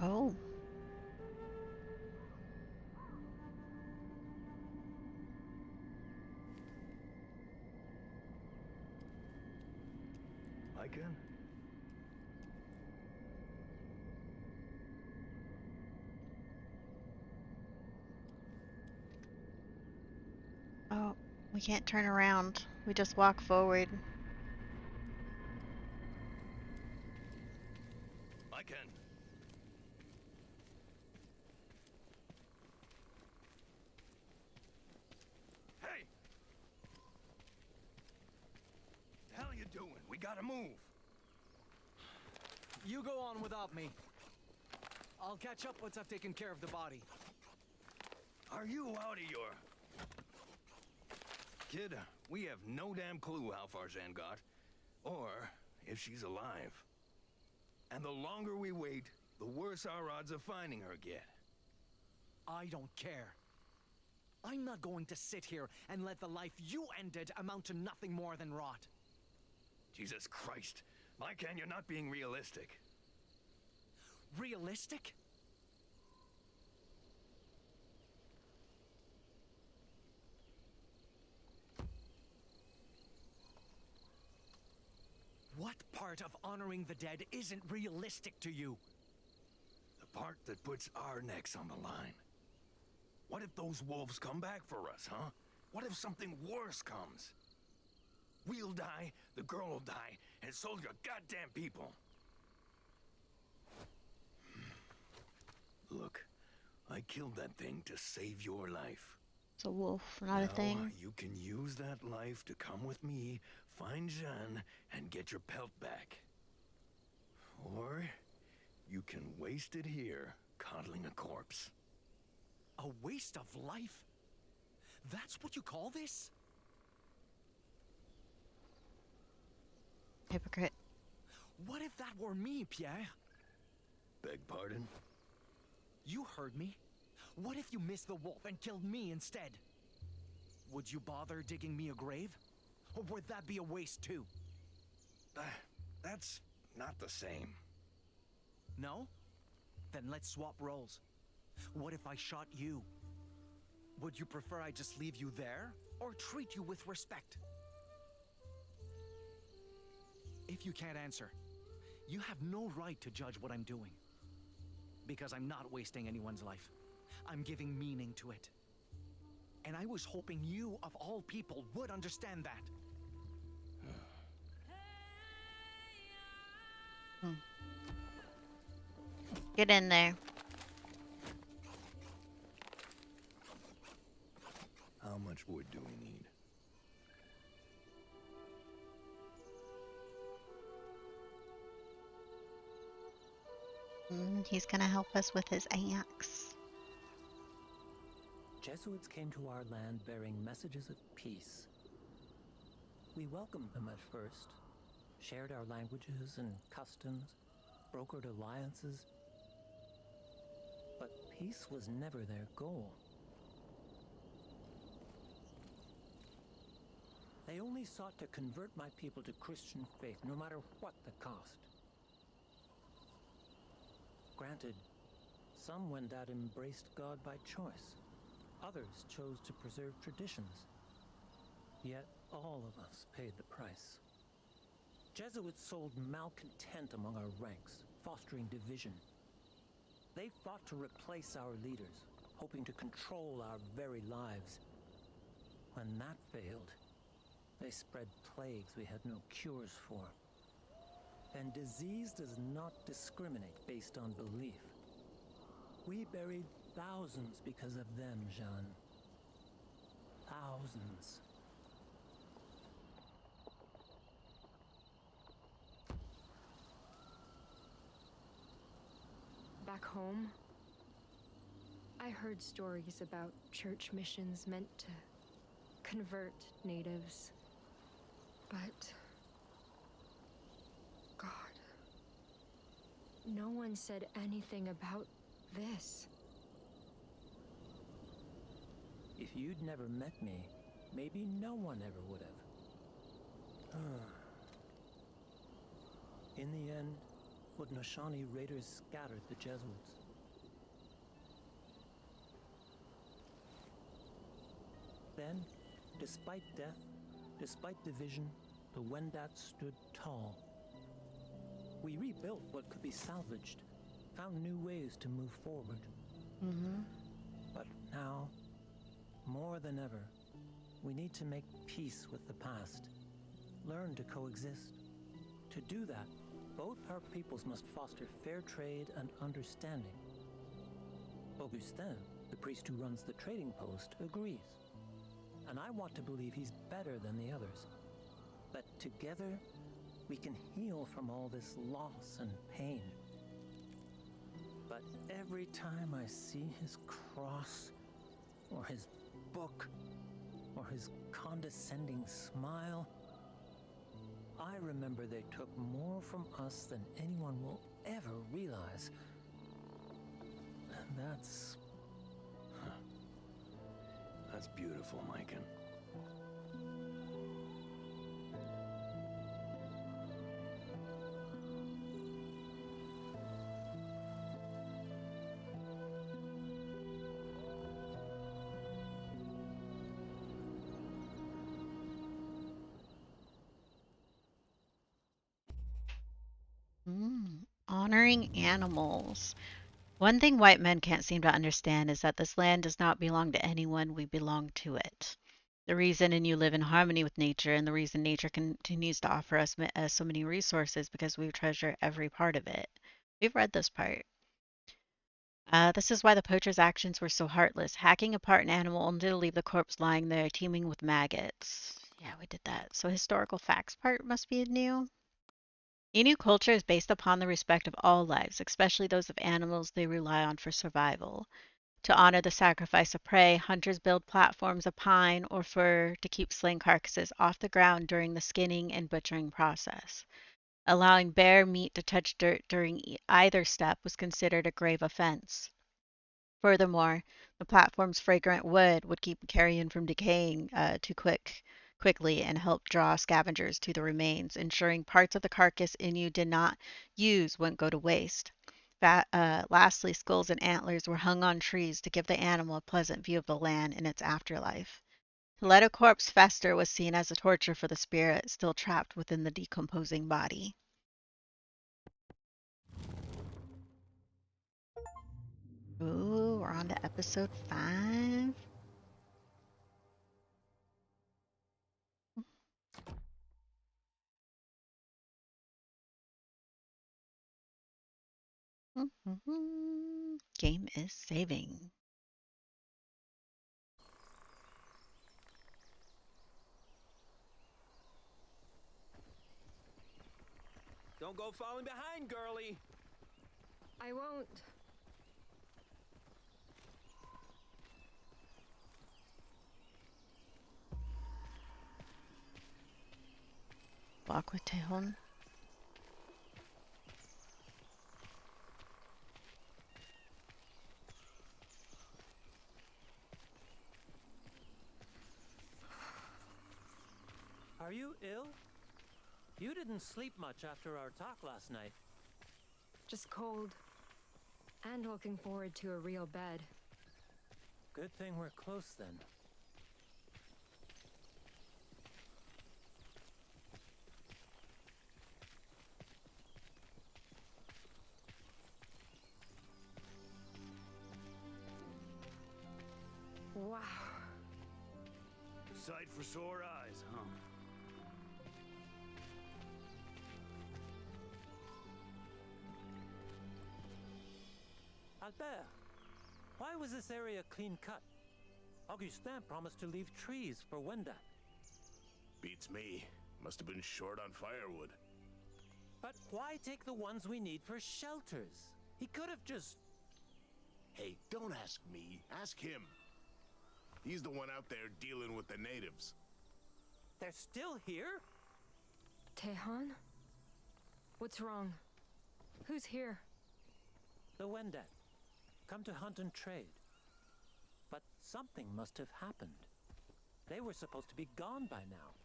Oh. Maikan? Oh, we can't turn around. We just walk forward. Maikan! Hey! The hell you doing? We gotta move. You go on without me. I'll catch up once I've taken care of the body. Are you out of your... Kid, we have no damn clue how far Jeanne got, or if she's alive. And the longer we wait, the worse our odds of finding her get. I don't care. I'm not going to sit here and let the life you ended amount to nothing more than rot. Jesus Christ. Maikan, you're not being realistic. Realistic? What part of honoring the dead isn't realistic to you? The part that puts our necks on the line. What if those wolves come back for us, huh? What if something worse comes? We'll die, the girl will die, and so will your goddamn people. Look, I killed that thing to save your life. It's a wolf, not a Now, thing. you can use that life to come with me, find Jeanne, and get your pelt back. Or you can waste it here, coddling a corpse. A waste of life? That's what you call this? Hypocrite. What if that were me, Pierre? Beg pardon? You heard me. What if you missed the wolf and killed me instead? Would you bother digging me a grave? Or would that be a waste too? That's not the same. No? Then let's swap roles. What if I shot you? Would you prefer I just leave you there, or treat you with respect? If you can't answer, you have no right to judge what I'm doing. Because I'm not wasting anyone's life. I'm giving meaning to it. And I was hoping you, of all people, would understand that. Hmm. Get in there. How much wood do we need? He's gonna help us with his axe. Jesuits came to our land bearing messages of peace. We welcomed them at first, shared our languages and customs, brokered alliances. But peace was never their goal. They only sought to convert my people to Christian faith, no matter what the cost. Granted, some Wendat embraced God by choice. Others chose to preserve traditions. Yet all of us paid the price. Jesuits sowed malcontent among our ranks, fostering division. They fought to replace our leaders, hoping to control our very lives. When that failed, they spread plagues we had no cures for. And disease does not discriminate based on belief. We buried thousands because of them, Jeanne. Thousands. Back home, I heard stories about church missions meant to convert natives. But God, no one said anything about this. If you'd never met me, maybe no one ever would have. In the end, Haudenosaunee raiders scattered the Jesuits. Then, despite death, despite division, the Wendat stood tall. We rebuilt what could be salvaged, found new ways to move forward. But now, more than ever, we need to make peace with the past, learn to coexist. To do that, both our peoples must foster fair trade and understanding. Augustin, the priest who runs the trading post, agrees. And I want to believe he's better than the others. That together, we can heal from all this loss and pain. But every time I see his cross, or his book, or his condescending smile, I remember they took more from us than anyone will ever realize. And that's beautiful, Maikan. Honoring animals. One thing white men can't seem to understand is that this land does not belong to anyone, we belong to it. The reason Innu live in harmony with nature and the reason nature continues to offer us so many resources because we treasure every part of it. We've read this part. This is why the poacher's actions were so heartless, hacking apart an animal only to leave the corpse lying there teeming with maggots. Yeah, we did that. So historical facts part must be new. Innu culture is based upon the respect of all lives, especially those of animals they rely on for survival. To honor the sacrifice of prey, hunters build platforms of pine or fir to keep slain carcasses off the ground during the skinning and butchering process. Allowing bare meat to touch dirt during either step was considered a grave offense. Furthermore, the platform's fragrant wood would keep carrion from decaying quickly and help draw scavengers to the remains, ensuring parts of the carcass Innu did not use wouldn't go to waste. Lastly, skulls and antlers were hung on trees to give the animal a pleasant view of the land in its afterlife. To let a corpse fester was seen as a torture for the spirit still trapped within the decomposing body. Ooh, we're on to episode 5. Game is saving. Don't go falling behind, girlie. I won't. Walk with Tejon. Are you ill? You didn't sleep much after our talk last night. Just cold. And looking forward to a real bed. Good thing we're close then. Wow. Sight for sore eyes, huh? Albert, why was this area clean cut? Augustin promised to leave trees for Wendat. Beats me. Must have been short on firewood. But why take the ones we need for shelters? He could have just... Hey, don't ask me. Ask him. He's the one out there dealing with the natives. They're still here? Tejon? What's wrong? Who's here? The Wendat. Come to hunt and trade. But something must have happened. They were supposed to be gone by now.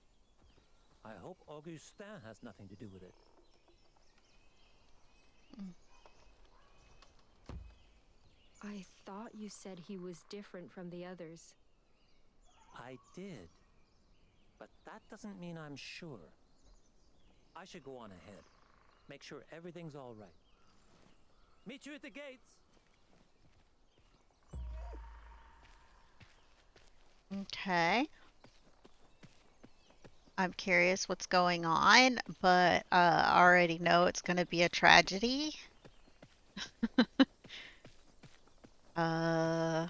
I hope Augustin has nothing to do with it. I thought you said he was different from the others. I did. But that doesn't mean I'm sure. I should go on ahead. Make sure everything's all right. Meet you at the gates. Okay. I'm curious what's going on, but I already know it's going to be a tragedy. uh,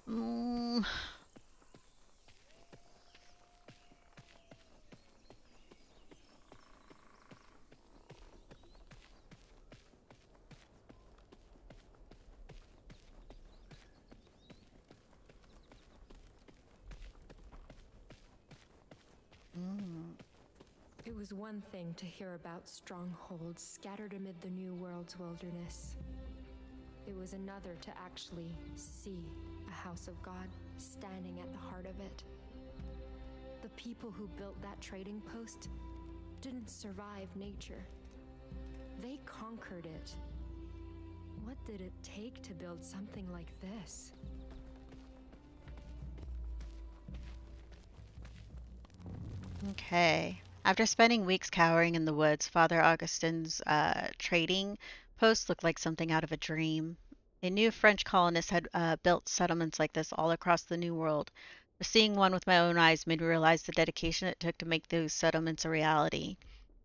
mm, It was one thing to hear about strongholds scattered amid the New World's wilderness. It was another to actually see a house of God standing at the heart of it. The people who built that trading post didn't survive nature. They conquered it. What did it take to build something like this? okay. After spending weeks cowering in the woods, Father Augustine's trading post looked like something out of a dream. They knew French colonists had built settlements like this all across the New World, but seeing one with my own eyes made me realize the dedication it took to make those settlements a reality.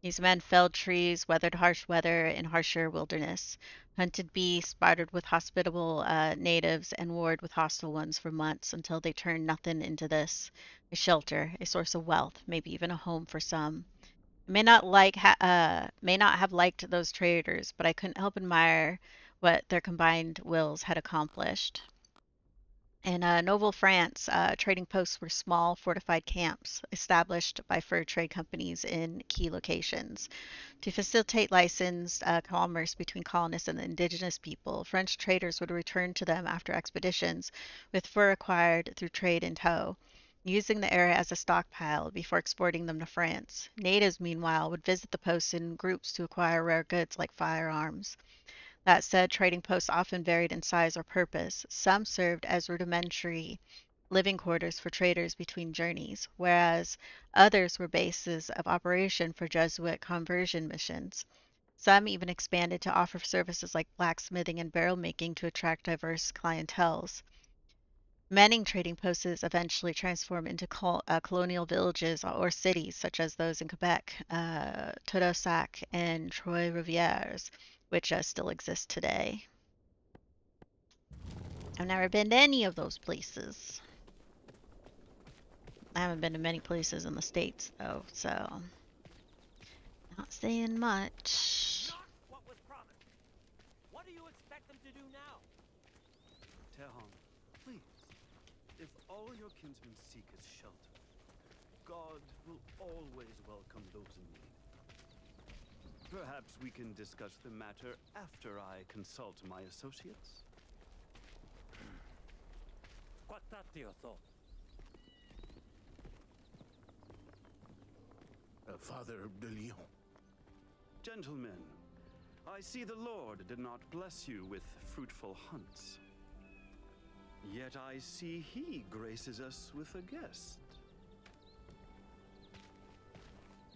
These men felled trees, weathered harsh weather in harsher wilderness, hunted beasts, bartered with hospitable natives, and warred with hostile ones for months until they turned nothing into this, a shelter, a source of wealth, maybe even a home for some. May not have liked those traders, but I couldn't help admire what their combined wills had accomplished. In Nouvelle-France, trading posts were small, fortified camps established by fur trade companies in key locations. To facilitate licensed commerce between colonists and the indigenous people, French traders would return to them after expeditions with fur acquired through trade in tow, using the area as a stockpile before exporting them to France. Natives, meanwhile, would visit the posts in groups to acquire rare goods like firearms. That said, trading posts often varied in size or purpose. Some served as rudimentary living quarters for traders between journeys, whereas others were bases of operation for Jesuit conversion missions. Some even expanded to offer services like blacksmithing and barrel making to attract diverse clienteles. Many trading posts eventually transformed into colonial villages or cities, such as those in Quebec, Tadoussac, and Trois-Rivières, which still exist today. I've never been to any of those places. I haven't been to many places in the States, though, so not saying much. Not what was promised. What do you expect them to do now? Tehon, please. If all your kinsmen seek is shelter, God will always welcome those in need. Perhaps we can discuss the matter after I consult my associates. Father de Leon. Gentlemen, I see the Lord did not bless you with fruitful hunts. Yet I see he graces us with a guest.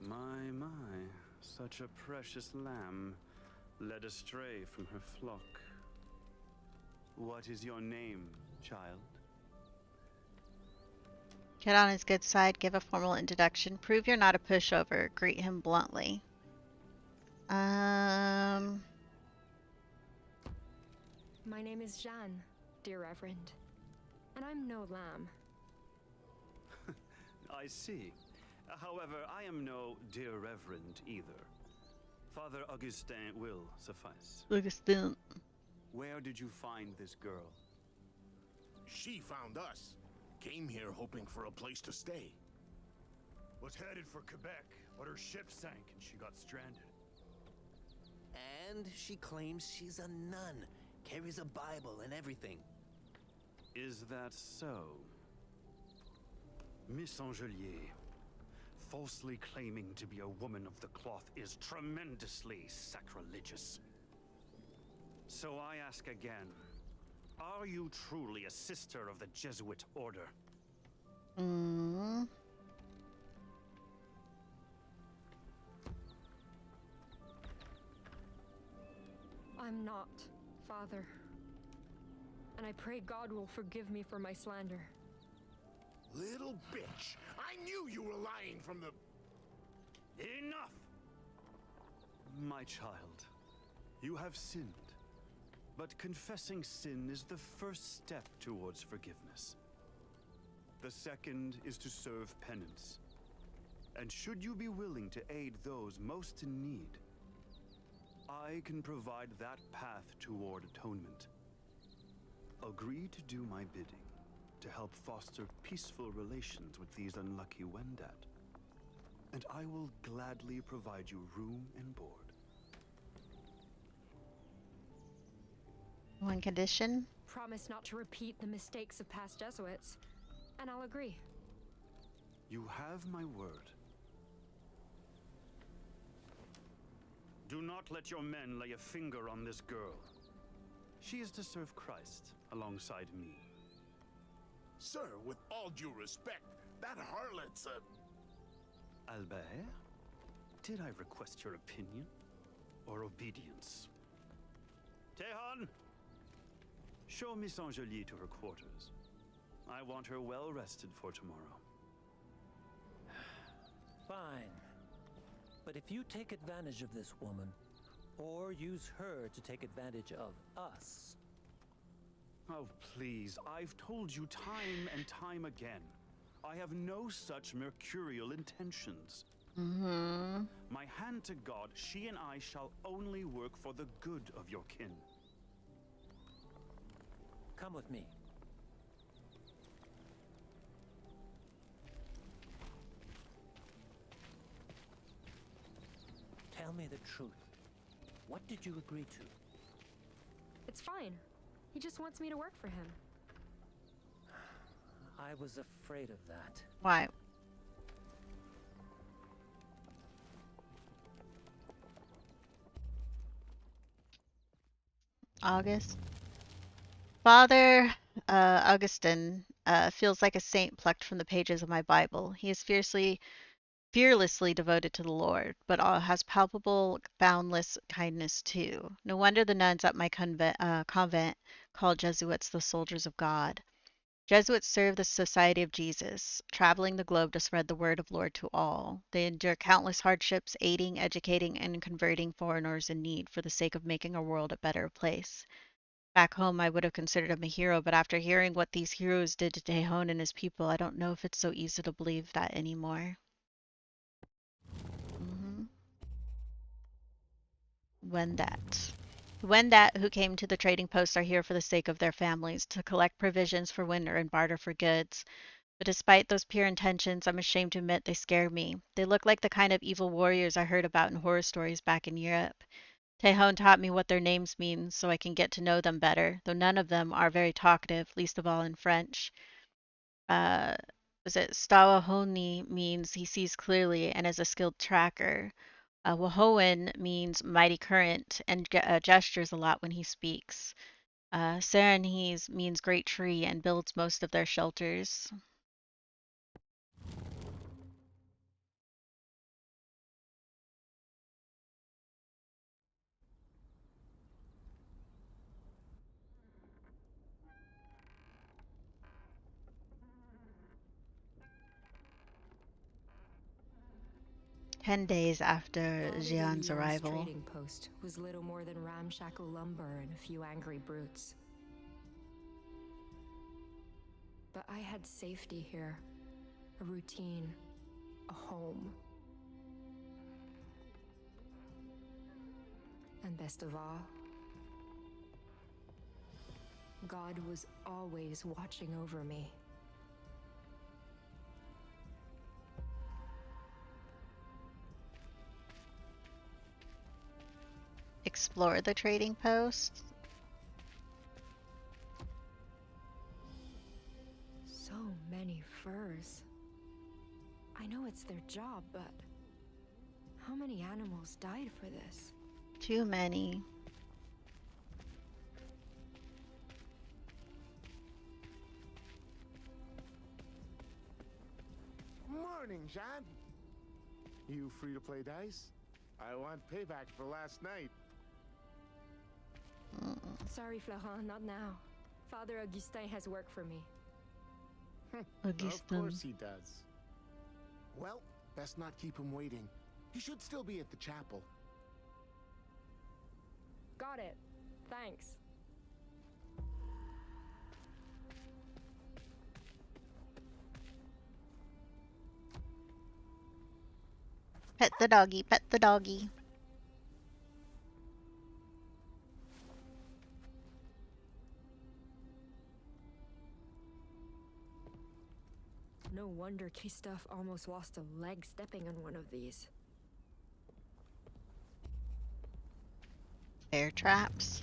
My, such a precious lamb, led astray from her flock. What is your name, child? Get on his good side, give a formal introduction, prove you're not a pushover, greet him bluntly. My name is Jeanne, dear Reverend, and I'm no lamb. I see. However, I am no dear Reverend either. Father Augustin will suffice. Augustin. Where did you find this girl? She found us. Came here hoping for a place to stay. Was headed for Quebec, but her ship sank and she got stranded. And she claims she's a nun, carries a Bible and everything. Is that so? Miss Angelier, falsely claiming to be a woman of the cloth is tremendously sacrilegious. So I ask again, are you truly a sister of the Jesuit order? Mm. I'm not, Father. And I pray God will forgive me for my slander. Little bitch! I knew you were lying from the... Enough! My child, you have sinned. But confessing sin is the first step towards forgiveness. The second is to serve penance. And should you be willing to aid those most in need, I can provide that path toward atonement. Agree to do my bidding, to help foster peaceful relations with these unlucky Wendat, and I will gladly provide you room and board. One condition? Promise not to repeat the mistakes of past Jesuits, and I'll agree. You have my word. Do not let your men lay a finger on this girl. She is to serve Christ alongside me. Sir, with all due respect, that harlot's a... Albert, did I request your opinion or obedience? Tehon, show Miss Angelier to her quarters. I want her well rested for tomorrow. Fine. But if you take advantage of this woman, or use her to take advantage of us... Oh, please, I've told you time and time again. I have no such mercurial intentions. Mm-hmm. My hand to God, she and I shall only work for the good of your kin. Come with me. Tell me the truth. What did you agree to? It's fine. He just wants me to work for him. I was afraid of that. Why? August. Father Augustine feels like a saint plucked from the pages of my Bible. He is fearlessly devoted to the Lord, but has palpable, boundless kindness too. No wonder the nuns at my convent call Jesuits the soldiers of God. Jesuits serve the Society of Jesus, traveling the globe to spread the word of Lord to all. They endure countless hardships, aiding, educating, and converting foreigners in need for the sake of making our world a better place. Back home, I would have considered him a hero, but after hearing what these heroes did to Tejon and his people, I don't know if it's so easy to believe that anymore. hmm Wendat. The Wendat who came to the trading post are here for the sake of their families, to collect provisions for winter and barter for goods. But despite those pure intentions, I'm ashamed to admit they scare me. They look like the kind of evil warriors I heard about in horror stories back in Europe. Tejon taught me what their names mean so I can get to know them better, though none of them are very talkative, least of all in French. Uh, was it Stawahoni means he sees clearly and is a skilled tracker. Wahoan means mighty current and gestures a lot when he speaks. Serenhes means great tree and builds most of their shelters. 10 days after Father de Jeanne's Lyon's arrival. trading post was little more than ramshackle lumber and a few angry brutes. But I had safety here, a routine, a home. And best of all, God was always watching over me. Explore the trading post. So many furs. I know it's their job, but how many animals died for this? Too many. Morning, Jeanne. You free to play dice? I want payback for last night. Sorry, Florent, not now. Father Augustin has work for me. Of course he does. Well, best not keep him waiting. He should still be at the chapel. Got it. Thanks. Pet the doggy, pet the doggy. No wonder Christophe almost lost a leg stepping on one of these. Bear traps.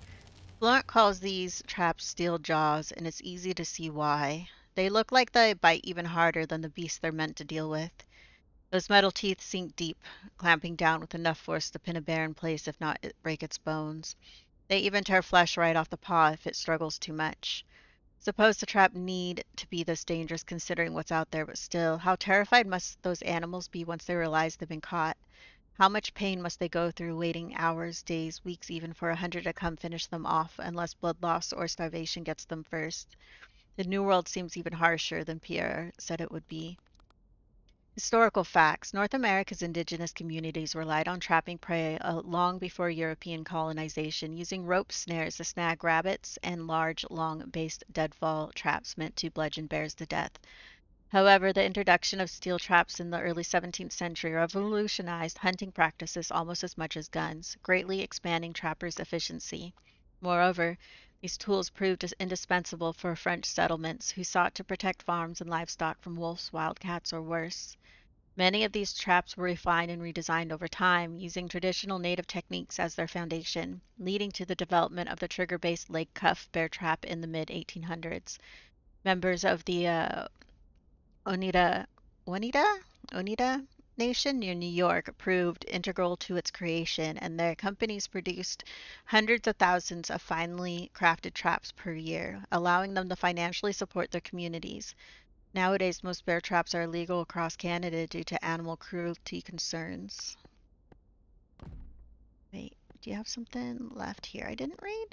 Florent calls these traps steel jaws, and it's easy to see why. They look like they bite even harder than the beast they're meant to deal with. Those metal teeth sink deep, clamping down with enough force to pin a bear in place if not break its bones. They even tear flesh right off the paw if it struggles too much. Suppose the trap need to be this dangerous considering what's out there, but still, how terrified must those animals be once they realize they've been caught? How much pain must they go through waiting hours, days, weeks even for a hunter to come finish them off unless blood loss or starvation gets them first? The New World seems even harsher than Pierre said it would be. Historical facts. North America's indigenous communities relied on trapping prey long before European colonization, using rope snares to snag rabbits and large, long-based deadfall traps meant to bludgeon bears to death. However, the introduction of steel traps in the early 17th century revolutionized hunting practices almost as much as guns, greatly expanding trappers' efficiency. Moreover, these tools proved indispensable for French settlements who sought to protect farms and livestock from wolves, wildcats, or worse. Many of these traps were refined and redesigned over time, using traditional native techniques as their foundation, leading to the development of the trigger-based leg cuff bear trap in the mid 1800s. Members of the Oneida, Oneida, Oneida Nation near New York proved integral to its creation, and their companies produced hundreds of thousands of finely crafted traps per year, allowing them to financially support their communities. Nowadays, most bear traps are illegal across Canada due to animal cruelty concerns. Wait, do you have something left here I didn't read?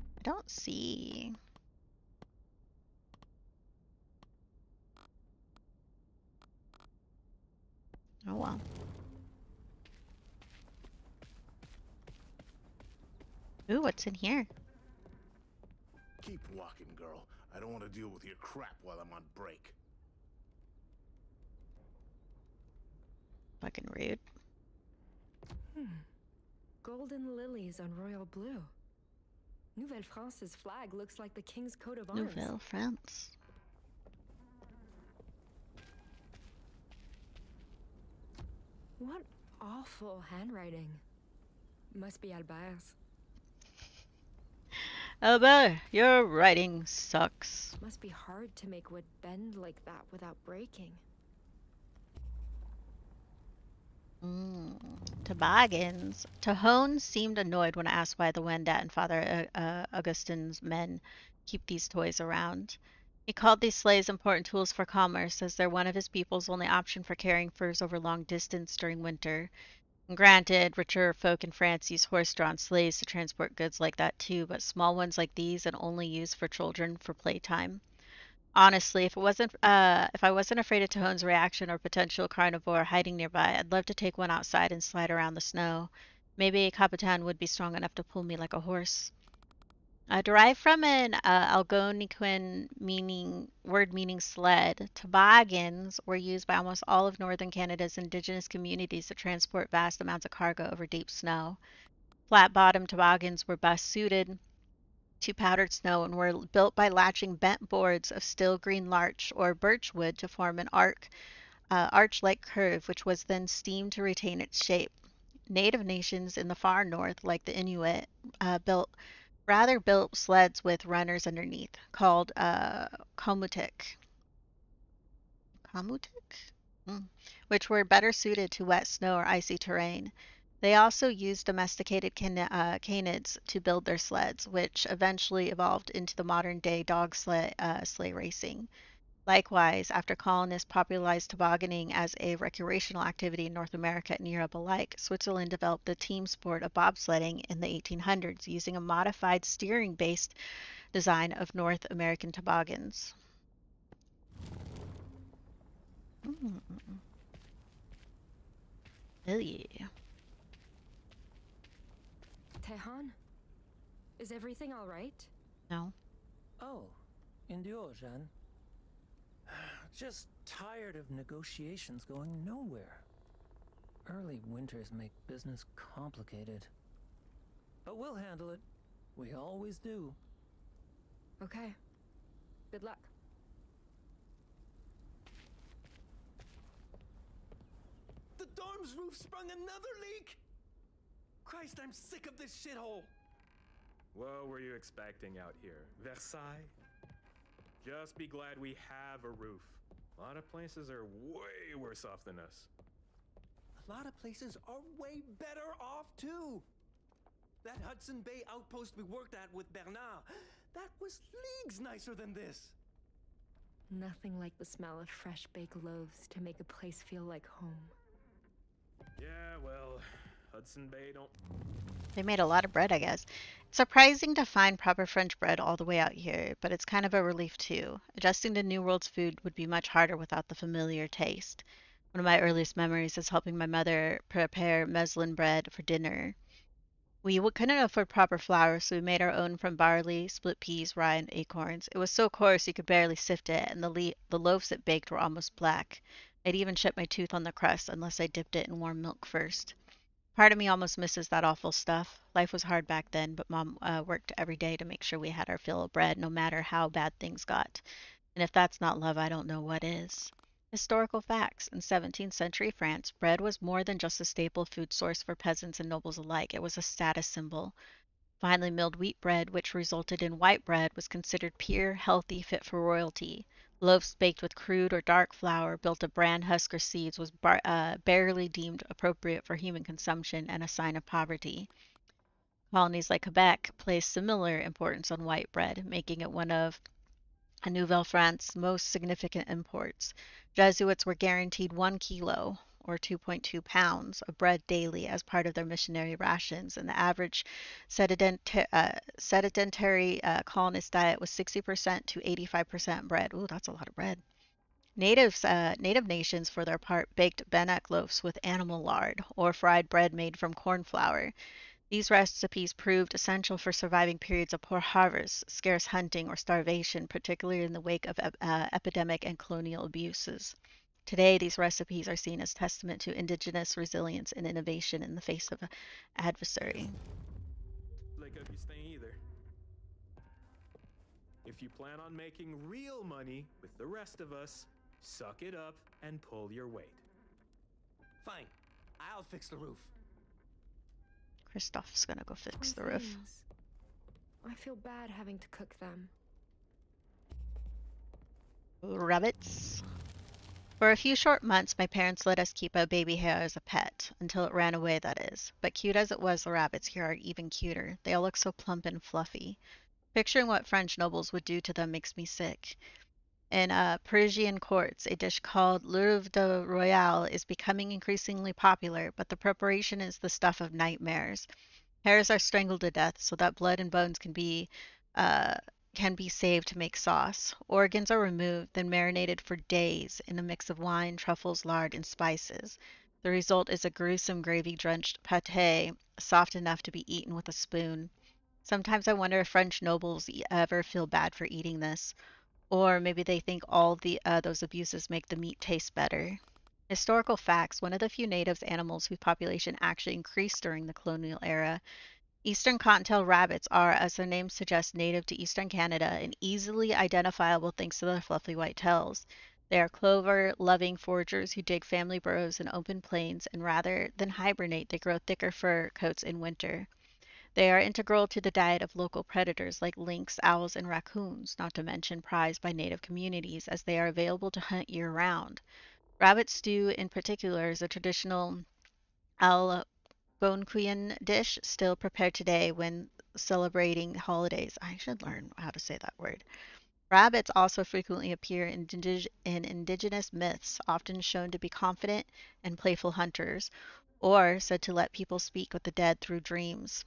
I don't see. Oh well. Ooh, what's in here? Keep walking, girl. I don't want to deal with your crap while I'm on break. Fucking rude. Golden lilies on royal blue. Nouvelle-France's flag looks like the king's coat of arms. Nouvelle-France. What awful handwriting. Must be Albert's. Albert, your writing sucks. Must be hard to make wood bend like that without breaking. Toboggans. Tahone seemed annoyed when I asked why the Wendat and Father Augustine's men keep these toys around. He called these sleighs important tools for commerce, as they're one of his people's only option for carrying furs over long distance during winter. And granted, richer folk in France use horse-drawn sleighs to transport goods like that too, but small ones like these and only used for children for playtime. Honestly, if I wasn't afraid of Tahone's reaction or potential carnivore hiding nearby, I'd love to take one outside and slide around the snow. Maybe Capitaine would be strong enough to pull me like a horse. Derived from an Algonquin word meaning sled, toboggans were used by almost all of northern Canada's indigenous communities to transport vast amounts of cargo over deep snow. Flat-bottomed toboggans were best suited to powdered snow and were built by latching bent boards of still green larch or birch wood to form an arch-like curve, which was then steamed to retain its shape. Native nations in the far north, like the Inuit, built sleds with runners underneath, called komutik, komutik? Which were better suited to wet snow or icy terrain. They also used domesticated canids to build their sleds, which eventually evolved into the modern-day sleigh racing. Likewise, after colonists popularized tobogganing as a recreational activity in North America and Europe alike, Switzerland developed the team sport of bobsledding in the 1800s using a modified steering-based design of North American toboggans. Oh yeah. Tehan, is everything all right? No. Oh, endure, Jeanne. Just tired of negotiations going nowhere. Early winters make business complicated. But we'll handle it. We always do. Okay. Good luck. The dorm's roof sprung another leak! Christ, I'm sick of this shithole! What were you expecting out here? Versailles? Just be glad we have a roof. A lot of places are way worse off than us. A lot of places are way better off, too! That Hudson Bay outpost we worked at with Bernard, that was leagues nicer than this! Nothing like the smell of fresh baked loaves to make a place feel like home. Yeah, well, Hudson Bay don't... They made a lot of bread, I guess. It's surprising to find proper French bread all the way out here, but it's kind of a relief too. Adjusting to New World's food would be much harder without the familiar taste. One of my earliest memories is helping my mother prepare muslin bread for dinner. We couldn't afford proper flour, so we made our own from barley, split peas, rye, and acorns. It was so coarse you could barely sift it, and the loaves it baked were almost black. I'd even chip my tooth on the crust unless I dipped it in warm milk first. Part of me almost misses that awful stuff. Life was hard back then, but Mom worked every day to make sure we had our fill of bread, no matter how bad things got. And if that's not love, I don't know what is. Historical facts. In 17th century France, bread was more than just a staple food source for peasants and nobles alike. It was a status symbol. Finely milled wheat bread, which resulted in white bread, was considered pure, healthy, fit for royalty. Loaves baked with crude or dark flour, built of bran husk or seeds, was barely deemed appropriate for human consumption and a sign of poverty. Colonies like Quebec placed similar importance on white bread, making it one of Nouvelle-France's most significant imports. Jesuits were guaranteed 1 kilo, or 2.2 pounds, of bread daily as part of their missionary rations, and the average sedentary colonist diet was 60% to 85% bread. Ooh, that's a lot of bread. Native nations, for their part, baked bannock loaves with animal lard, or fried bread made from corn flour. These recipes proved essential for surviving periods of poor harvests, scarce hunting, or starvation, particularly in the wake of epidemic and colonial abuses. Today, these recipes are seen as testament to indigenous resilience and innovation in the face of adversary. Like Augustin either. If you plan on making real money with the rest of us, suck it up and pull your weight. Fine. I'll fix the roof. Christoph's gonna go fix the Poor roof. things. I feel bad having to cook them. Rabbits. For a few short months, my parents let us keep a baby hare as a pet, until it ran away, that is. But cute as it was, the rabbits here are even cuter. They all look so plump and fluffy. Picturing what French nobles would do to them makes me sick. In Parisian courts, a dish called l'oeuvre de royale is becoming increasingly popular, but the preparation is the stuff of nightmares. Hares are strangled to death so that blood and bones uh, can be saved to make sauce. Organs are removed, then marinated for days in a mix of wine, truffles, lard, and spices. The result is a gruesome gravy-drenched pâté, soft enough to be eaten with a spoon. Sometimes I wonder if French nobles ever feel bad for eating this, or maybe they think all those abuses make the meat taste better. Historical facts. One of the few native animals whose population actually increased during the colonial era. Eastern cottontail rabbits are, as their name suggests, native to eastern Canada and easily identifiable thanks to their fluffy white tails. They are clover-loving foragers who dig family burrows in open plains, and rather than hibernate, they grow thicker fur coats in winter. They are integral to the diet of local predators like lynx, owls, and raccoons, not to mention prized by native communities as they are available to hunt year-round. Rabbit stew, in particular, is a traditional Algonquian dish still prepared today when celebrating holidays. I should learn how to say that word. Rabbits also frequently appear in indigenous myths, often shown to be confident and playful hunters, or said to let people speak with the dead through dreams.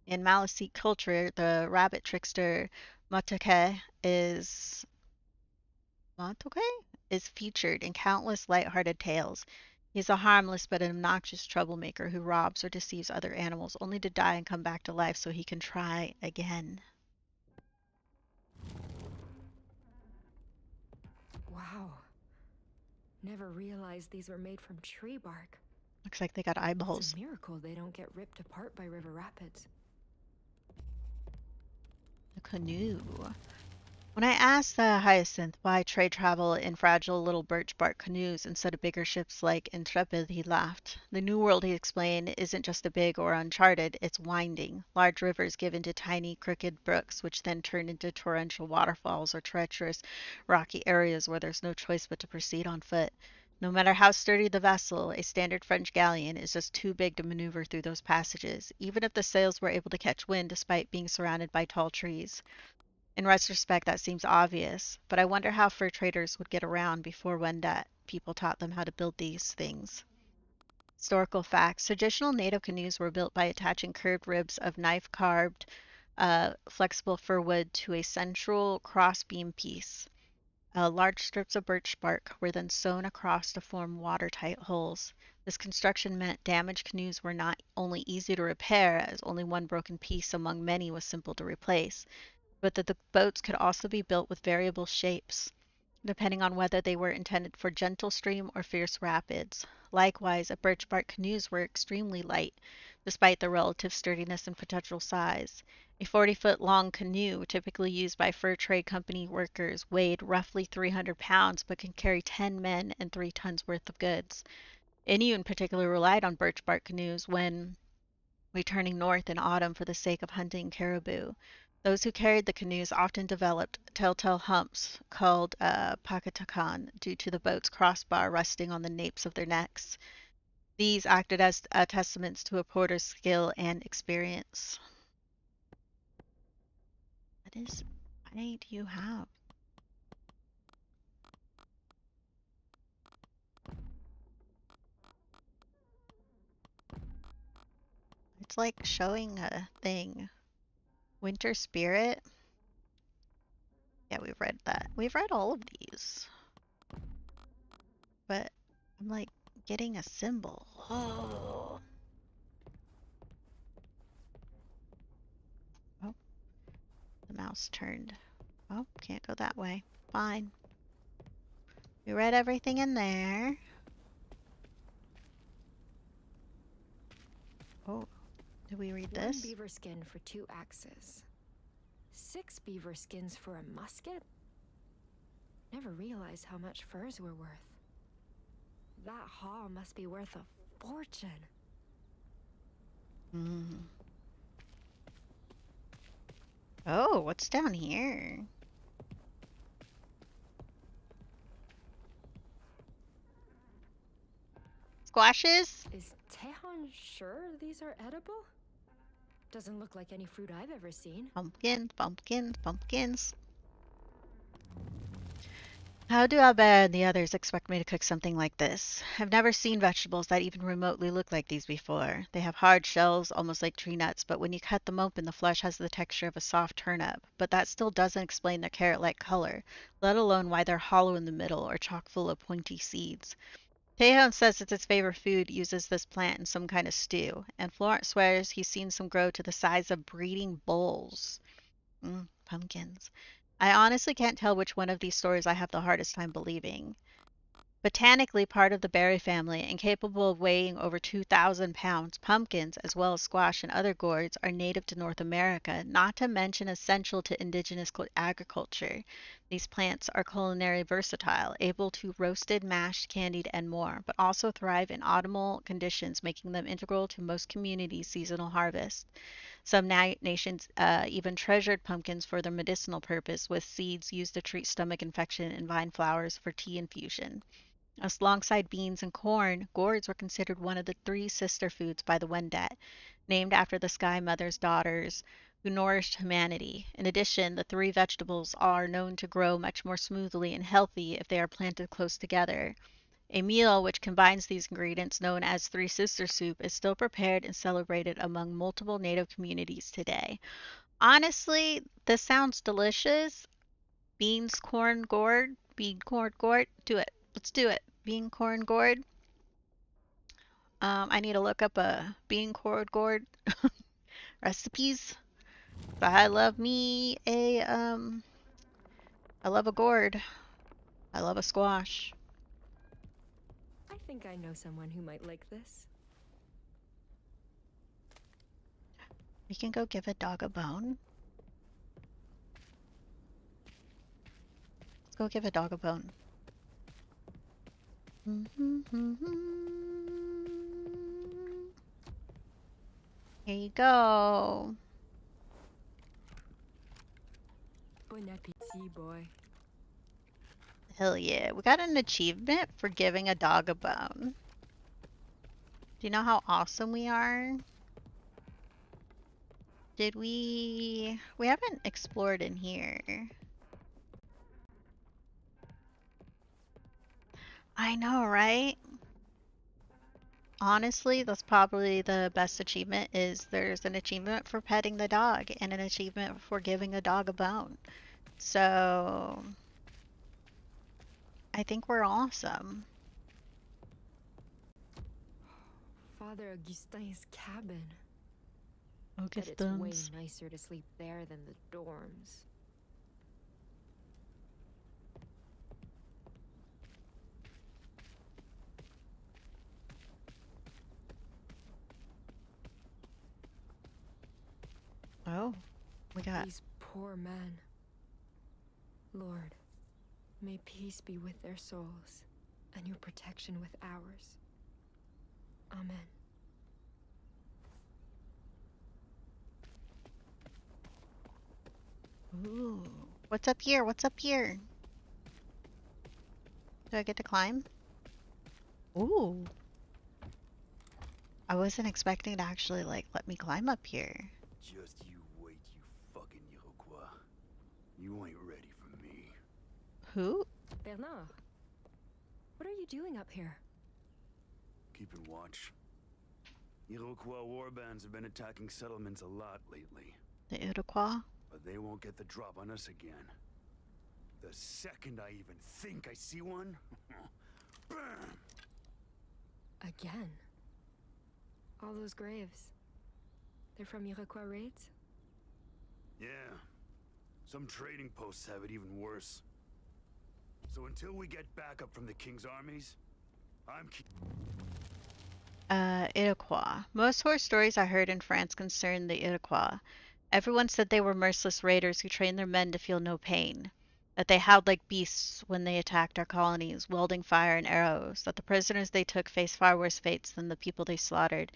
In Maliseet culture, the rabbit trickster Matoke is Matoke is featured in countless light-hearted tales. He's a harmless but obnoxious troublemaker who robs or deceives other animals only to die and come back to life so he can try again. Wow. Never realized these were made from tree bark. Looks like they got It's eyeballs. a miracle they don't get ripped apart by river rapids. The canoe. When I asked Hyacinth why trade travel in fragile little birch bark canoes instead of bigger ships like Intrepid, he laughed. The New World, he explained, isn't just a big or uncharted, it's winding. Large rivers give into tiny, crooked brooks, which then turn into torrential waterfalls or treacherous, rocky areas where there's no choice but to proceed on foot. No matter how sturdy the vessel, a standard French galleon is just too big to maneuver through those passages, even if the sails were able to catch wind despite being surrounded by tall trees. In retrospect, that seems obvious, but I wonder how fur traders would get around before Wendat people taught them how to build these things. Historical facts. Traditional native canoes were built by attaching curved ribs of knife-carved, flexible fir wood to a central cross-beam piece. Large strips of birch bark were then sewn across to form watertight holes. This construction meant damaged canoes were not only easy to repair, as only one broken piece among many was simple to replace, but that the boats could also be built with variable shapes. depending on whether they were intended for gentle stream or fierce rapids. Likewise, birch bark canoes were extremely light, despite their relative sturdiness and potential size. A 40-foot long canoe, typically used by fur trade company workers, weighed roughly 300 pounds but can carry 10 men and 3 tons worth of goods. Innu in particular relied on birch bark canoes when returning north in autumn for the sake of hunting caribou. Those who carried the canoes often developed telltale humps called pakatakan due to the boat's crossbar resting on the napes of their necks. These acted as testaments to a porter's skill and experience. What is, why do you have? It's like showing a thing. Winter Spirit. Yeah, we've read that. We've read all of these. But I'm like getting a symbol. Oh. Oh, the mouse turned. Oh, can't go that way. Fine. We read everything in there. Oh, did we read this? 1 beaver skin for 2 axes. 6 beaver skins for a musket? Never realized how much furs were worth. That haul must be worth a fortune. Oh, what's down here? Squashes? Is Tehan sure these are edible? Doesn't look like any fruit I've ever seen. Pumpkins, pumpkins, pumpkins. How do Albert and the others expect me to cook something like this? I've never seen vegetables that even remotely look like these before. They have hard shells, almost like tree nuts, but when you cut them open, the flesh has the texture of a soft turnip. But that still doesn't explain their carrot-like color, let alone why they're hollow in the middle or chock full of pointy seeds. Tejon says it's his favorite food, uses this plant in some kind of stew, and Florent swears he's seen some grow to the size of breeding bulls. Pumpkins. I honestly can't tell which one of these stories I have the hardest time believing. Botanically part of the berry family and capable of weighing over 2,000 pounds, pumpkins, as well as squash and other gourds, are native to North America, not to mention essential to indigenous agriculture. These plants are culinary versatile, able to roasted, mashed, candied, and more, but also thrive in autumnal conditions, making them integral to most communities' seasonal harvest. Some nations even treasured pumpkins for their medicinal purpose, with seeds used to treat stomach infection and vine flowers for tea infusion. As alongside beans and corn, gourds were considered one of the 3 sister foods by the Wendat, named after the Sky Mother's daughters who nourished humanity. In addition, the 3 vegetables are known to grow much more smoothly and healthy if they are planted close together. A meal which combines these ingredients, known as Three Sister Soup, is still prepared and celebrated among multiple Native communities today. Honestly, this sounds delicious. Beans, corn, gourd. Bean, corn, gourd. Do it. Let's do it. Bean, corn, gourd. I need to look up a bean, corn, gourd recipes. But I love me I love a gourd. I love a squash. I think I know someone who might like this. We can go give a dog a bone. Let's go give a dog a bone. Here you go. Bon appetit, boy. Hell yeah. We got an achievement for giving a dog a bone. Do you know how awesome we are? Did we haven't explored in here. I know, right? Honestly, that's probably the best achievement is there's an achievement for petting the dog and an achievement for giving a dog a bone. So I think we're awesome. Father Augustin's cabin. But it's way Augustin's. nicer to sleep there than the dorms. Oh, we got... These poor men. Lord, may peace be with their souls, and your protection with ours. Amen. Ooh. What's up here? What's up here? Do I get to climb? Ooh. I wasn't expecting to actually, like, let me climb up here. Just you wait, you fucking Iroquois. You ain't ready for me. Who? Bernard, what are you doing up here? Keeping watch. Iroquois warbands have been attacking settlements a lot lately. The Iroquois? But they won't get the drop on us again. The second I even think I see one, bam! Again? All those graves. They're from Iroquois raids? Yeah. Some trading posts have it even worse. So until we get backup from the King's armies, I'm Iroquois. Most horror stories I heard in France concerned the Iroquois. Everyone said they were merciless raiders who trained their men to feel no pain. That they howled like beasts when they attacked our colonies, wielding fire and arrows. That the prisoners they took faced far worse fates than the people they slaughtered.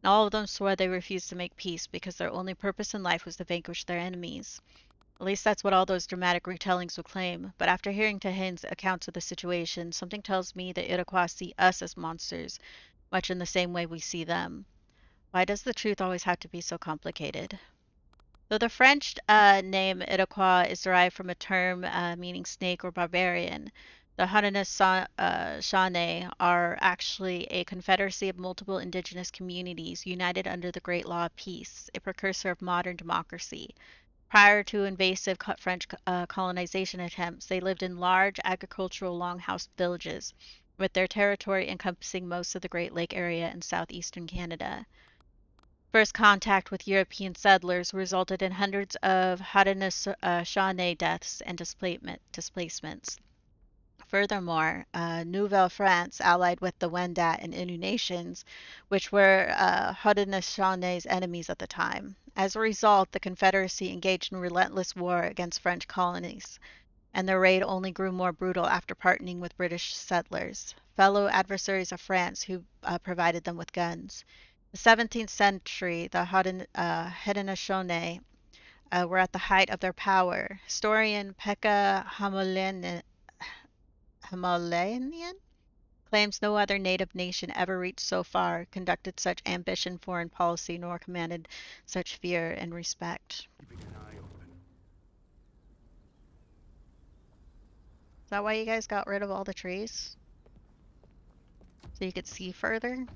And all of them swore they refused to make peace because their only purpose in life was to vanquish their enemies. At least that's what all those dramatic retellings would claim. But after hearing Tahin's accounts of the situation, something tells me the Iroquois see us as monsters, much in the same way we see them. Why does the truth always have to be so complicated? Though the French name Iroquois is derived from a term meaning snake or barbarian, the Haudenosaunee are actually a confederacy of multiple indigenous communities united under the Great Law of Peace, a precursor of modern democracy. Prior to invasive French colonization attempts, they lived in large agricultural longhouse villages, with their territory encompassing most of the Great Lake area in southeastern Canada. First contact with European settlers resulted in hundreds of Haudenosaunee deaths and displacements. Furthermore, Nouvelle-France allied with the Wendat and Innu nations, which were Haudenosaunee's enemies at the time. As a result, the Confederacy engaged in relentless war against French colonies, and their raid only grew more brutal after partnering with British settlers, fellow adversaries of France who provided them with guns. In the 17th century, the Haudenosaunee were at the height of their power. Historian Pekka Hamalainen claims no other native nation ever reached so far, conducted such ambitious foreign policy, nor commanded such fear and respect. keeping an eye open. Is that why you guys got rid of all the trees? So you could see further?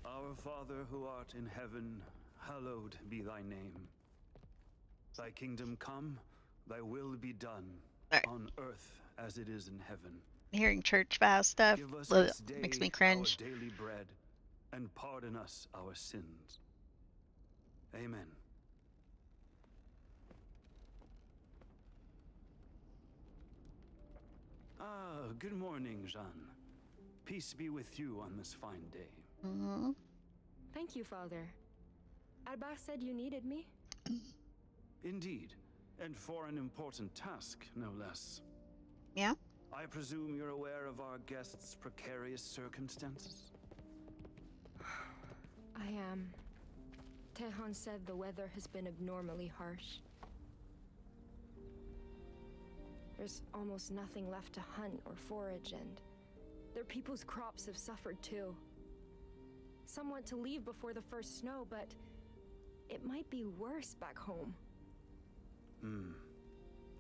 Our Father who art in heaven, hallowed be thy name. Thy kingdom come, thy will be done, on earth as it is in heaven. Hearing church vow stuff Give us ugh, this day makes me cringe. our daily bread, and pardon us our sins. Amen. Ah, good morning, Jeanne. Peace be with you on this fine day. Mm-hmm. Thank you, Father. Albert said you needed me? Indeed, and for an important task, no less. Yeah? I presume you're aware of our guest's precarious circumstances? I am. Tehan said the weather has been abnormally harsh. There's almost nothing left to hunt or forage, and their people's crops have suffered too. Some want to leave before the first snow, but it might be worse back home.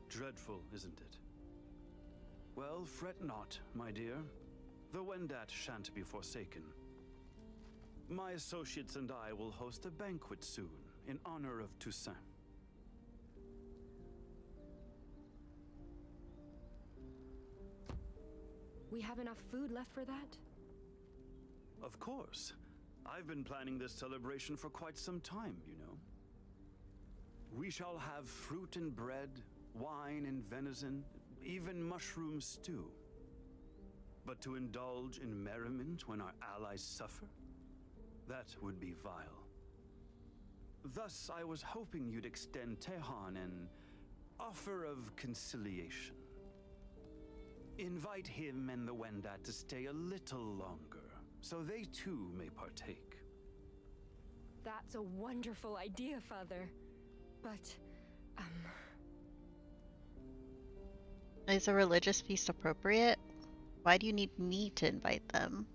Dreadful, isn't it? Well, fret not, my dear. The Wendat shan't be forsaken. My associates and I will host a banquet soon, in honor of Toussaint. We have enough food left for that? Of course. I've been planning this celebration for quite some time, you know. We shall have fruit and bread, wine and venison, even mushroom stew. But to indulge in merriment when our allies suffer? That would be vile. Thus, I was hoping you'd extend Tehan an offer of conciliation. Invite him and the Wendat to stay a little longer, so they too may partake. That's a wonderful idea, Father. But, Is a religious feast appropriate? Why do you need me to invite them?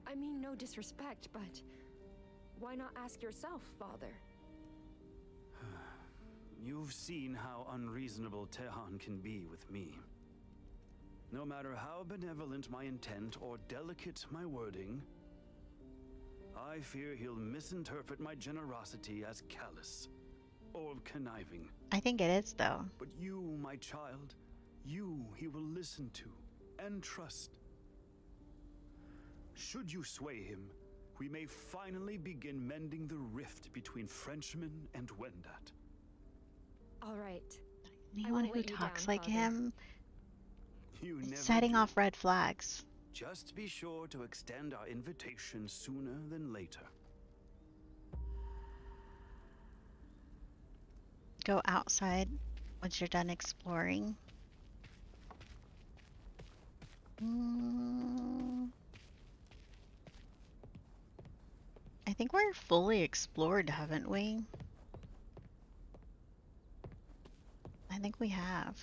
I mean no disrespect, but why not ask yourself, Father? You've seen how unreasonable Tehan can be with me. No matter how benevolent my intent or delicate my wording, I fear he'll misinterpret my generosity as callous or conniving. I think it is, though. But you, my child, you he will listen to and trust. Should you sway him, we may finally begin mending the rift between Frenchmen and Wendat. All right. Anyone who talks like him You is never setting do. off red flags. Just be sure to extend our invitation sooner than later. Go outside once you're done exploring. I think we're fully explored, haven't we? I think we have.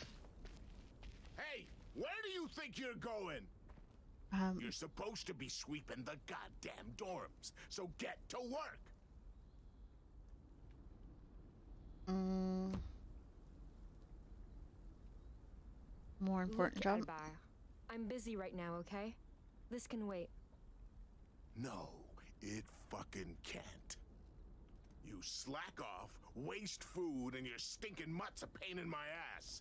Hey, where do you think you're going? You're supposed to be sweeping the goddamn dorms, so get to work. More important Look, job. Albert, I'm busy right now, okay? This can wait. No, it fucking can't. You slack off, waste food, and your stinking mutt's a pain in my ass.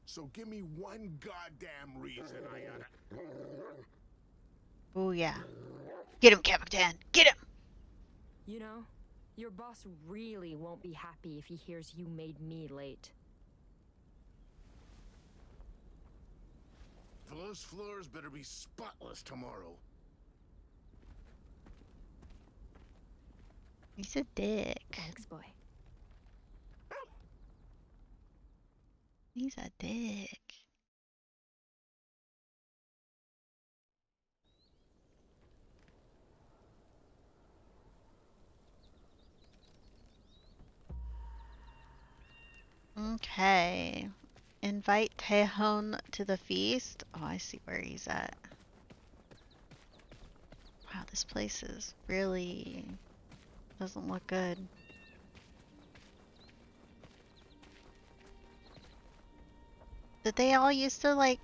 So give me one goddamn reason I oughta... Oh yeah. Get him, Capitaine! Get him! You know, your boss really won't be happy if he hears you made me late. Those floors better be spotless tomorrow. He's a dick. Thanks, boy. He's a dick. Okay. Invite Tejon to the feast. Oh, I see where he's at. Wow, this place is really... doesn't look good. Did they all used to, like...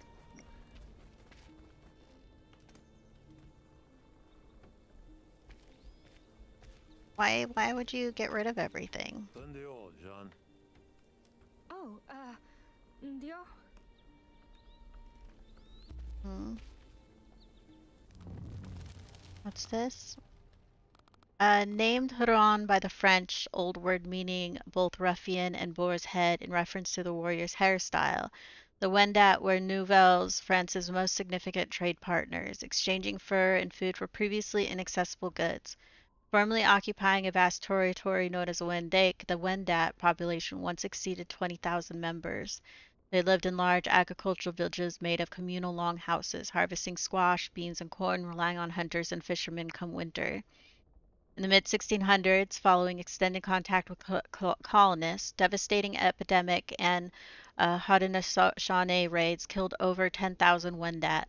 Why would you get rid of everything? Jeanne. Oh, Ndio? What's this? Named Huron by the French, old word meaning both ruffian and boar's head in reference to the warrior's hairstyle. The Wendat were Nouvelle-France's most significant trade partners, exchanging fur and food for previously inaccessible goods. Formerly occupying a vast territory known as Wendake, the Wendat population once exceeded 20,000 members. They lived in large agricultural villages made of communal longhouses, harvesting squash, beans, and corn, relying on hunters and fishermen come winter. In the mid-1600s, following extended contact with colonists, devastating epidemic and Haudenosaunee raids killed over 10,000 Wendat,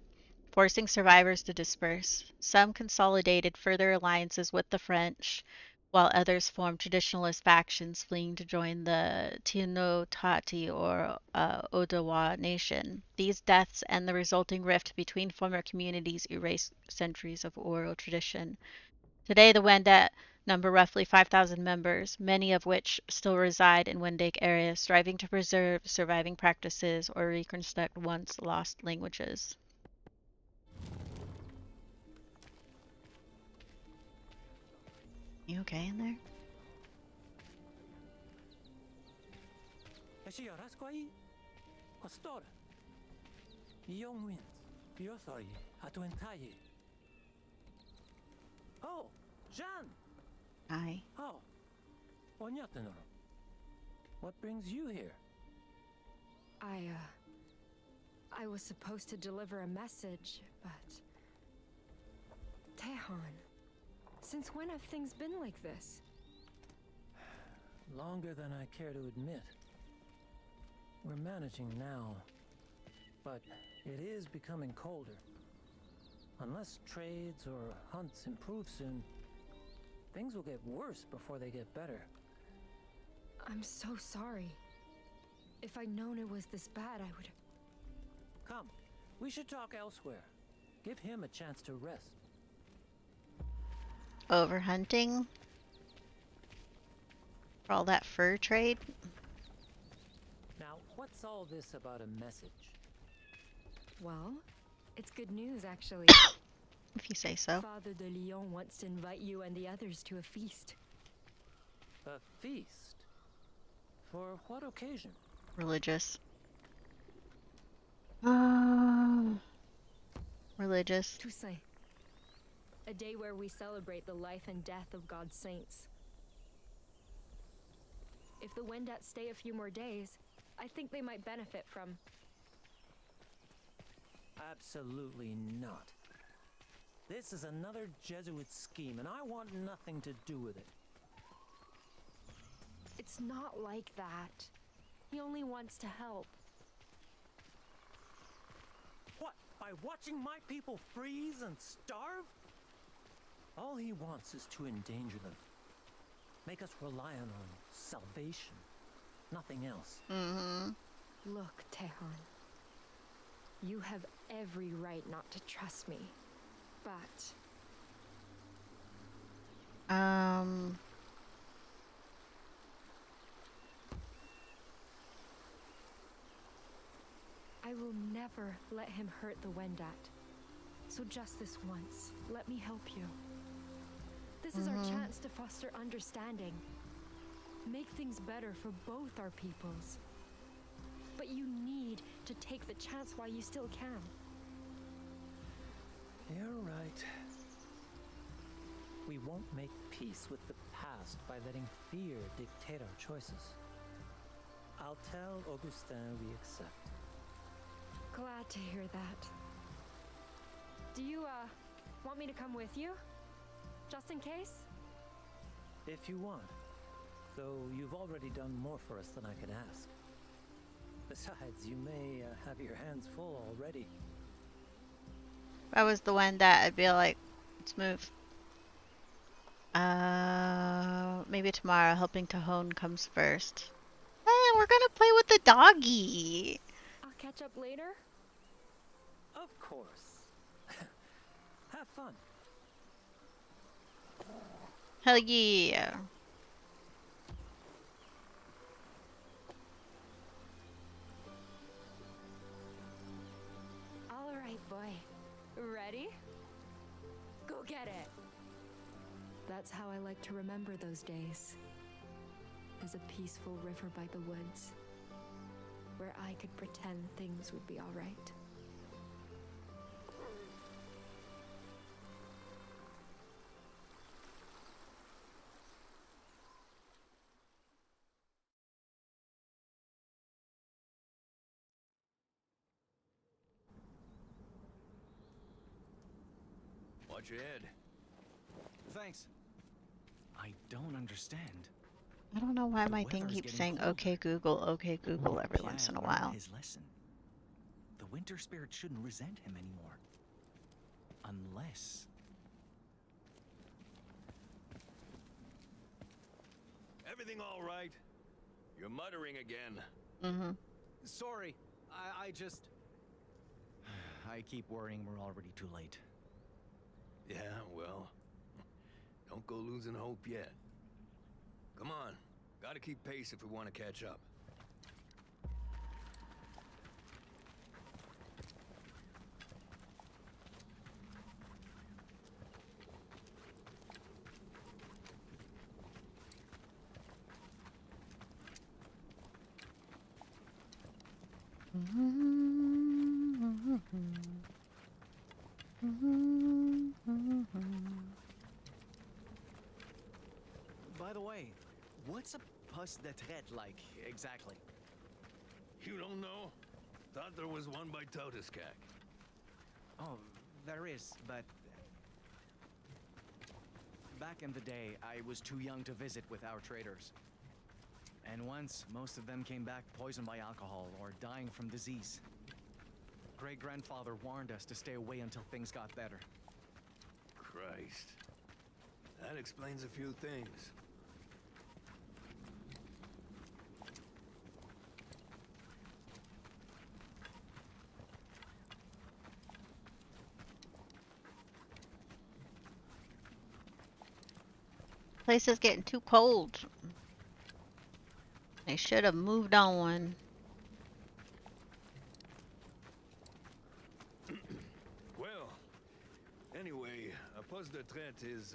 forcing survivors to disperse. Some consolidated further alliances with the French, while others formed traditionalist factions fleeing to join the Tati or Odawa nation. These deaths and the resulting rift between former communities erased centuries of oral tradition. Today, the Wendat number roughly 5,000 members, many of which still reside in Wendake area, striving to preserve surviving practices or reconstruct once lost languages. okay in there? Oh, Jeanne! Hi. Oh, what brings you here? I was supposed to deliver a message, but... Tehan, since when have things been like this? Longer than I care to admit. We're managing now, but it is becoming colder. Unless trades or hunts improve soon, things will get worse before they get better. I'm so sorry. If I'd known it was this bad, I would... Come, we should talk elsewhere. Give him a chance to rest. Overhunting? For all that fur trade? Now, what's all this about a message? Well, it's good news, actually. If you say so. Father de Lyon wants to invite you and the others to a feast. A feast? For what occasion? Religious. Religious. Toussaint. A day where we celebrate the life and death of God's saints. If the Wendat stay a few more days, I think they might benefit from... Absolutely not. This is another Jesuit scheme, and I want nothing to do with it. It's not like that. He only wants to help. What? By watching my people freeze and starve? All he wants is to endanger them. Make us reliant on salvation. Nothing else. Mm-hmm. Look, Tehan. You have every right not to trust me. But... I will never let him hurt the Wendat. So just this once, let me help you. This is our chance to foster understanding. Make things better for both our peoples. But you need to take the chance while you still can. You're right. We won't make peace with the past by letting fear dictate our choices. I'll tell Augustin we accept. Glad to hear that. Do you, want me to come with you? Just in case? If you want. Though you've already done more for us than I could ask. Besides, you may have your hands full already. If I was the one that I'd be like, let's move. Maybe tomorrow helping Cajon comes first. Hey, we're gonna play with the doggy. I'll catch up later? Of course. Have fun. Hell yeah. All right, boy. Ready? Go get it. That's how I like to remember those days. As a peaceful river by the woods, where I could pretend things would be all right. Watch your head. Thanks. I don't understand. I don't know why The my thing weather's keeps getting saying colder. okay Google every once in a Pierre while. learned his lesson. The winter spirit shouldn't resent him anymore. Unless... Everything all right? You're muttering again. Mm-hmm. Sorry, I just... I keep worrying we're already too late. Yeah, well, don't go losing hope yet. Come on, gotta keep pace if we want to catch up. By the way, what's a poste de traite like, exactly? You don't know? Thought there was one by Totiskak. Oh, there is, but... Back in the day, I was too young to visit with our traders. And once, most of them came back poisoned by alcohol or dying from disease. Great-grandfather warned us to stay away until things got better. Christ. That explains a few things. Place is getting too cold. They should have moved on. Well, anyway, a poste de traite is,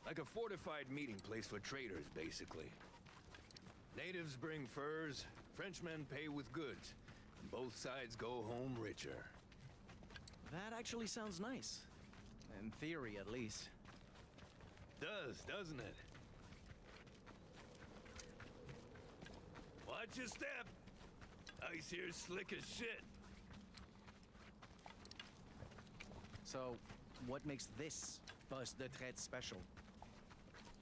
like a fortified meeting place for traders, basically. Natives bring furs, Frenchmen pay with goods, and both sides go home richer. That actually sounds nice. In theory, at least. Does, doesn't it? Watch your step. Ice here's slick as shit. So, what makes this poste de traite special?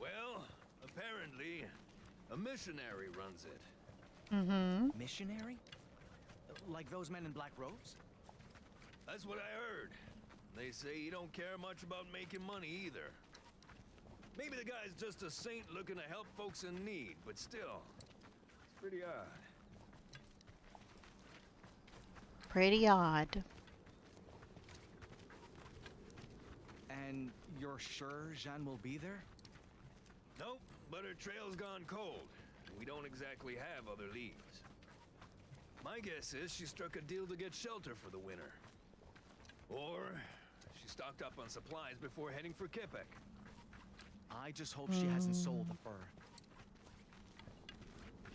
Well, apparently, a missionary runs it. Mm-hmm. Missionary? Like those men in black robes? That's what I heard. They say he don't care much about making money either. Maybe the guy's just a saint looking to help folks in need, but still, it's pretty odd. Pretty odd. And you're sure Jeanne will be there? Nope, but her trail's gone cold. We don't exactly have other leads. My guess is she struck a deal to get shelter for the winter. Or she stocked up on supplies before heading for Quebec. I just hope she hasn't sold the fur.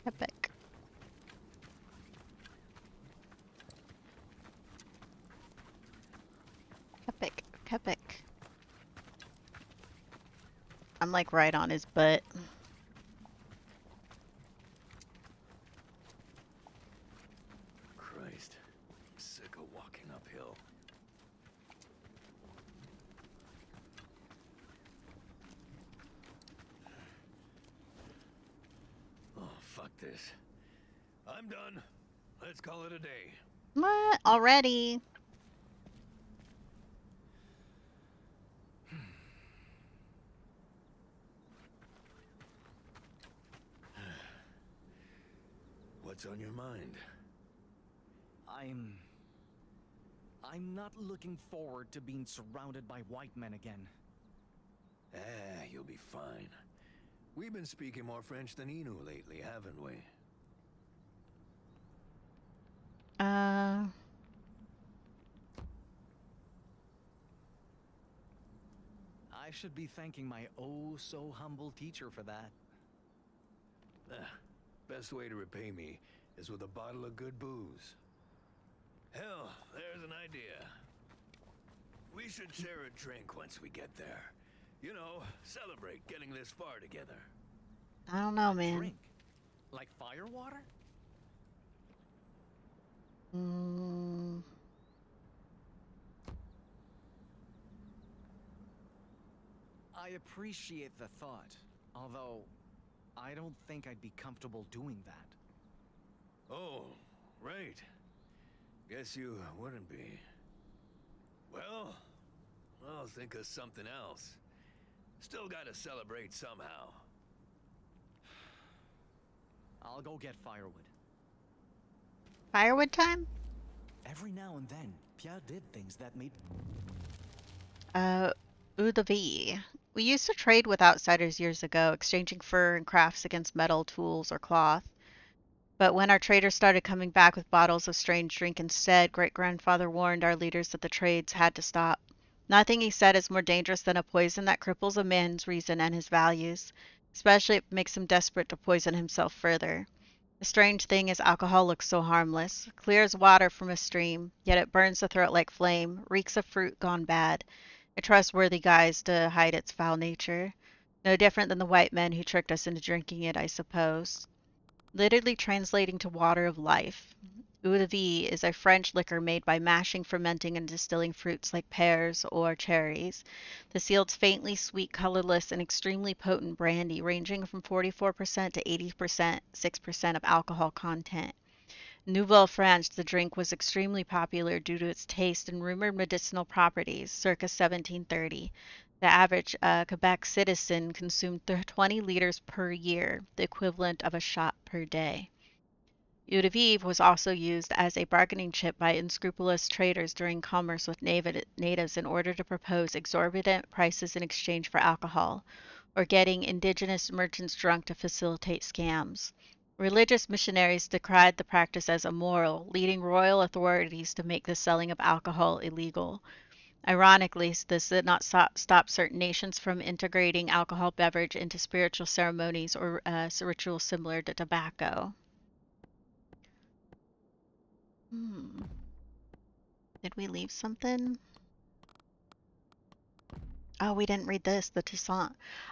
Epic. Epic. Epic. I'm like right on his butt. Christ, I'm sick of walking uphill. Oh, fuck this. I'm done. Let's call it a day. What? Already? What's on your mind? I'm not looking forward to being surrounded by white men again. You'll be fine. We've been speaking more French than Innu lately, haven't we? I should be thanking my oh-so-humble teacher for that. Best way to repay me is with a bottle of good booze. Hell, there's an idea. We should share a drink once we get there. You know, celebrate getting this far together. I don't know, man. Drink? Like fire water? I appreciate the thought, although I don't think I'd be comfortable doing that. Oh, right. Guess you wouldn't be. Well, I'll think of something else. Still gotta celebrate somehow. I'll go get firewood. Firewood time? Every now and then, Pierre did things that made... Eau de vie. We used to trade with outsiders years ago, exchanging fur and crafts against metal, tools, or cloth. But when our traders started coming back with bottles of strange drink instead, great-grandfather warned our leaders that the trades had to stop. Nothing, he said, is more dangerous than a poison that cripples a man's reason and his values, especially if it makes him desperate to poison himself further. The strange thing is alcohol looks so harmless, clear as water from a stream, yet it burns the throat like flame, reeks of fruit gone bad, a trustworthy guise to hide its foul nature. No different than the white men who tricked us into drinking it, I suppose. Literally translating to water of life. Eau de vie is a French liquor made by mashing, fermenting, and distilling fruits like pears or cherries. This yields faintly sweet, colorless, and extremely potent brandy, ranging from 44% to 80%, 6% of alcohol content. Nouvelle-France, the drink, was extremely popular due to its taste and rumored medicinal properties, circa 1730. The average Quebec citizen consumed 20 liters per year, the equivalent of a shot per day. Eau de vivre was also used as a bargaining chip by unscrupulous traders during commerce with natives in order to propose exorbitant prices in exchange for alcohol, or getting indigenous merchants drunk to facilitate scams. Religious missionaries decried the practice as immoral, leading royal authorities to make the selling of alcohol illegal. Ironically, this did not stop certain nations from integrating alcohol beverage into spiritual ceremonies or rituals similar to tobacco. Did we leave something? Oh, we didn't read this, the Toussaint.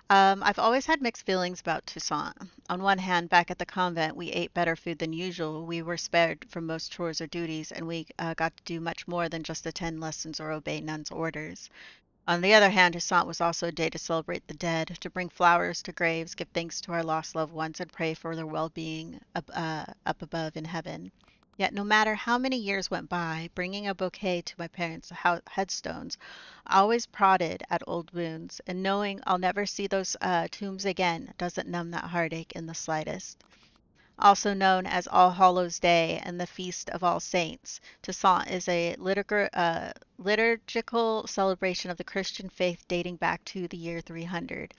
I've always had mixed feelings about Toussaint. On one hand, back at the convent, we ate better food than usual. We were spared from most chores or duties, and we got to do much more than just attend lessons or obey nuns' orders. On the other hand, Toussaint was also a day to celebrate the dead, to bring flowers to graves, give thanks to our lost loved ones, and pray for their well-being up above in heaven. Yet no matter how many years went by, bringing a bouquet to my parents' headstones always prodded at old wounds, and knowing I'll never see those tombs again doesn't numb that heartache in the slightest. Also known as All Hallows Day and the Feast of All Saints, Toussaint is a liturgical celebration of the Christian faith dating back to the year 300.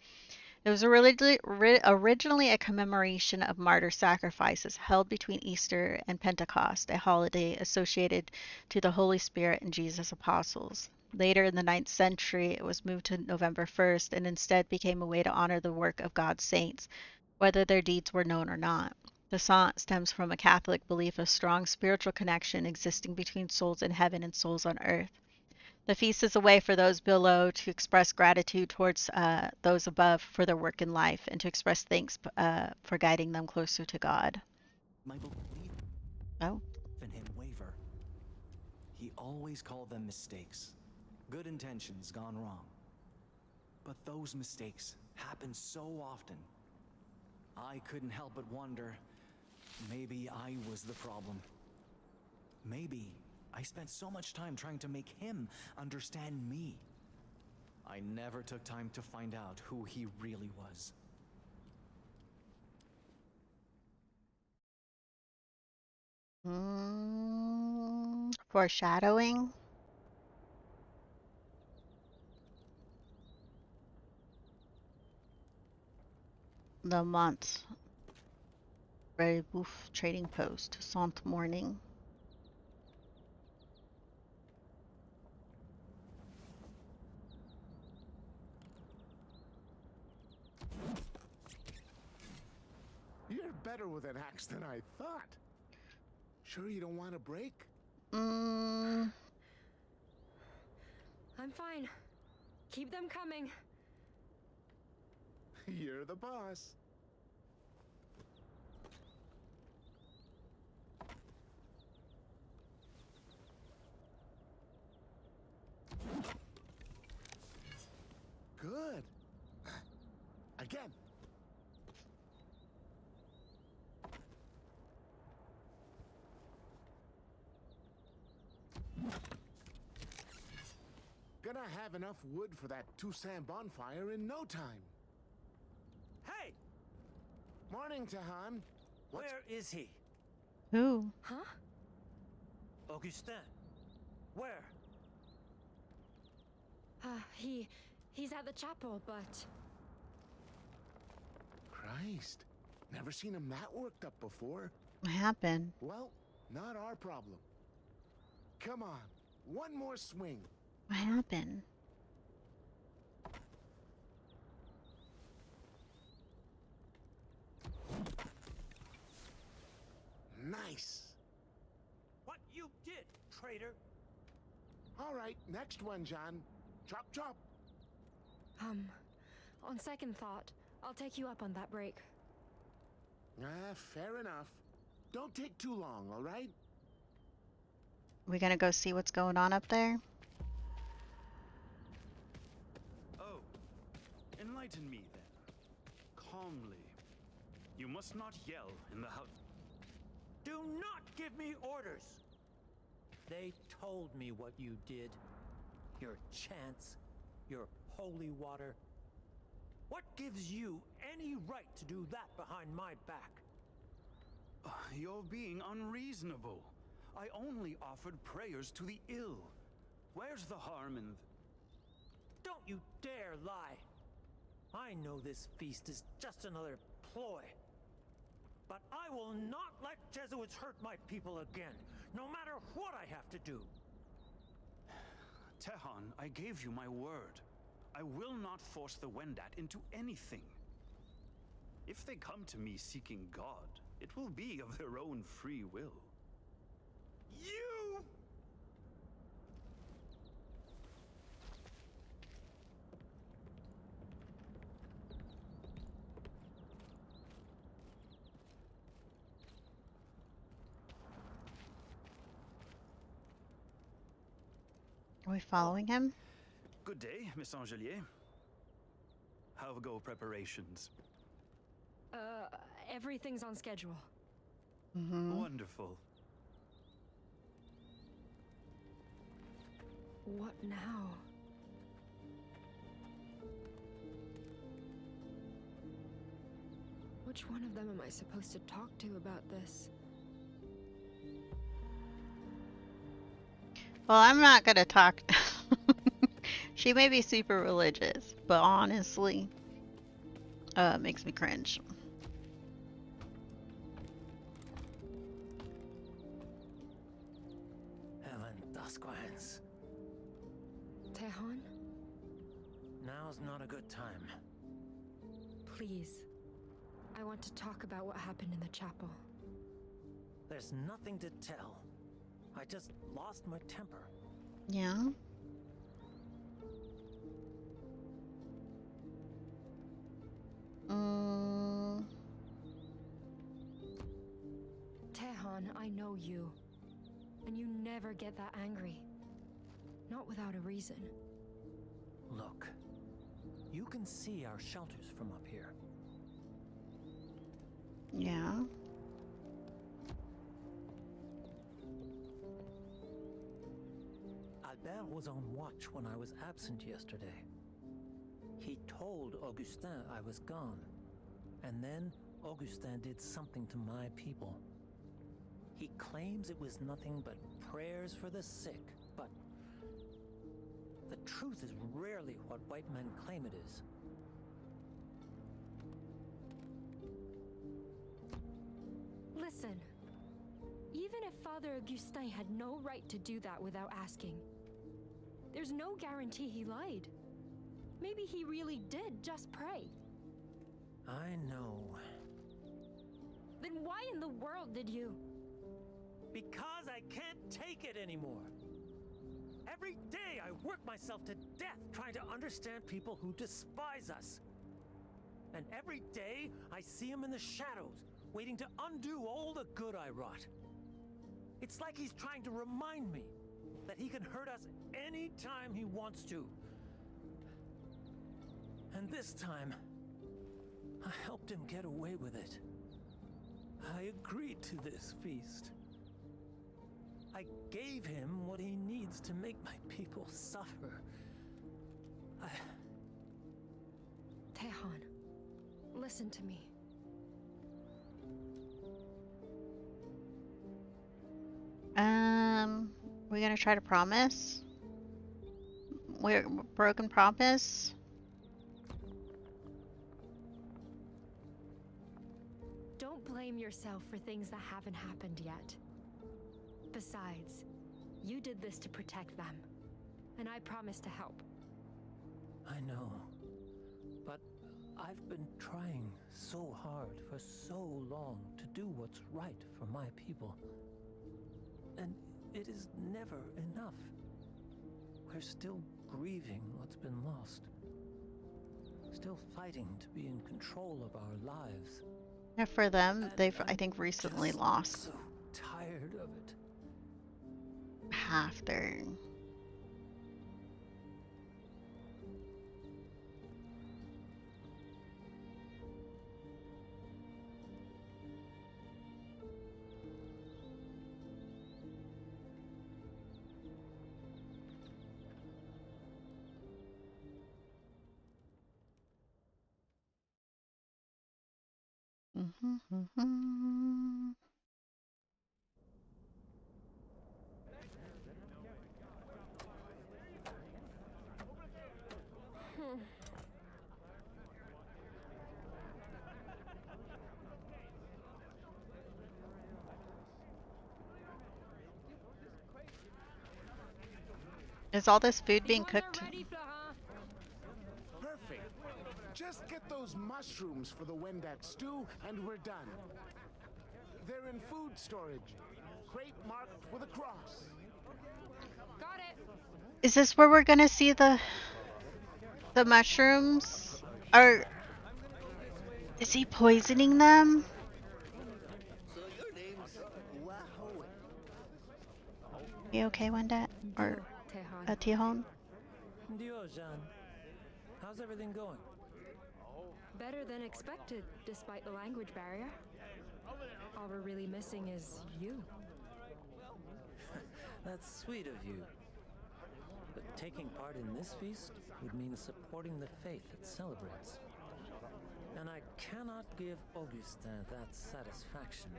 It was originally a commemoration of martyr sacrifices held between Easter and Pentecost, a holiday associated to the Holy Spirit and Jesus' apostles. Later in the 9th century, it was moved to November 1st and instead became a way to honor the work of God's saints, whether their deeds were known or not. The Toussaint stems from a Catholic belief of strong spiritual connection existing between souls in heaven and souls on earth. The feast is a way for those below to express gratitude towards those above for their work in life and to express thanks for guiding them closer to God. My belief in him waver. He always called them mistakes. Good intentions gone wrong. But those mistakes happen so often. I couldn't help but wonder, maybe I was the problem. Maybe I spent so much time trying to make him understand me. I never took time to find out who he really was. Foreshadowing. The month. Red Boof Trading Post. Toussaint Morning. You're better with an axe than I thought. Sure you don't want a break? I'm fine. Keep them coming. You're the boss. Good. Again. Gonna have enough wood for that Toussaint bonfire in no time. Hey! Morning, Tahan. Where is he? Who? Huh? Augustin. Where? He's at the chapel, but... Christ. Never seen him that worked up before. What happened? Well, not our problem. Come on. One more swing. What happened? traitor! All right, next one, Jeanne. Chop, chop. On second thought, I'll take you up on that break. Fair enough. Don't take too long, all right? We gonna go see what's going on up there? Oh, enlighten me then. Calmly. You must not yell in the house. Do not give me orders! They told me what you did. Your chants, your holy water. What gives you any right to do that behind my back? You're being unreasonable. I only offered prayers to the ill. Where's the harm in... Don't you dare lie! I know this feast is just another ploy. But I will not let Jesuits hurt my people again, no matter what I have to do. Tehan, I gave you my word. I will not force the Wendat into anything. If they come to me seeking God, it will be of their own free will. You! Are we following him? Good day, Miss Angelier. How go preparations? Everything's on schedule. Wonderful. What now? Which one of them am I supposed to talk to about this? Well, I'm not gonna talk. She may be super religious, but honestly, makes me cringe. Helen Dasquans. Tehan? Now's not a good time. Please. I want to talk about what happened in the chapel. There's nothing to tell. I just lost my temper. Yeah? Tehan, I know you. And you never get that angry. Not without a reason. Look, you can see our shelters from up here. Yeah. Albert was on watch when I was absent yesterday. He told Augustin I was gone. And then Augustin did something to my people. He claims it was nothing but prayers for the sick, but the truth is rarely what white men claim it is. Listen. Even if Father Augustin had no right to do that without asking, there's no guarantee he lied. Maybe he really did just pray. I know. Then why in the world did you? Because I can't take it anymore. Every day I work myself to death trying to understand people who despise us. And every day I see him in the shadows, waiting to undo all the good I wrought. It's like he's trying to remind me that he can hurt us anytime he wants to. And this time, I helped him get away with it. I agreed to this feast. I gave him what he needs to make my people suffer. Tehan, listen to me. We're gonna try to promise? We're broken promise? Don't blame yourself for things that haven't happened yet. Besides, you did this to protect them, and I promised to help. I know, but I've been trying so hard for so long to do what's right for my people. And it is never enough. We're still grieving what's been lost. Still fighting to be in control of our lives. And for them, And they've, I I'm think, recently just lost so tired of it. half their. Is all this food being cooked? Perfect. Just get those mushrooms for the Wendat stew, and we're done. They're in food storage. Crate marked with a cross. Got it. Is this where we're gonna see the mushrooms? Or is he poisoning them? You okay, Wendat? Or Tihon? Dio, Jeanne. How's everything going? Better than expected, despite the language barrier. All we're really missing is you. That's sweet of you. But taking part in this feast would mean supporting the faith it celebrates. And I cannot give Augustin that satisfaction.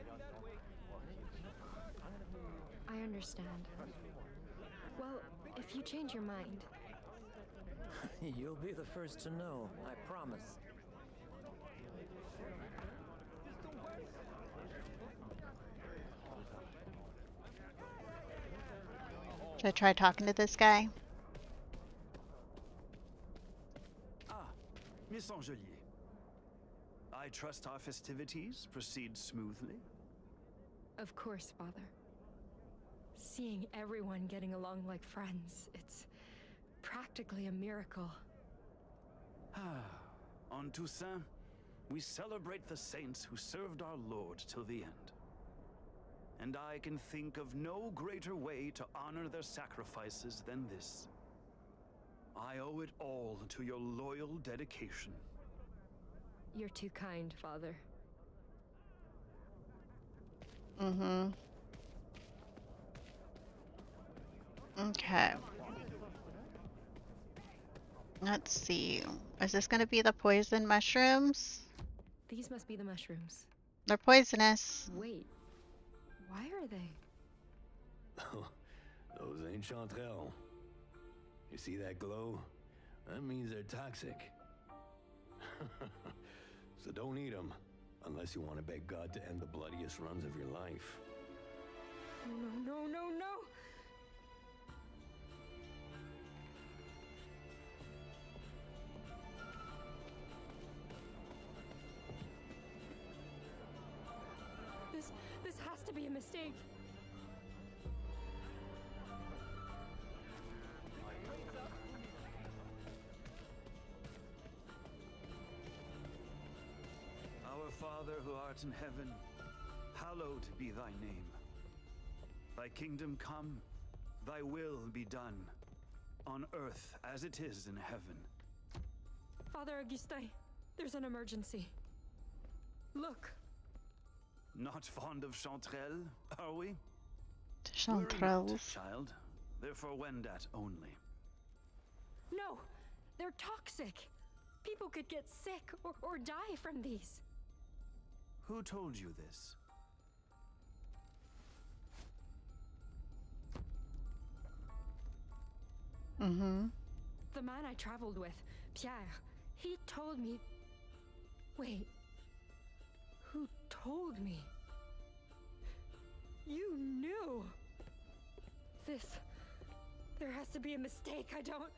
I understand. Well, if you change your mind... You'll be the first to know, I promise. Should I try talking to this guy? Ah, Miss Angelier. I trust our festivities proceed smoothly. Of course, Father. Seeing everyone getting along like friends, it's practically a miracle. On Toussaint, we celebrate the saints who served our Lord till the end. And I can think of no greater way to honor their sacrifices than this. I owe it all to your loyal dedication. You're too kind, Father. Mm-hmm. Okay. Let's see. Is this gonna be the poison mushrooms? These must be the mushrooms. They're poisonous. Wait. Why are they? Those ain't chanterelles. You see that glow? That means they're toxic. So don't eat them, unless you want to beg God to end the bloodiest runs of your life. No, no, no, no! This has to be a mistake. Our Father who art in heaven, hallowed be thy name. Thy kingdom come, thy will be done, on earth as it is in heaven. Father Augustin, there's an emergency. Look. Not fond of chanterelles, are we? Chanterelles. Child. They're for Wendat only. No, they're toxic. People could get sick or die from these. Who told you this? Mm-hmm. The man I traveled with, Pierre, he told me... Wait. Who told me? You knew! There has to be a mistake, I don't...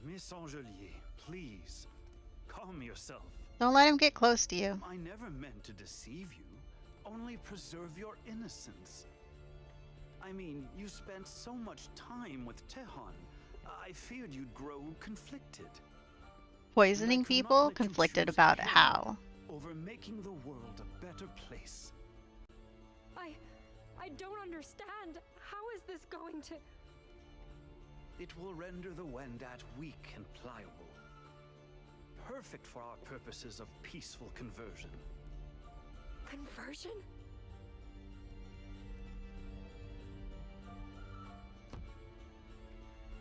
Miss Angelier, please, calm yourself. Don't let him get close to you. I never meant to deceive you, only preserve your innocence. I mean, you spent so much time with Tehon. I feared you'd grow conflicted. And I Poisoning could not people, let you conflicted choose about him how. over making the world a better place. I don't understand. How is this going to... It will render the Wendat weak and pliable. Perfect for our purposes of peaceful conversion. Conversion?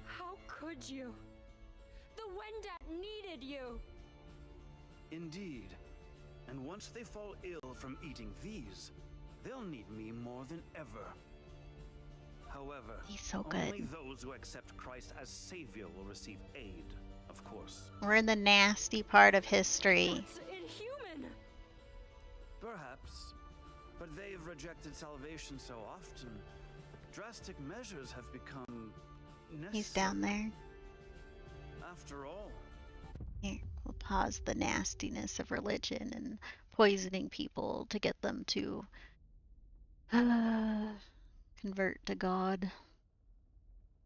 How could you? The Wendat needed you! Indeed. And once they fall ill from eating these, they'll need me more than ever. However, He's so only good. those who accept Christ as Savior will receive aid, of course. We're in the nasty part of history. That's inhuman! Perhaps. But they've rejected salvation so often, drastic measures have become necessary. He's down there. After all. Here, we'll pause the nastiness of religion and poisoning people to get them to convert to God.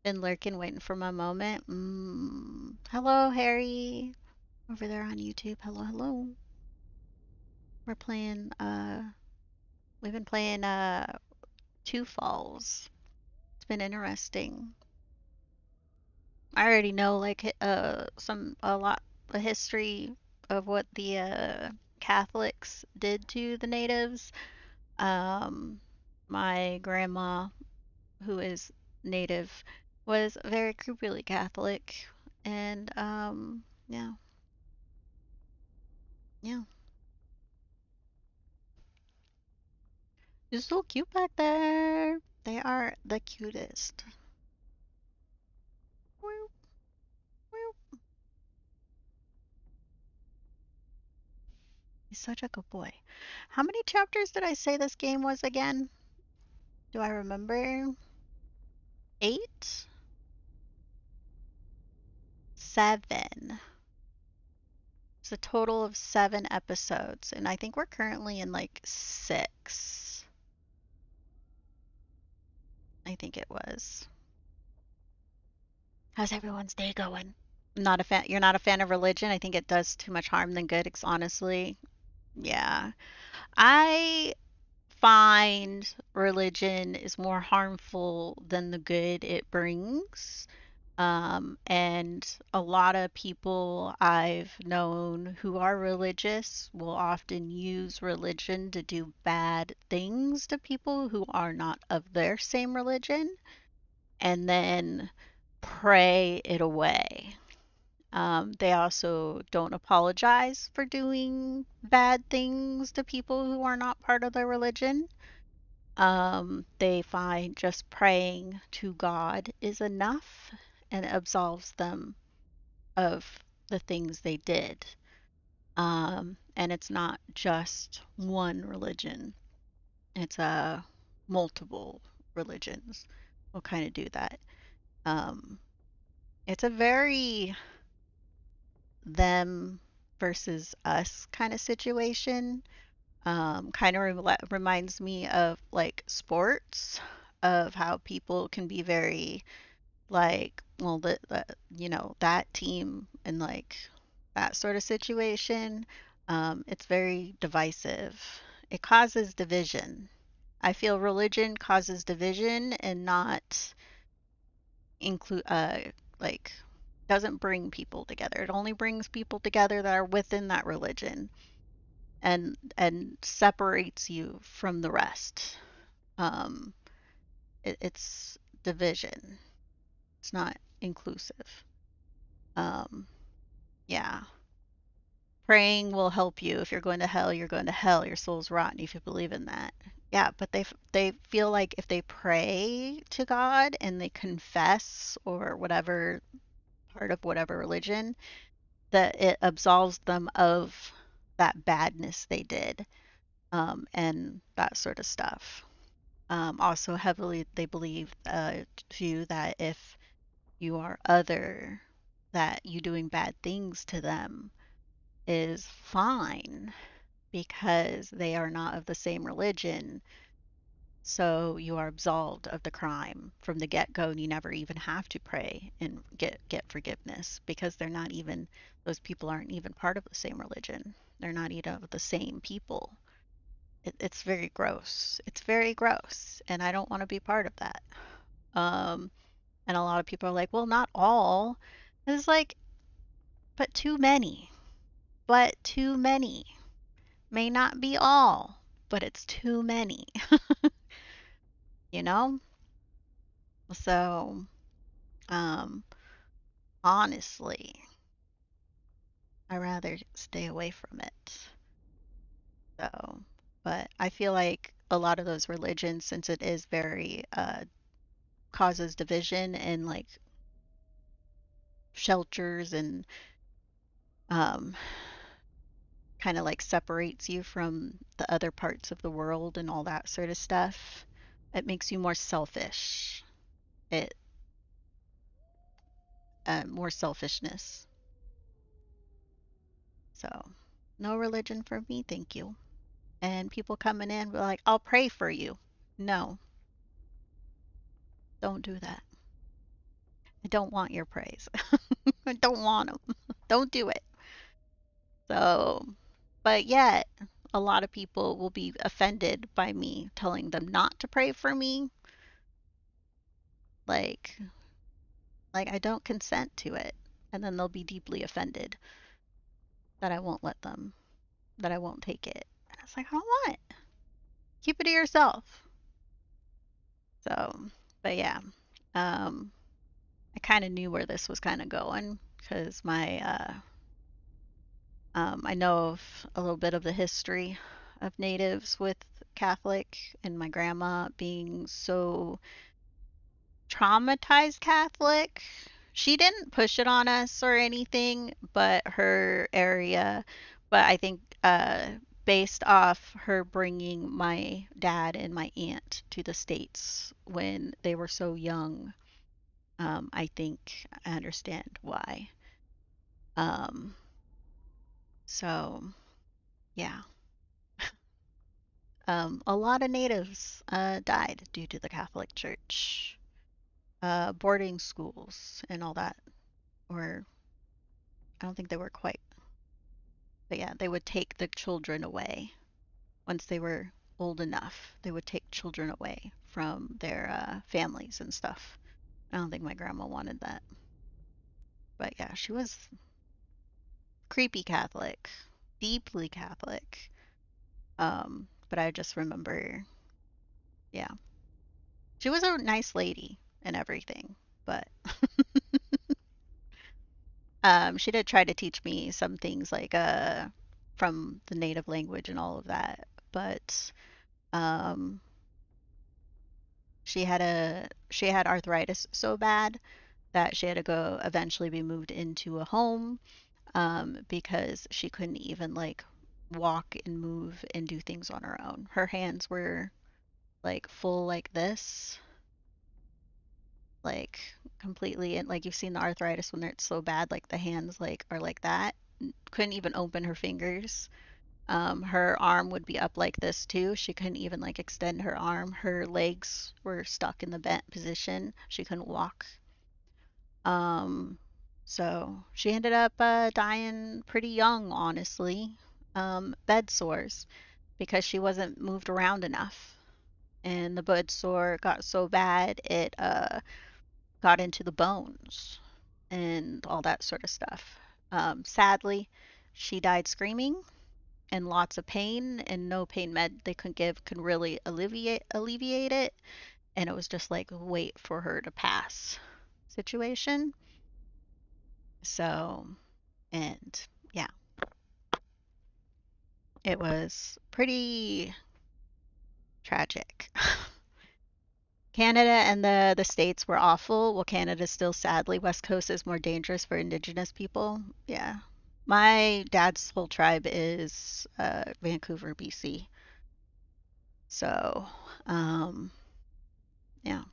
Been lurking, waiting for my moment. Hello, Harry. Over there on YouTube. Hello, hello. We're playing, we've been playing, Two Falls. It's been interesting. I already know, like, a lot of history of what the, Catholics did to the natives. My grandma, who is native, was very creepily Catholic, and yeah, yeah. You're so cute back there. They are the cutest. Whoop, whoop. He's such a good boy. How many chapters did I say this game was again? Do I remember? 8? 7. It's a total of 7 episodes, and I think we're currently in like 6. I think it was. How's everyone's day going? Not a fan. You're not a fan of religion? I think it does too much harm than good, honestly. Yeah. I find religion is more harmful than the good it brings. And a lot of people I've known who are religious will often use religion to do bad things to people who are not of their same religion and then pray it away. They also don't apologize for doing bad things to people who are not part of their religion. They find just praying to God is enough and it absolves them of the things they did. And it's not just one religion, it's multiple religions will kind of do that. Um, it's a very them versus us kind of situation. Kind of reminds me of like sports, of how people can be very like, well, that team and like that sort of situation. It's very divisive. It causes division. I feel religion causes division and not include like doesn't bring people together. It only brings people together that are within that religion and separates you from the rest. Um, it's division. It's not inclusive. Um, yeah. Praying will help you. If you're going to hell, you're going to hell. Your soul's rotten if you believe in that. Yeah, but they feel like if they pray to God and they confess or whatever part of whatever religion, that it absolves them of that badness they did, and that sort of stuff. Also, heavily they believe too that if you are other, that you doing bad things to them is fine because they are not of the same religion. So you are absolved of the crime from the get-go, and you never even have to pray and get forgiveness because they're not even those people aren't even part of the same religion. They're not even of the same people. It's very gross. It's very gross, and I don't want to be part of that. Um, and a lot of people are like, well, not all. And it's like, but too many. But too many. May not be all, but it's too many, you know? So, um, honestly, I rather stay away from it. So, but I feel like a lot of those religions, since it is very causes division and like shelters and um, kind of like separates you from the other parts of the world and all that sort of stuff, it makes you more selfish. It more selfishness. So, no religion for me, thank you. And people coming in be like, I'll pray for you. No, don't do that. I don't want your praise. I don't want them. Don't do it. So, but yet, a lot of people will be offended by me telling them not to pray for me. Like, like I don't consent to it. And then they'll be deeply offended that I won't let them, that I won't take it. And it's like, I don't want it. Keep it to yourself. So, but yeah, um, I kind of knew where this was kind of going because I know of a little bit of the history of natives with Catholic and my grandma being so traumatized Catholic. She didn't push it on us or anything, but her area, but I think based off her bringing my dad and my aunt to the States when they were so young, I think I understand why. Um, so, yeah. A lot of natives died due to the Catholic Church, boarding schools, and all that. Or I don't think they were quite, but yeah, they would take the children away once they were old enough. They would take children away from their families and stuff. I don't think my grandma wanted that. But yeah, she was creepy Catholic, deeply Catholic. But I just remember, yeah, she was a nice lady and everything, but she did try to teach me some things like from the native language and all of that. But um she had arthritis so bad that she had to go eventually be moved into a home because she couldn't even like walk and move and do things on her own. Her hands were like full like this, like completely, and like you've seen the arthritis when it's so bad like the hands like are like that. Couldn't even open her fingers. Her arm would be up like this too. She couldn't even like extend her arm. Her legs were stuck in the bent position. She couldn't walk. Um, so she ended up dying pretty young, honestly. Bed sores because she wasn't moved around enough. And the bed sore got so bad it got into the bones and all that sort of stuff. Sadly, she died screaming and lots of pain, and no pain med they could give could really alleviate it. And it was just like wait for her to pass situation. So, and yeah, it was pretty tragic. Canada and the states were awful. Well, Canada still sadly. West Coast is more dangerous for Indigenous people. Yeah, my dad's whole tribe is Vancouver, BC. So, um, yeah,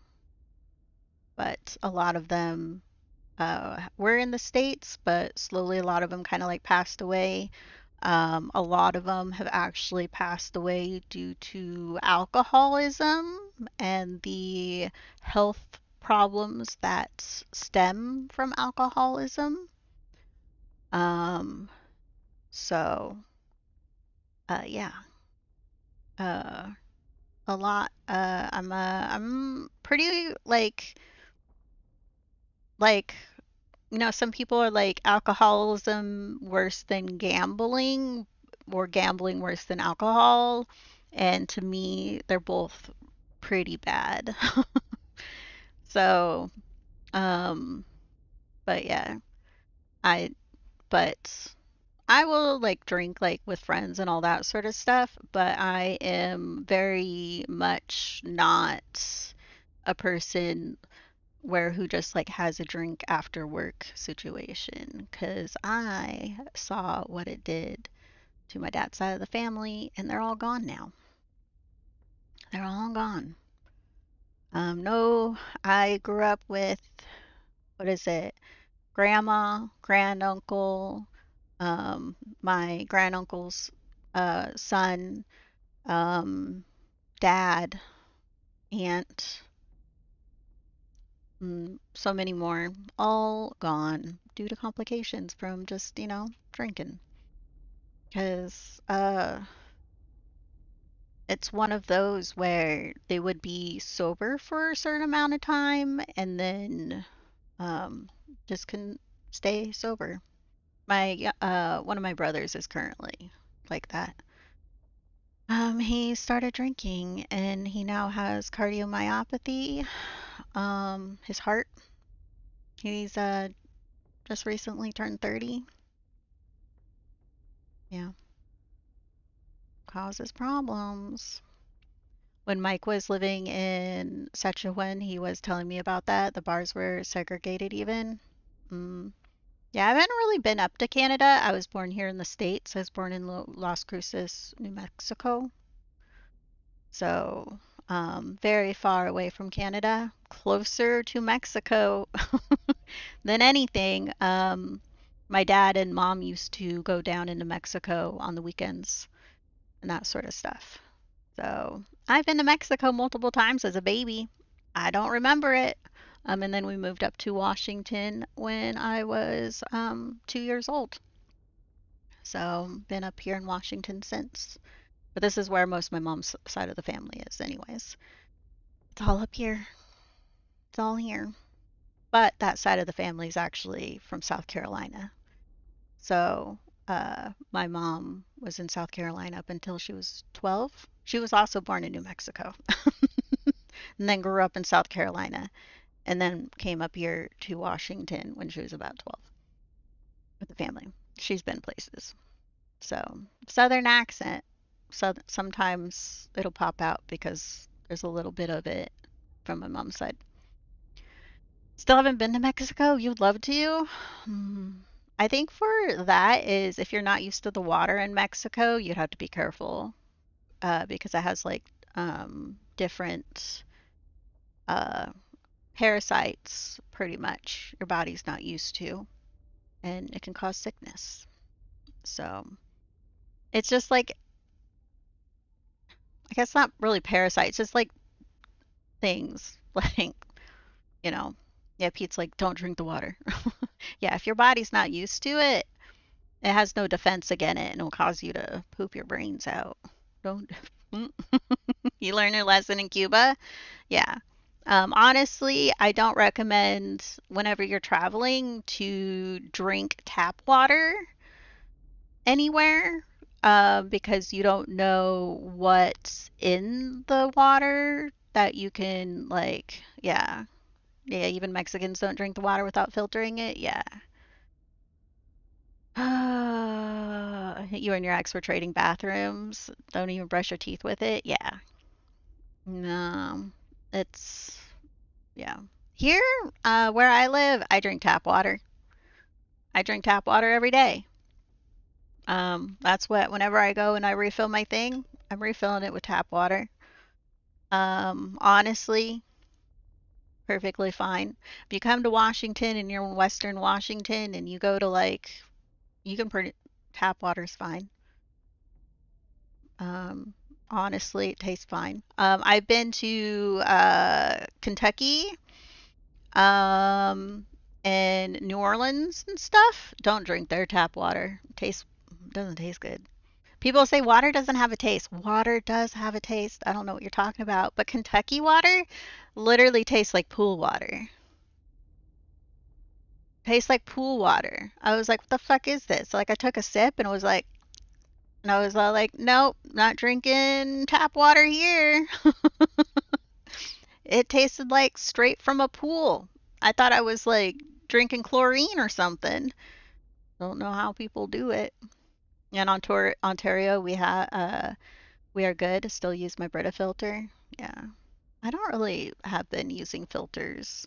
but a lot of them were in the states, but slowly a lot of them kind of like passed away. A lot of them have actually passed away due to alcoholism and the health problems that stem from alcoholism. Um, so, yeah, uh, a lot. I'm pretty like some people are like alcoholism worse than gambling or gambling worse than alcohol. And to me, they're both pretty bad. So, um, but yeah, I, but I will like drink like with friends and all that sort of stuff, but I am very much not a person where who just like has a drink after work situation because I saw what it did to my dad's side of the family and they're all gone now. They're all gone. No, I grew up with what is it? Grandma, granduncle, my granduncle's son, um, dad, aunt, so many more, all gone due to complications from just, drinking. Because it's one of those where they would be sober for a certain amount of time and then um, just can stay sober. One of my brothers is currently like that. He started drinking and he now has cardiomyopathy. His heart. He's just recently turned 30. Yeah, causes problems. When Mike was living in Sichuan, he was telling me about that. The bars were segregated even. Mm. Yeah, I haven't really been up to Canada. I was born here in the States. I was born in Las Cruces, New Mexico. So, very far away from Canada, closer to Mexico than anything. My dad and mom used to go down into Mexico on the weekends and that sort of stuff. So I've been to Mexico multiple times as a baby. I don't remember it. And then we moved up to Washington when I was 2 years old. So been up here in Washington since. But this is where most of my mom's side of the family is, anyways. It's all up here. It's all here. But that side of the family is actually from South Carolina. So my mom was in South Carolina up until she was 12. She was also born in New Mexico and then grew up in South Carolina and then came up here to Washington when she was about 12 with the family. She's been places. So, Southern accent. So sometimes it'll pop out because there's a little bit of it from my mom's side. Still haven't been to Mexico? You'd love to? Hmm. I think for that is if you're not used to the water in Mexico, you'd have to be careful because it has like different uh, parasites, pretty much, your body's not used to, and it can cause sickness. So it's just like, I guess not really parasites, just like things like, you know, yeah, Pete's like, don't drink the water. Yeah, if your body's not used to it, it has no defense against it and it'll cause you to poop your brains out. Don't. You learn your lesson in Cuba? Yeah. Honestly, I don't recommend whenever you're traveling to drink tap water anywhere because you don't know what's in the water that you can, like, yeah. Yeah, even Mexicans don't drink the water without filtering it. Yeah. You and your ex were trading bathrooms. Don't even brush your teeth with it. Yeah. No, it's, yeah. Here, where I live, I drink tap water. I drink tap water every day. That's what, whenever I go and I refill my thing, I'm refilling it with tap water. Honestly, perfectly fine. If you come to Washington and you're in Western Washington and you go to like, you can pretty, Tap water's fine. Um, honestly, it tastes fine. I've been to Kentucky, um, and New Orleans and stuff. Don't drink their tap water. Tastes doesn't taste good. People say water doesn't have a taste. Water does have a taste. I don't know what you're talking about, but Kentucky water literally tastes like pool water. Tastes like pool water. I was like, what the fuck is this? So, like, I took a sip and was like, and I was all like, nope, not drinking tap water here. It tasted like straight from a pool. I thought I was like drinking chlorine or something. Don't know how people do it. And on Ontario, we are good. Still use my Brita filter. Yeah, I don't really have been using filters.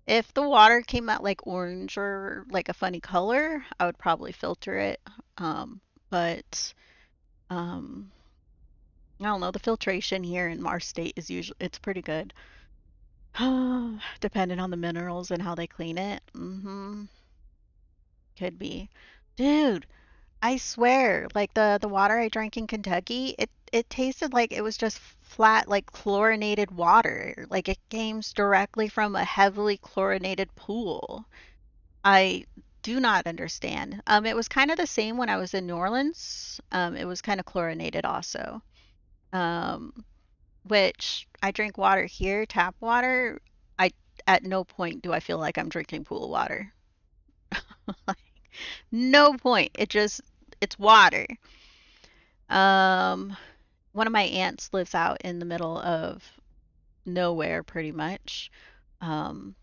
If the water came out like orange or like a funny color, I would probably filter it. But um, I don't know. The filtration here in our state is usually it's pretty good. Depending on the minerals and how they clean it. Could be. Dude, I swear, like the water I drank in Kentucky, it tasted like it was just flat like chlorinated water. Like it came directly from a heavily chlorinated pool. I do not understand. It was kind of the same when I was in New Orleans. It was kind of chlorinated also. Um, which I drink water here, tap water. I At no point do I feel like I'm drinking pool water. Like, no point. It's water. Um, One of my aunts lives out in the middle of nowhere pretty much. Um,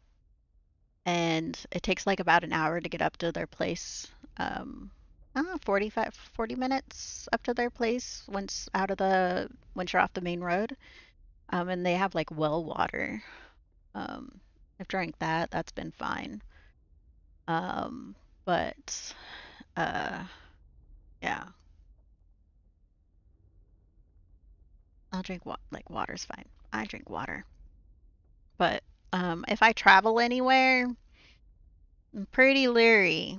and it takes like about an hour to get up to their place. I don't know, 40 minutes up to their place once you're off the main road. And they have like well water. I've drank that. That's been fine. Um, but uh, yeah, I'll drink like water's fine. I drink water. But if I travel anywhere, I'm pretty leery.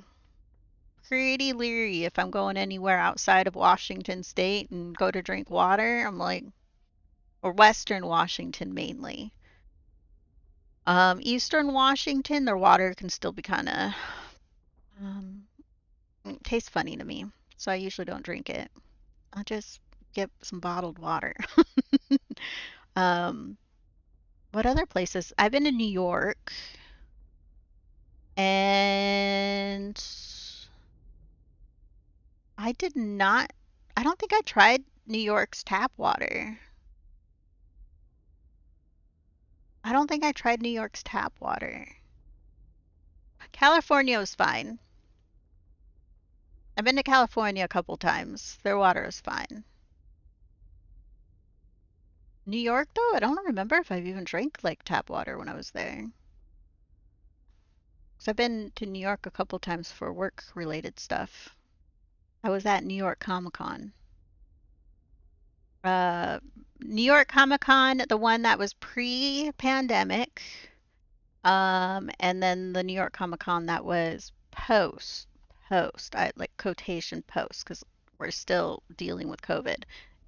Pretty leery if I'm going anywhere outside of Washington State and go to drink water. I'm like, or Western Washington mainly. Eastern Washington, their water can still be kind of um, tastes funny to me, so I usually don't drink it. I'll just get some bottled water. um, what other places? I've been to New York, and I did not. I don't think I tried New York's tap water. I don't think I tried New York's tap water. California was fine. I've been to California a couple times. Their water is fine. New York, though, I don't remember if I've even drank like tap water when I was there. Because I've been to New York a couple times for work related stuff. I was at New York Comic Con. Uh, New York Comic Con, the one that was pre-pandemic, and then the New York Comic Con that was post. I like quotation post because we're still dealing with COVID.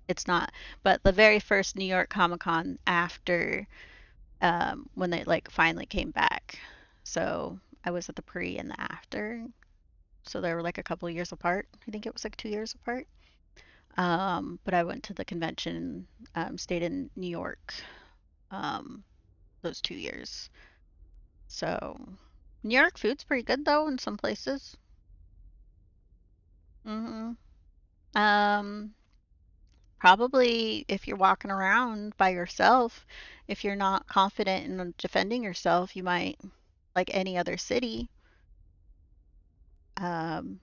It's not, but the very first New York Comic Con after when they like finally came back. So I was at the pre and the after. So they were like a couple of years apart. I think it was like 2 years apart. But I went to the convention, stayed in New York those 2 years. So New York food's pretty good though in some places. hmm Um, Probably if you're walking around by yourself, if you're not confident in defending yourself, you might, like any other city, um,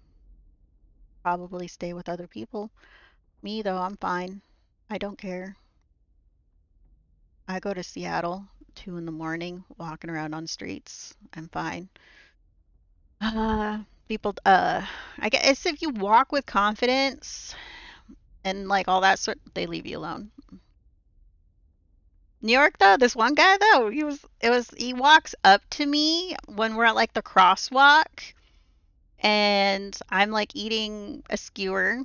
probably stay with other people. Me though, I'm fine. I don't care. I go to Seattle 2 in the morning, walking around on streets. I'm fine. People, I guess if you walk with confidence and like all that sort, they leave you alone. New York though, this one guy though, he walks up to me when we're at like the crosswalk, and and I'm like eating a skewer.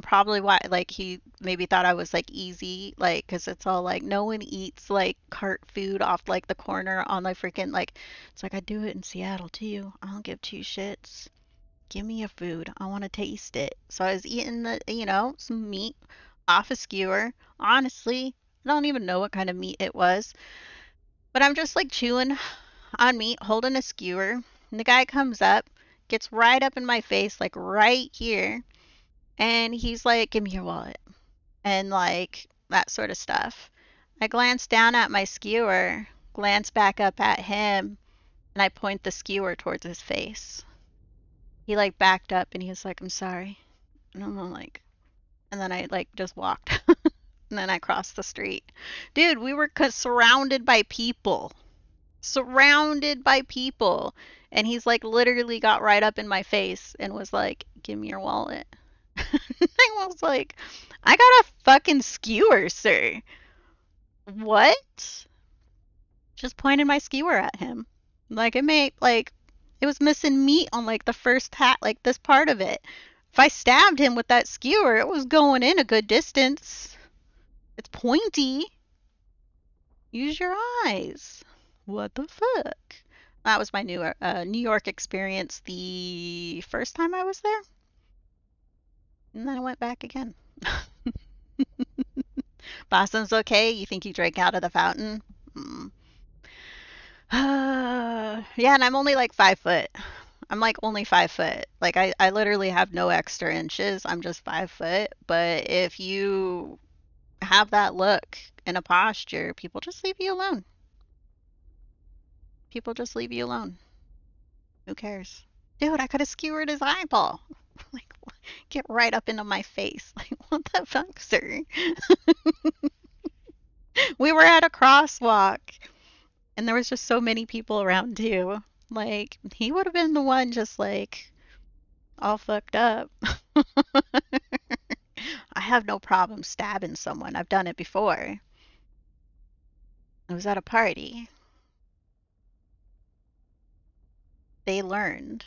Probably why, like, he maybe thought I was like easy, like, because it's all like no one eats like cart food off like the corner on the freaking, like, it's like I do it in Seattle too. I don't give two shits. Give me a food. I want to taste it. So I was eating some meat off a skewer. Honestly, I don't even know what kind of meat it was, but I'm just like chewing on meat, holding a skewer, and the guy comes up, gets right up in my face, like right here, and he's like, "Give me your wallet," and like that sort of stuff. I glance down at my skewer, glance back up at him, and I point the skewer towards his face. He like backed up and he was like, "I'm sorry." And I'm like, and then I like just walked. And then I crossed the street. Dude, we were surrounded by people. Surrounded by people. And he's like literally got right up in my face and was like, "Give me your wallet." I was like, "I got a fucking skewer, sir." What? Just pointed my skewer at him. Like it was missing meat on like the first hat, like this part of it. If I stabbed him with that skewer, it was going in a good distance. It's pointy. Use your eyes. What the fuck? That was my New York experience the first time I was there. And then I went back again. Boston's okay? You think you drank out of the fountain? Yeah, and I'm only like 5 foot. I'm like only 5 foot. Like I literally have no extra inches. I'm just 5 foot. But if you have that look and a posture, people just leave you alone. People just leave you alone. Who cares? Dude, I could have skewered his eyeball. Like, get right up into my face. Like, what the fuck, sir? We were at a crosswalk, and there was just so many people around, too. Like, he would have been the one just, like, all fucked up. I have no problem stabbing someone. I've done it before. I was at a party. They learned.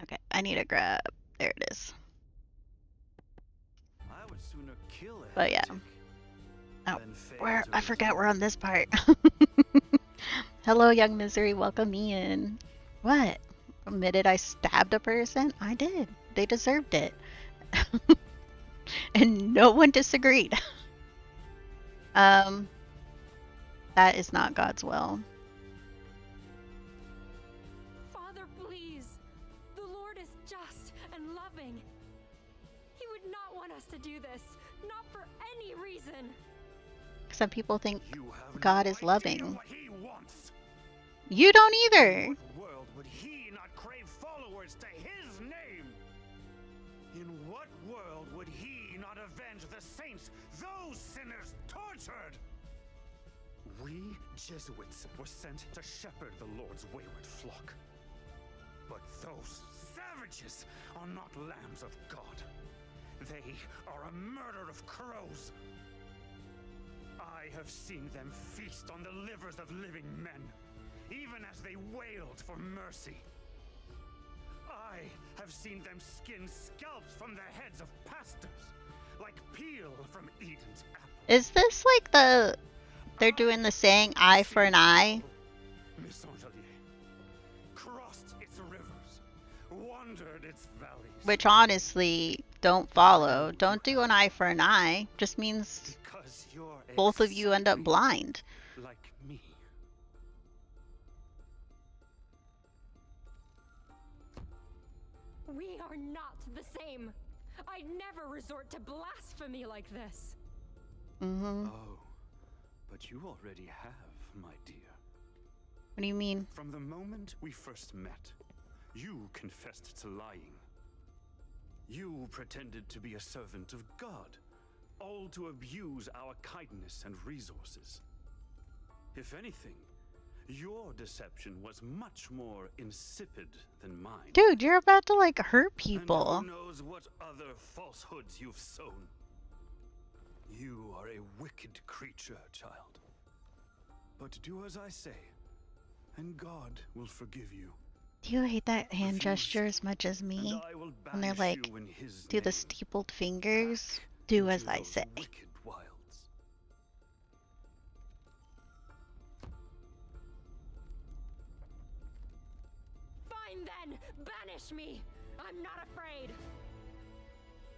Okay, I need to grab. There it is. I would sooner kill a But yeah. heretic Oh, than fail where? to I forgot redeem we're on this part. Hello, Young Misery. Welcome me in. What? Admitted I stabbed a person? I did. They deserved it. And no one disagreed. That is not God's will. Father, please. The Lord is just and loving. He would not want us to do this. Not for any reason. Some people think You have God no is idea loving. what he wants. You don't In either. what world would he not crave followers to his name? In what world would he not avenge the saints those sinners tortured? We Jesuits were sent to shepherd the Lord's wayward flock. But those savages are not lambs of God. They are a murder of crows. I have seen them feast on the livers of living men, even as they wailed for mercy. I have seen them skin scalps from the heads of pastors, like peel from Eden's apple. Is this like they're doing the saying eye for an eye? Miss Angelier crossed its rivers, wandered its valleys. Which honestly, don't follow. Don't do an eye for an eye. Just means Because you're both of you end up exactly blind. like me. We are not the same. I'd never resort to blasphemy like this. Mm-hmm. Oh, but you already have, my dear. What do you mean? From the moment we first met, you confessed to lying. You pretended to be a servant of God, all to abuse our kindness and resources. If anything, your deception was much more insipid than mine. Dude, you're about to like hurt And people. who knows what other falsehoods you've sown? You are a wicked creature, child. But do as I say, and God will forgive you. Do you hate that hand Refuse, gesture as much as and me? I will When they're banish like, you in his do the name steepled fingers? back Do into as I those say. wicked wilds. Fine then! Banish me! I'm not afraid!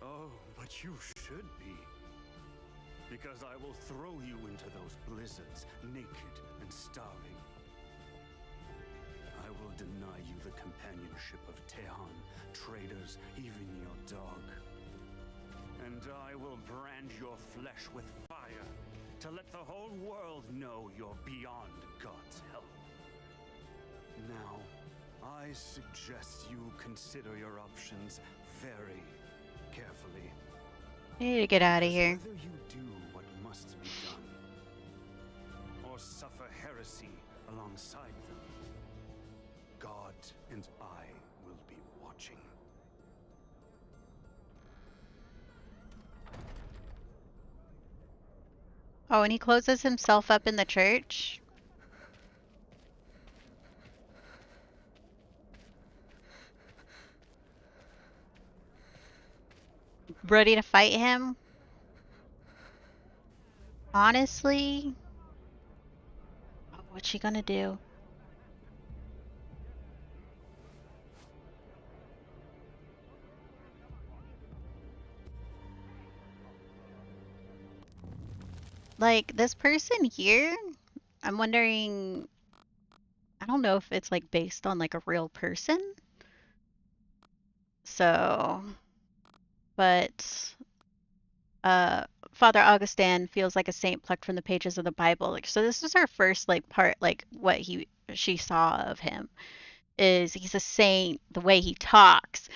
Oh, but you should be. Because I will throw you into those blizzards, naked and starving. I will deny you the companionship of Tehan, traders, even your dog. And I will brand your flesh with fire to let the whole world know you're beyond God's help. Now, I suggest you consider your options very carefully. I need to get out of Because here. whether you do what must be done, or suffer heresy alongside them, God and I will be watching. Oh, and he closes himself up in the church? Ready to fight him? Honestly? Oh, what's she gonna do? Like, this person here, I'm wondering, I don't know if it's like based on like a real person. So, but Father Augustin feels like a saint plucked from the pages of the Bible. Like, so this is her first like part, like what she saw of him is he's a saint. The way he talks,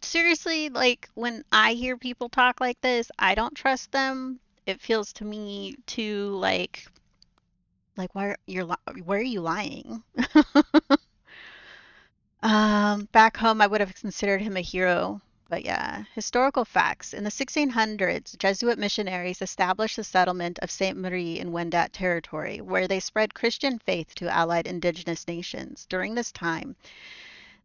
seriously, like when I hear people talk like this, I don't trust them. It feels to me too like why are you lying? Back home, I would have considered him a hero. But yeah, historical facts. In the 1600s, Jesuit missionaries established the settlement of Sainte Marie in Wendat territory, where they spread Christian faith to allied indigenous nations. During this time,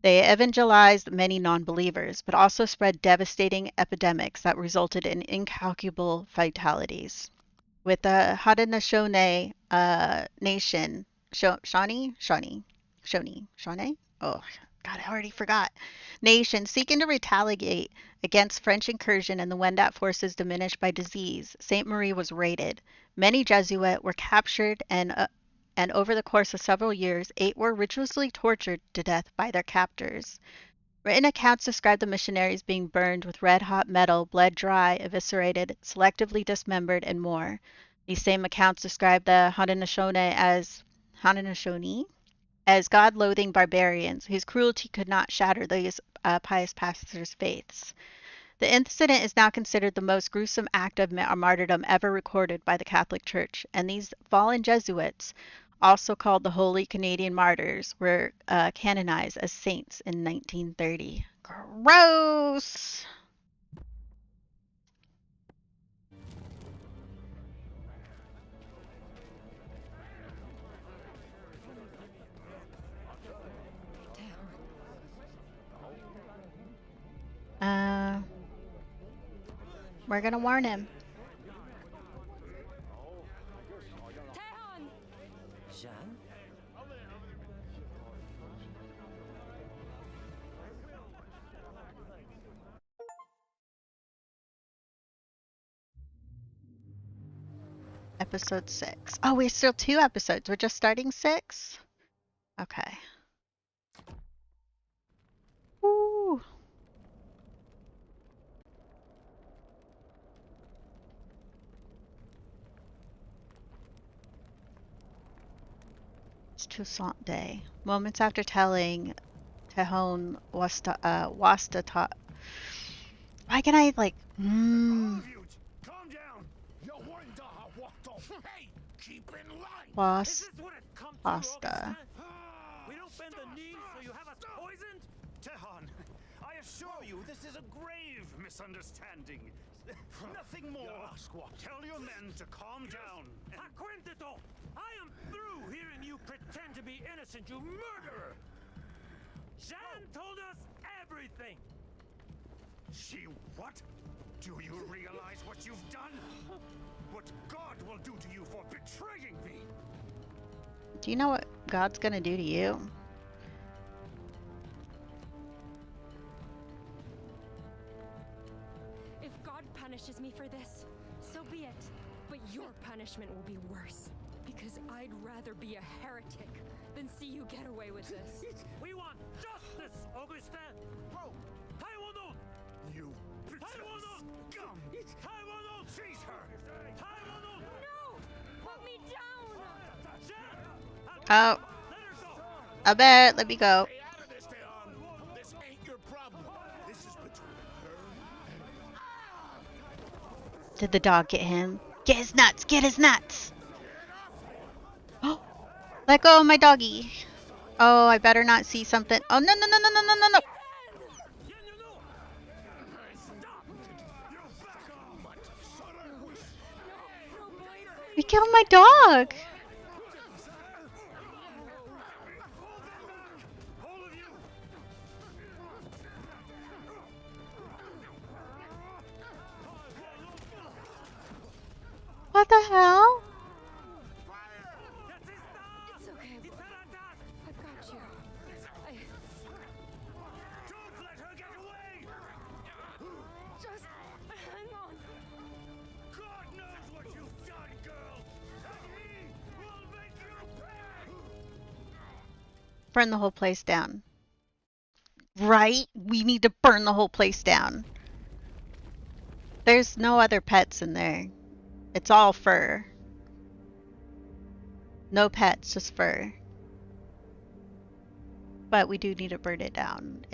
they evangelized many non-believers, but also spread devastating epidemics that resulted in incalculable fatalities. With the Haudenosaunee nation, Shawnee? Oh, God, I already forgot. Nation seeking to retaliate against French incursion and the Wendat forces diminished by disease, Sainte Marie was raided. Many Jesuit were captured and over the course of several years, 8 were ritually tortured to death by their captors. Written accounts describe the missionaries being burned with red-hot metal, bled dry, eviscerated, selectively dismembered, and more. These same accounts describe the Haudenosaunee as God-loathing barbarians whose cruelty could not shatter these pious pastors' faiths. The incident is now considered the most gruesome act of martyrdom ever recorded by the Catholic Church, and these fallen Jesuits, also called the Holy Canadian Martyrs, were canonized as saints in 1930. Gross! We're gonna warn him. Jeanne? Episode 6. Oh, we're still 2 episodes. We're just starting 6? Okay. Woo! It's Toussaint Day. Moments after telling Tejon Wastata. Why can I like? Calm down. Hey, keep in line. Is this what it come to, Pasta. Augustin? We don't bend the knee so you have us poisoned? Tehan, I I assure you, this is a grave misunderstanding. Nothing more. Tell your men to calm down. Takuatshina! I am through hearing you pretend to be innocent, you murderer! Jeanne told us everything! She what? Do you realize what you've done? What God will do to you for betraying me? Do you know what God's gonna do to you? If God punishes me for this, so be it. But your punishment will be worse. Because I'd rather be a heretic than see you get away with this. We want justice, Augustin! Bro! Taiwan! You Taiwan! scum! Taiwan! Seize her! Taiwan! No! Put me down! Jeanne! Oh, Let her go! I bet. Let me go. Stay out of this, Theon. This ain't your problem. This is between her and... Did the dog get him? Get his nuts! Get his nuts! Oh, let go of my doggy. Oh, I better not see something. Oh, no, no, no, no, no, no, no, no. We killed my dog. What the hell? It's okay. I've got you. Don't let her get away! Just hang on. God knows what you've done, girl! And he will make you pay! Burn the whole place down. Right? We need to burn the whole place down. There's no other pets in there. It's all fur. No pets, just fur. But we do need to burn it down.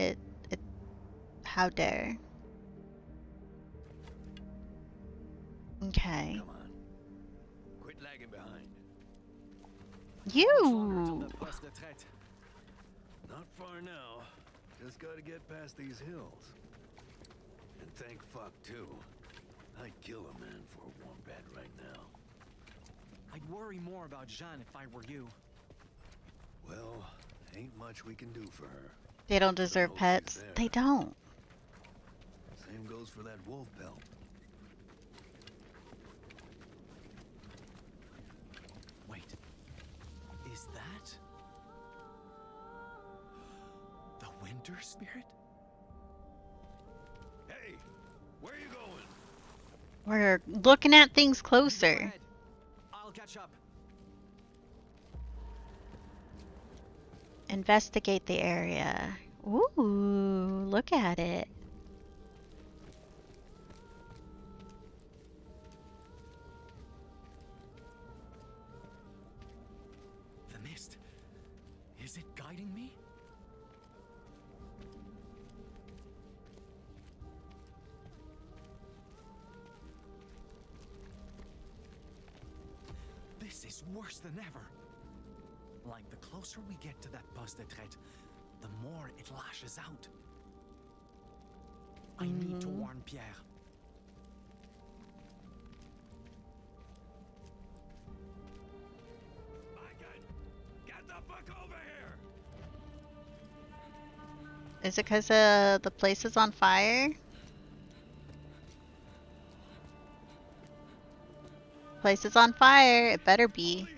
How dare. Okay. Come on. Quit lagging behind. You! Not far now. Just gotta get past these hills. And thank fuck, too. I'd kill a man for a warm bed right now. I'd worry more about Jeanne if I were you. Well, ain't much we can do for her. They don't deserve pets. They don't. Same goes for that wolf pelt. Wait. Is that the winter spirit? Hey, where you going? We're looking at things closer. I'll catch up. Investigate the area. Ooh, look at it. The mist. Is it guiding me? This is worse than ever. Like, the closer we get to that poste de traite, the more it lashes out. I need to warn Pierre. Get the fuck over here! Is it because the place is on fire? Place is on fire. It better be.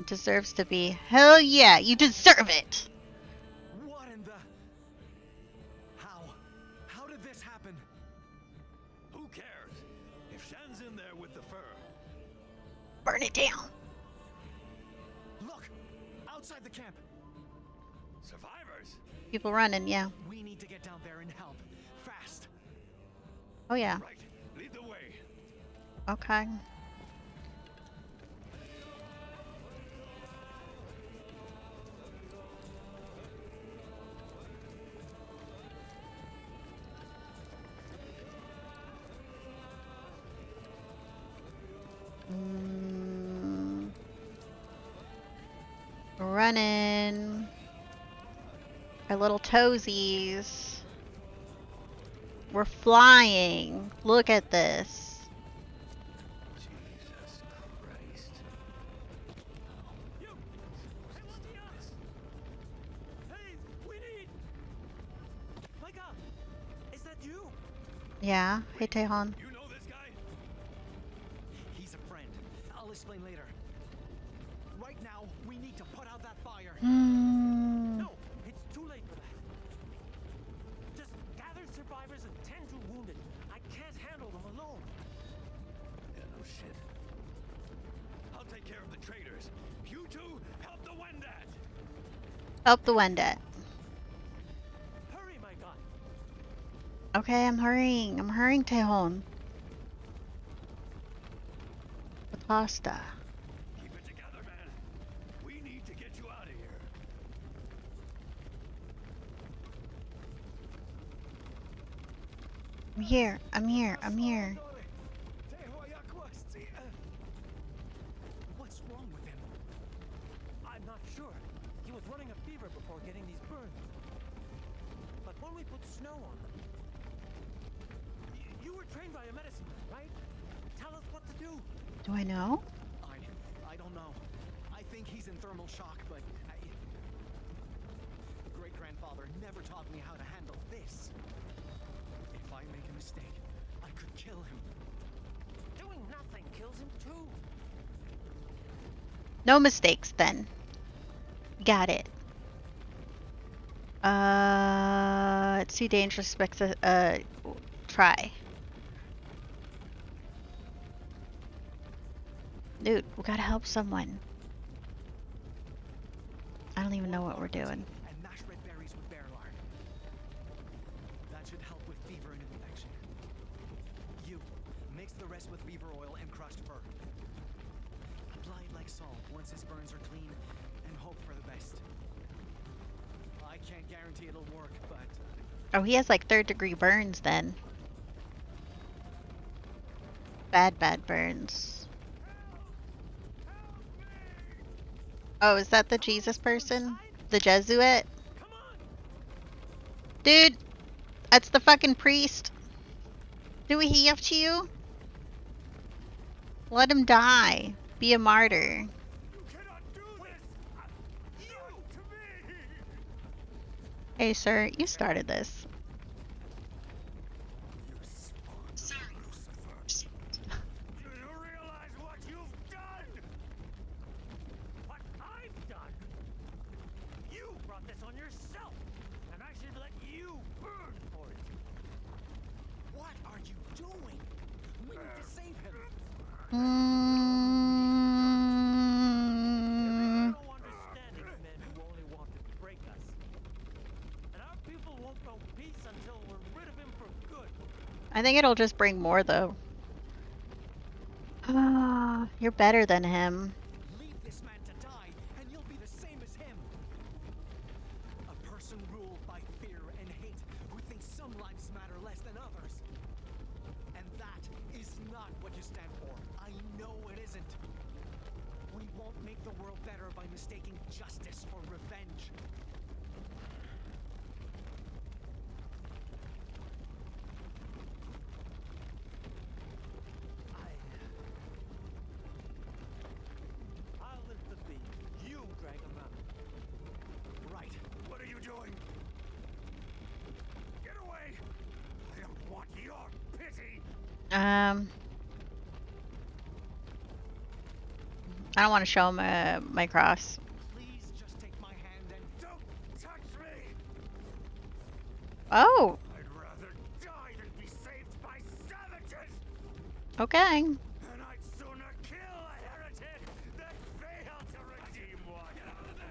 It deserves to be. Hell yeah, you deserve it! What in the... How did this happen? Who cares? If Jeanne's in there with the fur. Burn it down. Look! Outside the camp! Survivors? People running, yeah. We need to get down there and help. Fast! Oh yeah. Right. Lead the way. Okay. Running. Our little toesies. We're flying. Look at this. Jesus Christ. You! Hey, we need... Micah! Is that you? Yeah. Hey, Tejon. You know this guy? He's a friend. I'll explain later. Right now, we need to put out that fire. No, it's too late for that. Just gather survivors and tend to wounded. I can't handle them alone. Yeah, no shit. I'll take care of the traitors. You two, help the Wendat! Help the Wendat. Hurry, my god. Okay, I'm hurrying. I'm hurrying, Tejon. The pasta. Keep it together, man. We need to get you out of here. I'm here. I'm here. I'm here. What's wrong with him? I'm not sure. He was running a fever before getting these burns. But when we put snow on them... You were trained by a medicine man, right? Tell us what to do. Do I know? I don't know. I think he's in thermal shock, but great-grandfather never taught me how to handle this. If I make a mistake, I could kill him. Doing nothing kills him too. No mistakes, then. Got it. It's too dangerous to try. Dude, we gotta help someone. I don't even know what we're doing. And mash red berries with bear lard. That should help with fever and infection. You mix the rest with beaver oil and crushed fur. Apply it like salt once his burns are clean, and hope for the best. I can't guarantee it'll work, but Oh, he has like 3rd-degree burns then. Bad burns. Oh, is that the Jesus person? The Jesuit? Dude, that's the fucking priest. Do we have to you? Let him die. Be a martyr. Hey, sir, you started this. Do you realize what you've done? What I've done? You brought this on yourself, and I should let you burn for it. what are you doing? We need to save him. There is no understanding of men who only want to break us. And our people won't know peace until we're rid of him for good. I think it'll just bring more, though. You're better than him. Leave this man to die, and you'll be the same as him. A person ruled by fear and hate who thinks some lives matter less than others. And that is not what you stand for. I know it isn't. We won't make the world better by mistaking justice for revenge. I'll lift the beam. You drag him out. Right. What are you doing? Get away! I don't want your pity! I don't want to show him my cross. Please just take my hand and Don't touch me! Oh, I'd rather die than be saved by savages! okay. And I'd sooner kill a heretic than fail to redeem one! Get out of there!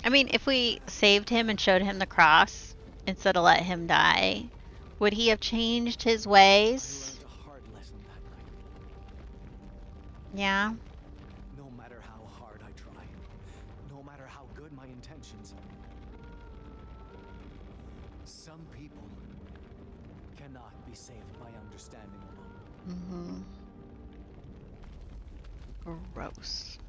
I mean, if we saved him and showed him the cross instead of let him die, would he have changed his ways? I learned a hard lesson that night. Yeah. No matter how hard I try, no matter how good my intentions, some people cannot be saved by understanding alone. Gross.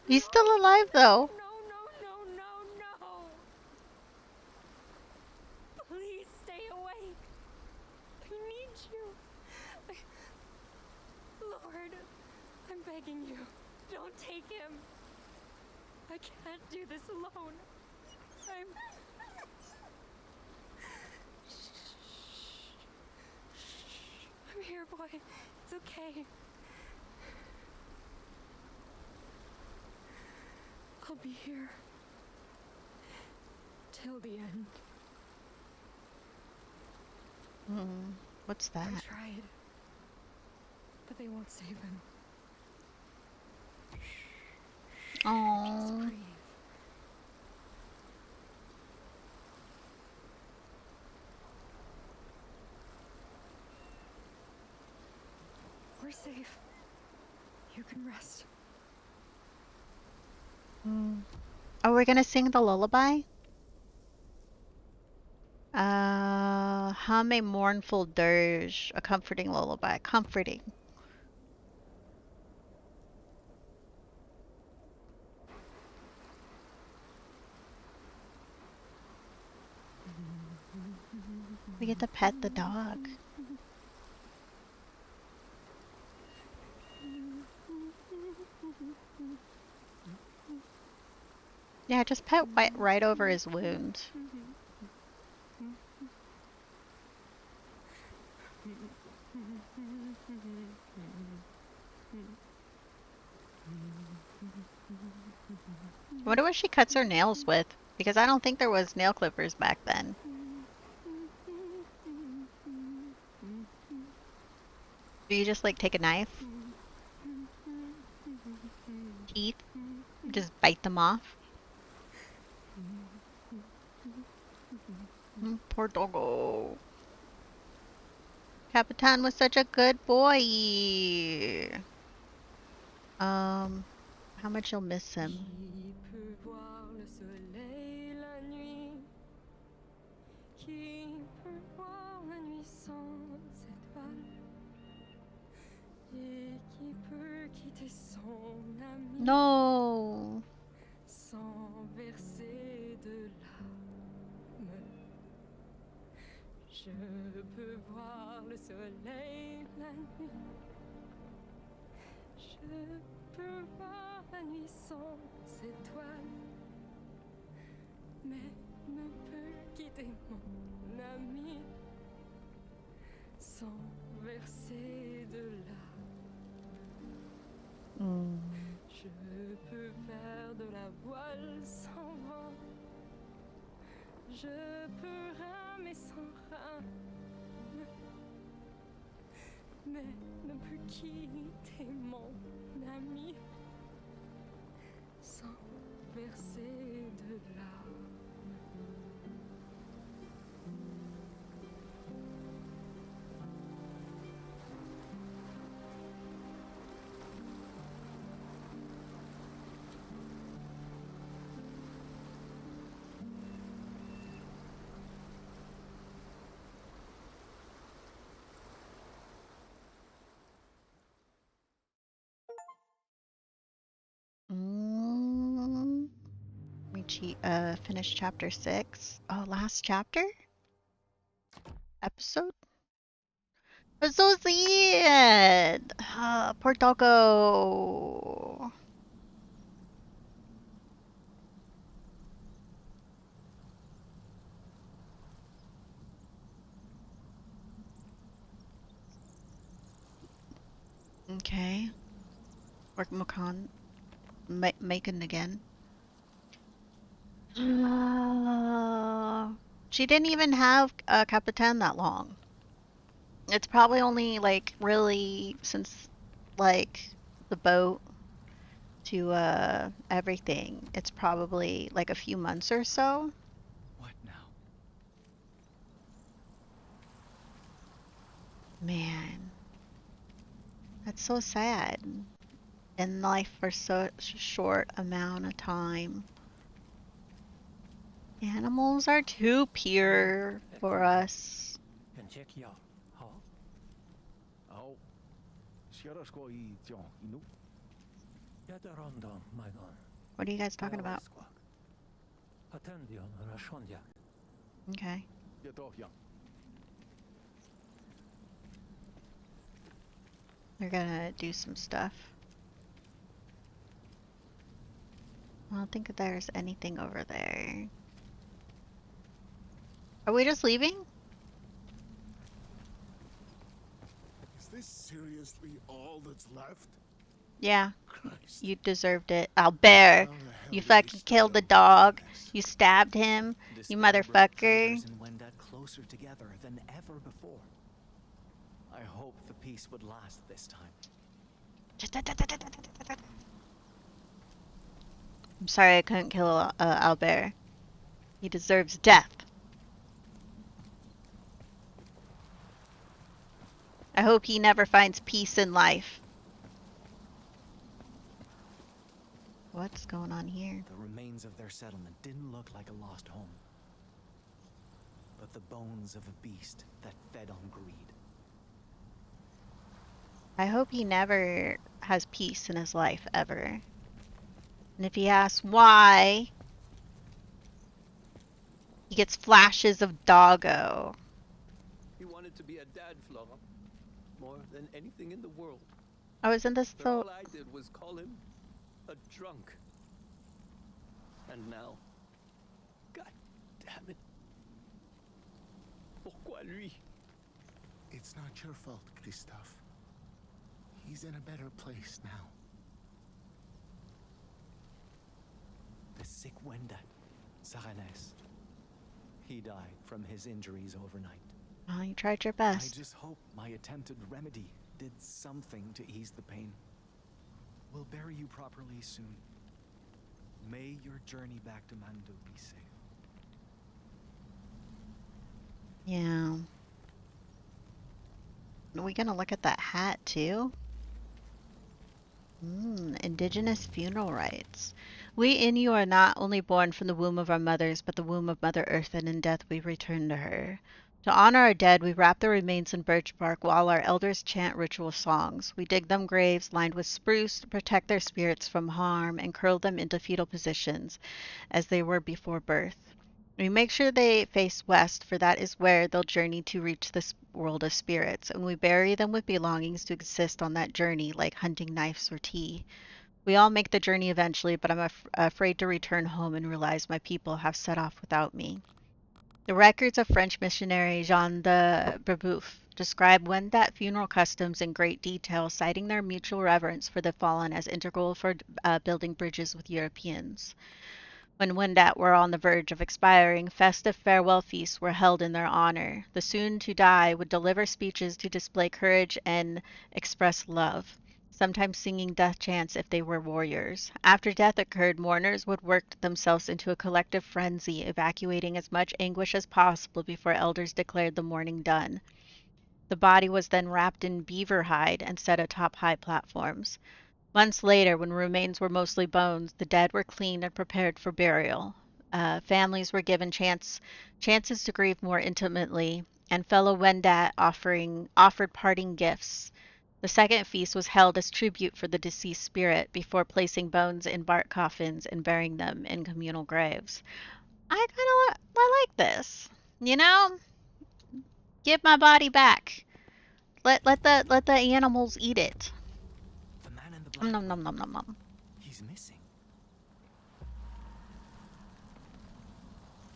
He's still alive though. No. Please stay awake. I need you. Lord, I'm begging you. Don't take him. I can't do this alone. I'm here, boy. It's okay. I'll be here. Till the end. What's that? I tried. But they won't save him. Just Oh. breathe. We're safe. You can rest. Oh, we're gonna sing the lullaby? Hum a mournful dirge, a comforting lullaby. Comforting. We get to pet the dog. Yeah, just pet right over his wound. I wonder what she cuts her nails with, because I don't think there was nail clippers back then. Do you just like take a knife? Teeth? Just bite them off? Poor doggo. Capitaine was such a good boy. How much you'll miss him. No. Sans verser de larmes, je peux voir le soleil la nuit. Je peux voir la nuit sans étoiles, mais ne peux quitter mon ami sans verser de larmes. Je peux faire de la voile sans vent. Je peux ramer sans rame, mais ne peux quitter mon ami sans verser de larmes. We finished chapter 6. Oh, last chapter? Episode? So sad! Poor doggo. Okay. Or Maikan again. She didn't even have Capitaine that long. It's probably only like really since like the boat to everything. It's probably like a few months or so. What now? Man, that's so sad. In life for such a short amount of time. Animals are too pure for us. What are you guys talking about? Okay. They're gonna do some stuff. I don't think there's anything over there. Are we just leaving? Is this seriously all that's left? Yeah. Christ. You deserved it. Albert, you fucking killed the dog. You stabbed him. You motherfucker. And Wendat closer together than ever before. I hope the peace would last this time. I'm sorry I couldn't kill Albert. He deserves death. I hope he never finds peace in life. What's going on here? The remains of their settlement didn't look like a lost home, but the bones of a beast that fed on greed. I hope he never has peace in his life, ever. And if he asks why, he gets flashes of doggo. He wanted to be a dad, Flora, more than anything in the world. Oh, isn't this But the... all I did was call him a drunk. And now, God damn it. Pourquoi lui? It's not your fault, Christophe. He's in a better place now. The sick Wendat, Saranes. He died from his injuries overnight. Oh, you tried your I best. just hope my attempted remedy did something to ease the pain. We'll bury you properly soon. May your journey back to Mando be safe. Yeah. Are we gonna look at that hat too? Indigenous funeral rites. We Innu are not only born from the womb of our mothers, but the womb of Mother Earth, and in death we return to her. To honor our dead, we wrap their remains in birch bark while our elders chant ritual songs. We dig them graves lined with spruce to protect their spirits from harm and curl them into fetal positions as they were before birth. We make sure they face west, for that is where they'll journey to reach this world of spirits, and we bury them with belongings to exist on that journey, like hunting knives or tea. We all make the journey eventually, but I'm afraid to return home and realize my people have set off without me. The records of French missionary Jeanne de Brebeuf describe Wendat funeral customs in great detail, citing their mutual reverence for the fallen as integral for building bridges with Europeans. When Wendat were on the verge of expiring, festive farewell feasts were held in their honor. The soon-to-die would deliver speeches to display courage and express love, sometimes singing death chants if they were warriors. After death occurred, mourners would work themselves into a collective frenzy, evacuating as much anguish as possible before elders declared the mourning done. The body was then wrapped in beaver hide and set atop high platforms. Months later, when remains were mostly bones, the dead were cleaned and prepared for burial. Families were given chances to grieve more intimately, and fellow Wendat offered parting gifts. The second feast was held as tribute for the deceased spirit before placing bones in bark coffins and burying them in communal graves. I like this. You know, give my body back. Let the animals eat it. The man in the black. Nom nom nom nom nom. He's missing.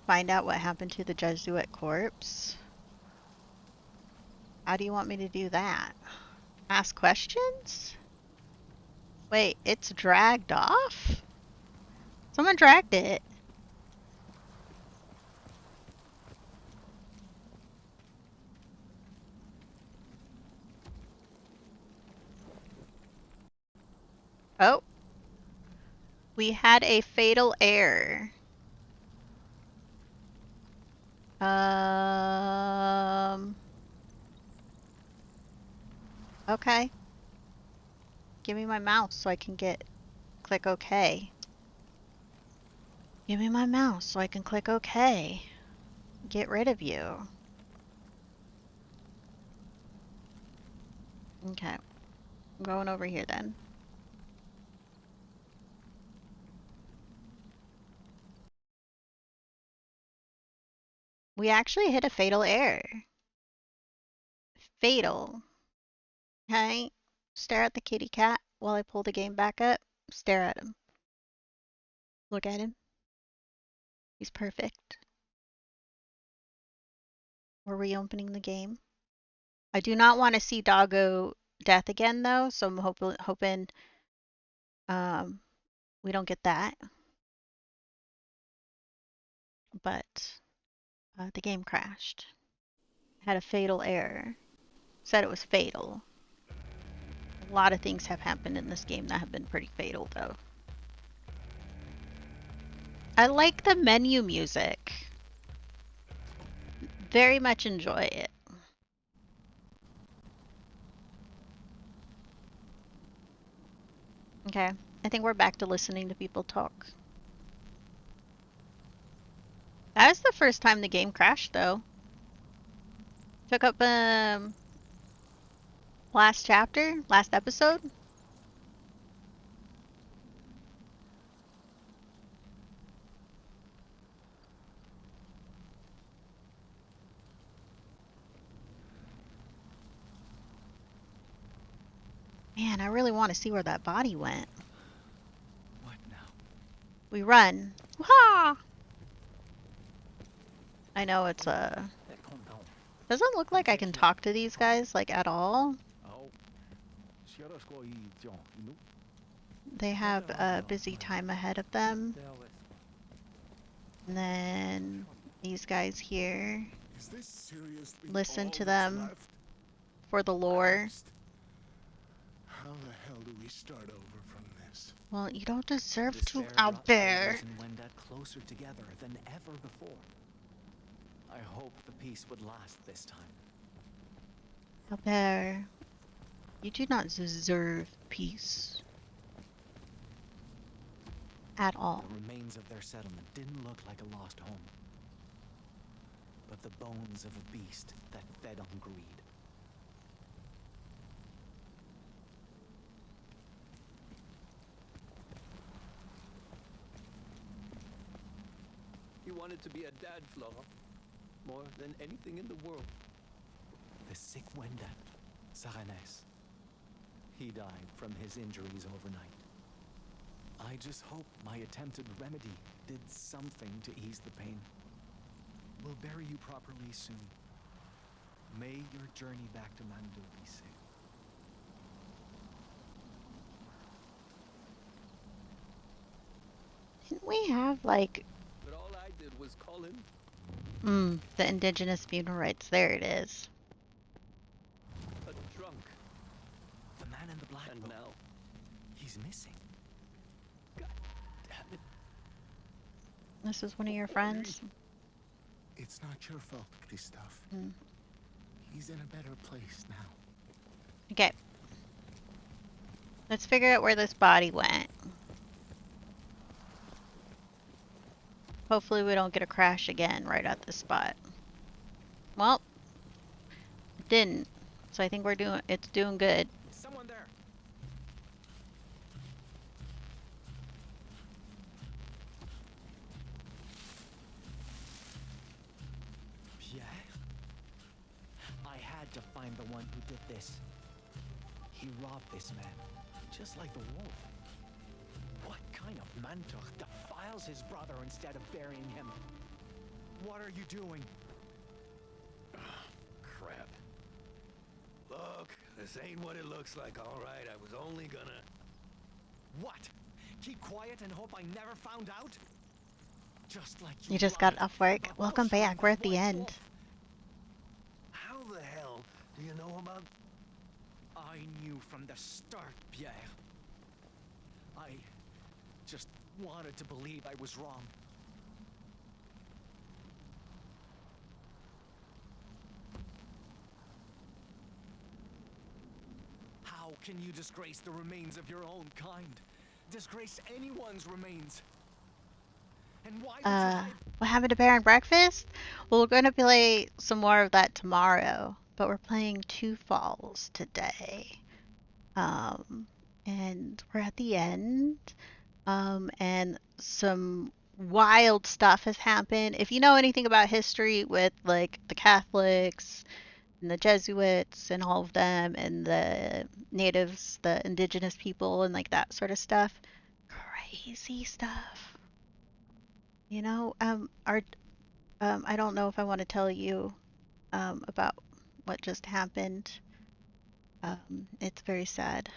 Find out what happened to the Jesuit corpse. How do you want me to do that? Ask questions? Wait, it's dragged off? Someone dragged it. Oh. We had a fatal error. Okay. Give me my mouse so I can click OK. Give me my mouse so I can click OK. Get rid of you. Okay. I'm going over here then. We actually hit a fatal error. Fatal. Okay? Stare at the kitty cat while I pull the game back up. Stare at him. Look at him. He's perfect. We're reopening the game. I do not want to see Doggo death again, though, so I'm hoping we don't get that. But the game crashed. Had a fatal error. Said it was fatal. A lot of things have happened in this game that have been pretty fatal, though. I like the menu music. Very much enjoy it. Okay, I think we're back to listening to people talk. That was the first time the game crashed, though. Took up last chapter, last episode. Man, I really want to see where that body went. What now? We run. Wah! I know it's doesn't look like I can talk to these guys like at all. They have a busy time ahead of them. And then these guys here. Listen to them for the lore. How the hell do we start over from this? Well, you don't deserve to out there. Closer together than ever before. I hope the peace would last this time. Albert, you do not deserve peace. At all. The remains of their settlement didn't look like a lost home, but the bones of a beast that fed on greed. He wanted to be a dad, Flora, more than anything in the world. The sick Wenda, Saranes. He died from his injuries overnight. I just hope my attempted remedy did something to ease the pain. We'll bury you properly soon. May your journey back to Mandu be safe. Didn't we have like But all I did was call him the indigenous funeral rites? There it is. a drunk. The man in the black And boat. now He's missing. God damn it. This is one of your friends? It's not your fault, Christophe. He's in a better place now. Okay. Let's figure out where this body went. Hopefully we don't get a crash again right at this spot. Well, it didn't. So I think it's doing good. Someone there. Pierre? I had to find the one who did this. He robbed this man, just like the wolf. What kind of mantor defiles his brother instead of burying him? What are you doing? Crap. Look, this ain't what it looks like, all right? I was only gonna... What? Keep quiet and hope I never found out? Just like You just got off work. Welcome back. We're at the end. How the hell do you know about... I knew from the start, Pierre. I just wanted to believe I was wrong. How can you disgrace the remains of your own kind? Disgrace anyone's remains? And why did you hide? What happened to Bear and Breakfast? Well, we're going to play some more of that tomorrow, but we're playing Two Falls today. And we're at the end. And some wild stuff has happened. If you know anything about history with like the Catholics and the Jesuits and all of them and the natives, the indigenous people and like that sort of stuff, crazy stuff. You know, our I don't know if I want to tell you about what just happened. It's very sad.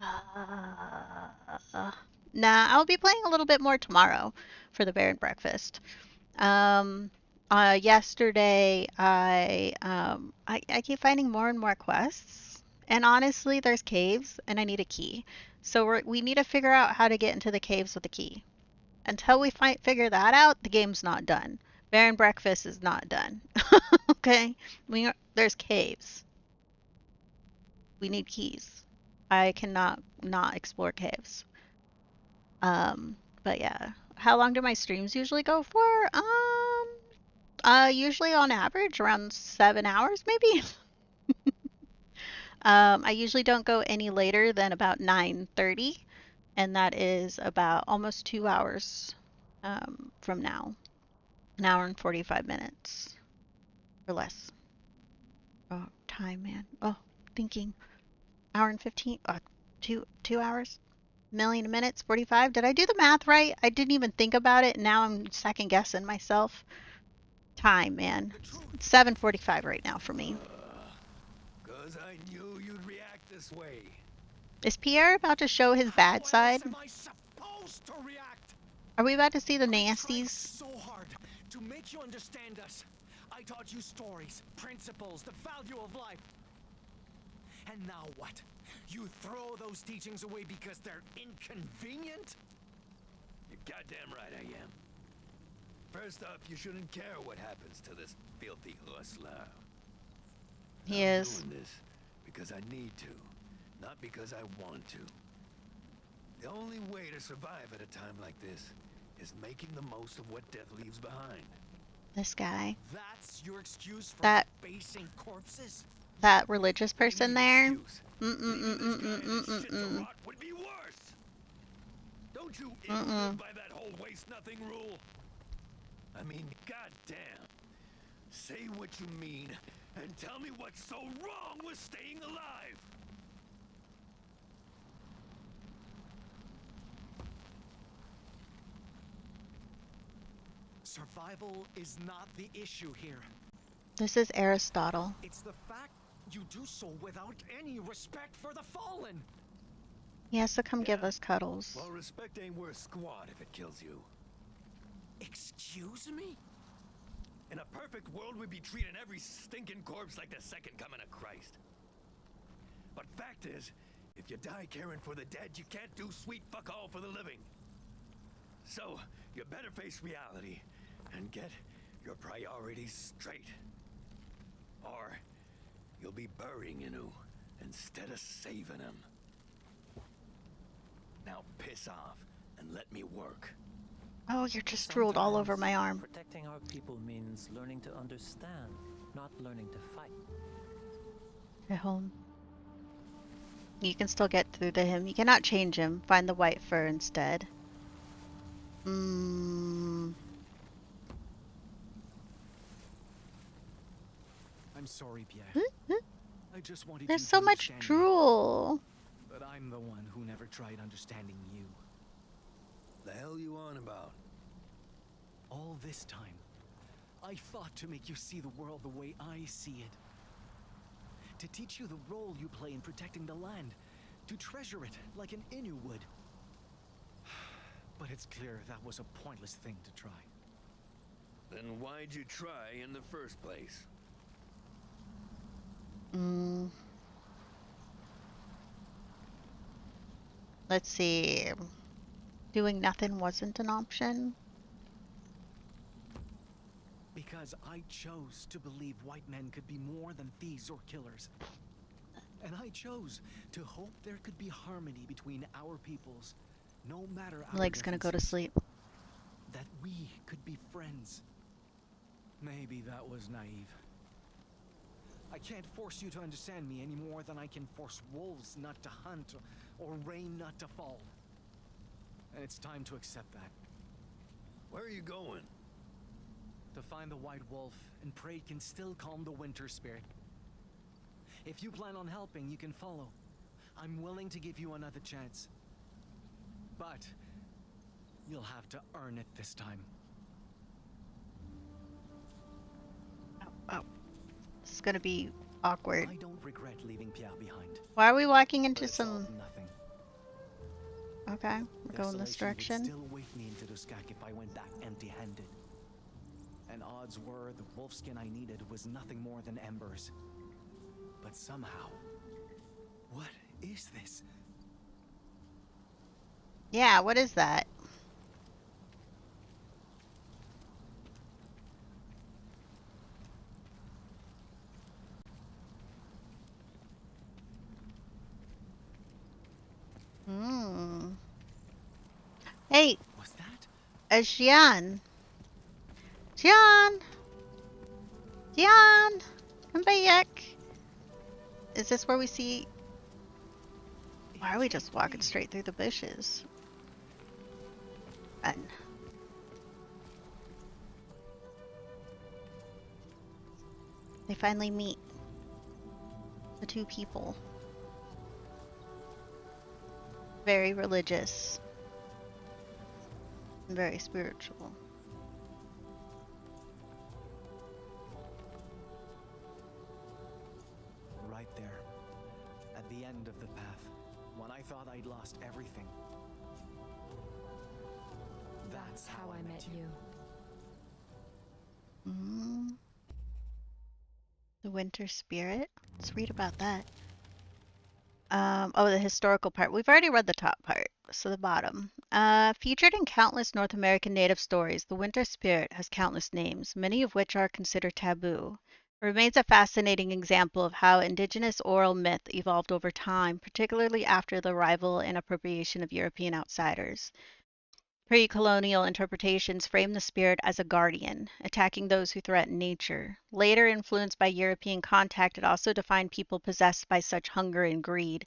Uh, nah, I'll be playing a little bit more tomorrow for the bear and breakfast. Um, Yesterday I keep finding more and more quests, and honestly, there's caves, and I need a key. So we need to figure out how to get into the caves with a key. Until we figure that out, the game's not done. Bear and breakfast is not done. Okay, there's caves. We need keys. I cannot not explore caves. But yeah. How long do my streams usually go for? Usually on average around 7 hours, maybe. I usually don't go any later than about 9:30, and that is about almost 2 hours from now. An hour and 45 minutes or less. Oh, time, man. Oh, thinking. Hour and 15. 2 hours. Million minutes, 45. Did I do the math right? I didn't even think about it. Now I'm second guessing myself. Time, man. It's 7:45 right now for me. 'Cause I knew you'd react this way. Is Pierre about to show his bad side? Am I supposed to react? Are we about to see the I tried nasties? so hard to make you understand us. I taught you stories, principles, the value of life. And now what? You throw those teachings away because they're inconvenient? You're goddamn right I am. First up, you shouldn't care what happens to this filthy hustler. He I'm is. doing this because I need to, not because I want to. The only way to survive at a time like this is making the most of what death leaves behind. This guy. That's your excuse for That basing corpses? that religious person there. Would be worse. Don't you live by that whole waste nothing rule? I mean, goddamn. Say what you mean and tell me what's so wrong with staying alive. Survival is not the issue here. This is Aristotle. It's the fact you do so without any respect for the fallen. He has to come give us cuddles. Well, respect ain't worth squat if it kills you. Excuse me? In a perfect world, we'd be treating every stinking corpse like the second coming of Christ. But fact is, if you die caring for the dead, you can't do sweet fuck all for the living. So, you better face reality and get your priorities straight. Or you'll be burying Innu instead of saving him. Now piss off and let me work. Oh, you're just drooled all over my arm. Protecting our people means learning to understand, not learning to fight. At home. You can still get through to him. You cannot change him. Find the white fur instead. I'm sorry, Pierre. I just wanted There's you so to much understand me. drool. But I'm the one who never tried understanding you. The hell you on about? All this time, I fought to make you see the world the way I see it. To teach you the role you play in protecting the land. To treasure it like an Innu would. But it's clear that was a pointless thing to try. Then why'd you try in the first place? Let's see. Doing nothing wasn't an option. Because I chose to believe white men could be more than thieves or killers. And I chose to hope there could be harmony between our peoples, no matter our Leg's gonna go to differences. sleep. That we could be friends. Maybe that was naive. I can't force you to understand me any more than I can force wolves not to hunt or rain not to fall. And it's time to accept that. Where are you going? To find the White Wolf, and pray it can still calm the winter spirit. If you plan on helping, you can follow. I'm willing to give you another chance. But you'll have to earn it this time. Oh, this is gonna be awkward. I don't regret leaving Pierre behind. Why are we walking into But some... nothing. Okay, we'll go in this direction. Would still wait me into the skak if I went back empty-handed. And odds were the wolfskin I needed was nothing more than embers. But somehow... What is this? Yeah, what is that? Hmm. Hey! What's that? Jeanne! Jeanne! Jeanne! Come back! Is this where we see... Why are we just walking straight through the bushes? Run. They finally meet. The two people. Very religious. And very spiritual. Right there. At the end of the path. When I thought I'd lost everything. That's how I met you. The winter spirit? Let's read about that. Oh, the historical part. We've already read the top part, so the bottom. Featured in countless North American native stories, the winter spirit has countless names, many of which are considered taboo. It remains a fascinating example of how indigenous oral myth evolved over time, particularly after the arrival and appropriation of European outsiders. Pre-colonial interpretations frame the spirit as a guardian, attacking those who threaten nature. Later, influenced by European contact, it also defined people possessed by such hunger and greed.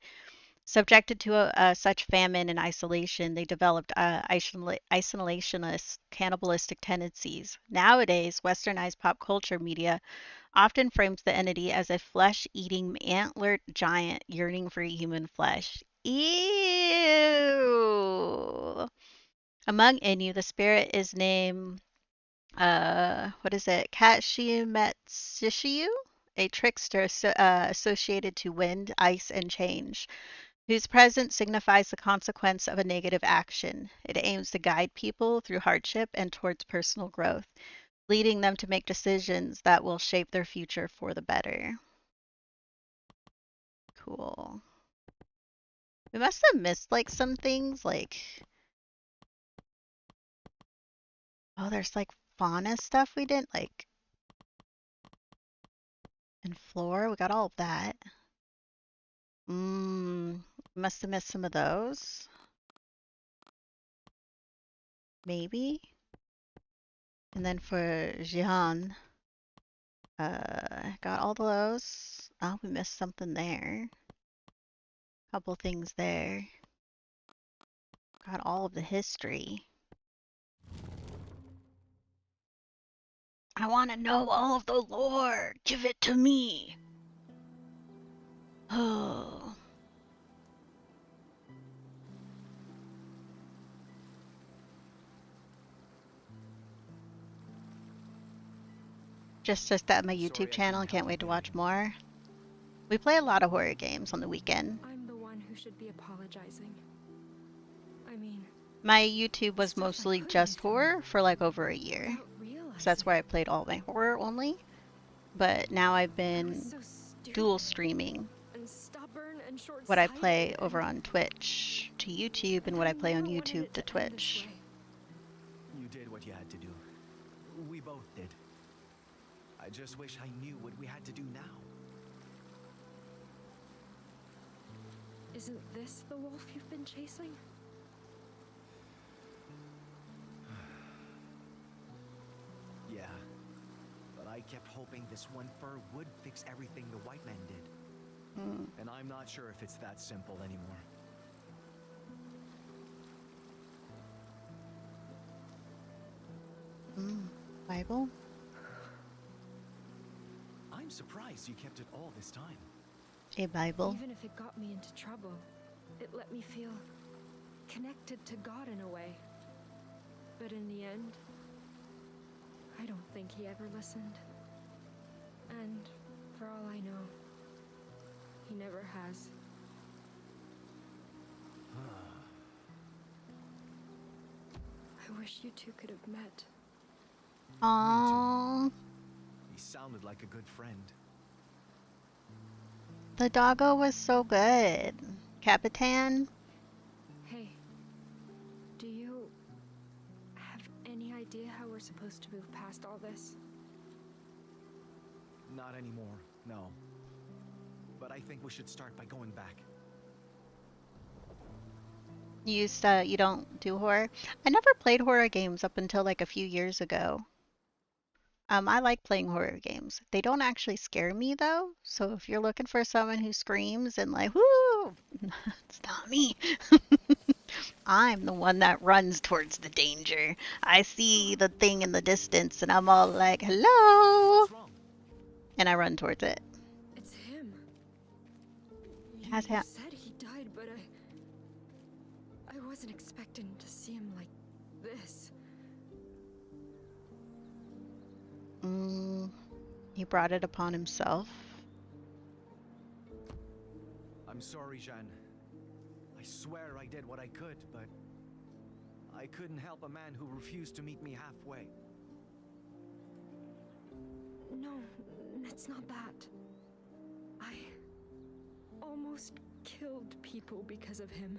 Subjected to such famine and isolation, they developed isolationist, cannibalistic tendencies. Nowadays, westernized pop culture media often frames the entity as a flesh-eating, antlered giant yearning for human flesh. Ew! Among Innu, the spirit is named, what is it? Katshimatsishiu, a trickster associated to wind, ice, and change, whose presence signifies the consequence of a negative action. It aims to guide people through hardship and towards personal growth, leading them to make decisions that will shape their future for the better. Cool. We must have missed, like, some things, like... Oh, there's like fauna stuff we didn't like. And flora, we got all of that. Must have missed some of those. Maybe. And then for Jeanne, got all those. Oh, we missed something there. Couple things there. Got all of the history. I want to know all of the lore. Give it to me. Oh. Just at my YouTube channel and can't wait to watch more. We play a lot of horror games on the weekend. I'm the one who should be apologizing. I mean, my YouTube was mostly just horror for like over a year. So that's where I played all my horror only. But now I've been dual streaming what I play over on Twitch to YouTube and what I play on YouTube to Twitch. You did what you had to do. We both did. I just wish I knew what we had to do now. Isn't this the wolf you've been chasing? Yeah, but I kept hoping this one fur would fix everything the white man did. And I'm not sure if it's that simple anymore. Bible? I'm surprised you kept it all this time. A Bible? Even if it got me into trouble, it let me feel connected to God in a way. But in the end, I don't think he ever listened. And for all I know, he never has. I wish you two could have met. Aww. He sounded like a good friend. The doggo was so good. Capitaine? Hey, do you have any idea how we're supposed to move past all this? Not anymore, no. But I think we should start by going back. You don't do horror? I never played horror games up until like a few years ago. I like playing horror games. They don't actually scare me though, so if you're looking for someone who screams and like, whoo, it's not me. I'm the one that runs towards the danger. I see the thing in the distance and I'm all like, hello! What's wrong? And I run towards it. It's him. You said he died, but I wasn't expecting to see him like this. He brought it upon himself. I'm sorry, Jeanne. I swear I did what I could, but I couldn't help a man who refused to meet me halfway. No, it's not that. I almost killed people because of him.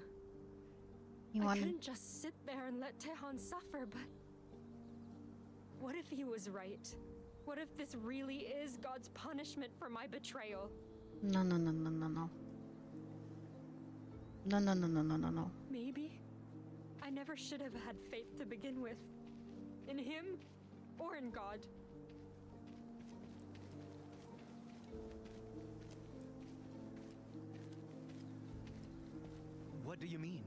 I couldn't just sit there and let Tehan suffer, but what if he was right? What if this really is God's punishment for my betrayal? No. No. Maybe. I never should have had faith to begin with. In him or in God. What do you mean?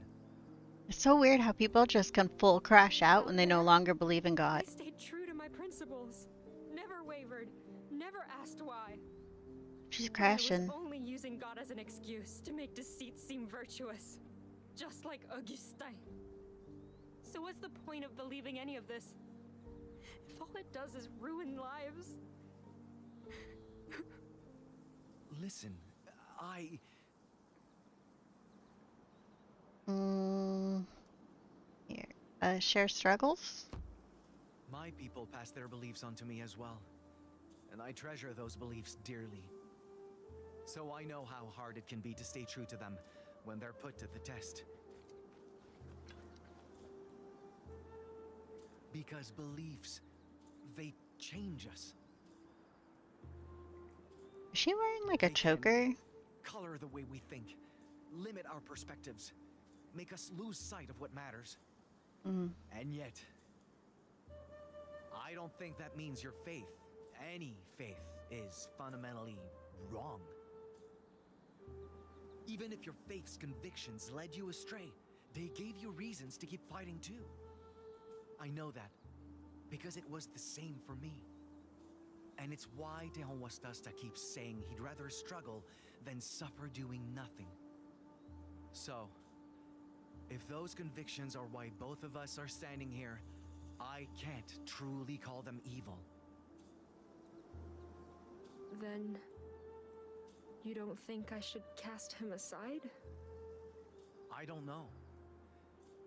It's so weird how people just can full crash out when they no longer believe in God. I stayed true to my principles. Never wavered. Never asked why. She's crashing. I was only using God as an excuse to make deceit seem virtuous. Just like Augustin. So what's the point of believing any of this? If all it does is ruin lives. Listen, Here. Share struggles? My people pass their beliefs on to me as well. And I treasure those beliefs dearly. So I know how hard it can be to stay true to them when they're put to the test. Because beliefs, they change us. Is she wearing like a choker? Color the way we think, limit our perspectives, make us lose sight of what matters. And yet, I don't think that means your faith, any faith, is fundamentally wrong. Even if your faith's convictions led you astray, they gave you reasons to keep fighting too. I know that, because it was the same for me. And it's why Tehan Wastasta keeps saying he'd rather struggle than suffer doing nothing. So, if those convictions are why both of us are standing here, I can't truly call them evil. Then, you don't think I should cast him aside? I don't know.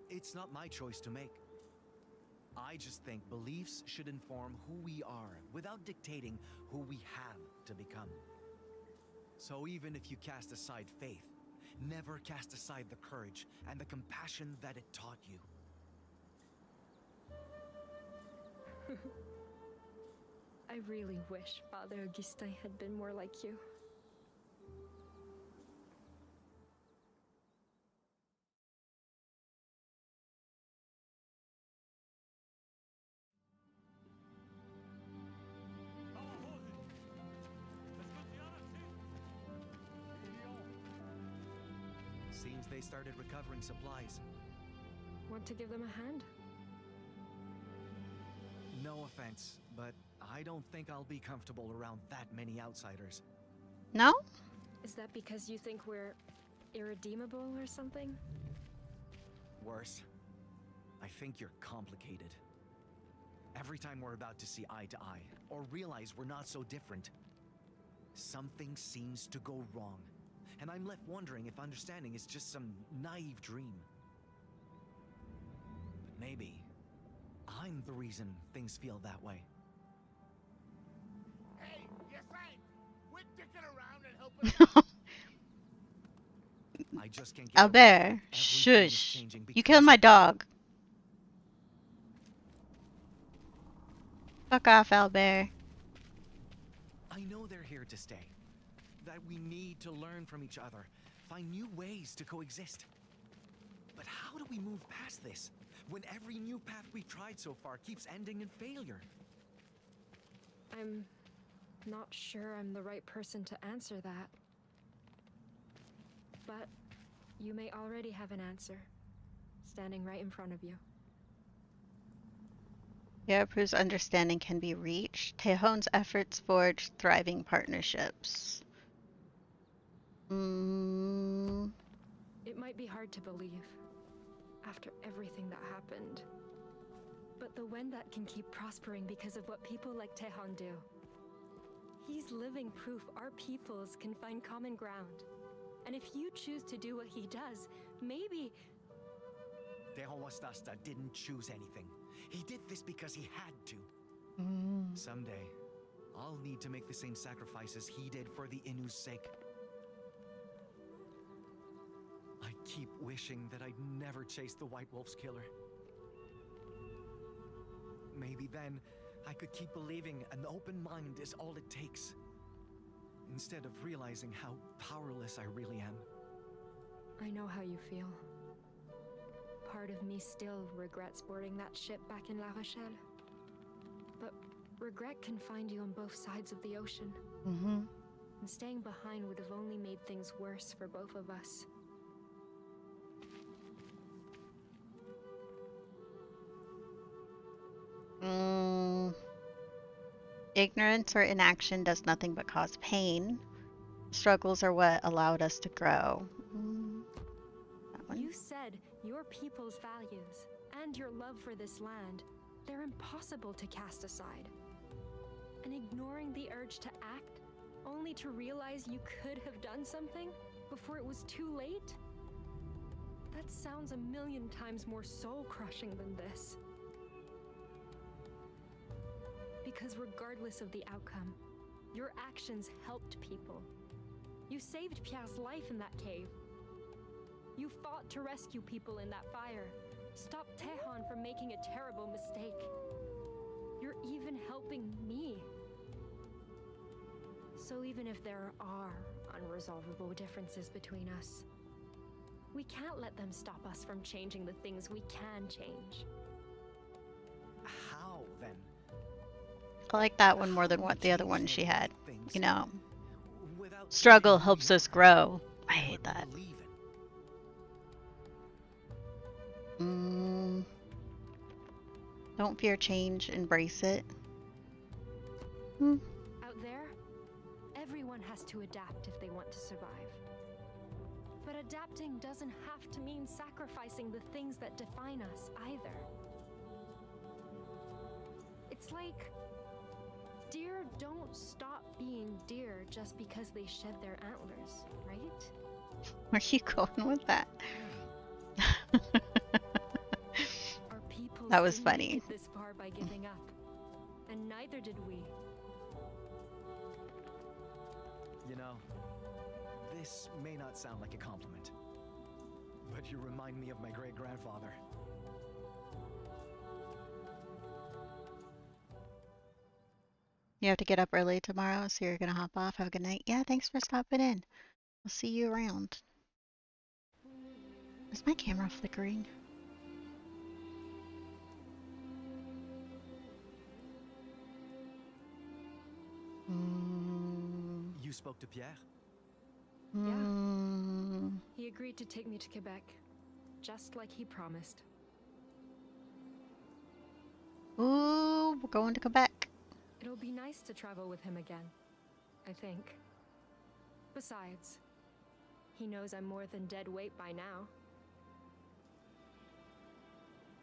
It's not my choice to make. I just think beliefs should inform who we are without dictating who we have to become. So even if you cast aside faith, never cast aside the courage and the compassion that it taught you. I really wish Father Augustin had been more like you. Seems they started recovering supplies. Want to give them a hand? No offense, but I don't think I'll be comfortable around that many outsiders. No? Is that because you think we're irredeemable or something? Worse, I think you're complicated. Every time we're about to see eye to eye, or realize we're not so different, something seems to go wrong. And I'm left wondering if understanding is just some naive dream. But maybe I'm the reason things feel that way. Hey, yes, quit dicking around and help us. I just can't get over the Albert, fact everything is shush. changing You because killed my dog. Fuck off, Albert. I know they're here to stay. That we need to learn from each other, find new ways to coexist. But how do we move past this, when every new path we've tried so far keeps ending in failure? I'm not sure I'm the right person to answer that. But you may already have an answer, standing right in front of you. Europe, whose understanding can be reached. Tejon's efforts forge thriving partnerships. It might be hard to believe, after everything that happened. But the Wendat can keep prospering because of what people like Tejon do. He's living proof our peoples can find common ground. And if you choose to do what he does, maybe... Tejon Wastasta didn't choose anything. He did this because he had to. Someday, I'll need to make the same sacrifices he did for the Innu's sake. I keep wishing that I'd never chased the White Wolf's killer. Maybe then, I could keep believing an open mind is all it takes, instead of realizing how powerless I really am. I know how you feel. Part of me still regrets boarding that ship back in La Rochelle. But regret can find you on both sides of the ocean. And staying behind would have only made things worse for both of us. Ignorance or inaction does nothing but cause pain. Struggles are what allowed us to grow. You said your people's values and your love for this land, they're impossible to cast aside. And ignoring the urge to act, only to realize you could have done something before it was too late? That sounds a million times more soul-crushing than this. Because regardless of the outcome, your actions helped people. You saved Pierre's life in that cave. You fought to rescue people in that fire. Stop Tejon from making a terrible mistake. You're even helping me. So even if there are unresolvable differences between us, we can't let them stop us from changing the things we can change. How, then? I like that one more than what the other one she had. You know, struggle helps us grow. I hate that. Don't fear change, embrace it. Out there, everyone has to adapt if they want to survive. But adapting doesn't have to mean sacrificing the things that define us either. It's like deer don't stop being deer just because they shed their antlers, right? Where are you going with that? That was funny. Didn't make it this far by giving up, and neither did we. You know, this may not sound like a compliment, but you remind me of my great-grandfather. You have to get up early tomorrow, so you're gonna hop off. Have a good night. Yeah, thanks for stopping in. We'll see you around. Is my camera flickering? You spoke to Pierre? Yeah. He agreed to take me to Quebec, just like he promised. Ooh, going to Quebec. It'll be nice to travel with him again, I think. Besides, he knows I'm more than dead weight by now.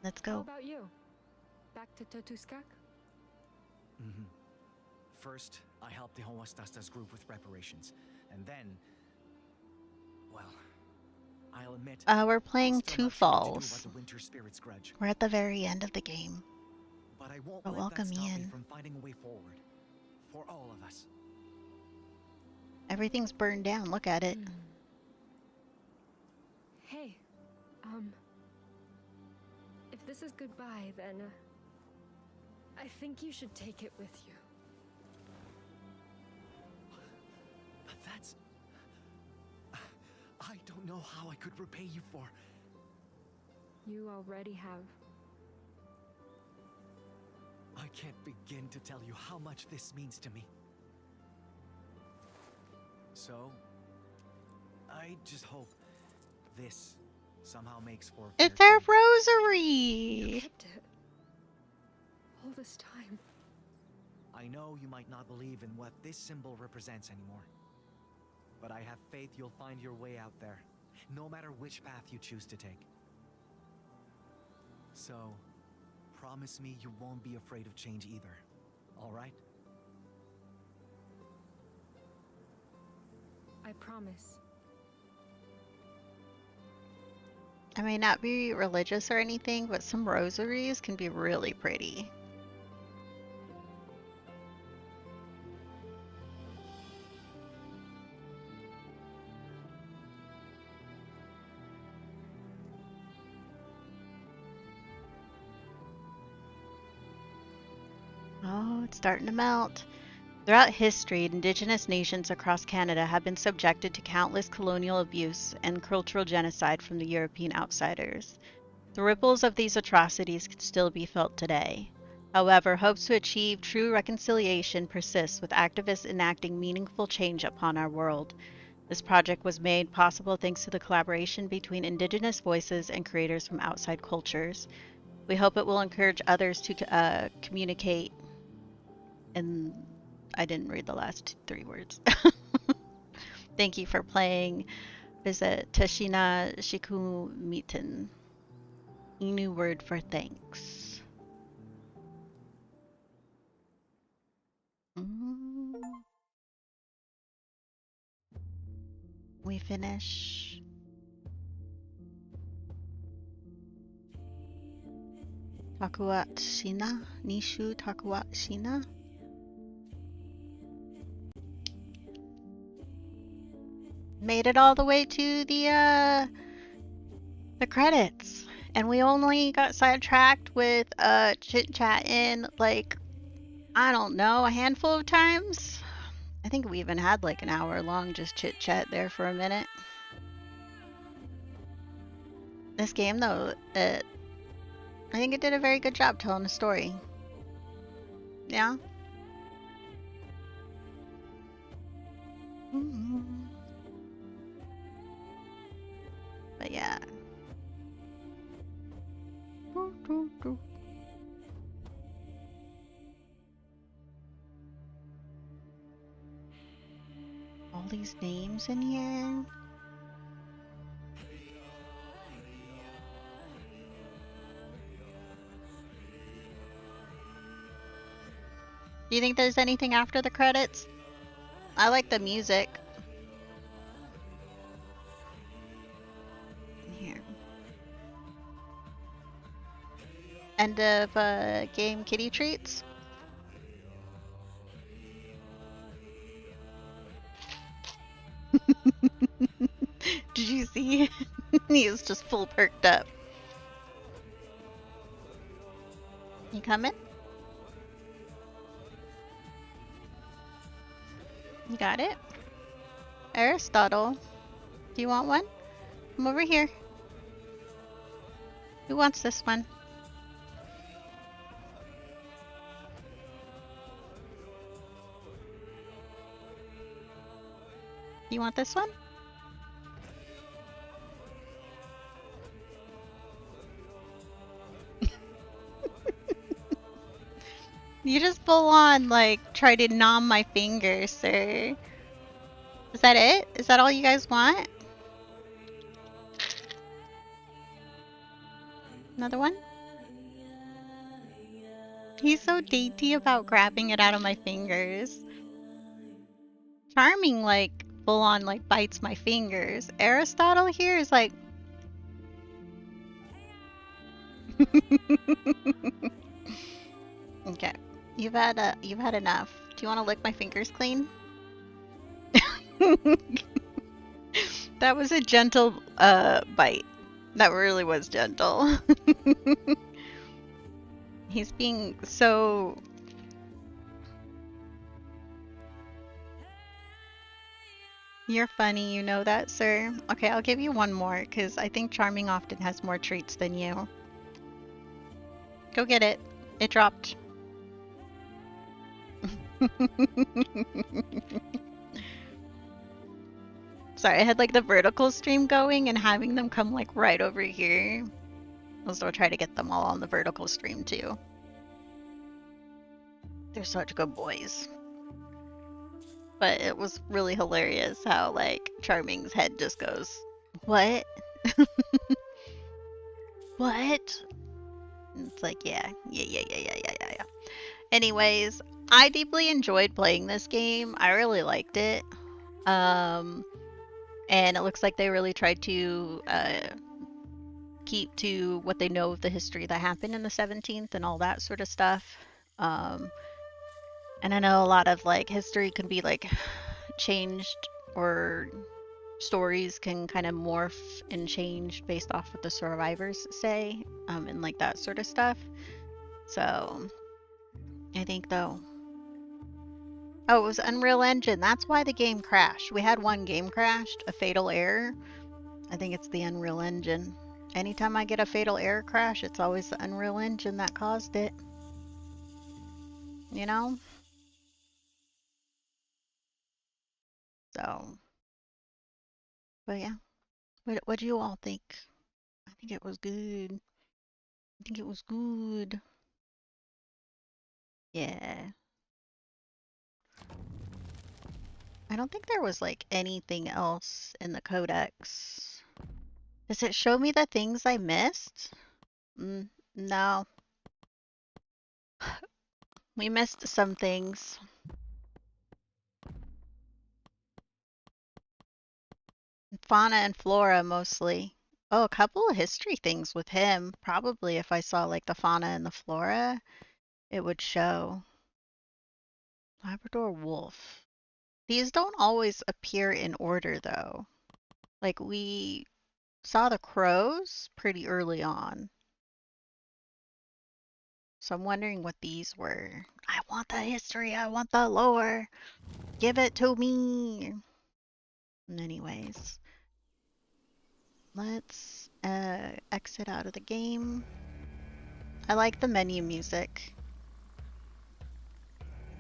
Let's How go. about you? Back to Totuskak? Mm-hmm. First, I helped the Homostasta's group with reparations, and then, well, I'll admit, We're playing Two Falls. the Winter Spirit's grudge. We're at the very end of the game. But I won't But let welcome that stop me in. from finding a way forward. For all of us. Everything's burned down. Look at it. Hey, if this is goodbye, then I think you should take it with you. But that's... I don't know how I could repay you for... You already have. I can't begin to tell you how much this means to me. So, I just hope this somehow makes for a It's fair our trade. rosary! You kept it. All this time. I know you might not believe in what this symbol represents anymore. But I have faith you'll find your way out there, no matter which path you choose to take. So, promise me you won't be afraid of change either, all right? I promise. I may not be religious or anything, but some rosaries can be really pretty. Oh, it's starting to melt. Throughout history, Indigenous nations across Canada have been subjected to countless colonial abuse and cultural genocide from the European outsiders. The ripples of these atrocities can still be felt today. However, hopes to achieve true reconciliation persist, with activists enacting meaningful change upon our world. This project was made possible thanks to the collaboration between Indigenous voices and creators from outside cultures. We hope it will encourage others to communicate. And I didn't read the last three words. Thank you for playing. Is it Tashina Shikumitan? Innu word for thanks. We finish. Takuatshina? Nishu Takuatshina? Made it all the way to the credits, and we only got sidetracked with chit chat in like, I don't know, a handful of times. I think we even had like an hour long just chit chat there for a minute. This game though, I think it did a very good job telling the story. Yeah. But yeah. All these names in here. Do you think there's anything after the credits? I like the music. Here. End of game kitty treats. Did you see? He is just full perked up. You coming? You got it? Aristotle. Do you want one? Come over here. Who wants this one? You want this one? You just full on like try to numb my fingers, sir. Is that it? Is that all you guys want? Another one? He's so dainty about grabbing it out of my fingers. Charming, like, full on, like, bites my fingers. Aristotle here is like... Okay. You've had enough. Do you want to lick my fingers clean? That was a gentle, bite. That really was gentle. He's being so... You're funny, you know that, sir. Okay, I'll give you one more, because I think Charming often has more treats than you. Go get it. It dropped. Sorry, I had like the vertical stream going and having them come like right over here. I'll still try to get them all on the vertical stream too. They're such good boys. But it was really hilarious how like Charming's head just goes, what? What? And it's like, yeah. Anyways, I deeply enjoyed playing this game. I really liked it. And it looks like they really tried to keep to what they know of the history that happened in the 17th and all that sort of stuff. And I know a lot of like history can be like changed, or stories can kind of morph and change based off what the survivors say, and like that sort of stuff. So I think though. Oh, it was Unreal Engine. That's why the game crashed. We had one game crashed, a fatal error. I think it's the Unreal Engine. Anytime I get a fatal error crash, it's always the Unreal Engine that caused it. You know? So. But yeah. What do you all think? I think it was good. I think it was good. Yeah. I don't think there was like anything else in the codex. Does it show me the things I missed? No. We missed some things. Fauna and flora mostly. Oh, a couple of history things with him. Probably if I saw like the fauna and the flora, it would show. Labrador wolf. These don't always appear in order though. Like we saw the crows pretty early on. So I'm wondering what these were. I want the history, I want the lore. Give it to me. Anyways, let's exit out of the game. I like the menu music.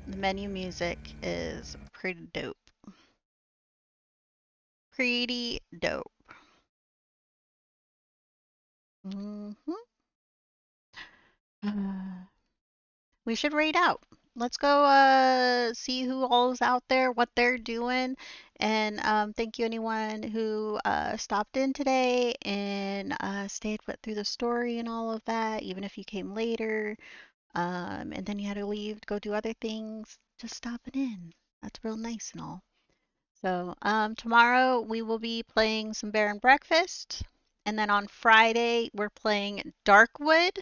The menu music is pretty dope. Pretty dope. We should raid out. Let's go see who all's out there, what they're doing, and thank you anyone who stopped in today and stayed through the story and all of that, even if you came later, and then you had to leave to go do other things. Just stopping in. That's real nice and all. So tomorrow we will be playing some Bear and Breakfast, and then on Friday we're playing Darkwood.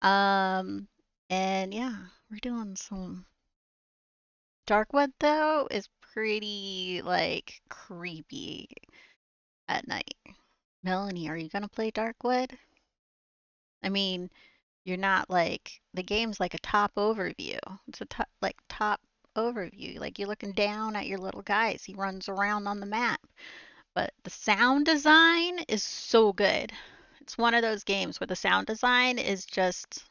And yeah, we're doing some. Darkwood though is pretty like creepy at night. Melanie, are you gonna play Darkwood? I mean, you're not like the game's like a top overview. It's a top overview. Like you're looking down at your little guy as he runs around on the map. But the sound design is so good. It's one of those games where the sound design is just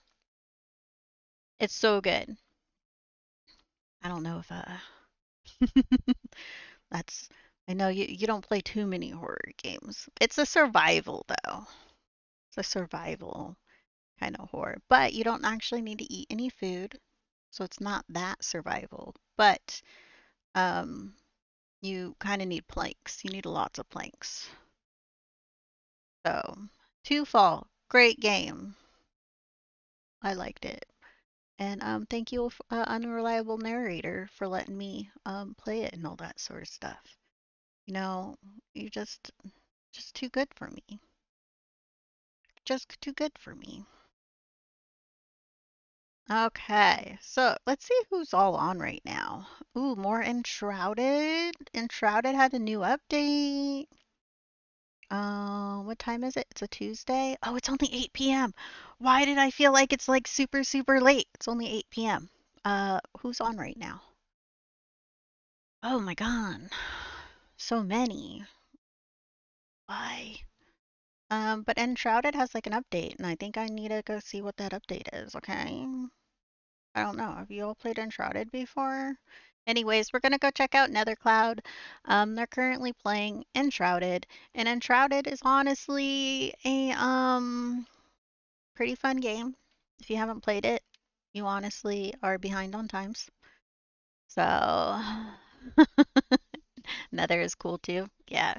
it's so good. I don't know if that's I know you don't play too many horror games. It's a survival though. It's a survival kind of horror. But you don't actually need to eat any food, so it's not that survival. But um, you kind of need planks. You need lots of planks. So, Fall, great game. I liked it. And thank you, unreliable narrator, for letting me play it and all that sort of stuff. You know, you just too good for me. Just too good for me. Okay, so let's see who's all on right now. Ooh, more Enshrouded. Enshrouded had a new update. What time is it? It's a Tuesday. Oh, it's only 8 p.m. Why did I feel like it's like super, super late? It's only 8 p.m. Who's on right now? Oh my God. So many. Why? But Enshrouded has like an update, and I think I need to go see what that update is, okay? I don't know. Have you all played Enshrouded before? Anyways, we're gonna go check out Nethercloud. They're currently playing Enshrouded, and Enshrouded is honestly a pretty fun game. If you haven't played it, you honestly are behind on times. So Nether is cool too. Yeah.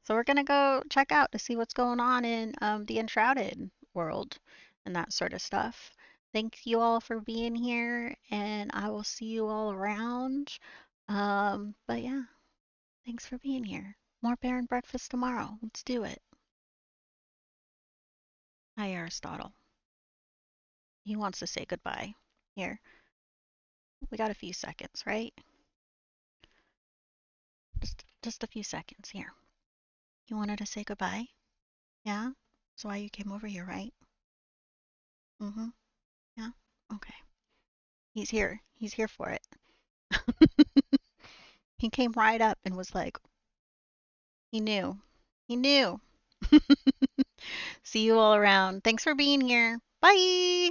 So we're gonna go check out to see what's going on in the Enshrouded world and that sort of stuff. Thank you all for being here, and I will see you all around. But yeah, thanks for being here. More Baron Breakfast tomorrow. Let's do it. Hi, Aristotle. He wants to say goodbye. Here, we got a few seconds, right? Just a few seconds. Here. You wanted to say goodbye? Yeah? That's why you came over here, right? Mm-hmm. Yeah? Okay. He's here. He's here for it. He came right up and was like, he knew. He knew. See you all around. Thanks for being here. Bye.